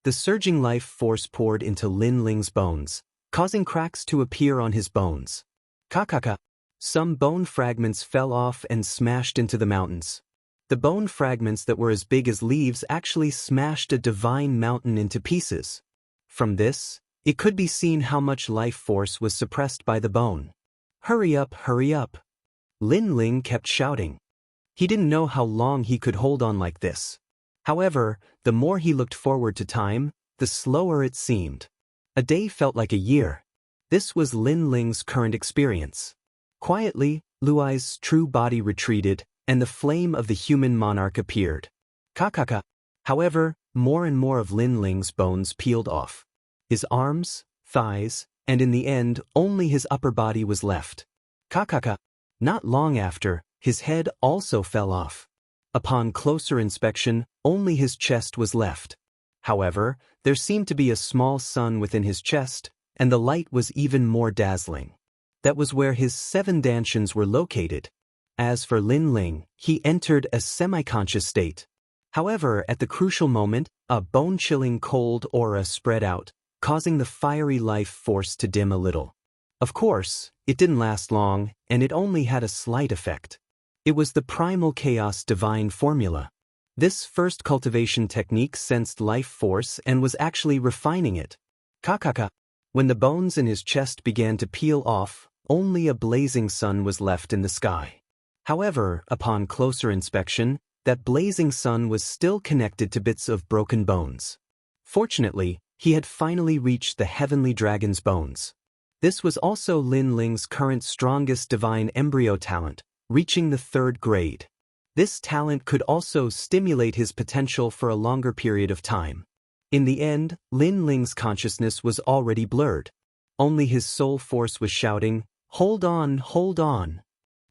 The surging life force poured into Lin Ling's bones, causing cracks to appear on his bones. Kakaka. Some bone fragments fell off and smashed into the mountains. The bone fragments that were as big as leaves actually smashed a divine mountain into pieces. From this, it could be seen how much life force was suppressed by the bone. Hurry up, hurry up. Lin Ling kept shouting. He didn't know how long he could hold on like this. However, the more he looked forward to time, the slower it seemed. A day felt like a year. This was Lin Ling's current experience. Quietly, Luai's true body retreated, and the flame of the human monarch appeared. Kakaka. However, more and more of Lin Ling's bones peeled off. His arms, thighs, and in the end, only his upper body was left. Kakaka. Not long after, his head also fell off. Upon closer inspection, only his chest was left. However, there seemed to be a small sun within his chest, and the light was even more dazzling. That was where his 7 dantians were located. As for Lin Ling, he entered a semi-conscious state. However, at the crucial moment, a bone-chilling cold aura spread out, causing the fiery life force to dim a little. Of course, it didn't last long, and it only had a slight effect. It was the primal chaos divine formula. This first cultivation technique sensed life force and was actually refining it. Kakaka. When the bones in his chest began to peel off, only a blazing sun was left in the sky. However, upon closer inspection, that blazing sun was still connected to bits of broken bones. Fortunately, he had finally reached the heavenly dragon's bones. This was also Lin Ling's current strongest divine embryo talent, reaching the 3rd grade. This talent could also stimulate his potential for a longer period of time. In the end, Lin Ling's consciousness was already blurred. Only his soul force was shouting, "Hold on, hold on."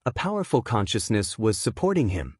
A powerful consciousness was supporting him.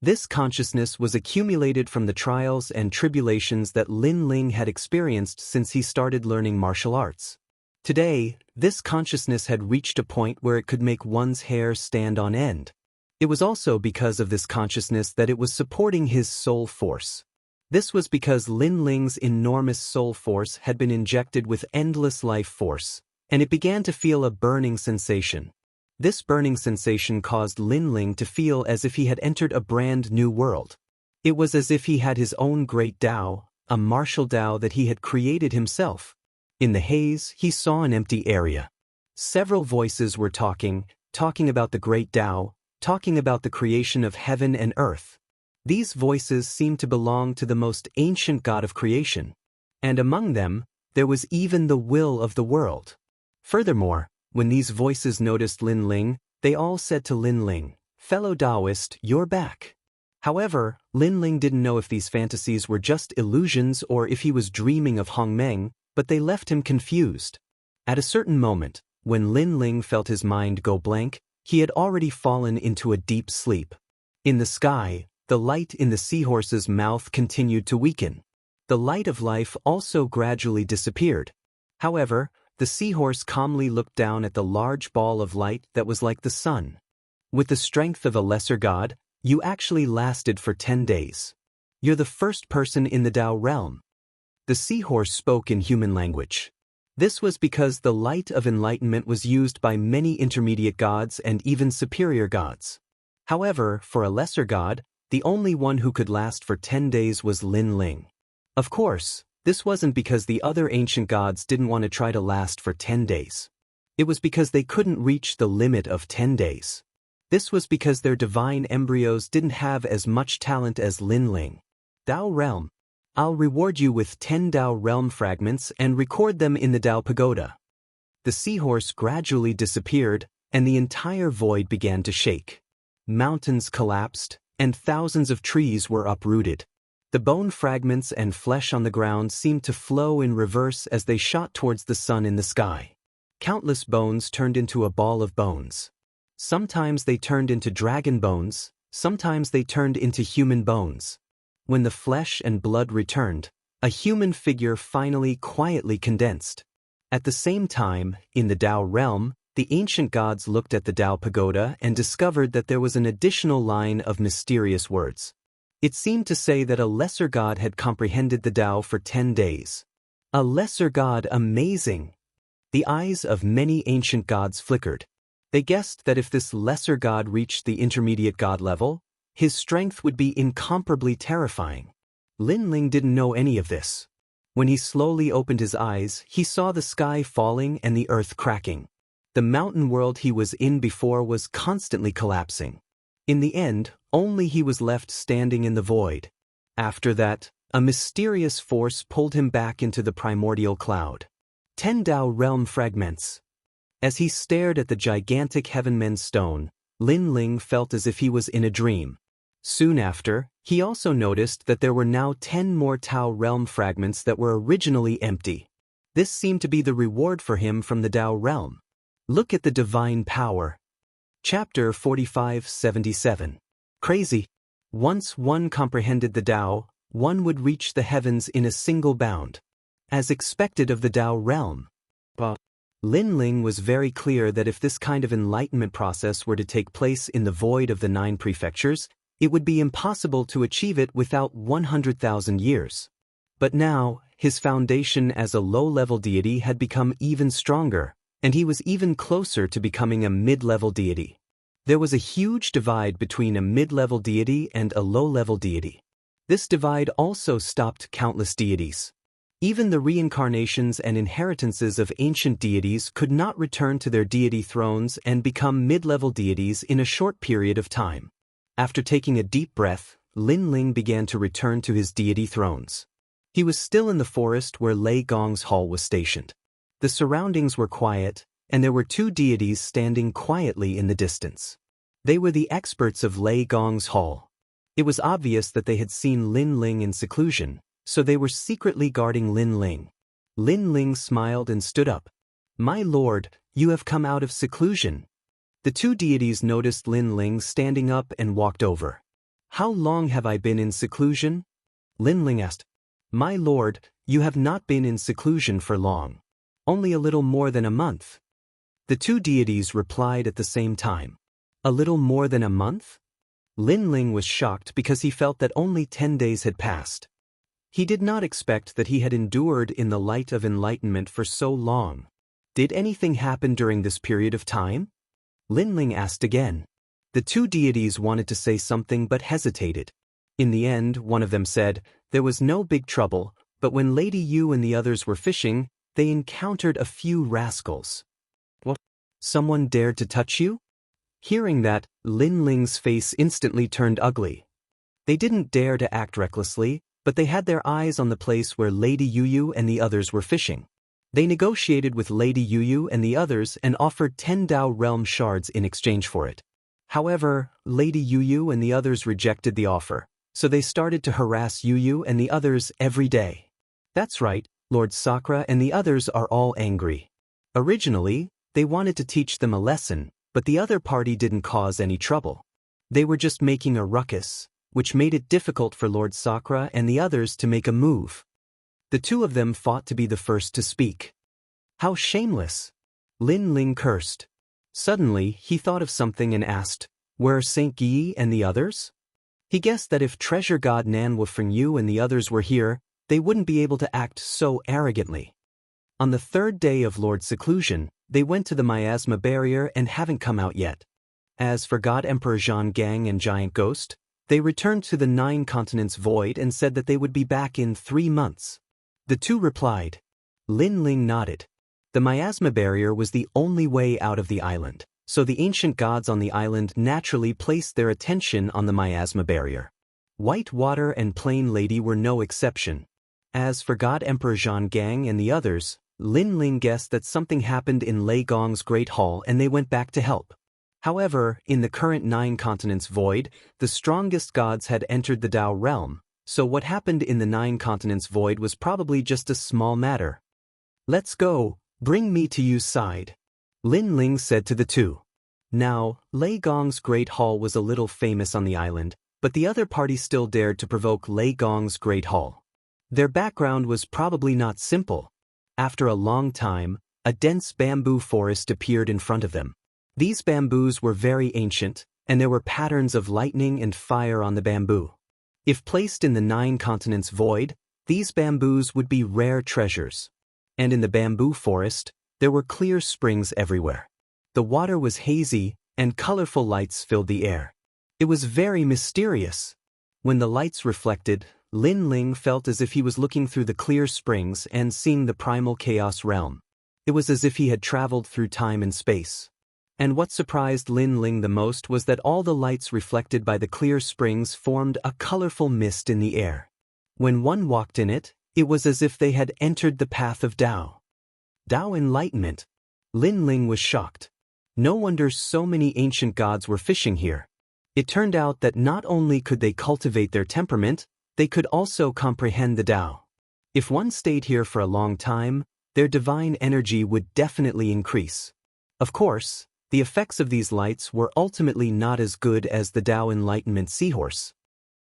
This consciousness was accumulated from the trials and tribulations that Lin Ling had experienced since he started learning martial arts. Today, this consciousness had reached a point where it could make one's hair stand on end. It was also because of this consciousness that it was supporting his soul force. This was because Lin Ling's enormous soul force had been injected with endless life force, and it began to feel a burning sensation. This burning sensation caused Lin Ling to feel as if he had entered a brand new world. It was as if he had his own great Tao, a martial Tao that he had created himself. In the haze, he saw an empty area. Several voices were talking about the great Tao, talking about the creation of heaven and earth. These voices seemed to belong to the most ancient god of creation. And among them, there was even the will of the world. Furthermore, when these voices noticed Lin Ling, they all said to Lin Ling, "Fellow Taoist, you're back." However, Lin Ling didn't know if these fantasies were just illusions or if he was dreaming of Hongmeng, but they left him confused. At a certain moment, when Lin Ling felt his mind go blank, he had already fallen into a deep sleep. In the sky, the light in the seahorse's mouth continued to weaken. The light of life also gradually disappeared. However, the seahorse calmly looked down at the large ball of light that was like the sun. With the strength of a lesser god, you actually lasted for 10 days. You're the first person in the Tao realm. The seahorse spoke in human language. This was because the light of enlightenment was used by many intermediate gods and even superior gods. However, for a lesser god, the only one who could last for 10 days was Lin Ling. Of course, this wasn't because the other ancient gods didn't want to try to last for 10 days. It was because they couldn't reach the limit of 10 days. This was because their divine embryos didn't have as much talent as Lin Ling. Tao Realm. I'll reward you with 10 Tao Realm fragments and record them in the Tao Pagoda. The seahorse gradually disappeared, and the entire void began to shake. Mountains collapsed, and thousands of trees were uprooted. The bone fragments and flesh on the ground seemed to flow in reverse as they shot towards the sun in the sky. Countless bones turned into a ball of bones. Sometimes they turned into dragon bones, sometimes they turned into human bones. When the flesh and blood returned, a human figure finally quietly condensed. At the same time, in the Tao realm, the ancient gods looked at the Tao Pagoda and discovered that there was an additional line of mysterious words. It seemed to say that a lesser god had comprehended the Tao for 10 days. A lesser god, amazing! The eyes of many ancient gods flickered. They guessed that if this lesser god reached the intermediate god level, his strength would be incomparably terrifying. Lin Ling didn't know any of this. When he slowly opened his eyes, he saw the sky falling and the earth cracking. The mountain world he was in before was constantly collapsing. In the end, only he was left standing in the void. After that, a mysterious force pulled him back into the primordial cloud. 10 Tao realm fragments. As he stared at the gigantic Heavenmen stone, Lin Ling felt as if he was in a dream. Soon after, he also noticed that there were now 10 more Tao realm fragments that were originally empty. This seemed to be the reward for him from the Tao realm. Look at the divine power. Chapter 45-77. Crazy. Once one comprehended the Tao, one would reach the heavens in a single bound. As expected of the Tao realm. Lin Ling was very clear that if this kind of enlightenment process were to take place in the void of the 9 prefectures, it would be impossible to achieve it without 100,000 years. But now, his foundation as a low-level deity had become even stronger, and he was even closer to becoming a mid-level deity. There was a huge divide between a mid-level deity and a low-level deity. This divide also stopped countless deities. Even the reincarnations and inheritances of ancient deities could not return to their deity thrones and become mid-level deities in a short period of time. After taking a deep breath, Lin Ling began to return to his deity thrones. He was still in the forest where Lei Gong's hall was stationed. The surroundings were quiet, and there were 2 deities standing quietly in the distance. They were the experts of Lei Gong's hall. It was obvious that they had seen Lin Ling in seclusion, so they were secretly guarding Lin Ling. Lin Ling smiled and stood up. "My lord, you have come out of seclusion." The 2 deities noticed Lin Ling standing up and walked over. "How long have I been in seclusion?" Lin Ling asked. "My lord, you have not been in seclusion for long. Only a little more than a month." The 2 deities replied at the same time. "A little more than a month?" Lin Ling was shocked because he felt that only 10 days had passed. He did not expect that he had endured in the light of enlightenment for so long. Did anything happen during this period of time? Lin Ling asked again. The 2 deities wanted to say something but hesitated. In the end, one of them said, "There was no big trouble, but when Lady Yu and the others were fishing, they encountered a few rascals." "What? Someone dared to touch you?" Hearing that, Lin Ling's face instantly turned ugly. They didn't dare to act recklessly, but they had their eyes on the place where Lady Yu and the others were fishing. They negotiated with Lady Yu and the others and offered 10 Tao realm shards in exchange for it. However, Lady Yu and the others rejected the offer, so they started to harass Yu and the others every day. That's right, Lord Sakura and the others are all angry. Originally, they wanted to teach them a lesson, but the other party didn't cause any trouble. They were just making a ruckus, which made it difficult for Lord Sakura and the others to make a move. The 2 of them fought to be the first to speak. "How shameless!" Lin Ling cursed. Suddenly, he thought of something and asked, "Where are Saint Guy and the others?" He guessed that if treasure god Nan Wufengyu and the others were here, they wouldn't be able to act so arrogantly. On the 3rd day of Lord Seclusion, they went to the miasma barrier and haven't come out yet. As for God Emperor Zhang Gang and Giant Ghost, they returned to the 9 continents void and said that they would be back in 3 months. The 2 replied. Lin Ling nodded. The miasma barrier was the only way out of the island, so the ancient gods on the island naturally placed their attention on the miasma barrier. White Water and Plain Lady were no exception. As for God Emperor Zhang Gang and the others, Lin Ling guessed that something happened in Lei Gong's Great Hall and they went back to help. However, in the current 9 continents void, the strongest gods had entered the Tao realm, so what happened in the 9 continents void was probably just a small matter. "Let's go, bring me to Yu's side," Lin Ling said to the 2. Now, Lei Gong's Great Hall was a little famous on the island, but the other party still dared to provoke Lei Gong's Great Hall. Their background was probably not simple. After a long time, a dense bamboo forest appeared in front of them. These bamboos were very ancient, and there were patterns of lightning and fire on the bamboo. If placed in the 9 continents void, these bamboos would be rare treasures. And in the bamboo forest, there were clear springs everywhere. The water was hazy, and colorful lights filled the air. It was very mysterious. When the lights reflected, Lin Ling felt as if he was looking through the clear springs and seeing the primal chaos realm. It was as if he had traveled through time and space. And what surprised Lin Ling the most was that all the lights reflected by the clear springs formed a colorful mist in the air. When one walked in it, it was as if they had entered the path of Tao. Tao enlightenment. Lin Ling was shocked. No wonder so many ancient gods were fishing here. It turned out that not only could they cultivate their temperament, they could also comprehend the Tao. If one stayed here for a long time, their divine energy would definitely increase. Of course, the effects of these lights were ultimately not as good as the Tao Enlightenment seahorse.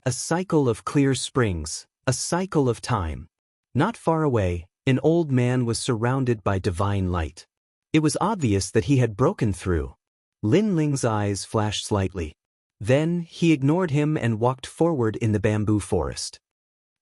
A cycle of clear springs, a cycle of time. Not far away, an old man was surrounded by divine light. It was obvious that he had broken through. Lin Ling's eyes flashed slightly. Then, he ignored him and walked forward in the bamboo forest.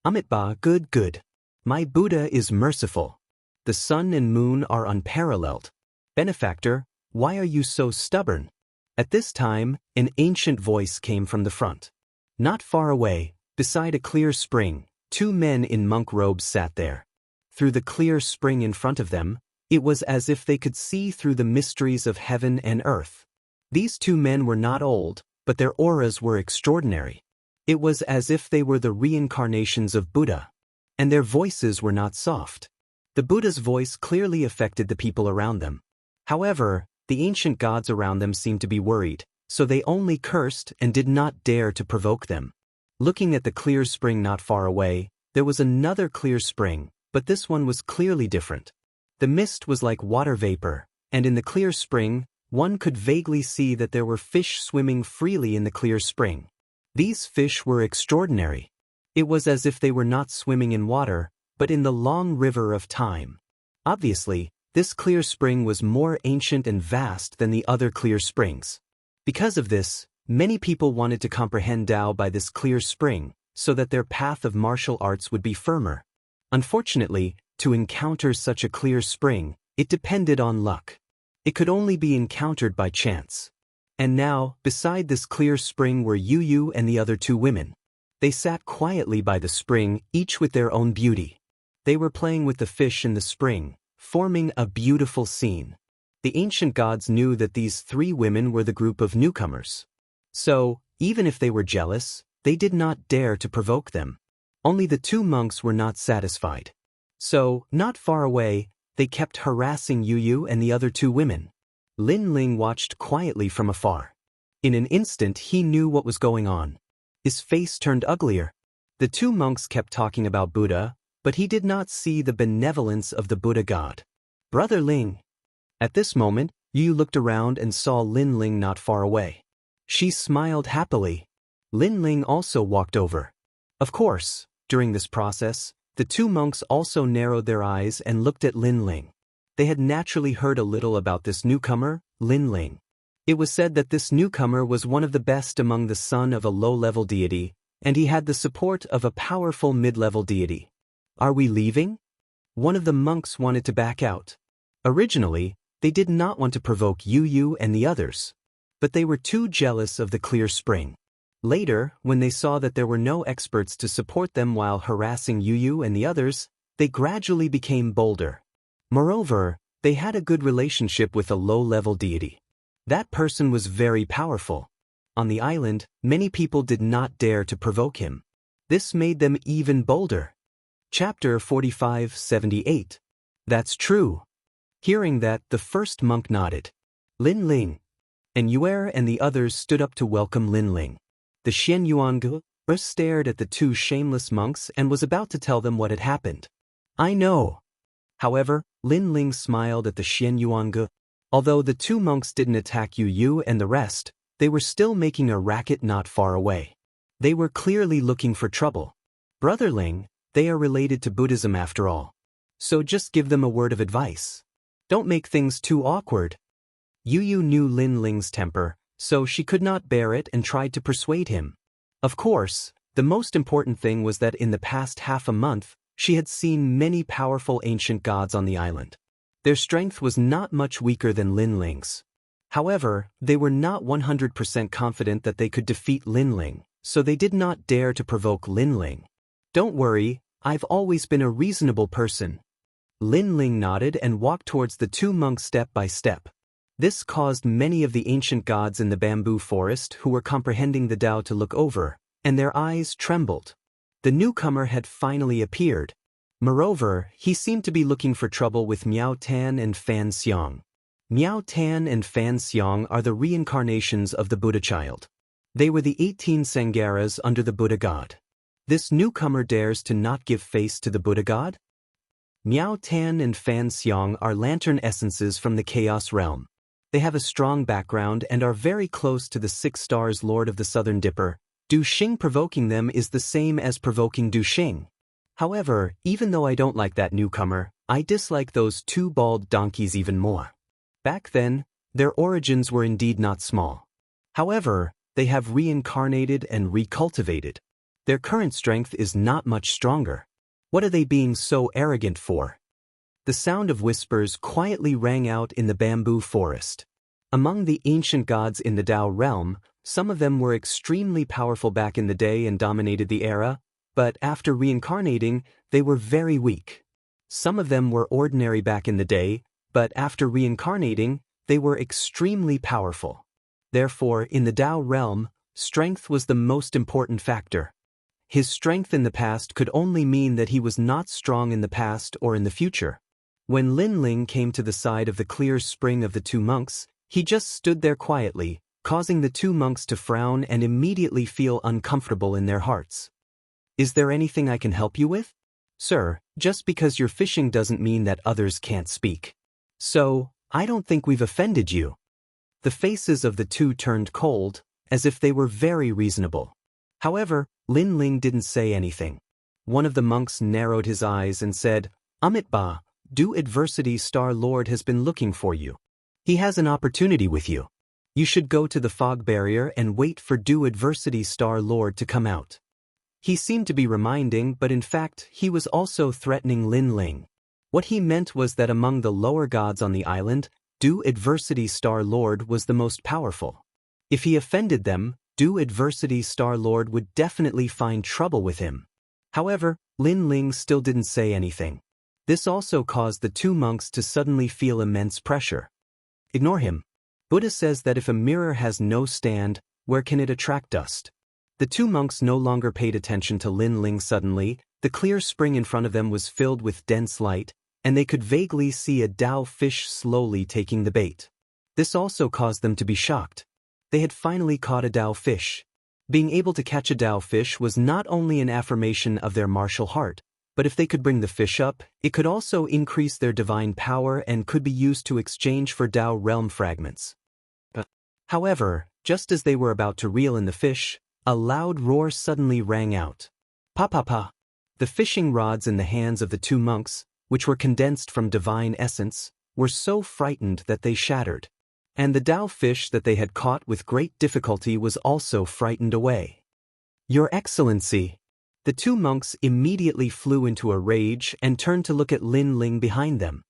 Amitabha, good. My Buddha is merciful. The sun and moon are unparalleled. Benefactor, why are you so stubborn? At this time, an ancient voice came from the front. Not far away, beside a clear spring, 2 men in monk robes sat there. Through the clear spring in front of them, it was as if they could see through the mysteries of heaven and earth. These 2 men were not old, but their auras were extraordinary. It was as if they were the reincarnations of Buddha. And their voices were not soft. The Buddha's voice clearly affected the people around them. However, the ancient gods around them seemed to be worried, so they only cursed and did not dare to provoke them. Looking at the clear spring not far away, there was another clear spring, but this one was clearly different. The mist was like water vapor, and in the clear spring, one could vaguely see that there were fish swimming freely in the clear spring. These fish were extraordinary. It was as if they were not swimming in water, but in the long river of time. Obviously, this clear spring was more ancient and vast than the other clear springs. Because of this, many people wanted to comprehend Tao by this clear spring, so that their path of martial arts would be firmer. Unfortunately, to encounter such a clear spring, it depended on luck. It could only be encountered by chance. And now, beside this clear spring were Yu and the other 2 women. They sat quietly by the spring, each with their own beauty. They were playing with the fish in the spring, forming a beautiful scene. The ancient gods knew that these 3 women were the group of newcomers. So, even if they were jealous, they did not dare to provoke them. Only the 2 monks were not satisfied. So, not far away, they kept harassing Yu and the other 2 women. Lin Ling watched quietly from afar. In an instant he knew what was going on. His face turned uglier. The 2 monks kept talking about Buddha, but he did not see the benevolence of the Buddha god. Brother Ling. At this moment, Yu looked around and saw Lin Ling not far away. She smiled happily. Lin Ling also walked over. Of course, during this process, the 2 monks also narrowed their eyes and looked at Lin Ling. They had naturally heard a little about this newcomer, Lin Ling. It was said that this newcomer was one of the best among the son of a low-level deity, and he had the support of a powerful mid-level deity. Are we leaving? One of the monks wanted to back out. Originally, they did not want to provoke Yu and the others, but they were too jealous of the clear spring. Later, when they saw that there were no experts to support them while harassing Yu and the others, they gradually became bolder. Moreover, they had a good relationship with a low-level deity. That person was very powerful. On the island, many people did not dare to provoke him. This made them even bolder. Chapter 45-78. That's true. Hearing that, the first monk nodded. Lin Ling. And Yuer and the others stood up to welcome Lin Ling. The Xianxia stared at the 2 shameless monks and was about to tell them what had happened. I know. However, Lin Ling smiled at the Xianxia. Although the 2 monks didn't attack Yu and the rest, they were still making a racket not far away. They were clearly looking for trouble. Brother Ling, they are related to Buddhism after all. So just give them a word of advice. Don't make things too awkward. Yu knew Lin Ling's temper, so she could not bear it and tried to persuade him. Of course, The most important thing was that in the past half a month, she had seen many powerful ancient gods on the island. Their strength was not much weaker than Lin Ling's. However, they were not 100% confident that they could defeat Lin Ling, so they did not dare to provoke Lin Ling. "Don't worry, I've always been a reasonable person." Lin Ling nodded and walked towards the two monks step by step. This caused many of the ancient gods in the bamboo forest who were comprehending the Tao to look over, and their eyes trembled. The newcomer had finally appeared. Moreover, he seemed to be looking for trouble with Miao Tan and Fan Xiang. Miao Tan and Fan Xiang are the reincarnations of the Buddha child. They were the 18 Sangaras under the Buddha god. This newcomer dares to not give face to the Buddha god? Miao Tan and Fan Xiang are lantern essences from the Chaos realm. They have a strong background and are very close to the 6 stars Lord of the Southern Dipper. Du Xing provoking them is the same as provoking Du Xing. However, even though I don't like that newcomer, I dislike those 2 bald donkeys even more. Back then, their origins were indeed not small. However, they have reincarnated and recultivated. Their current strength is not much stronger. What are they being so arrogant for? The sound of whispers quietly rang out in the bamboo forest. Among the ancient gods in the Tao realm, some of them were extremely powerful back in the day and dominated the era, but after reincarnating, they were very weak. Some of them were ordinary back in the day, but after reincarnating, they were extremely powerful. Therefore, in the Tao realm, strength was the most important factor. His strength in the past could only mean that he was not strong in the past or in the future. When Lin Ling came to the side of the clear spring of the 2 monks, he just stood there quietly, causing the 2 monks to frown and immediately feel uncomfortable in their hearts. "Is there anything I can help you with?" "Sir, just because you're fishing doesn't mean that others can't speak. So, I don't think we've offended you." The faces of the 2 turned cold, as if they were very reasonable. However, Lin Ling didn't say anything. One of the monks narrowed his eyes and said, "Amitba, Du Adversity Star Lord has been looking for you. He has an opportunity with you. You should go to the fog barrier and wait for Du Adversity Star Lord to come out." He seemed to be reminding, but in fact, he was also threatening Lin Ling. What he meant was that among the lower gods on the island, Du Adversity Star Lord was the most powerful. If he offended them, Du Adversity Star Lord would definitely find trouble with him. However, Lin Ling still didn't say anything. This also caused the 2 monks to suddenly feel immense pressure. "Ignore him. Buddha says that if a mirror has no stand, where can it attract dust?" The 2 monks no longer paid attention to Lin Ling. Suddenly, the clear spring in front of them was filled with dense light, and they could vaguely see a Tao fish slowly taking the bait. This also caused them to be shocked. They had finally caught a Tao fish. Being able to catch a Tao fish was not only an affirmation of their martial heart, but if they could bring the fish up, it could also increase their divine power and could be used to exchange for Tao realm fragments. However, just as they were about to reel in the fish, a loud roar suddenly rang out. "Pa pa pa!" The fishing rods in the hands of the 2 monks, which were condensed from divine essence, were so frightened that they shattered. And the Tao fish that they had caught with great difficulty was also frightened away. "Your Excellency!" The 2 monks immediately flew into a rage and turned to look at Lin Ling behind them.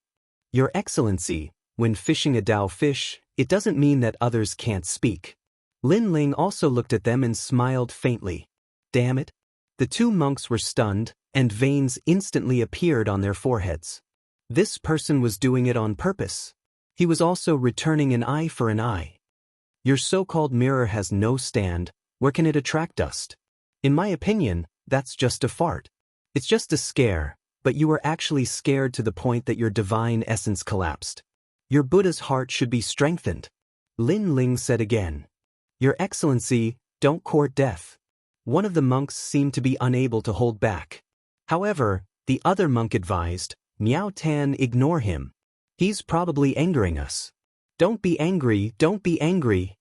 "Your Excellency, when fishing a Tao fish, it doesn't mean that others can't speak." Lin Ling also looked at them and smiled faintly. Damn it! The 2 monks were stunned, and veins instantly appeared on their foreheads. This person was doing it on purpose. He was also returning an eye for an eye. "Your so-called mirror has no stand, where can it attract dust?" In my opinion, that's just a fart. It's just a scare, but you were actually scared to the point that your divine essence collapsed. Your Buddha's heart should be strengthened. Lin Ling said again. "Your Excellency, don't court death." One of the monks seemed to be unable to hold back. However, the other monk advised, "Miao Tan, ignore him. He's probably angering us." "Don't be angry, don't be angry."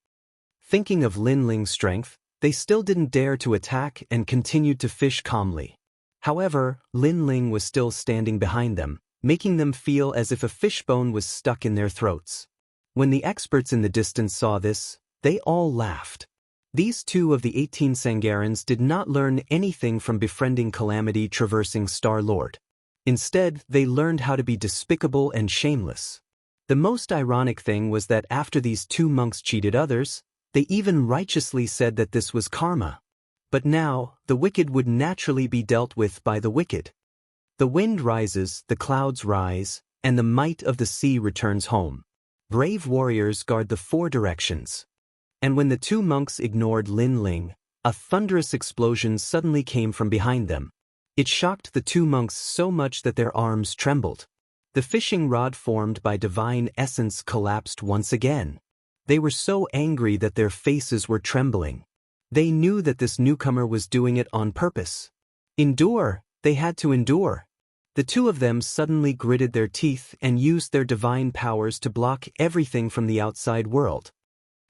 Thinking of Lin Ling's strength, they still didn't dare to attack and continued to fish calmly. However, Lin Ling was still standing behind them, making them feel as if a fishbone was stuck in their throats. When the experts in the distance saw this, they all laughed. These two of the 18 Sangarans did not learn anything from befriending Calamity traversing Star-Lord. Instead, they learned how to be despicable and shameless. The most ironic thing was that after these two monks cheated others, they even righteously said that this was karma. But now, the wicked would naturally be dealt with by the wicked. The wind rises, the clouds rise, and the might of the sea returns home. Brave warriors guard the four directions. And when the two monks ignored Lin Ling, a thunderous explosion suddenly came from behind them. It shocked the two monks so much that their arms trembled. The fishing rod formed by divine essence collapsed once again. They were so angry that their faces were trembling. They knew that this newcomer was doing it on purpose. Endure, they had to endure. The two of them suddenly gritted their teeth and used their divine powers to block everything from the outside world.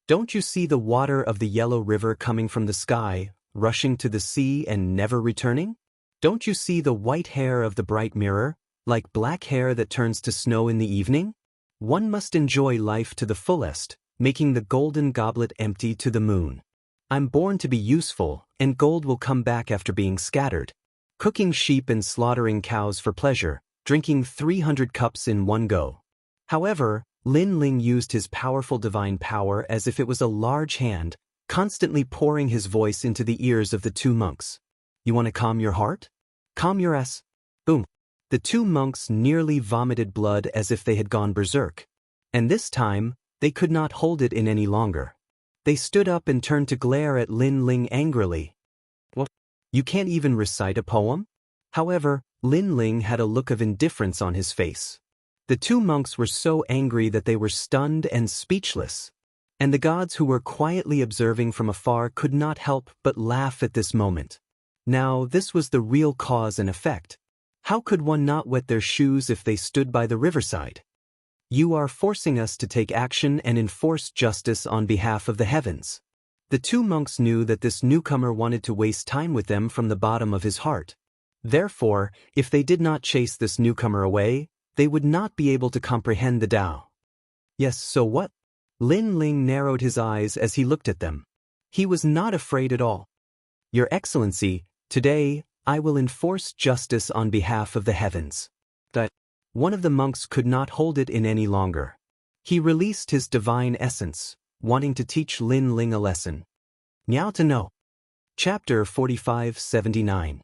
Don't you see the water of the yellow river coming from the sky, rushing to the sea and never returning? Don't you see the white hair of the bright mirror, like black hair that turns to snow in the evening? One must enjoy life to the fullest, making the golden goblet empty to the moon. I'm born to be useful, and gold will come back after being scattered. Cooking sheep and slaughtering cows for pleasure, drinking 300 cups in one go. However, Lin Ling used his powerful divine power as if it was a large hand, constantly pouring his voice into the ears of the two monks. You want to calm your heart? Calm your ass. Boom. The two monks nearly vomited blood as if they had gone berserk. And this time, they could not hold it in any longer. They stood up and turned to glare at Lin Ling angrily. What? You can't even recite a poem? However, Lin Ling had a look of indifference on his face. The two monks were so angry that they were stunned and speechless. And the gods who were quietly observing from afar could not help but laugh at this moment. Now, this was the real cause and effect. How could one not wet their shoes if they stood by the riverside? You are forcing us to take action and enforce justice on behalf of the heavens. The two monks knew that this newcomer wanted to waste time with them from the bottom of his heart. Therefore, if they did not chase this newcomer away, they would not be able to comprehend the Tao. Yes, so what? Lin Ling narrowed his eyes as he looked at them. He was not afraid at all. Your Excellency, today, I will enforce justice on behalf of the heavens. That one of the monks could not hold it in any longer. He released his divine essence, wanting to teach Lin Ling a lesson. Now to know. Chapter 45-79.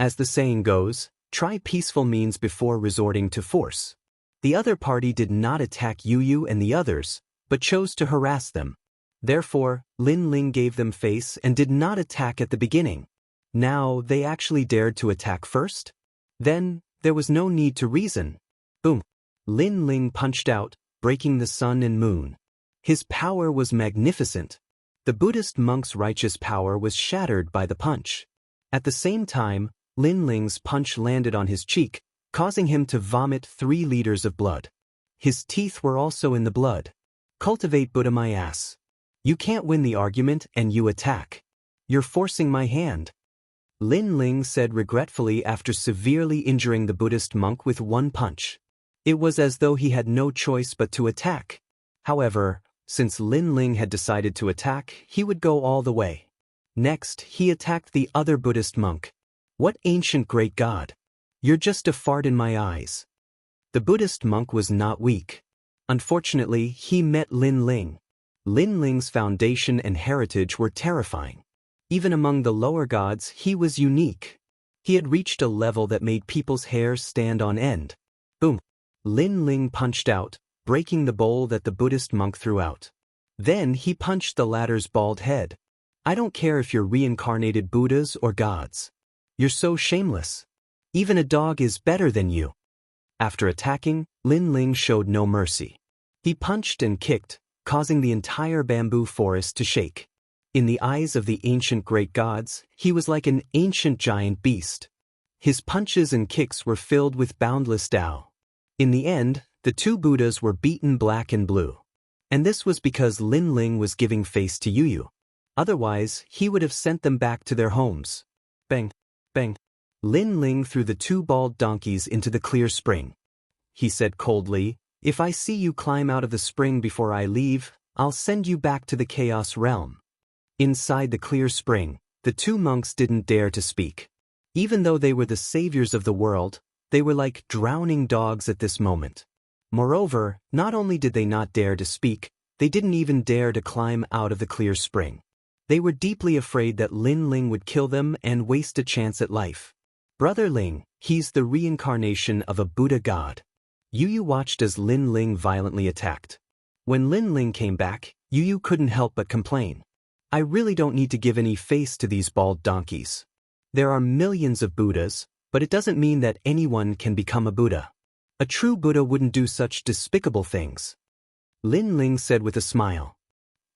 As the saying goes, try peaceful means before resorting to force. The other party did not attack Yu and the others, but chose to harass them. Therefore, Lin Ling gave them face and did not attack at the beginning. Now, they actually dared to attack first? Then, there was no need to reason. Boom. Lin Ling punched out, breaking the sun and moon. His power was magnificent. The Buddhist monk's righteous power was shattered by the punch. At the same time, Lin Ling's punch landed on his cheek, causing him to vomit 3 liters of blood. His teeth were also in the blood. Cultivate Buddha my ass. You can't win the argument and you attack. You're forcing my hand. Lin Ling said regretfully after severely injuring the Buddhist monk with one punch. It was as though he had no choice but to attack. However, since Lin Ling had decided to attack, he would go all the way. Next, he attacked the other Buddhist monk. What ancient great god? You're just a fart in my eyes. The Buddhist monk was not weak. Unfortunately, he met Lin Ling. Lin Ling's foundation and heritage were terrifying. Even among the lower gods, he was unique. He had reached a level that made people's hair stand on end. Boom. Lin Ling punched out, breaking the bowl that the Buddhist monk threw out. Then he punched the latter's bald head. I don't care if you're reincarnated Buddhas or gods. You're so shameless. Even a dog is better than you. After attacking, Lin Ling showed no mercy. He punched and kicked, causing the entire bamboo forest to shake. In the eyes of the ancient great gods, he was like an ancient giant beast. His punches and kicks were filled with boundless Tao. In the end, the two Buddhas were beaten black and blue. And this was because Lin Ling was giving face to Yu. Otherwise, he would have sent them back to their homes. Bang, bang. Lin Ling threw the 2 bald donkeys into the clear spring. He said coldly, if I see you climb out of the spring before I leave, I'll send you back to the chaos realm. Inside the clear spring, the two monks didn't dare to speak. Even though they were the saviors of the world, they were like drowning dogs at this moment. Moreover, not only did they not dare to speak, they didn't even dare to climb out of the clear spring. They were deeply afraid that Lin Ling would kill them and waste a chance at life. Brother Ling, he's the reincarnation of a Buddha god. Yu Yu watched as Lin Ling violently attacked. When Lin Ling came back, Yu Yu couldn't help but complain. I really don't need to give any face to these bald donkeys. There are millions of Buddhas, but it doesn't mean that anyone can become a Buddha. A true Buddha wouldn't do such despicable things. Lin Ling said with a smile.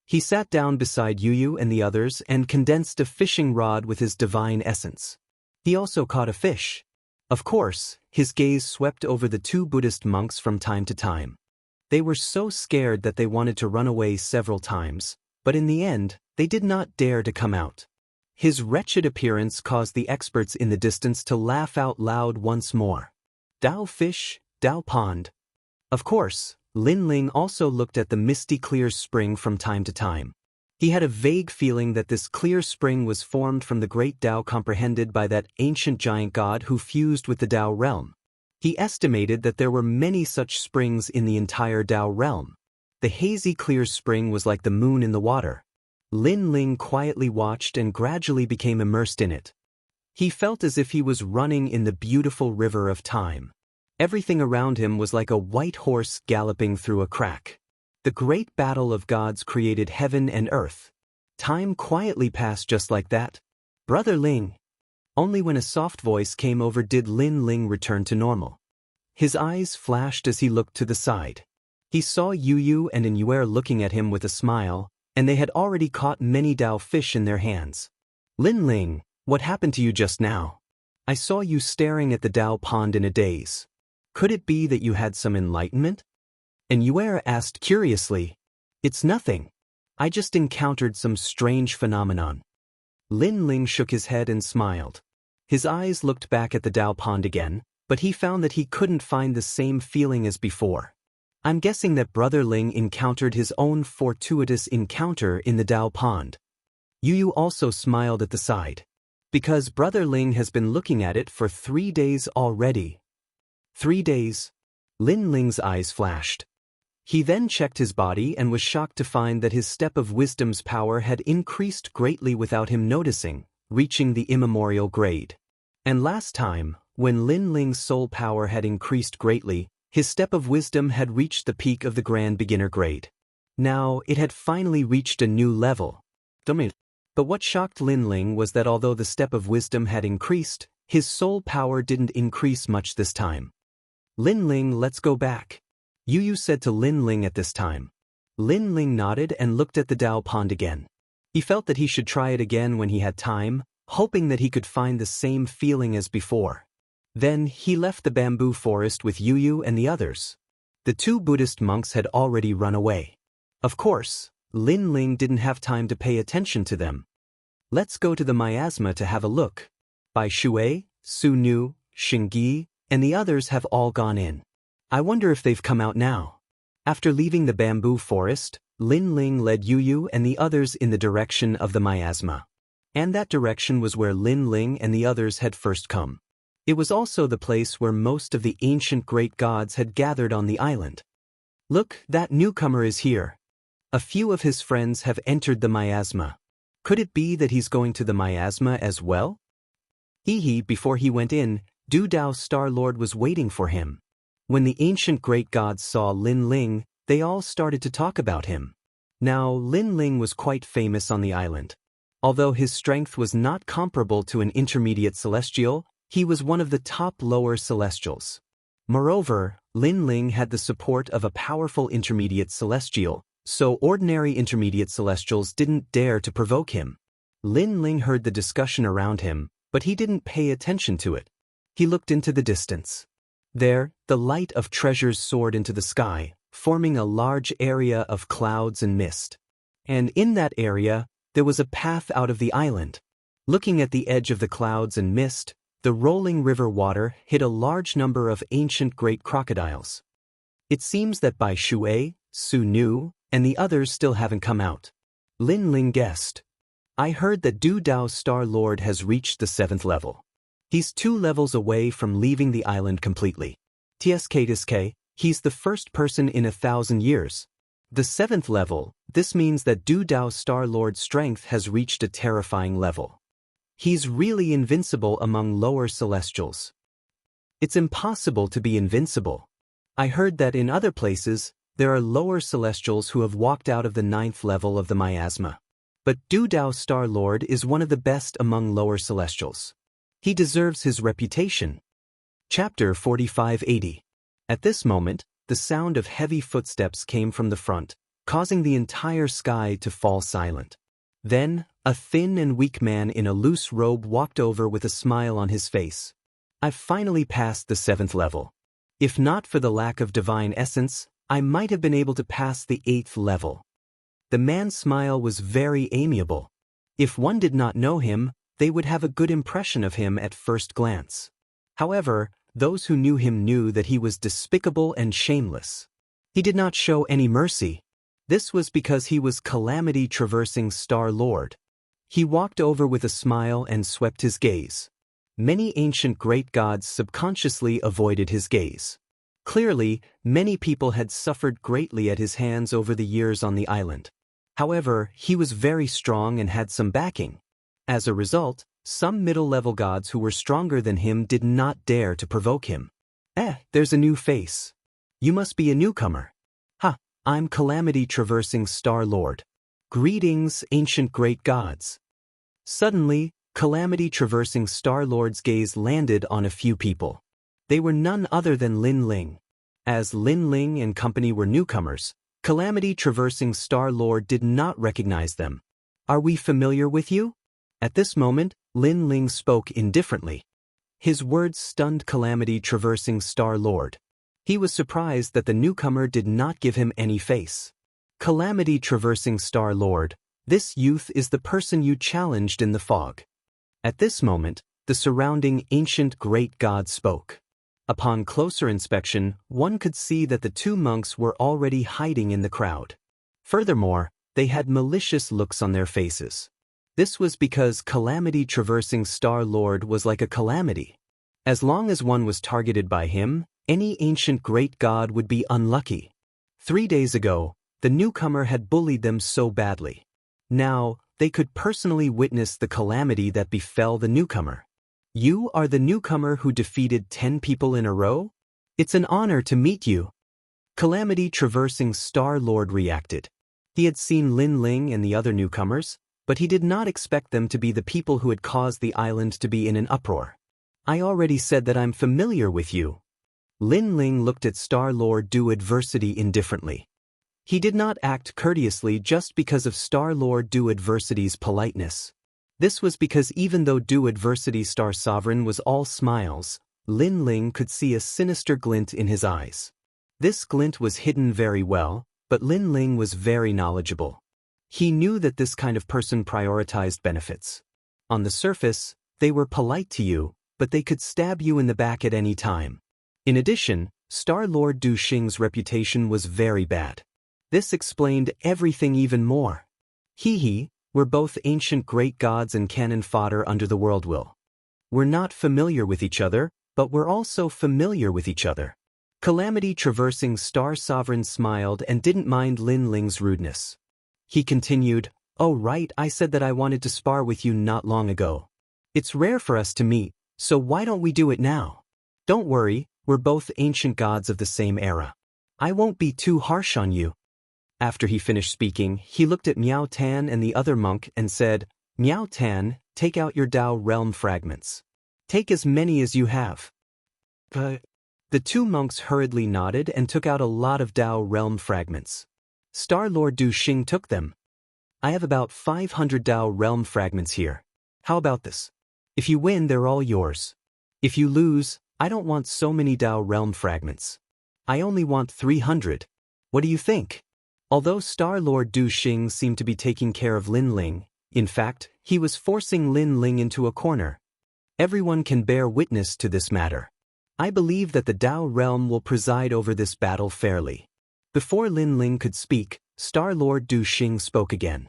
He sat down beside Yu Yu and the others and condensed a fishing rod with his divine essence. He also caught a fish. Of course, his gaze swept over the two Buddhist monks from time to time. They were so scared that they wanted to run away several times, but in the end, they did not dare to come out. His wretched appearance caused the experts in the distance to laugh out loud once more. Dao fish, Dao pond. Of course, Lin Ling also looked at the misty clear spring from time to time. He had a vague feeling that this clear spring was formed from the great Dao comprehended by that ancient giant god who fused with the Dao realm. He estimated that there were many such springs in the entire Dao realm. The hazy clear spring was like the moon in the water. Lin Ling quietly watched and gradually became immersed in it. He felt as if he was running in the beautiful river of time. Everything around him was like a white horse galloping through a crack. The great battle of gods created heaven and earth. Time quietly passed just like that. Brother Ling. Only when a soft voice came over did Lin Ling return to normal. His eyes flashed as he looked to the side. He saw Yu Yu and Yuer looking at him with a smile, and they had already caught many Dao fish in their hands. Lin Ling, what happened to you just now? I saw you staring at the Dao pond in a daze. Could it be that you had some enlightenment? And Yuer asked curiously. It's nothing. I just encountered some strange phenomenon. Lin Ling shook his head and smiled. His eyes looked back at the Dao pond again, but he found that he couldn't find the same feeling as before. I'm guessing that Brother Ling encountered his own fortuitous encounter in the Dao pond. Yu Yu also smiled at the side. Because Brother Ling has been looking at it for 3 days already. 3 days? Lin Ling's eyes flashed. He then checked his body and was shocked to find that his step of wisdom's power had increased greatly without him noticing, reaching the immemorial grade. And last time, when Lin Ling's soul power had increased greatly, his step of wisdom had reached the peak of the grand beginner grade. Now, it had finally reached a new level. But what shocked Lin Ling was that although the step of wisdom had increased, his soul power didn't increase much this time. Lin Ling, let's go back. Yu Yu said to Lin Ling at this time. Lin Ling nodded and looked at the Dao pond again. He felt that he should try it again when he had time, hoping that he could find the same feeling as before. Then he left the bamboo forest with Yu Yu and the others. The two Buddhist monks had already run away. Of course, Lin Ling didn't have time to pay attention to them. Let's go to the miasma to have a look. Bai Shui, Su Nu, Xingyi, and the others have all gone in. I wonder if they've come out now. After leaving the bamboo forest, Lin Ling led Yu Yu and the others in the direction of the miasma. And that direction was where Lin Ling and the others had first come. It was also the place where most of the ancient great gods had gathered on the island. Look, that newcomer is here. A few of his friends have entered the miasma. Could it be that he's going to the miasma as well? Before he went in, Du Dao Star-Lord was waiting for him. When the ancient great gods saw Lin Ling, they all started to talk about him. Now, Lin Ling was quite famous on the island. Although his strength was not comparable to an intermediate celestial, he was one of the top lower celestials. Moreover, Lin Ling had the support of a powerful intermediate celestial, so ordinary intermediate celestials didn't dare to provoke him. Lin Ling heard the discussion around him, but he didn't pay attention to it. He looked into the distance. There, the light of treasures soared into the sky, forming a large area of clouds and mist. And in that area, there was a path out of the island. Looking at the edge of the clouds and mist, the rolling river water hid a large number of ancient great crocodiles. It seems that Bai Shui, Su Nu, and the others still haven't come out. Lin Ling guessed. I heard that Du Dao's Star Lord has reached the 7th level. He's 2 levels away from leaving the island completely. TSK, he's the first person in 1,000 years. The 7th level, this means that Du Dao's Star Lord's strength has reached a terrifying level. He's really invincible among lower celestials. It's impossible to be invincible. I heard that in other places, there are lower celestials who have walked out of the 9th level of the miasma. But Du Dao's Star Lord is one of the best among lower celestials. He deserves his reputation. Chapter 4580. At this moment, the sound of heavy footsteps came from the front, causing the entire sky to fall silent. Then, a thin and weak man in a loose robe walked over with a smile on his face. I've finally passed the 7th level. If not for the lack of divine essence, I might have been able to pass the 8th level. The man's smile was very amiable. If one did not know him, they would have a good impression of him at first glance. However, those who knew him knew that he was despicable and shameless. He did not show any mercy. This was because he was calamity-traversing Star Lord. He walked over with a smile and swept his gaze. Many ancient great gods subconsciously avoided his gaze. Clearly, many people had suffered greatly at his hands over the years on the island. However, he was very strong and had some backing. As a result, some middle-level gods who were stronger than him did not dare to provoke him. There's a new face. You must be a newcomer. I'm calamity-traversing Star Lord. Greetings, ancient great gods. Suddenly, calamity-traversing Star Lord's gaze landed on a few people. They were none other than Lin Ling. As Lin Ling and company were newcomers, calamity-traversing Star Lord did not recognize them. Are we familiar with you? At this moment, Lin Ling spoke indifferently. His words stunned calamity-traversing Star Lord. He was surprised that the newcomer did not give him any face. Calamity-traversing Star Lord, this youth is the person you challenged in the fog. At this moment, the surrounding ancient great god spoke. Upon closer inspection, one could see that the 2 monks were already hiding in the crowd. Furthermore, they had malicious looks on their faces. This was because calamity-traversing Star Lord was like a calamity. As long as one was targeted by him, any ancient great god would be unlucky. 3 days ago, the newcomer had bullied them so badly. Now, they could personally witness the calamity that befell the newcomer. You are the newcomer who defeated 10 people in a row? It's an honor to meet you. Calamity-traversing Star Lord reacted. He had seen Lin Ling and the other newcomers, but he did not expect them to be the people who had caused the island to be in an uproar. I already said that I'm familiar with you. Lin Ling looked at Star Lord Du Adversity indifferently. He did not act courteously just because of Star Lord Du Adversity's politeness. This was because even though Du Adversity's Star Sovereign was all smiles, Lin Ling could see a sinister glint in his eyes. This glint was hidden very well, but Lin Ling was very knowledgeable. He knew that this kind of person prioritized benefits. On the surface, they were polite to you, but they could stab you in the back at any time. In addition, Star Lord Du Xing's reputation was very bad. This explained everything even more. We're both ancient great gods and cannon fodder under the world will. We're not familiar with each other, but we're also familiar with each other. Calamity-traversing Star Sovereign smiled and didn't mind Lin Ling's rudeness. He continued, "Oh right, I said that I wanted to spar with you not long ago. It's rare for us to meet, so why don't we do it now? Don't worry, we're both ancient gods of the same era. I won't be too harsh on you." After he finished speaking, he looked at Miao Tan and the other monk and said, "Miao Tan, take out your Dao realm fragments. Take as many as you have." The 2 monks hurriedly nodded and took out a lot of Dao realm fragments. Star Lord Du Xing took them. "I have about 500 Dao realm fragments here. How about this? If you win, they're all yours. If you lose, I don't want so many Dao realm fragments. I only want 300. What do you think?" Although Star Lord Du Xing seemed to be taking care of Lin Ling, in fact, he was forcing Lin Ling into a corner. Everyone can bear witness to this matter. I believe that the Dao realm will preside over this battle fairly. Before Lin Ling could speak, Star Lord Du Xing spoke again.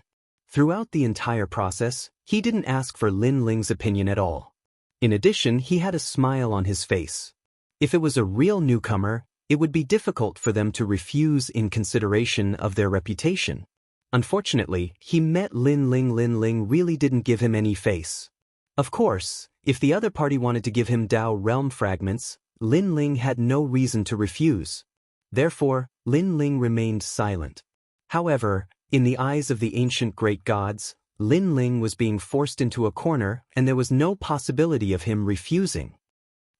Throughout the entire process, he didn't ask for Lin Ling's opinion at all. In addition, he had a smile on his face. If it was a real newcomer, it would be difficult for them to refuse in consideration of their reputation. Unfortunately, he met Lin Ling. Lin Ling really didn't give him any face. Of course, if the other party wanted to give him Dao realm fragments, Lin Ling had no reason to refuse. Therefore, Lin Ling remained silent. However, in the eyes of the ancient great gods, Lin Ling was being forced into a corner and there was no possibility of him refusing.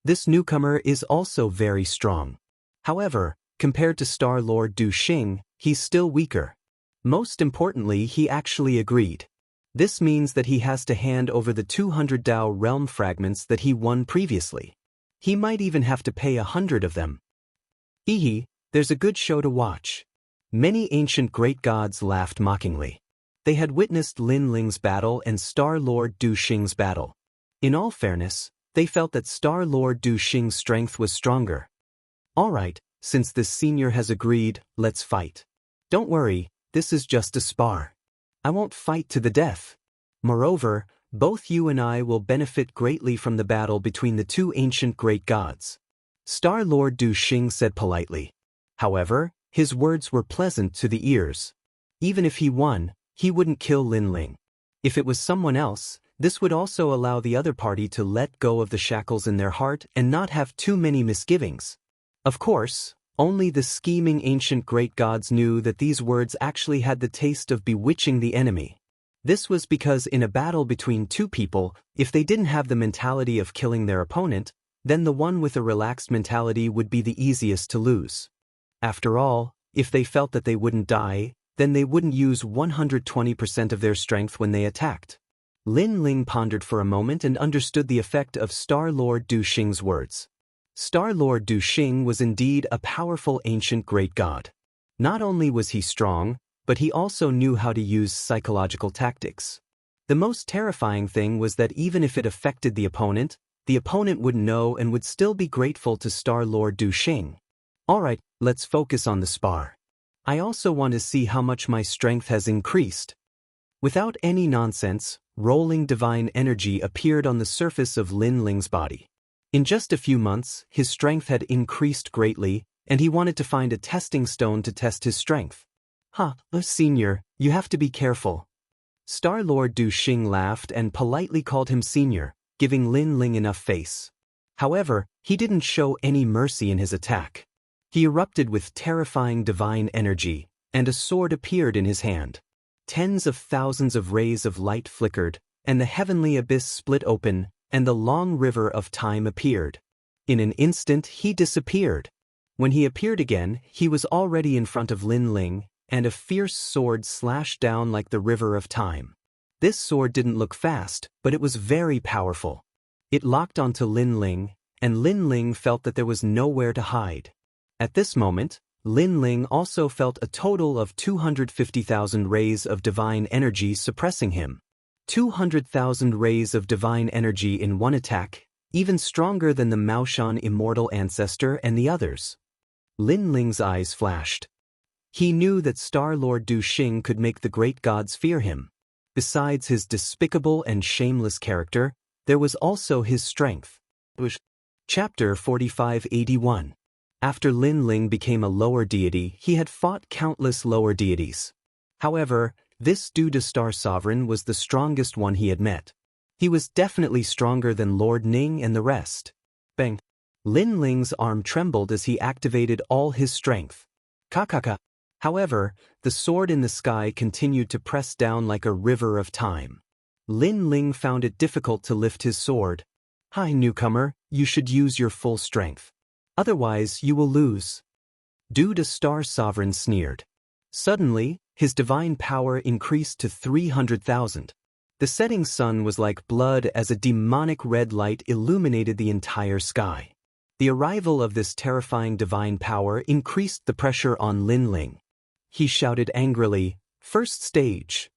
This newcomer is also very strong. However, compared to Star Lord Du Xing, he's still weaker. Most importantly, he actually agreed. This means that he has to hand over the 200 Dao realm fragments that he won previously. He might even have to pay 100 of them. Hehe, there's a good show to watch. Many ancient great gods laughed mockingly. They had witnessed Lin Ling's battle and Star Lord Du Xing's battle. In all fairness, they felt that Star Lord Du Xing's strength was stronger. Alright, since this senior has agreed, let's fight. Don't worry, this is just a spar. I won't fight to the death. Moreover, both you and I will benefit greatly from the battle between the two ancient great gods. Star Lord Du Xing said politely. However, his words were pleasant to the ears. Even if he won, he wouldn't kill Lin Ling. If it was someone else, this would also allow the other party to let go of the shackles in their heart and not have too many misgivings. Of course, only the scheming ancient great gods knew that these words actually had the taste of bewitching the enemy. This was because in a battle between two people, if they didn't have the mentality of killing their opponent, then the one with a relaxed mentality would be the easiest to lose. After all, if they felt that they wouldn't die, then they wouldn't use 120% of their strength when they attacked. Lin Ling pondered for a moment and understood the effect of Star Lord Du Xing's words. Star Lord Du Xing was indeed a powerful ancient great god. Not only was he strong, but he also knew how to use psychological tactics. The most terrifying thing was that even if it affected the opponent wouldn't know and would still be grateful to Star Lord Du Xing. Alright, let's focus on the spar. I also want to see how much my strength has increased. Without any nonsense, rolling divine energy appeared on the surface of Lin Ling's body. In just a few months, his strength had increased greatly, and he wanted to find a testing stone to test his strength. Senior, you have to be careful. Star Lord Du Xing laughed and politely called him senior, giving Lin Ling enough face. However, he didn't show any mercy in his attack. He erupted with terrifying divine energy, and a sword appeared in his hand. Tens of thousands of rays of light flickered, and the heavenly abyss split open, and the long river of time appeared. In an instant, he disappeared. When he appeared again, he was already in front of Lin Ling, and a fierce sword slashed down like the river of time. This sword didn't look fast, but it was very powerful. It locked onto Lin Ling, and Lin Ling felt that there was nowhere to hide. At this moment, Lin Ling also felt a total of 250,000 rays of divine energy suppressing him. 200,000 rays of divine energy in one attack, even stronger than the Maoshan immortal ancestor and the others. Lin Ling's eyes flashed. He knew that Star Lord Du Xing could make the great gods fear him. Besides his despicable and shameless character, there was also his strength. Chapter 4581. After Lin Ling became a lower deity, he had fought countless lower deities. However, this Duda Star Sovereign was the strongest one he had met. He was definitely stronger than Lord Ning and the rest. Bang! Lin Ling's arm trembled as he activated all his strength. Kakaka! However, the sword in the sky continued to press down like a river of time. Lin Ling found it difficult to lift his sword. Hi, newcomer, you should use your full strength. Otherwise, you will lose. Duda Star Sovereign sneered. Suddenly, his divine power increased to 300,000. The setting sun was like blood as a demonic red light illuminated the entire sky. The arrival of this terrifying divine power increased the pressure on Lin Ling. He shouted angrily, "First stage."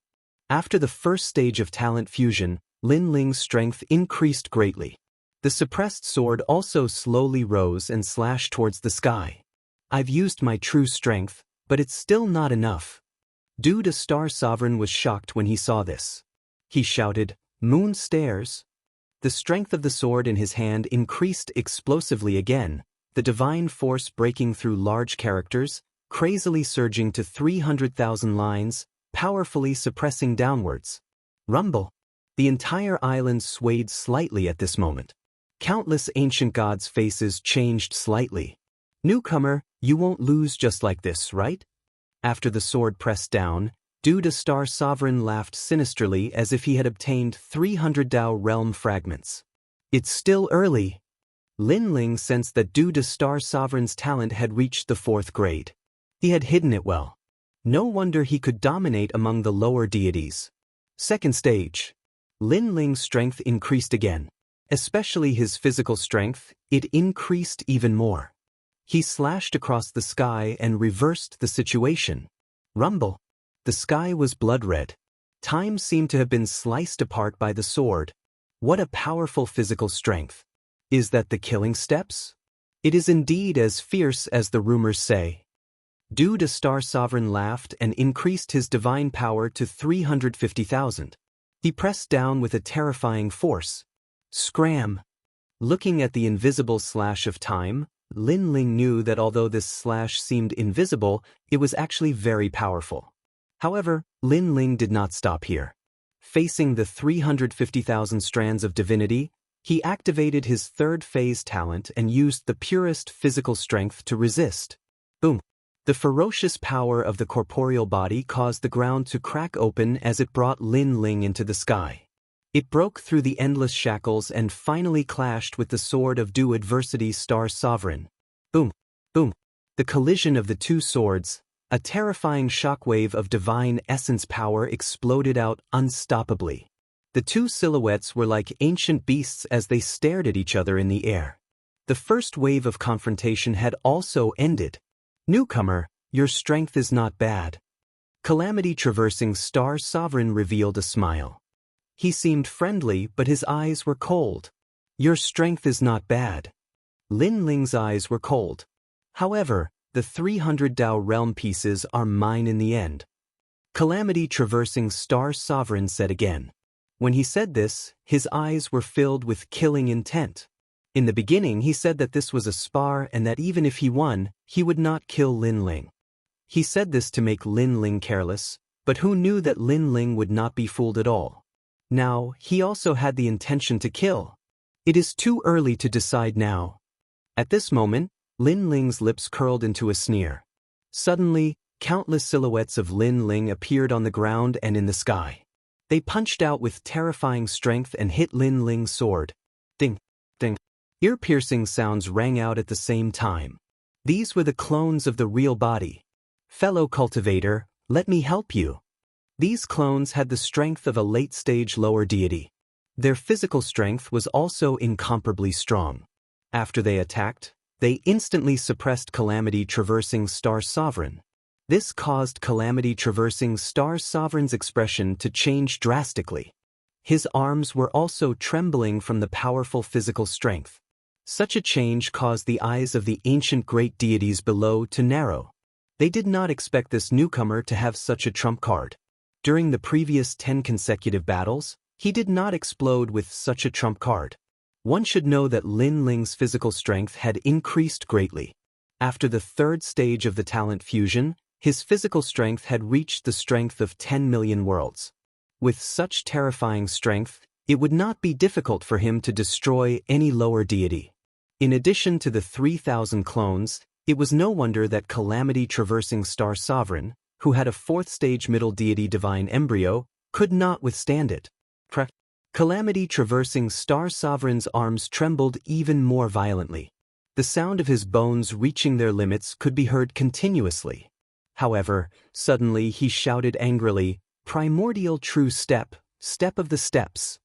After the first stage of talent fusion, Lin Ling's strength increased greatly. The suppressed sword also slowly rose and slashed towards the sky. I've used my true strength, but it's still not enough. Dude, a star sovereign, was shocked when he saw this. He shouted, "Moon stairs!" The strength of the sword in his hand increased explosively again, the divine force breaking through large characters, crazily surging to 300,000 lines, powerfully suppressing downwards. Rumble. The entire island swayed slightly at this moment. Countless ancient gods' faces changed slightly. "Newcomer, you won't lose just like this, right?" After the sword pressed down, Dude, a star sovereign, laughed sinisterly as if he had obtained 300 Dao realm fragments. "It's still early." Lin Ling sensed that Dude, a star sovereign's talent had reached the 4th grade. He had hidden it well. No wonder he could dominate among the lower deities. 2nd stage. Lin Ling's strength increased again. Especially his physical strength, it increased even more. He slashed across the sky and reversed the situation. Rumble. The sky was blood red. Time seemed to have been sliced apart by the sword. What a powerful physical strength. Is that the killing steps? It is indeed as fierce as the rumors say. Dude, a star sovereign, laughed and increased his divine power to 350,000. He pressed down with a terrifying force. Scram! Looking at the invisible slash of time, Lin Ling knew that although this slash seemed invisible, it was actually very powerful. However, Lin Ling did not stop here. Facing the 350,000 strands of divinity, he activated his 3rd phase talent and used the purest physical strength to resist. Boom! The ferocious power of the corporeal body caused the ground to crack open as it brought Lin Ling into the sky. It broke through the endless shackles and finally clashed with the sword of Due Adversity's star sovereign. Boom! Boom! The collision of the two swords, a terrifying shockwave of divine essence power, exploded out unstoppably. The two silhouettes were like ancient beasts as they stared at each other in the air. The first wave of confrontation had also ended. "Newcomer, your strength is not bad." Calamity Traversing Star Sovereign revealed a smile. He seemed friendly, but his eyes were cold. "Your strength is not bad." Lin Ling's eyes were cold. "However, the 300 Dao realm pieces are mine in the end." Calamity Traversing Star Sovereign said again. When he said this, his eyes were filled with killing intent. In the beginning, he said that this was a spar and that even if he won, he would not kill Lin Ling. He said this to make Lin Ling careless, but who knew that Lin Ling would not be fooled at all? Now, he also had the intention to kill. It is too early to decide now. At this moment, Lin Ling's lips curled into a sneer. Suddenly, countless silhouettes of Lin Ling appeared on the ground and in the sky. They punched out with terrifying strength and hit Lin Ling's sword. Ding, ding. Ear-piercing sounds rang out at the same time. These were the clones of the real body. "Fellow cultivator, let me help you." These clones had the strength of a late-stage lower deity. Their physical strength was also incomparably strong. After they attacked, they instantly suppressed Calamity Traversing Star Sovereign. This caused Calamity Traversing Star Sovereign's expression to change drastically. His arms were also trembling from the powerful physical strength. Such a change caused the eyes of the ancient great deities below to narrow. They did not expect this newcomer to have such a trump card. During the previous 10 consecutive battles, he did not explode with such a trump card. One should know that Lin Ling's physical strength had increased greatly. After the 3rd stage of the talent fusion, his physical strength had reached the strength of 10 million worlds. With such terrifying strength, it would not be difficult for him to destroy any lower deity. In addition to the 3,000 clones, it was no wonder that Calamity Traversing Star Sovereign, who had a 4th stage middle deity divine embryo, could not withstand it. Calamity Traversing Star Sovereign's arms trembled even more violently. The sound of his bones reaching their limits could be heard continuously. However, suddenly he shouted angrily, "Primordial true step, step of the steps."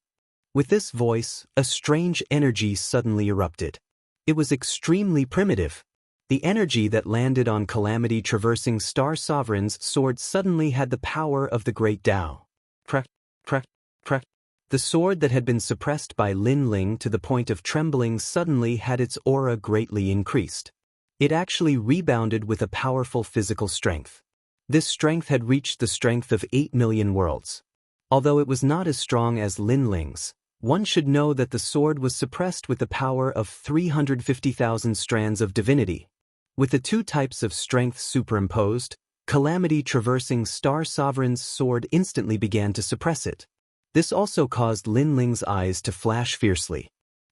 With this voice, a strange energy suddenly erupted. It was extremely primitive. The energy that landed on Calamity Traversing Star Sovereign's sword suddenly had the power of the Great Tao. Crack, crack, crack. The sword that had been suppressed by Lin Ling to the point of trembling suddenly had its aura greatly increased. It actually rebounded with a powerful physical strength. This strength had reached the strength of 8 million worlds. Although it was not as strong as Lin Ling's, one should know that the sword was suppressed with the power of 350,000 strands of divinity. With the two types of strength superimposed, Calamity Traversing Star Sovereign's sword instantly began to suppress it. This also caused Lin Ling's eyes to flash fiercely.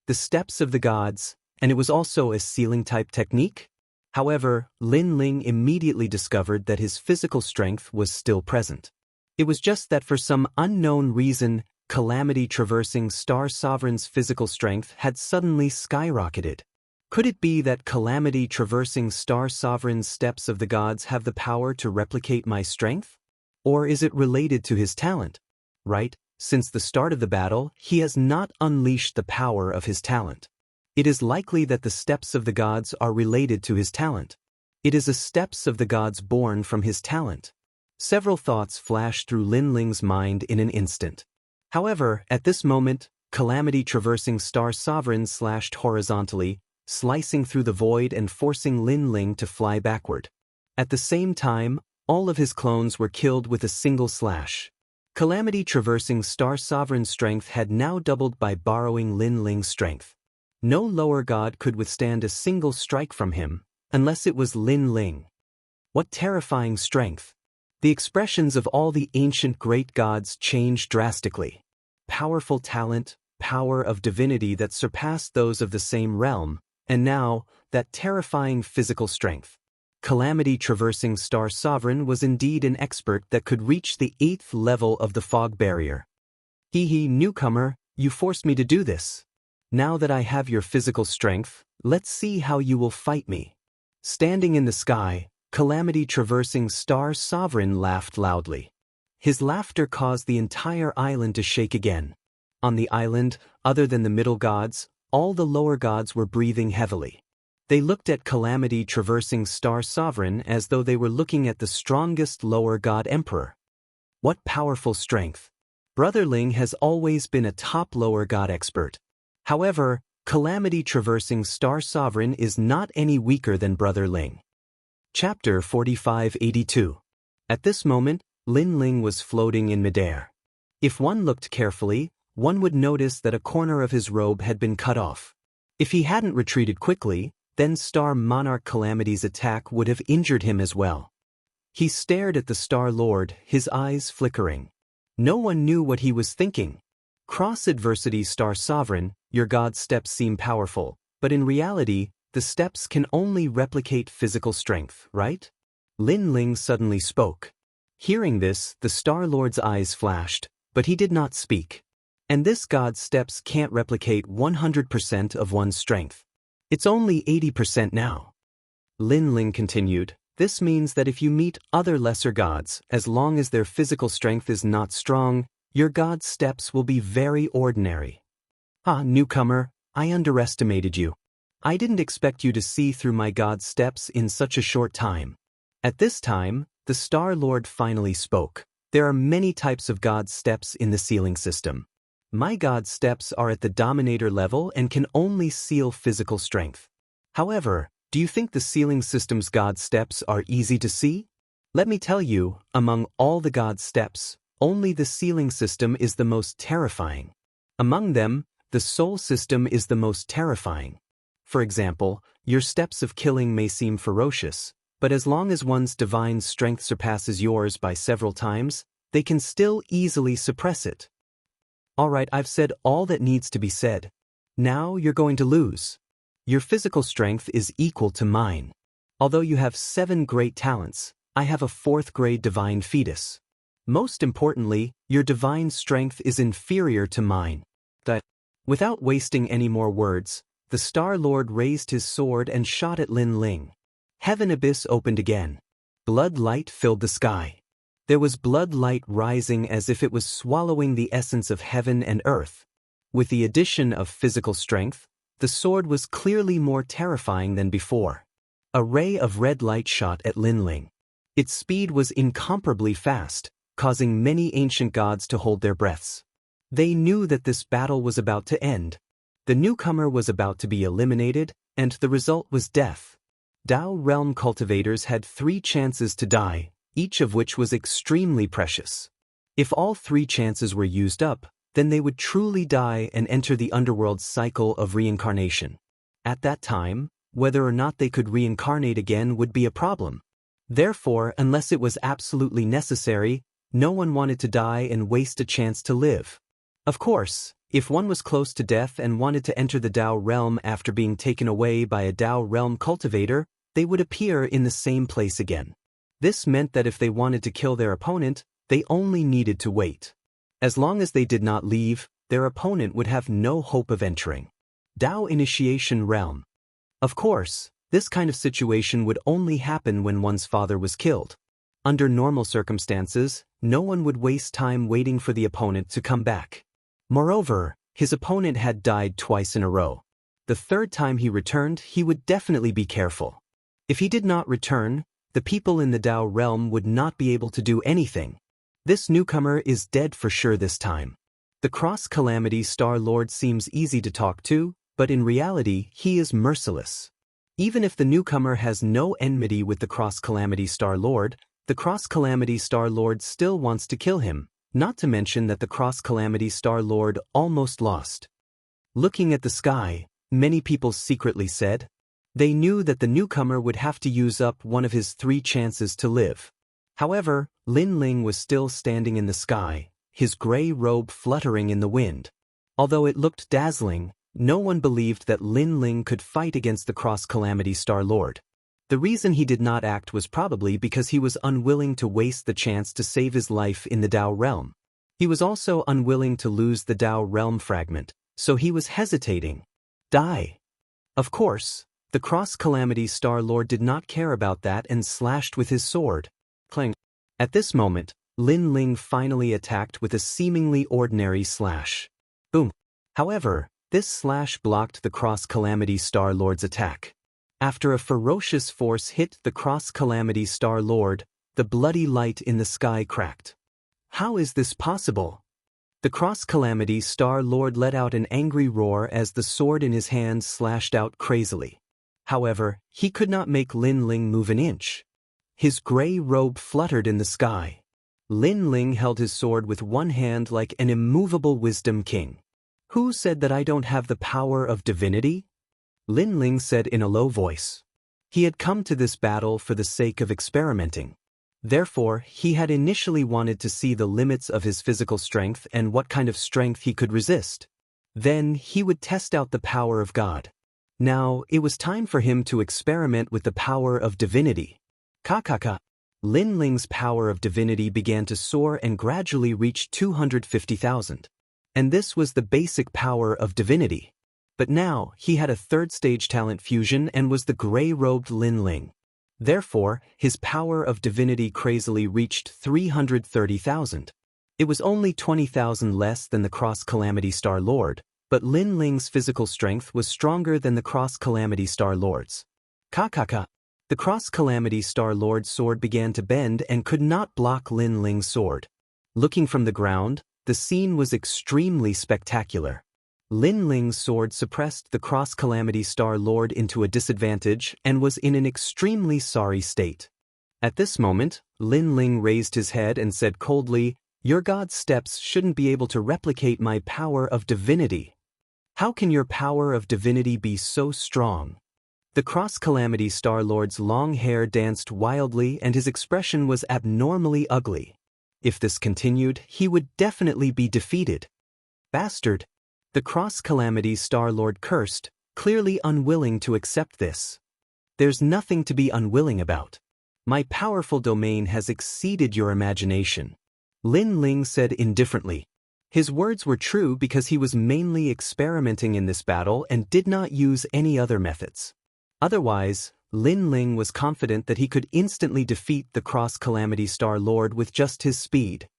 The steps of the gods, and it was also a ceiling-type technique? However, Lin Ling immediately discovered that his physical strength was still present. It was just that for some unknown reason, Calamity Traversing Star Sovereign's physical strength had suddenly skyrocketed. Could it be that Calamity Traversing Star Sovereign's steps of the gods have the power to replicate my strength? Or is it related to his talent? Right, since the start of the battle, he has not unleashed the power of his talent. It is likely that the steps of the gods are related to his talent. It is the steps of the gods born from his talent. Several thoughts flashed through Lin Ling's mind in an instant. However, at this moment, Calamity Traversing Star Sovereign slashed horizontally, slicing through the void and forcing Lin Ling to fly backward. At the same time, all of his clones were killed with a single slash. Calamity Traversing Star Sovereign's strength had now doubled by borrowing Lin Ling's strength. No lower god could withstand a single strike from him, unless it was Lin Ling. What terrifying strength! The expressions of all the ancient great gods changed drastically. Powerful talent, power of divinity that surpassed those of the same realm, and now, that terrifying physical strength. Calamity Traversing Star Sovereign was indeed an expert that could reach the 8th level of the fog barrier. Hee, newcomer, you forced me to do this. Now that I have your physical strength, let's see how you will fight me. Standing in the sky, Calamity Traversing Star Sovereign laughed loudly. His laughter caused the entire island to shake again. On the island, other than the middle gods, all the lower gods were breathing heavily. They looked at Calamity Traversing Star Sovereign as though they were looking at the strongest lower god emperor. What powerful strength! Brother Ling has always been a top lower god expert. However, Calamity Traversing Star Sovereign is not any weaker than Brother Ling. Chapter 4582. At this moment, Lin Ling was floating in midair. If one looked carefully, one would notice that a corner of his robe had been cut off. If he hadn't retreated quickly, then Star Monarch Calamity's attack would have injured him as well. He stared at the Star Lord, his eyes flickering. No one knew what he was thinking. Cross-adversity Star Sovereign, your god's steps seem powerful, but in reality, the steps can only replicate physical strength, right? Lin Ling suddenly spoke. Hearing this, the Star Lord's eyes flashed, but he did not speak. And this god's steps can't replicate 100% of one's strength. It's only 80% now. Lin Ling continued, this means that if you meet other lesser gods, as long as their physical strength is not strong, your god's steps will be very ordinary. Ah, newcomer, I underestimated you. I didn't expect you to see through my god's steps in such a short time. At this time, the Star Lord finally spoke. There are many types of god's steps in the sealing system. My god's steps are at the Dominator level and can only seal physical strength. However, do you think the sealing system's god's steps are easy to see? Let me tell you, among all the god's steps, only the sealing system is the most terrifying. Among them, the soul system is the most terrifying. For example, your steps of killing may seem ferocious, but as long as one's divine strength surpasses yours by several times, they can still easily suppress it. Alright, I've said all that needs to be said. Now you're going to lose. Your physical strength is equal to mine. Although you have 7 great talents, I have a 4th grade divine fetus. Most importantly, your divine strength is inferior to mine. Without wasting any more words, the Star Lord raised his sword and shot at Lin Ling. Heaven abyss opened again. Blood light filled the sky. There was blood light rising as if it was swallowing the essence of heaven and earth. With the addition of physical strength, the sword was clearly more terrifying than before. A ray of red light shot at Lin Ling. Its speed was incomparably fast, causing many ancient gods to hold their breaths. They knew that this battle was about to end. The newcomer was about to be eliminated, and the result was death. Dao realm cultivators had 3 chances to die, each of which was extremely precious. If all 3 chances were used up, then they would truly die and enter the underworld's cycle of reincarnation. At that time, whether or not they could reincarnate again would be a problem. Therefore, unless it was absolutely necessary, no one wanted to die and waste a chance to live. Of course, if one was close to death and wanted to enter the Dao realm after being taken away by a Dao realm cultivator, they would appear in the same place again. This meant that if they wanted to kill their opponent, they only needed to wait. As long as they did not leave, their opponent would have no hope of entering Dao initiation realm. Of course, this kind of situation would only happen when one's father was killed. Under normal circumstances, no one would waste time waiting for the opponent to come back. Moreover, his opponent had died twice in a row. The 3rd time he returned, he would definitely be careful. If he did not return, the people in the Dao realm would not be able to do anything. This newcomer is dead for sure this time. The Cross-Calamity Star Lord seems easy to talk to, but in reality, he is merciless. Even if the newcomer has no enmity with the Cross-Calamity Star Lord, the Cross-Calamity Star Lord still wants to kill him, not to mention that the Cross-Calamity Star Lord almost lost. Looking at the sky, many people secretly said. They knew that the newcomer would have to use up one of his 3 chances to live. However, Lin Ling was still standing in the sky, his gray robe fluttering in the wind. Although it looked dazzling, no one believed that Lin Ling could fight against the Cross-Calamity Star Lord. The reason he did not act was probably because he was unwilling to waste the chance to save his life in the Dao realm. He was also unwilling to lose the Dao realm fragment, so he was hesitating. Die. Of course, the Cross-Calamity Star Lord did not care about that and slashed with his sword. Clang. At this moment, Lin Ling finally attacked with a seemingly ordinary slash. Boom. However, this slash blocked the Cross-Calamity Star Lord's attack. After a ferocious force hit the Cross-Calamity Star Lord, the bloody light in the sky cracked. How is this possible? The Cross-Calamity Star Lord let out an angry roar as the sword in his hand slashed out crazily. However, he could not make Lin Ling move an inch. His gray robe fluttered in the sky. Lin Ling held his sword with one hand like an immovable wisdom king. Who said that I don't have the power of divinity? Lin Ling said in a low voice. He had come to this battle for the sake of experimenting. Therefore, he had initially wanted to see the limits of his physical strength and what kind of strength he could resist. Then, he would test out the power of God. Now, it was time for him to experiment with the power of divinity. Kakaka. Lin Ling's power of divinity began to soar and gradually reached 250,000. And this was the basic power of divinity. But now, he had a 3rd-stage talent fusion and was the gray-robed Lin Ling. Therefore, his power of divinity crazily reached 330,000. It was only 20,000 less than the Cross-Calamity Star Lord, but Lin Ling's physical strength was stronger than the Cross-Calamity Star Lord's. Kakaka. The Cross-Calamity Star Lord's sword began to bend and could not block Lin Ling's sword. Looking from the ground, the scene was extremely spectacular. Lin Ling's sword suppressed the Cross-Calamity Star Lord into a disadvantage and was in an extremely sorry state. At this moment, Lin Ling raised his head and said coldly, "Your God's steps shouldn't be able to replicate my power of divinity. How can your power of divinity be so strong?" The Cross-Calamity Star Lord's long hair danced wildly and his expression was abnormally ugly. If this continued, he would definitely be defeated. Bastard! The Cross-Calamity Star Lord cursed, clearly unwilling to accept this. There's nothing to be unwilling about. My powerful domain has exceeded your imagination. Lin Ling said indifferently. His words were true because he was mainly experimenting in this battle and did not use any other methods. Otherwise, Lin Ling was confident that he could instantly defeat the Cross-Calamity Star Lord with just his speed.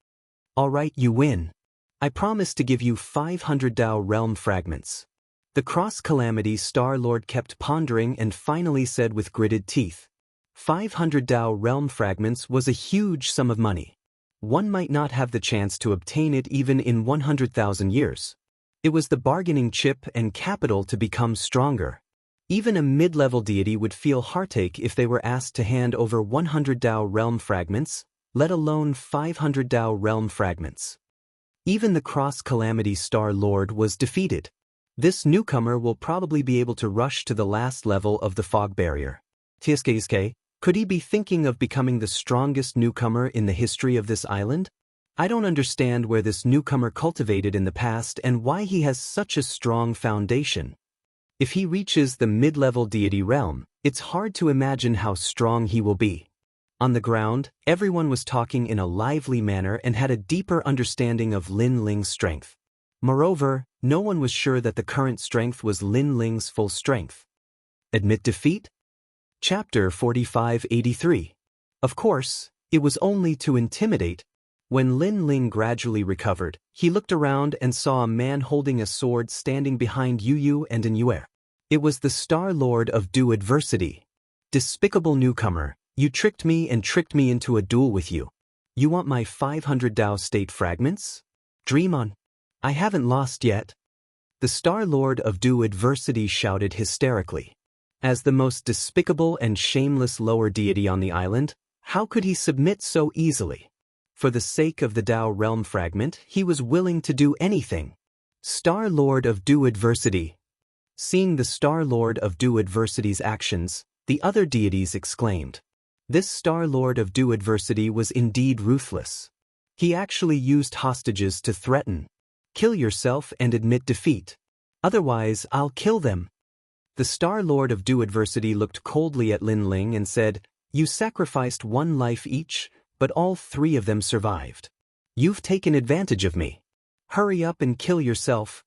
Alright, you win. I promise to give you 500 Dao Realm fragments. The Cross-Calamity Star Lord kept pondering and finally said with gritted teeth. 500 Dao Realm fragments was a huge sum of money. One might not have the chance to obtain it even in 100,000 years. It was the bargaining chip and capital to become stronger. Even a mid-level deity would feel heartache if they were asked to hand over 100 Dao realm fragments, let alone 500 Dao realm fragments. Even the Cross-Calamity Star Lord was defeated. This newcomer will probably be able to rush to the last level of the fog barrier. Tsk, could he be thinking of becoming the strongest newcomer in the history of this island? I don't understand where this newcomer cultivated in the past and why he has such a strong foundation. If he reaches the mid-level deity realm, it's hard to imagine how strong he will be. On the ground, everyone was talking in a lively manner and had a deeper understanding of Lin Ling's strength. Moreover, no one was sure that the current strength was Lin Ling's full strength. Admit defeat? Chapter 4583. Of course, it was only to intimidate. When Lin Ling gradually recovered, he looked around and saw a man holding a sword standing behind Yu and Anyue. It was the Star Lord of Du Adversity. Despicable newcomer, you tricked me into a duel with you. You want my 500 Dao state fragments? Dream on. I haven't lost yet. The Star Lord of Du Adversity shouted hysterically. As the most despicable and shameless lower deity on the island, how could he submit so easily? For the sake of the Dao realm fragment, he was willing to do anything. Star Lord of Du Adversity. Seeing the Star Lord of Du Adversity's actions, the other deities exclaimed. This Star Lord of Du Adversity was indeed ruthless. He actually used hostages to threaten. Kill yourself and admit defeat. Otherwise, I'll kill them. The Star Lord of Du Adversity looked coldly at Lin Ling and said, You sacrificed one life each, but all three of them survived. You've taken advantage of me. Hurry up and kill yourself.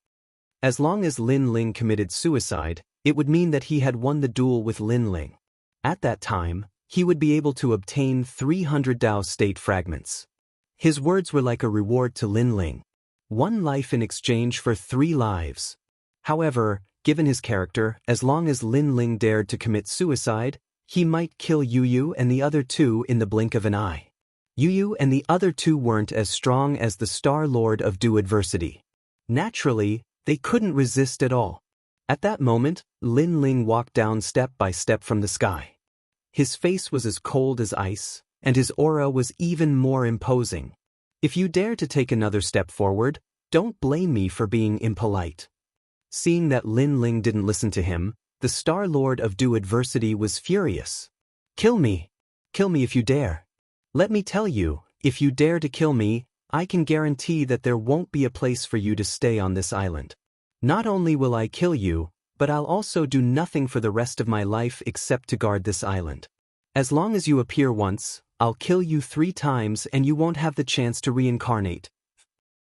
As long as Lin Ling committed suicide, it would mean that he had won the duel with Lin Ling. At that time, he would be able to obtain 300 Dao state fragments. His words were like a reward to Lin Ling. 1 life in exchange for 3 lives. However, given his character, as long as Lin Ling dared to commit suicide, he might kill Yu and the other 2 in the blink of an eye. Yu and the other 2 weren't as strong as the Star Lord of Du Adversity. Naturally, they couldn't resist at all. At that moment, Lin Ling walked down step by step from the sky. His face was as cold as ice, and his aura was even more imposing. If you dare to take another step forward, don't blame me for being impolite. Seeing that Lin Ling didn't listen to him, the Star Lord of Du Adversity was furious. Kill me. Kill me if you dare. Let me tell you, if you dare to kill me, I can guarantee that there won't be a place for you to stay on this island. Not only will I kill you, but I'll also do nothing for the rest of my life except to guard this island. As long as you appear once, I'll kill you 3 times and you won't have the chance to reincarnate.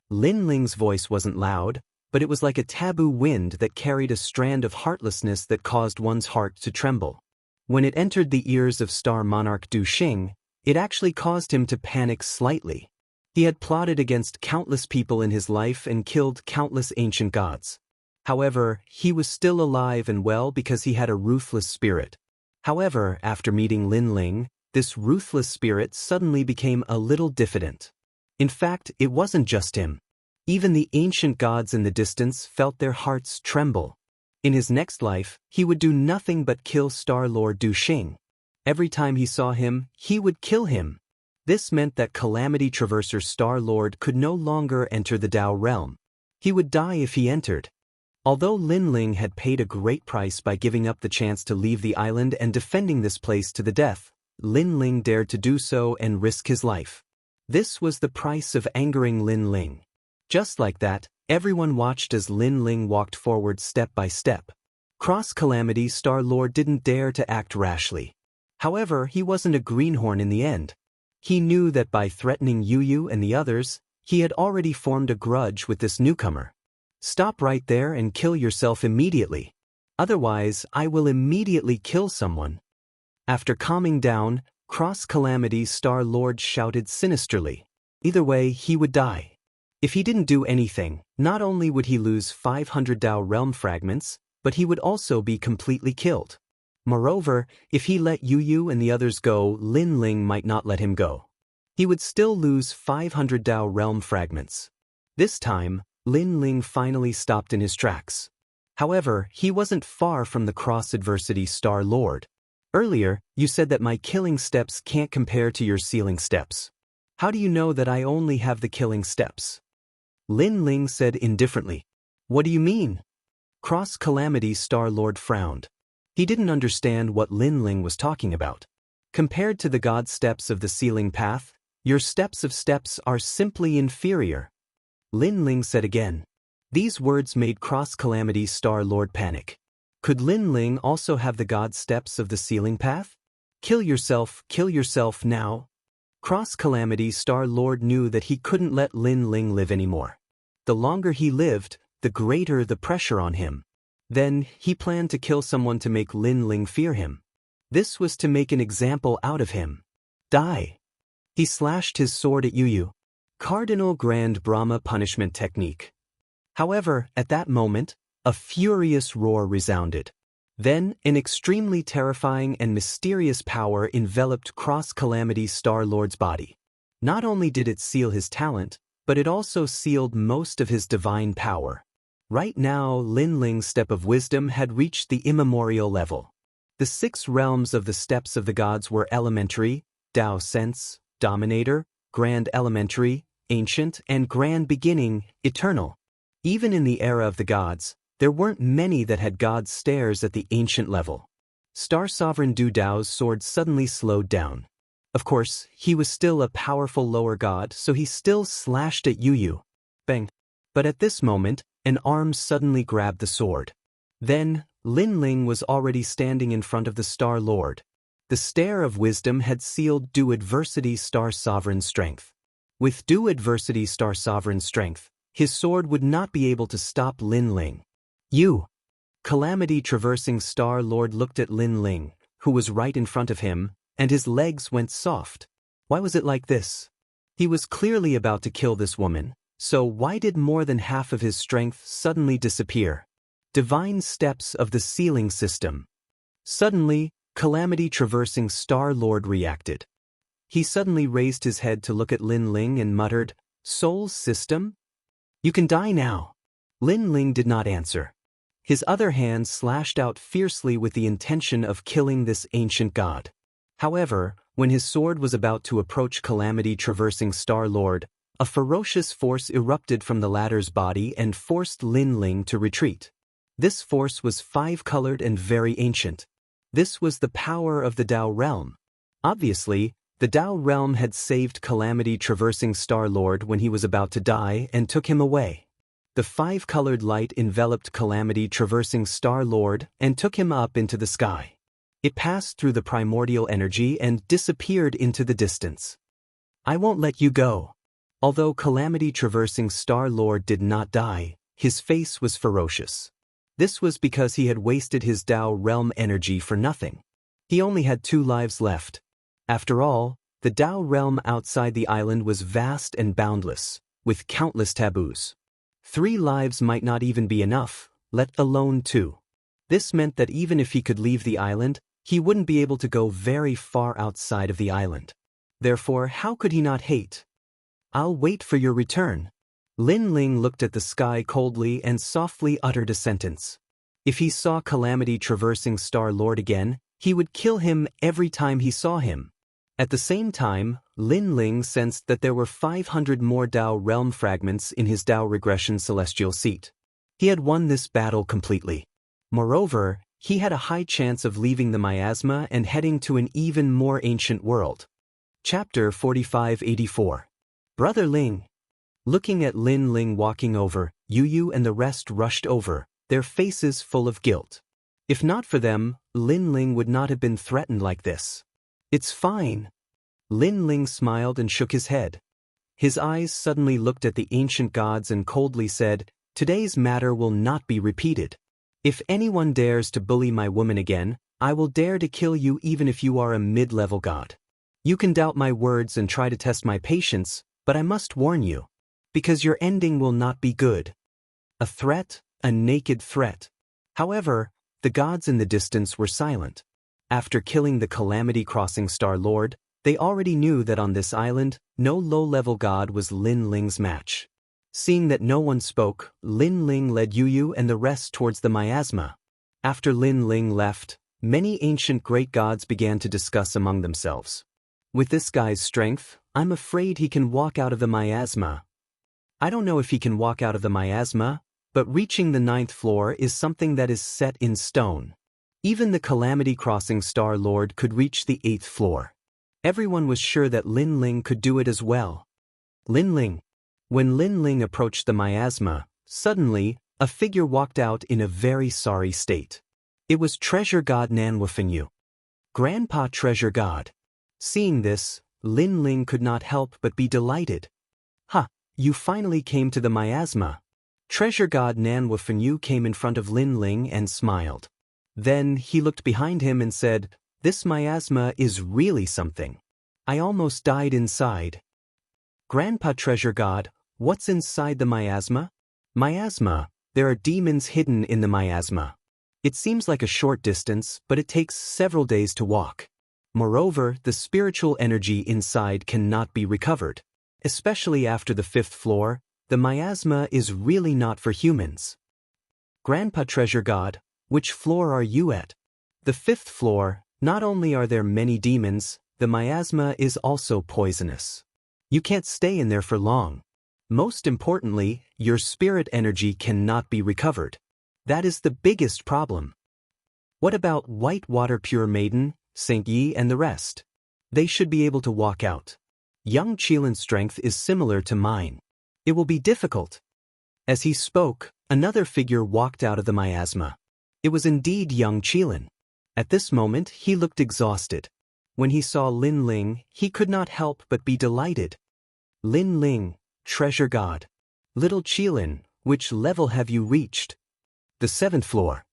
Lin Ling's voice wasn't loud, but it was like a taboo wind that carried a strand of heartlessness that caused one's heart to tremble. When it entered the ears of Star Monarch Du Xing, it actually caused him to panic slightly. He had plotted against countless people in his life and killed countless ancient gods. However, he was still alive and well because he had a ruthless spirit. However, after meeting Lin Ling, this ruthless spirit suddenly became a little diffident. In fact, it wasn't just him. Even the ancient gods in the distance felt their hearts tremble. In his next life, he would do nothing but kill Star Lord Du Xing. Every time he saw him, he would kill him. This meant that Calamity Traverser Star Lord could no longer enter the Dao realm. He would die if he entered. Although Lin Ling had paid a great price by giving up the chance to leave the island and defending this place to the death, Lin Ling dared to do so and risk his life. This was the price of angering Lin Ling. Just like that, everyone watched as Lin Ling walked forward step by step. Cross-Calamity Star Lord didn't dare to act rashly. However, he wasn't a greenhorn in the end. He knew that by threatening Yu and the others, he had already formed a grudge with this newcomer. Stop right there and kill yourself immediately. Otherwise, I will immediately kill someone. After calming down, Cross-Calamity Star Lord shouted sinisterly. Either way, he would die. If he didn't do anything, not only would he lose 500 Dao realm fragments, but he would also be completely killed. Moreover, if he let Yu and the others go, Lin Ling might not let him go. He would still lose 500 Dao realm fragments. This time, Lin Ling finally stopped in his tracks. However, he wasn't far from the cross-adversity Star Lord. Earlier, you said that my killing steps can't compare to your sealing steps. How do you know that I only have the killing steps? Lin Ling said indifferently. What do you mean? Cross-calamity Star Lord frowned. He didn't understand what Lin Ling was talking about. Compared to the god steps of the sealing path, your steps of steps are simply inferior. Lin Ling said again. These words made Cross-Calamity Star Lord panic. Could Lin Ling also have the god steps of the sealing path? Kill yourself now. Cross-Calamity Star Lord knew that he couldn't let Lin Ling live anymore. The longer he lived, the greater the pressure on him. Then, he planned to kill someone to make Lin Ling fear him. This was to make an example out of him. Die. He slashed his sword at Yu. Cardinal Grand Brahma punishment technique. However, at that moment, a furious roar resounded. Then, an extremely terrifying and mysterious power enveloped Cross-Calamity Star Lord's body. Not only did it seal his talent, but it also sealed most of his divine power. Right now, Lin Ling's step of wisdom had reached the immemorial level. The 6 realms of the steps of the gods were elementary, Tao sense, dominator, grand elementary, ancient, and grand beginning, eternal. Even in the era of the gods, there weren't many that had god stairs at the ancient level. Star Sovereign Du Dao's sword suddenly slowed down. Of course, he was still a powerful lower god, so he still slashed at Yu. Bang. But at this moment, an arm suddenly grabbed the sword. Then, Lin Ling was already standing in front of the Star Lord. The Stair of Wisdom had sealed Du Adversity Star Sovereign Strength. With Du Adversity Star Sovereign Strength, his sword would not be able to stop Lin Ling. You! Calamity Traversing Star Lord looked at Lin Ling, who was right in front of him, and his legs went soft. Why was it like this? He was clearly about to kill this woman, so why did more than half of his strength suddenly disappear? Divine steps of the sealing system. Suddenly, Calamity Traversing Star Lord reacted. He suddenly raised his head to look at Lin Ling and muttered, Soul system? You can die now. Lin Ling did not answer. His other hand slashed out fiercely with the intention of killing this ancient god. However, when his sword was about to approach Calamity Traversing Star Lord, a ferocious force erupted from the latter's body and forced Lin Ling to retreat. This force was 5-colored and very ancient. This was the power of the Tao realm. Obviously, the Tao realm had saved Calamity Traversing Star Lord when he was about to die and took him away. The 5-colored light enveloped Calamity Traversing Star Lord and took him up into the sky. It passed through the primordial energy and disappeared into the distance. I won't let you go. Although Calamity Traversing Star Lord did not die, his face was ferocious. This was because he had wasted his Tao realm energy for nothing. He only had 2 lives left. After all, the Tao realm outside the island was vast and boundless, with countless taboos. 3 lives might not even be enough, let alone 2. This meant that even if he could leave the island, he wouldn't be able to go very far outside of the island. Therefore, how could he not hate? I'll wait for your return. Lin Ling looked at the sky coldly and softly uttered a sentence. If he saw Calamity Traversing Star Lord again, he would kill him every time he saw him. At the same time, Lin Ling sensed that there were 500 more Tao realm fragments in his Tao regression celestial seat. He had won this battle completely. Moreover, he had a high chance of leaving the miasma and heading to an even more ancient world. Chapter 4584. Brother Ling. Looking at Lin Ling walking over, Yu and the rest rushed over, their faces full of guilt. If not for them, Lin Ling would not have been threatened like this. It's fine. Lin Ling smiled and shook his head. His eyes suddenly looked at the ancient gods and coldly said, Today's matter will not be repeated. If anyone dares to bully my woman again, I will dare to kill you even if you are a mid-level god. You can doubt my words and try to test my patience, but I must warn you. Because your ending will not be good. A threat, a naked threat. However, the gods in the distance were silent. After killing the Calamity Crossing Star Lord, they already knew that on this island, no low-level god was Lin Ling's match. Seeing that no one spoke, Lin Ling led Yu and the rest towards the miasma. After Lin Ling left, many ancient great gods began to discuss among themselves. With this guy's strength, I'm afraid he can walk out of the miasma. I don't know if he can walk out of the miasma, but reaching the 9th floor is something that is set in stone. Even the Calamity Crossing Star Lord could reach the 8th floor. Everyone was sure that Lin Ling could do it as well. Lin Ling. When Lin Ling approached the miasma, suddenly, a figure walked out in a very sorry state. It was Treasure God Nanwufenyu. Grandpa Treasure God. Seeing this, Lin Ling could not help but be delighted. "Ha, you finally came to the miasma." Treasure God Nanwufenyu came in front of Lin Ling and smiled. Then he looked behind him and said, "This miasma is really something. I almost died inside." "Grandpa Treasure God, what's inside the miasma?" "Miasma, there are demons hidden in the miasma. It seems like a short distance, but it takes several days to walk. Moreover, the spiritual energy inside cannot be recovered. Especially after the 5th floor, the miasma is really not for humans." "Grandpa Treasure God, which floor are you at?" "The 5th floor. Not only are there many demons, the miasma is also poisonous. You can't stay in there for long. Most importantly, your spirit energy cannot be recovered. That is the biggest problem." "What about Whitewater Pure Maiden, Saint Yi and the rest? They should be able to walk out. Young Qilin's strength is similar to mine. It will be difficult." As he spoke, another figure walked out of the miasma. It was indeed young Qilin. At this moment, he looked exhausted. When he saw Lin Ling, he could not help but be delighted. "Lin Ling, Treasure God. Little Qilin, which level have you reached?" "The 7th floor.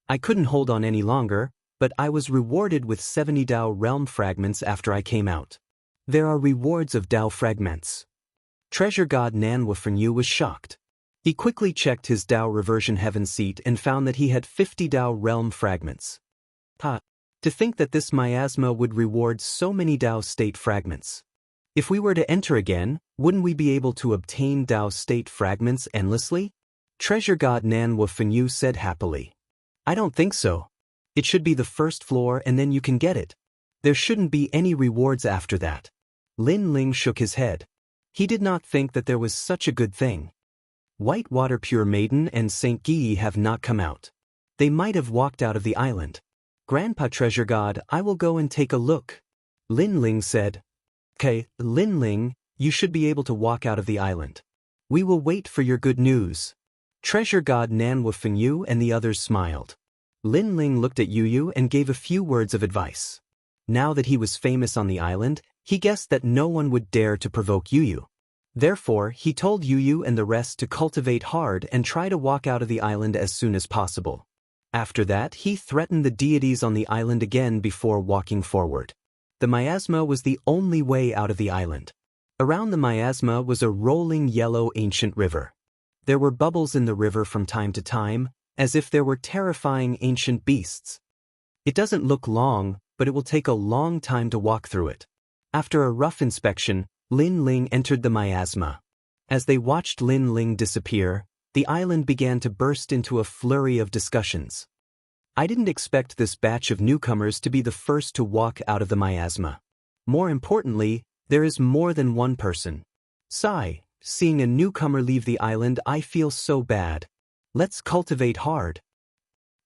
I couldn't hold on any longer, but I was rewarded with 70 Dao realm fragments after I came out." "There are rewards of Dao fragments." Treasure God Nanwufenyu was shocked. He quickly checked his Dao reversion heaven seat and found that he had 50 Dao realm fragments. To think that this miasma would reward so many Dao state fragments. If we were to enter again, wouldn't we be able to obtain Dao state fragments endlessly? Treasure God Nanwufenyu said happily. "I don't think so. It should be the 1st floor and then you can get it. There shouldn't be any rewards after that." Lin Ling shook his head. He did not think that there was such a good thing. Whitewater Pure Maiden and Saint Yi have not come out. They might have walked out of the island. "Grandpa Treasure God, I will go and take a look." Lin Ling said. "Okay, Lin Ling, you should be able to walk out of the island. We will wait for your good news." Treasure God Nanwufenyu and the others smiled. Lin Ling looked at Yu and gave a few words of advice. Now that he was famous on the island, he guessed that no one would dare to provoke Yu. Therefore, he told Yu and the rest to cultivate hard and try to walk out of the island as soon as possible. After that, he threatened the deities on the island again before walking forward. The miasma was the only way out of the island. Around the miasma was a rolling yellow ancient river. There were bubbles in the river from time to time, as if there were terrifying ancient beasts. It doesn't look long, but it will take a long time to walk through it. After a rough inspection, Lin Ling entered the miasma. As they watched Lin Ling disappear, the island began to burst into a flurry of discussions. I didn't expect this batch of newcomers to be the first to walk out of the miasma. More importantly, there is more than one person. Sigh, seeing a newcomer leave the island, I feel so bad. Let's cultivate hard.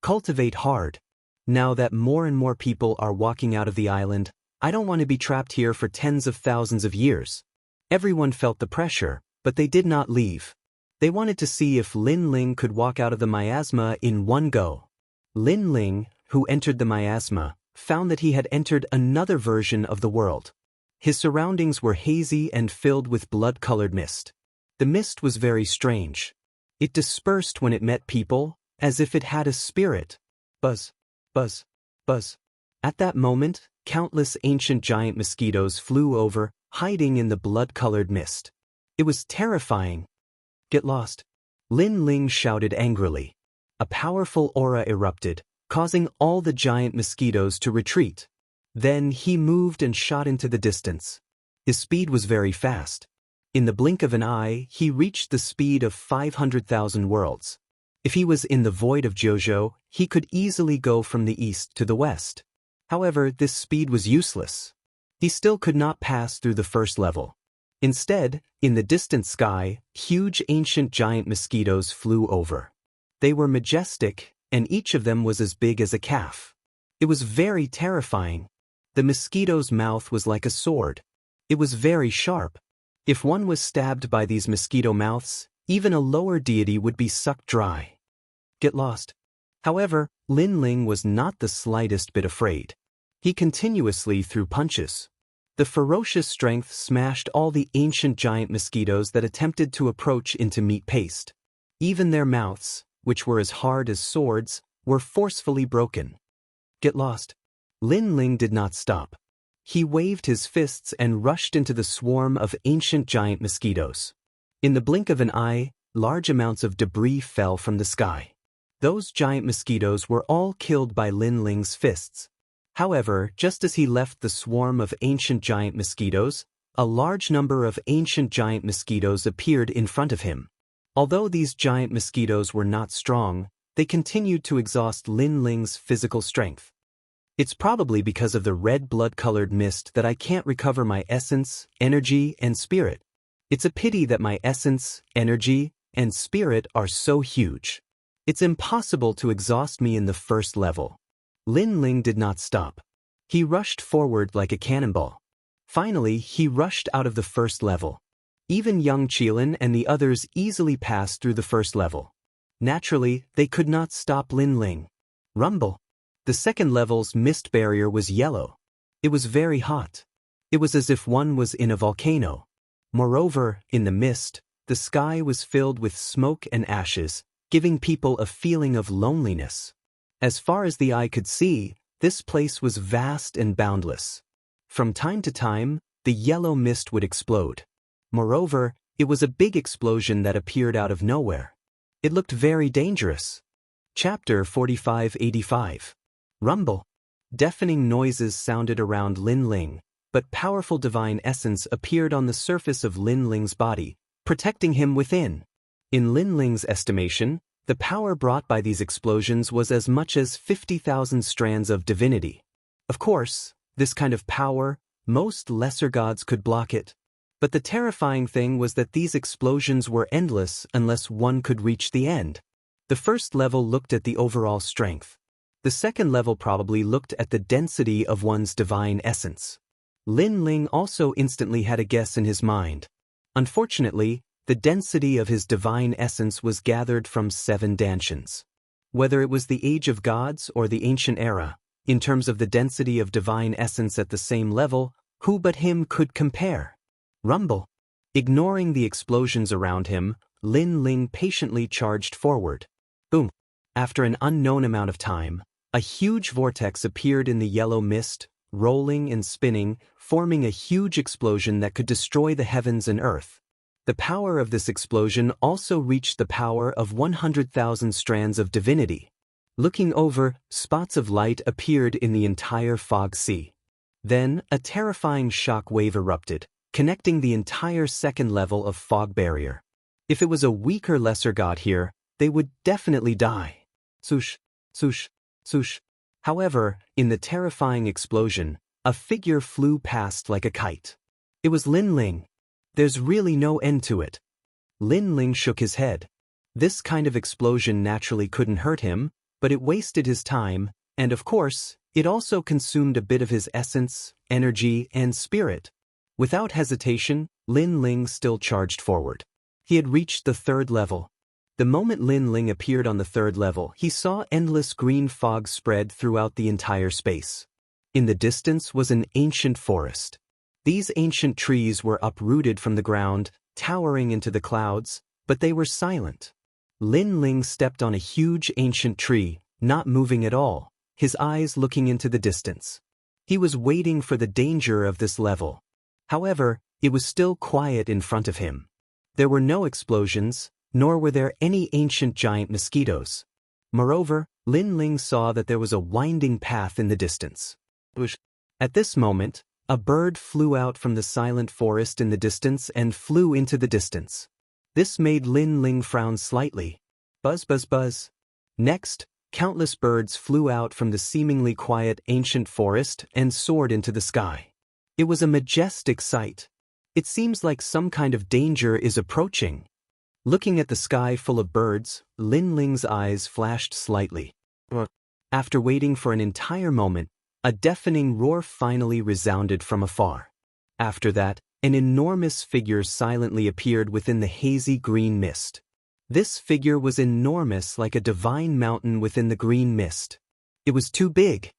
Cultivate hard. Now that more and more people are walking out of the island, I don't want to be trapped here for tens of thousands of years. Everyone felt the pressure, but they did not leave. They wanted to see if Lin Ling could walk out of the miasma in one go. Lin Ling, who entered the miasma, found that he had entered another version of the world. His surroundings were hazy and filled with blood-colored mist. The mist was very strange. It dispersed when it met people, as if it had a spirit. Buzz, buzz, buzz. At that moment, countless ancient giant mosquitoes flew over, hiding in the blood-colored mist. It was terrifying. "Get lost!" Lin Ling shouted angrily. A powerful aura erupted, causing all the giant mosquitoes to retreat. Then he moved and shot into the distance. His speed was very fast. In the blink of an eye, he reached the speed of 500,000 worlds. If he was in the void of Jojo, he could easily go from the east to the west. However, this speed was useless. He still could not pass through the first level. Instead, in the distant sky, huge ancient giant mosquitoes flew over. They were majestic, and each of them was as big as a calf. It was very terrifying. The mosquito's mouth was like a sword. It was very sharp. If one was stabbed by these mosquito mouths, even a lower deity would be sucked dry. Get lost. However, Lin Ling was not the slightest bit afraid. He continuously threw punches. The ferocious strength smashed all the ancient giant mosquitoes that attempted to approach into meat paste. Even their mouths, which were as hard as swords, were forcefully broken. Get lost. Lin Ling did not stop. He waved his fists and rushed into the swarm of ancient giant mosquitoes. In the blink of an eye, large amounts of debris fell from the sky. Those giant mosquitoes were all killed by Lin Ling's fists. However, just as he left the swarm of ancient giant mosquitoes, a large number of ancient giant mosquitoes appeared in front of him. Although these giant mosquitoes were not strong, they continued to exhaust Lin Ling's physical strength. It's probably because of the red blood-colored mist that I can't recover my essence, energy, and spirit. It's a pity that my essence, energy, and spirit are so huge. It's impossible to exhaust me in the first level. Lin Ling did not stop. He rushed forward like a cannonball. Finally, he rushed out of the first level. Even young Qilin and the others easily passed through the first level. Naturally, they could not stop Lin Ling. Rumble. The second level's mist barrier was yellow. It was very hot. It was as if one was in a volcano. Moreover, in the mist, the sky was filled with smoke and ashes, giving people a feeling of loneliness. As far as the eye could see, this place was vast and boundless. From time to time, the yellow mist would explode. Moreover, it was a big explosion that appeared out of nowhere. It looked very dangerous. Chapter 4585. Rumble. Deafening noises sounded around Lin Ling, but powerful divine essence appeared on the surface of Lin Ling's body, protecting him within. In Lin Ling's estimation, the power brought by these explosions was as much as 50,000 strands of divinity. Of course, this kind of power, most lesser gods could block it. But the terrifying thing was that these explosions were endless unless one could reach the end. The first level looked at the overall strength. The second level probably looked at the density of one's divine essence. Lin Ling also instantly had a guess in his mind. Unfortunately, the density of his divine essence was gathered from 7 danshians. Whether it was the Age of Gods or the Ancient Era, in terms of the density of divine essence at the same level, who but him could compare? Rumble. Ignoring the explosions around him, Lin Ling patiently charged forward. Boom. After an unknown amount of time, a huge vortex appeared in the yellow mist, rolling and spinning, forming a huge explosion that could destroy the heavens and earth. The power of this explosion also reached the power of 100,000 strands of divinity. Looking over, spots of light appeared in the entire fog sea. Then, a terrifying shock wave erupted, connecting the entire second level of fog barrier. If it was a weaker lesser god here, they would definitely die. Swoosh, swoosh, swoosh. However, in the terrifying explosion, a figure flew past like a kite. It was Lin Ling. There's really no end to it. Lin Ling shook his head. This kind of explosion naturally couldn't hurt him, but it wasted his time, and of course, it also consumed a bit of his essence, energy, and spirit. Without hesitation, Lin Ling still charged forward. He had reached the third level. The moment Lin Ling appeared on the third level, he saw endless green fog spread throughout the entire space. In the distance was an ancient forest. These ancient trees were uprooted from the ground, towering into the clouds, but they were silent. Lin Ling stepped on a huge ancient tree, not moving at all, his eyes looking into the distance. He was waiting for the danger of this level. However, it was still quiet in front of him. There were no explosions, nor were there any ancient giant mosquitoes. Moreover, Lin Ling saw that there was a winding path in the distance. At this moment, A bird flew out from the silent forest in the distance and flew into the distance. This made Lin Ling frown slightly. Buzz, buzz, buzz. Next, countless birds flew out from the seemingly quiet ancient forest and soared into the sky. It was a majestic sight. It seems like some kind of danger is approaching. Looking at the sky full of birds, Lin Ling's eyes flashed slightly. After waiting for an entire moment, a deafening roar finally resounded from afar. After that, an enormous figure silently appeared within the hazy green mist. This figure was enormous, like a divine mountain within the green mist. It was too big.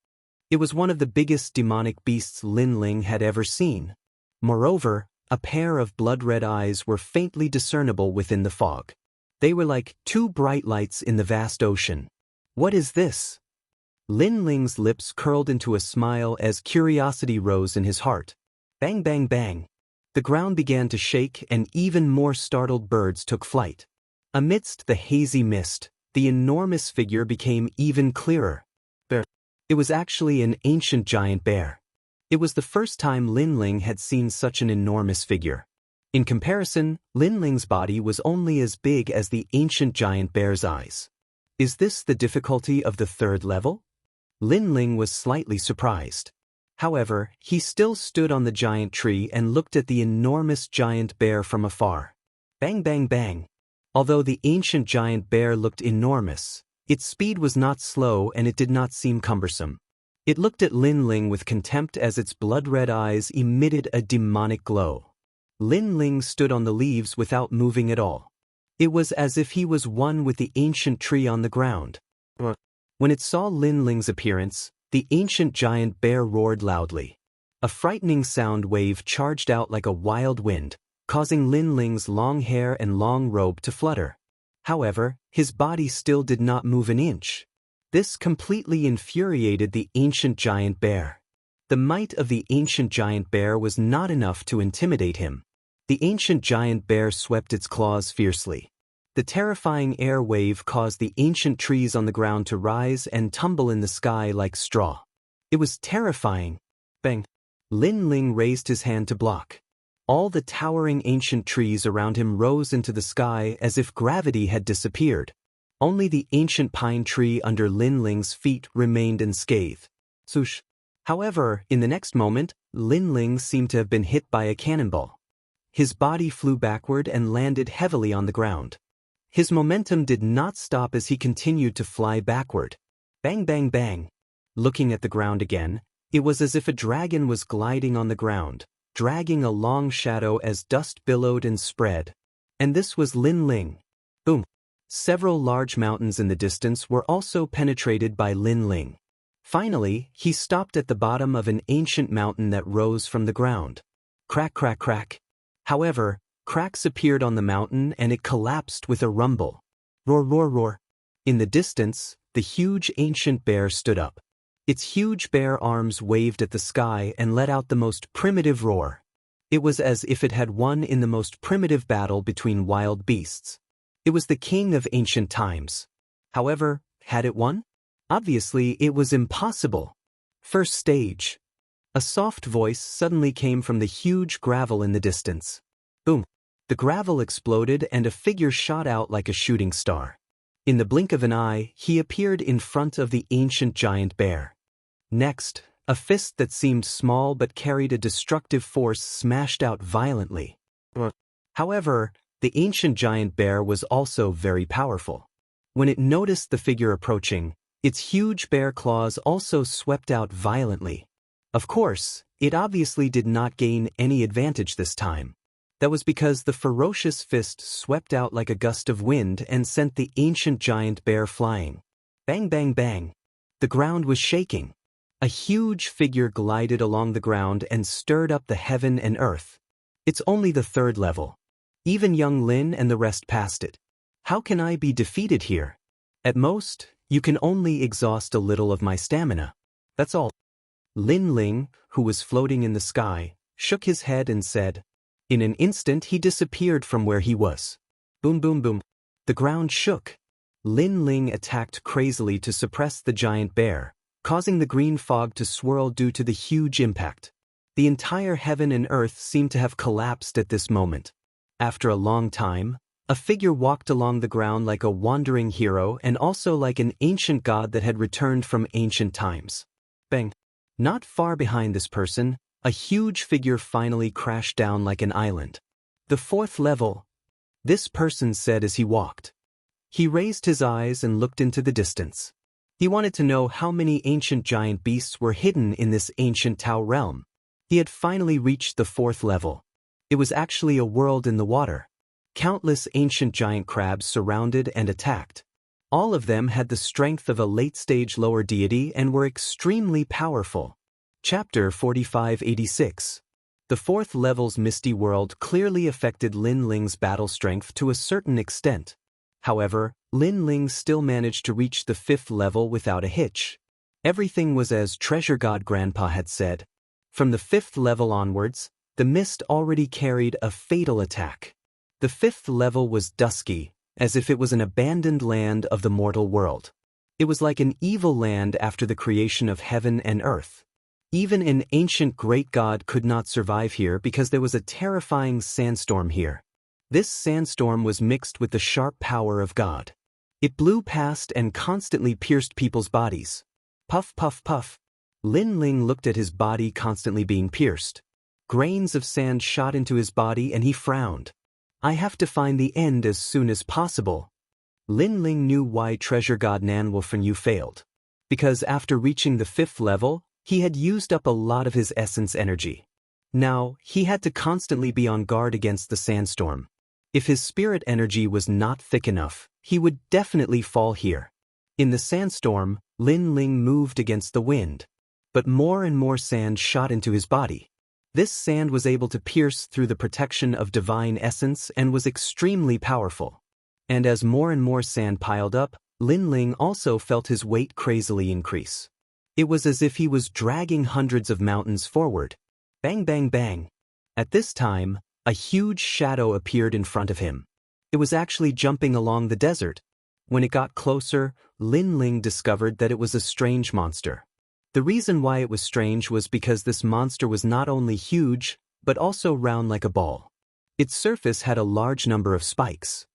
It was one of the biggest demonic beasts Lin Ling had ever seen. Moreover, a pair of blood-red eyes were faintly discernible within the fog. They were like two bright lights in the vast ocean. What is this? Lin Ling's lips curled into a smile as curiosity rose in his heart. Bang, bang, bang. The ground began to shake and even more startled birds took flight. Amidst the hazy mist, the enormous figure became even clearer. It was actually an ancient giant bear. It was the first time Lin Ling had seen such an enormous figure. In comparison, Lin Ling's body was only as big as the ancient giant bear's eyes. Is this the difficulty of the third level? Lin Ling was slightly surprised. However, he still stood on the giant tree and looked at the enormous giant bear from afar. Bang, bang, bang. Although the ancient giant bear looked enormous, its speed was not slow and it did not seem cumbersome. It looked at Lin Ling with contempt as its blood-red eyes emitted a demonic glow. Lin Ling stood on the leaves without moving at all. It was as if he was one with the ancient tree on the ground. When it saw Lin Ling's appearance, the ancient giant bear roared loudly. A frightening sound wave charged out like a wild wind, causing Lin Ling's long hair and long robe to flutter. However, his body still did not move an inch. This completely infuriated the ancient giant bear. The might of the ancient giant bear was not enough to intimidate him. The ancient giant bear swept its claws fiercely. The terrifying air wave caused the ancient trees on the ground to rise and tumble in the sky like straw. It was terrifying. Bang! Lin Ling raised his hand to block. All the towering ancient trees around him rose into the sky as if gravity had disappeared. Only the ancient pine tree under Lin Ling's feet remained unscathed. Swoosh! However, in the next moment, Lin Ling seemed to have been hit by a cannonball. His body flew backward and landed heavily on the ground. His momentum did not stop as he continued to fly backward. Bang, bang, bang. Looking at the ground again, it was as if a dragon was gliding on the ground, dragging a long shadow as dust billowed and spread. And this was Lin Ling. Boom. Several large mountains in the distance were also penetrated by Lin Ling. Finally, he stopped at the bottom of an ancient mountain that rose from the ground. Crack, crack, crack. However, cracks appeared on the mountain and it collapsed with a rumble. Roar, roar, roar. In the distance, the huge ancient bear stood up. Its huge bare arms waved at the sky and let out the most primitive roar. It was as if it had won in the most primitive battle between wild beasts. It was the king of ancient times. However, had it won? Obviously, it was impossible. First stage. A soft voice suddenly came from the huge gravel in the distance. Boom. The gravel exploded and a figure shot out like a shooting star. In the blink of an eye, he appeared in front of the ancient giant bear. Next, a fist that seemed small but carried a destructive force smashed out violently. However, the ancient giant bear was also very powerful. When it noticed the figure approaching, its huge bear claws also swept out violently. Of course, it obviously did not gain any advantage this time. That was because the ferocious fist swept out like a gust of wind and sent the ancient giant bear flying. Bang, bang, bang. The ground was shaking. A huge figure glided along the ground and stirred up the heaven and earth. It's only the third level. Even young Lin and the rest passed it. How can I be defeated here? At most, you can only exhaust a little of my stamina. That's all. Lin Ling, who was floating in the sky, shook his head and said. In an instant he disappeared from where he was. Boom, boom, boom. The ground shook. Lin Ling attacked crazily to suppress the giant bear, causing the green fog to swirl due to the huge impact. The entire heaven and earth seemed to have collapsed at this moment. After a long time, a figure walked along the ground like a wandering hero and also like an ancient god that had returned from ancient times. Bang! Not far behind this person, a huge figure finally crashed down like an island. The fourth level, this person said as he walked. He raised his eyes and looked into the distance. He wanted to know how many ancient giant beasts were hidden in this ancient Tao realm. He had finally reached the fourth level. It was actually a world in the water. Countless ancient giant crabs surrounded and attacked. All of them had the strength of a late-stage lower deity and were extremely powerful. Chapter 4586. The fourth level's misty world clearly affected Lin Ling's battle strength to a certain extent. However, Lin Ling still managed to reach the fifth level without a hitch. Everything was as Treasure God Grandpa had said. From the fifth level onwards, the mist already carried a fatal attack. The fifth level was dusky, as if it was an abandoned land of the mortal world. It was like an evil land after the creation of heaven and earth. Even an ancient great god could not survive here because there was a terrifying sandstorm here. This sandstorm was mixed with the sharp power of God. It blew past and constantly pierced people's bodies. Puff, puff, puff. Lin Ling looked at his body constantly being pierced. Grains of sand shot into his body and he frowned. I have to find the end as soon as possible. Lin Ling knew why Treasure God Nanwolfen Yu failed. Because after reaching the fifth level, he had used up a lot of his essence energy. Now, he had to constantly be on guard against the sandstorm. If his spirit energy was not thick enough, he would definitely fall here. In the sandstorm, Lin Ling moved against the wind. But more and more sand shot into his body. This sand was able to pierce through the protection of divine essence and was extremely powerful. And as more and more sand piled up, Lin Ling also felt his weight crazily increase. It was as if he was dragging hundreds of mountains forward. Bang, bang, bang. At this time, a huge shadow appeared in front of him. It was actually jumping along the desert. When it got closer, Lin Ling discovered that it was a strange monster. The reason why it was strange was because this monster was not only huge, but also round like a ball. Its surface had a large number of spikes.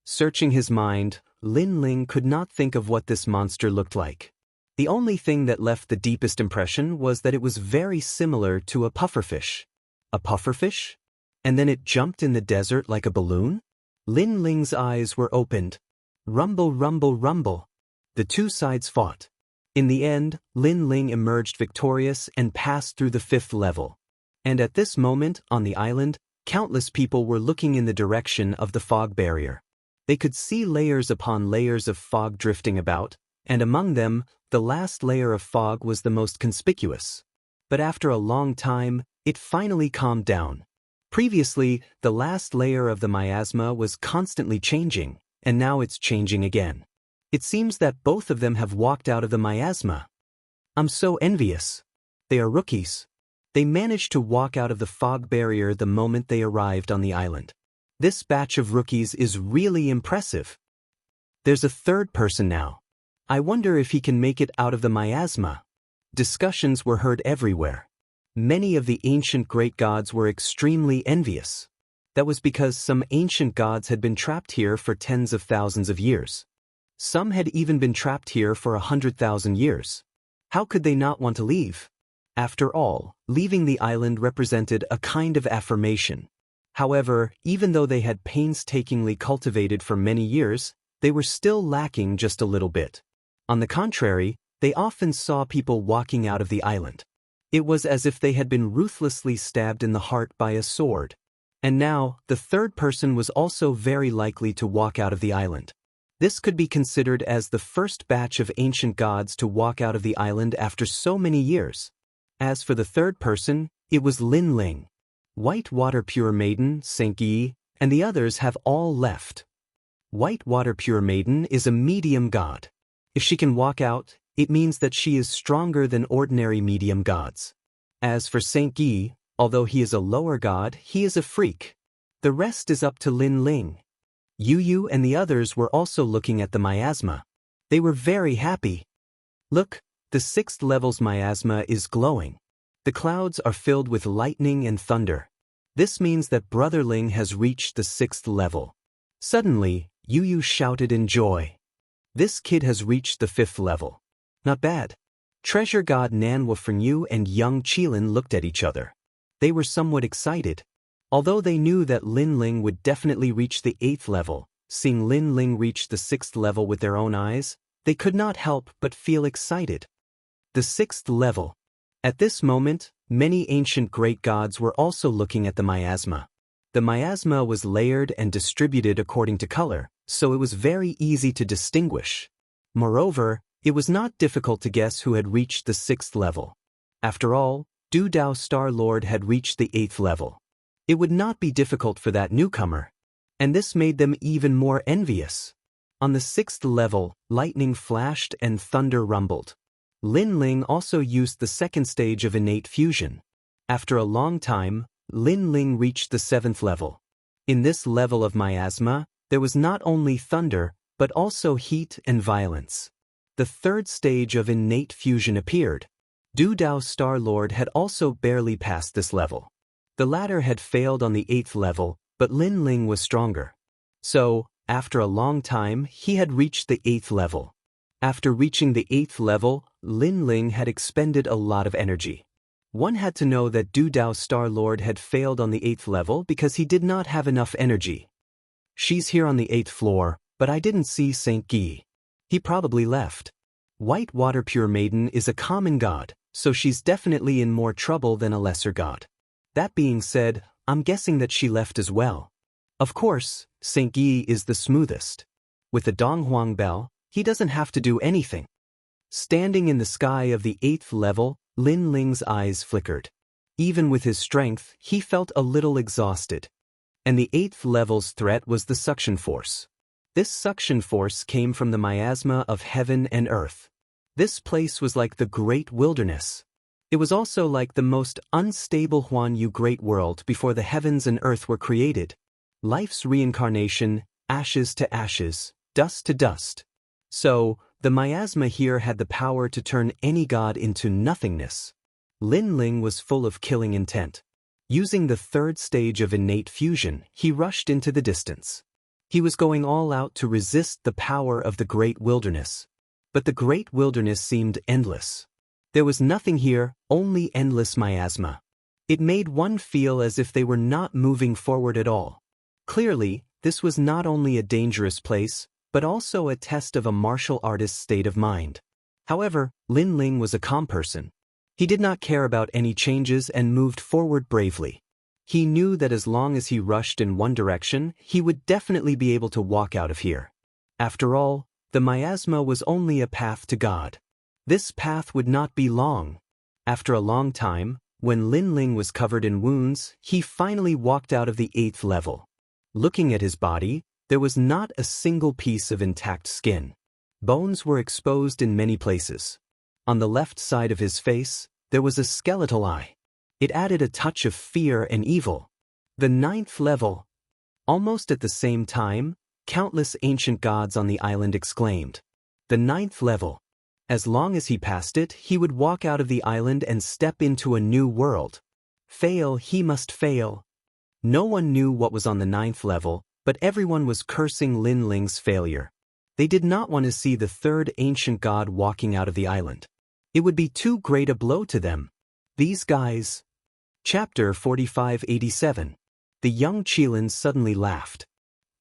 Searching his mind, Lin Ling could not think of what this monster looked like. The only thing that left the deepest impression was that it was very similar to a pufferfish. A pufferfish? And then it jumped in the desert like a balloon? Lin Ling's eyes were opened. Rumble, rumble, rumble. The two sides fought. In the end, Lin Ling emerged victorious and passed through the fifth level. And at this moment, on the island, countless people were looking in the direction of the fog barrier. They could see layers upon layers of fog drifting about, and among them, the last layer of fog was the most conspicuous. But after a long time, it finally calmed down. Previously, the last layer of the miasma was constantly changing, and now it's changing again. It seems that both of them have walked out of the miasma. I'm so envious. They are rookies. They managed to walk out of the fog barrier the moment they arrived on the island. This batch of rookies is really impressive. There's a third person now. I wonder if he can make it out of the miasma. Discussions were heard everywhere. Many of the ancient great gods were extremely envious. That was because some ancient gods had been trapped here for tens of thousands of years. Some had even been trapped here for 100,000 years. How could they not want to leave? After all, leaving the island represented a kind of affirmation. However, even though they had painstakingly cultivated for many years, they were still lacking just a little bit. On the contrary, they often saw people walking out of the island. It was as if they had been ruthlessly stabbed in the heart by a sword. And now, the third person was also very likely to walk out of the island. This could be considered as the first batch of ancient gods to walk out of the island after so many years. As for the third person, it was Lin Ling. White Water Pure Maiden, Xianxia, and the others have all left. White Water Pure Maiden is a medium god. If she can walk out, it means that she is stronger than ordinary medium gods. As for Xianxia, although he is a lower god, he is a freak. The rest is up to Lin Ling. Yu and the others were also looking at the miasma. They were very happy. Look, the sixth level's miasma is glowing. The clouds are filled with lightning and thunder. This means that Brother Ling has reached the 6th level. Suddenly, Yu Yu shouted in joy. This kid has reached the 5th level. Not bad. Treasure God Nanhua Fenyu and young Qilin looked at each other. They were somewhat excited. Although they knew that Lin Ling would definitely reach the 8th level, seeing Lin Ling reach the 6th level with their own eyes, they could not help but feel excited. The 6th level. At this moment, many ancient great gods were also looking at the miasma. The miasma was layered and distributed according to color, so it was very easy to distinguish. Moreover, it was not difficult to guess who had reached the 6th level. After all, Du Dao Star Lord had reached the 8th level. It would not be difficult for that newcomer. And this made them even more envious. On the 6th level, lightning flashed and thunder rumbled. Lin Ling also used the 2nd stage of innate fusion. After a long time, Lin Ling reached the 7th level. In this level of miasma, there was not only thunder, but also heat and violence. The 3rd stage of innate fusion appeared. Du Dao Star Lord had also barely passed this level. The latter had failed on the 8th level, but Lin Ling was stronger. So, after a long time, he had reached the 8th level. After reaching the 8th level, Lin Ling had expended a lot of energy. One had to know that Du Dao Star Lord had failed on the 8th level because he did not have enough energy. She's here on the 8th floor, but I didn't see Saint Guy. He probably left. White Water Pure Maiden is a common god, so she's definitely in more trouble than a lesser god. That being said, I'm guessing that she left as well. Of course, Saint Guy is the smoothest. With the Donghuang Bell, he doesn't have to do anything. Standing in the sky of the 8th level, Lin Ling's eyes flickered. Even with his strength, he felt a little exhausted. And the 8th level's threat was the suction force. This suction force came from the miasma of heaven and earth. This place was like the great wilderness. It was also like the most unstable Huan Yu great world before the heavens and earth were created. Life's reincarnation, ashes to ashes, dust to dust. So, the miasma here had the power to turn any god into nothingness. Lin Ling was full of killing intent. Using the 3rd stage of innate fusion, he rushed into the distance. He was going all out to resist the power of the great wilderness. But the great wilderness seemed endless. There was nothing here, only endless miasma. It made one feel as if they were not moving forward at all. Clearly, this was not only a dangerous place, but also a test of a martial artist's state of mind. However, Lin Ling was a calm person. He did not care about any changes and moved forward bravely. He knew that as long as he rushed in one direction, he would definitely be able to walk out of here. After all, the miasma was only a path to God. This path would not be long. After a long time, when Lin Ling was covered in wounds, he finally walked out of the 8th level. Looking at his body, there was not a single piece of intact skin. Bones were exposed in many places. On the left side of his face, there was a skeletal eye. It added a touch of fear and evil. The 9th level. Almost at the same time, countless ancient gods on the island exclaimed. The 9th level. As long as he passed it, he would walk out of the island and step into a new world. Fail, he must fail. No one knew what was on the 9th level, but everyone was cursing Lin Ling's failure. They did not want to see the 3rd ancient god walking out of the island. It would be too great a blow to them. These guys. Chapter 4587. The young Qilin suddenly laughed.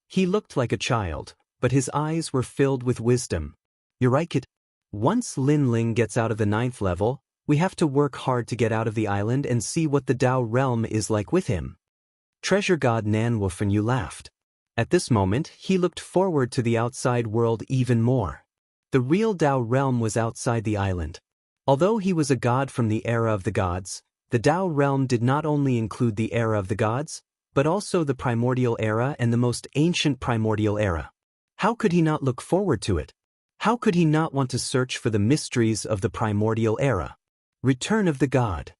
He looked like a child, but his eyes were filled with wisdom. You're right, kid. Once Lin Ling gets out of the 9th level, we have to work hard to get out of the island and see what the Dao realm is like with him. Treasure God Nanhua Fenyu laughed. At this moment, he looked forward to the outside world even more. The real Dao realm was outside the island. Although he was a god from the era of the gods, the Dao realm did not only include the era of the gods, but also the primordial era and the most ancient primordial era. How could he not look forward to it? How could he not want to search for the mysteries of the primordial era? Return of the God.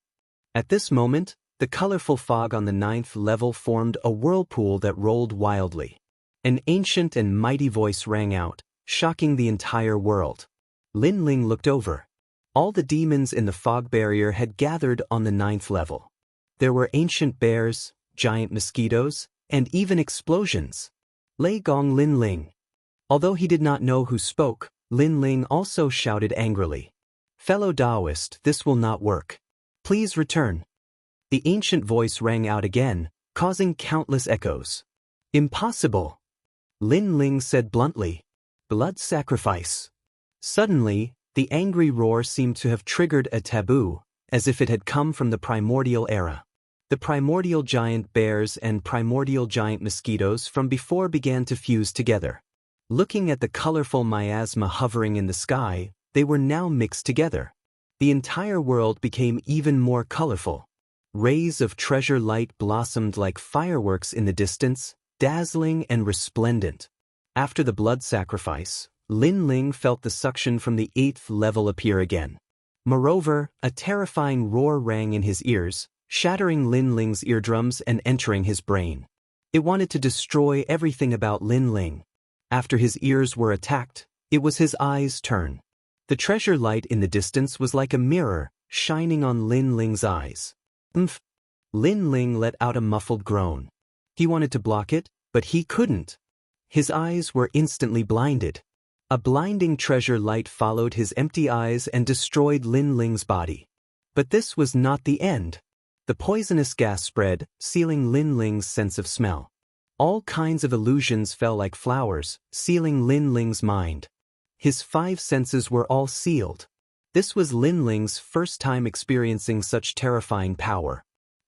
At this moment, the colorful fog on the 9th level formed a whirlpool that rolled wildly. An ancient and mighty voice rang out, shocking the entire world. Lin Ling looked over. All the demons in the fog barrier had gathered on the 9th level. There were ancient bears, giant mosquitoes, and even explosions. Lei Gong Lin Ling. Although he did not know who spoke, Lin Ling also shouted angrily. Fellow Taoist, this will not work. Please return. The ancient voice rang out again, causing countless echoes. Impossible. Lin Ling said bluntly. Blood sacrifice. Suddenly, the angry roar seemed to have triggered a taboo, as if it had come from the primordial era. The primordial giant bears and primordial giant mosquitoes from before began to fuse together. Looking at the colorful miasma hovering in the sky, they were now mixed together. The entire world became even more colorful. Rays of treasure light blossomed like fireworks in the distance, dazzling and resplendent. After the blood sacrifice, Lin Ling felt the suction from the 8th level appear again. Moreover, a terrifying roar rang in his ears, shattering Lin Ling's eardrums and entering his brain. It wanted to destroy everything about Lin Ling. After his ears were attacked, it was his eyes' turn. The treasure light in the distance was like a mirror, shining on Lin Ling's eyes. Umph! Lin Ling let out a muffled groan. He wanted to block it, but he couldn't. His eyes were instantly blinded. A blinding treasure light followed his empty eyes and destroyed Lin Ling's body. But this was not the end. The poisonous gas spread, sealing Lin Ling's sense of smell. All kinds of illusions fell like flowers, sealing Lin Ling's mind. His 5 senses were all sealed. This was Lin Ling's first time experiencing such terrifying power.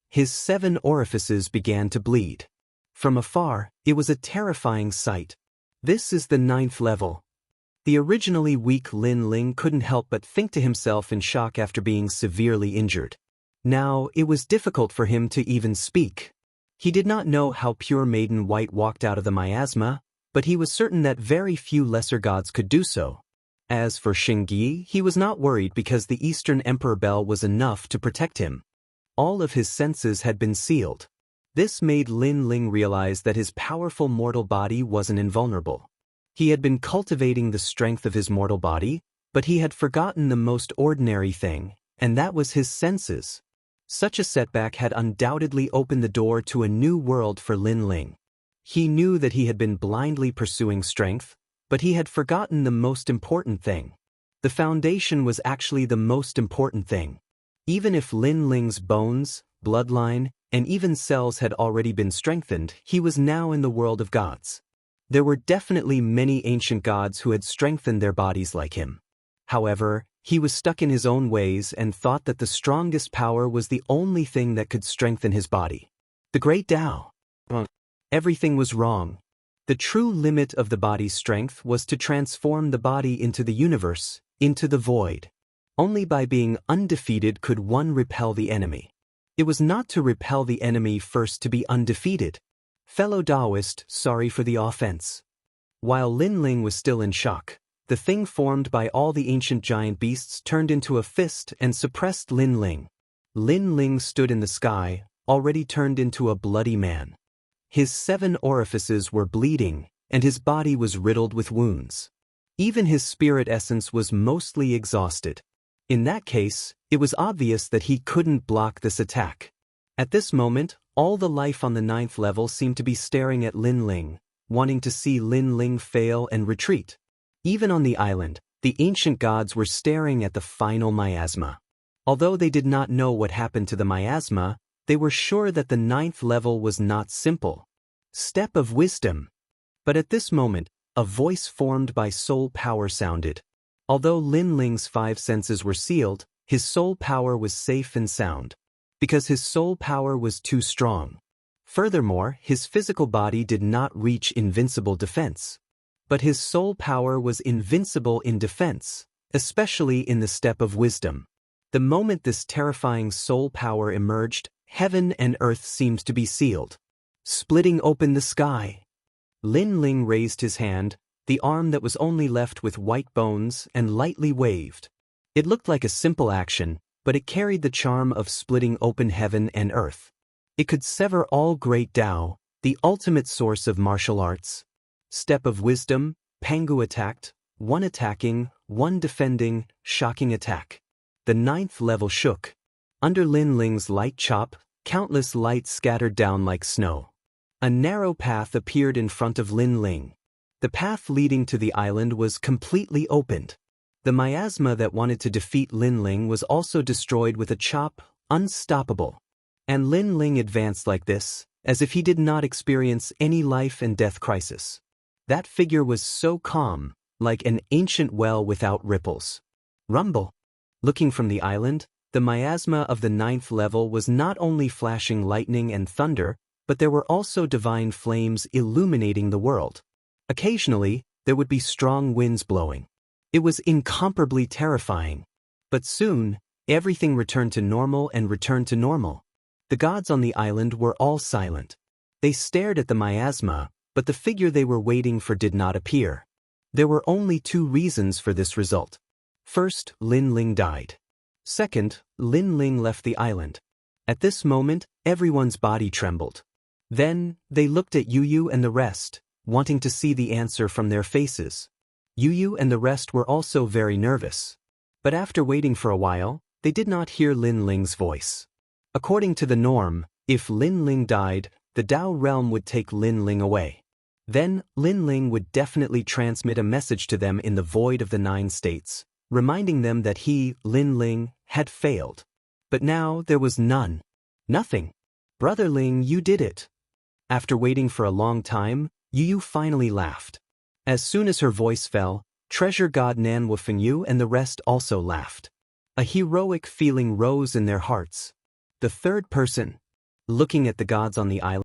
His 7 orifices began to bleed. From afar, it was a terrifying sight. This is the 9th level. The originally weak Lin Ling couldn't help but think to himself in shock after being severely injured. Now, it was difficult for him to even speak. He did not know how pure Maiden White walked out of the miasma, but he was certain that very few lesser gods could do so. As for Xingyi, he was not worried because the Eastern Emperor Bell was enough to protect him. All of his senses had been sealed. This made Lin Ling realize that his powerful mortal body wasn't invulnerable. He had been cultivating the strength of his mortal body, but he had forgotten the most ordinary thing, and that was his senses. Such a setback had undoubtedly opened the door to a new world for Lin Ling. He knew that he had been blindly pursuing strength, but he had forgotten the most important thing. The foundation was actually the most important thing. Even if Lin Ling's bones, bloodline, and even cells had already been strengthened, he was now in the world of gods. There were definitely many ancient gods who had strengthened their bodies like him. However, he was stuck in his own ways and thought that the strongest power was the only thing that could strengthen his body. The great Tao. Everything was wrong. The true limit of the body's strength was to transform the body into the universe, into the void. Only by being undefeated could one repel the enemy. It was not to repel the enemy first to be undefeated. Fellow Taoist, sorry for the offense. While Lin Ling was still in shock, the thing formed by all the ancient giant beasts turned into a fist and suppressed Lin Ling. Lin Ling stood in the sky, already turned into a bloody man. His 7 orifices were bleeding, and his body was riddled with wounds. Even his spirit essence was mostly exhausted. In that case, it was obvious that he couldn't block this attack. At this moment, all the life on the 9th level seemed to be staring at Lin Ling, wanting to see Lin Ling fail and retreat. Even on the island, the ancient gods were staring at the final miasma. Although they did not know what happened to the miasma, they were sure that the 9th level was not simple. Step of wisdom. But at this moment, a voice formed by soul power sounded. Although Lin Ling's 5 senses were sealed, his soul power was safe and sound. Because his soul power was too strong. Furthermore, his physical body did not reach invincible defense. But his soul power was invincible in defense, especially in the step of wisdom. The moment this terrifying soul power emerged, heaven and earth seemed to be sealed, splitting open the sky. Lin Ling raised his hand, the arm that was only left with white bones, and lightly waved. It looked like a simple action, but it carried the charm of splitting open heaven and earth. It could sever all great Tao, the ultimate source of martial arts. Step of wisdom, Pangu attacked, one attacking, one defending, shocking attack. the 9th level shook. Under Lin Ling's light chop, countless lights scattered down like snow. A narrow path appeared in front of Lin Ling. The path leading to the island was completely opened. The miasma that wanted to defeat Lin Ling was also destroyed with a chop, unstoppable. And Lin Ling advanced like this, as if he did not experience any life and death crisis. That figure was so calm, like an ancient well without ripples. Rumble. Looking from the island, the miasma of the 9th level was not only flashing lightning and thunder, but there were also divine flames illuminating the world. Occasionally, there would be strong winds blowing. It was incomparably terrifying. But soon, everything returned to normal and returned to normal. The gods on the island were all silent. They stared at the miasma, but the figure they were waiting for did not appear. There were only 2 reasons for this result. First, Lin Ling died. Second, Lin Ling left the island. At this moment, everyone's body trembled. Then, they looked at Yu and the rest, wanting to see the answer from their faces. Yu and the rest were also very nervous. But after waiting for a while, they did not hear Lin Ling's voice. According to the norm, if Lin Ling died, the Tao realm would take Lin Ling away. Then, Lin Ling would definitely transmit a message to them in the void of the 9 states, reminding them that he, Lin Ling, had failed. But now there was none. Nothing. Brother Ling, you did it. After waiting for a long time, Yu finally laughed. As soon as her voice fell, Treasure God Nan Wufengyu and the rest also laughed. A heroic feeling rose in their hearts. The third person, looking at the gods on the island,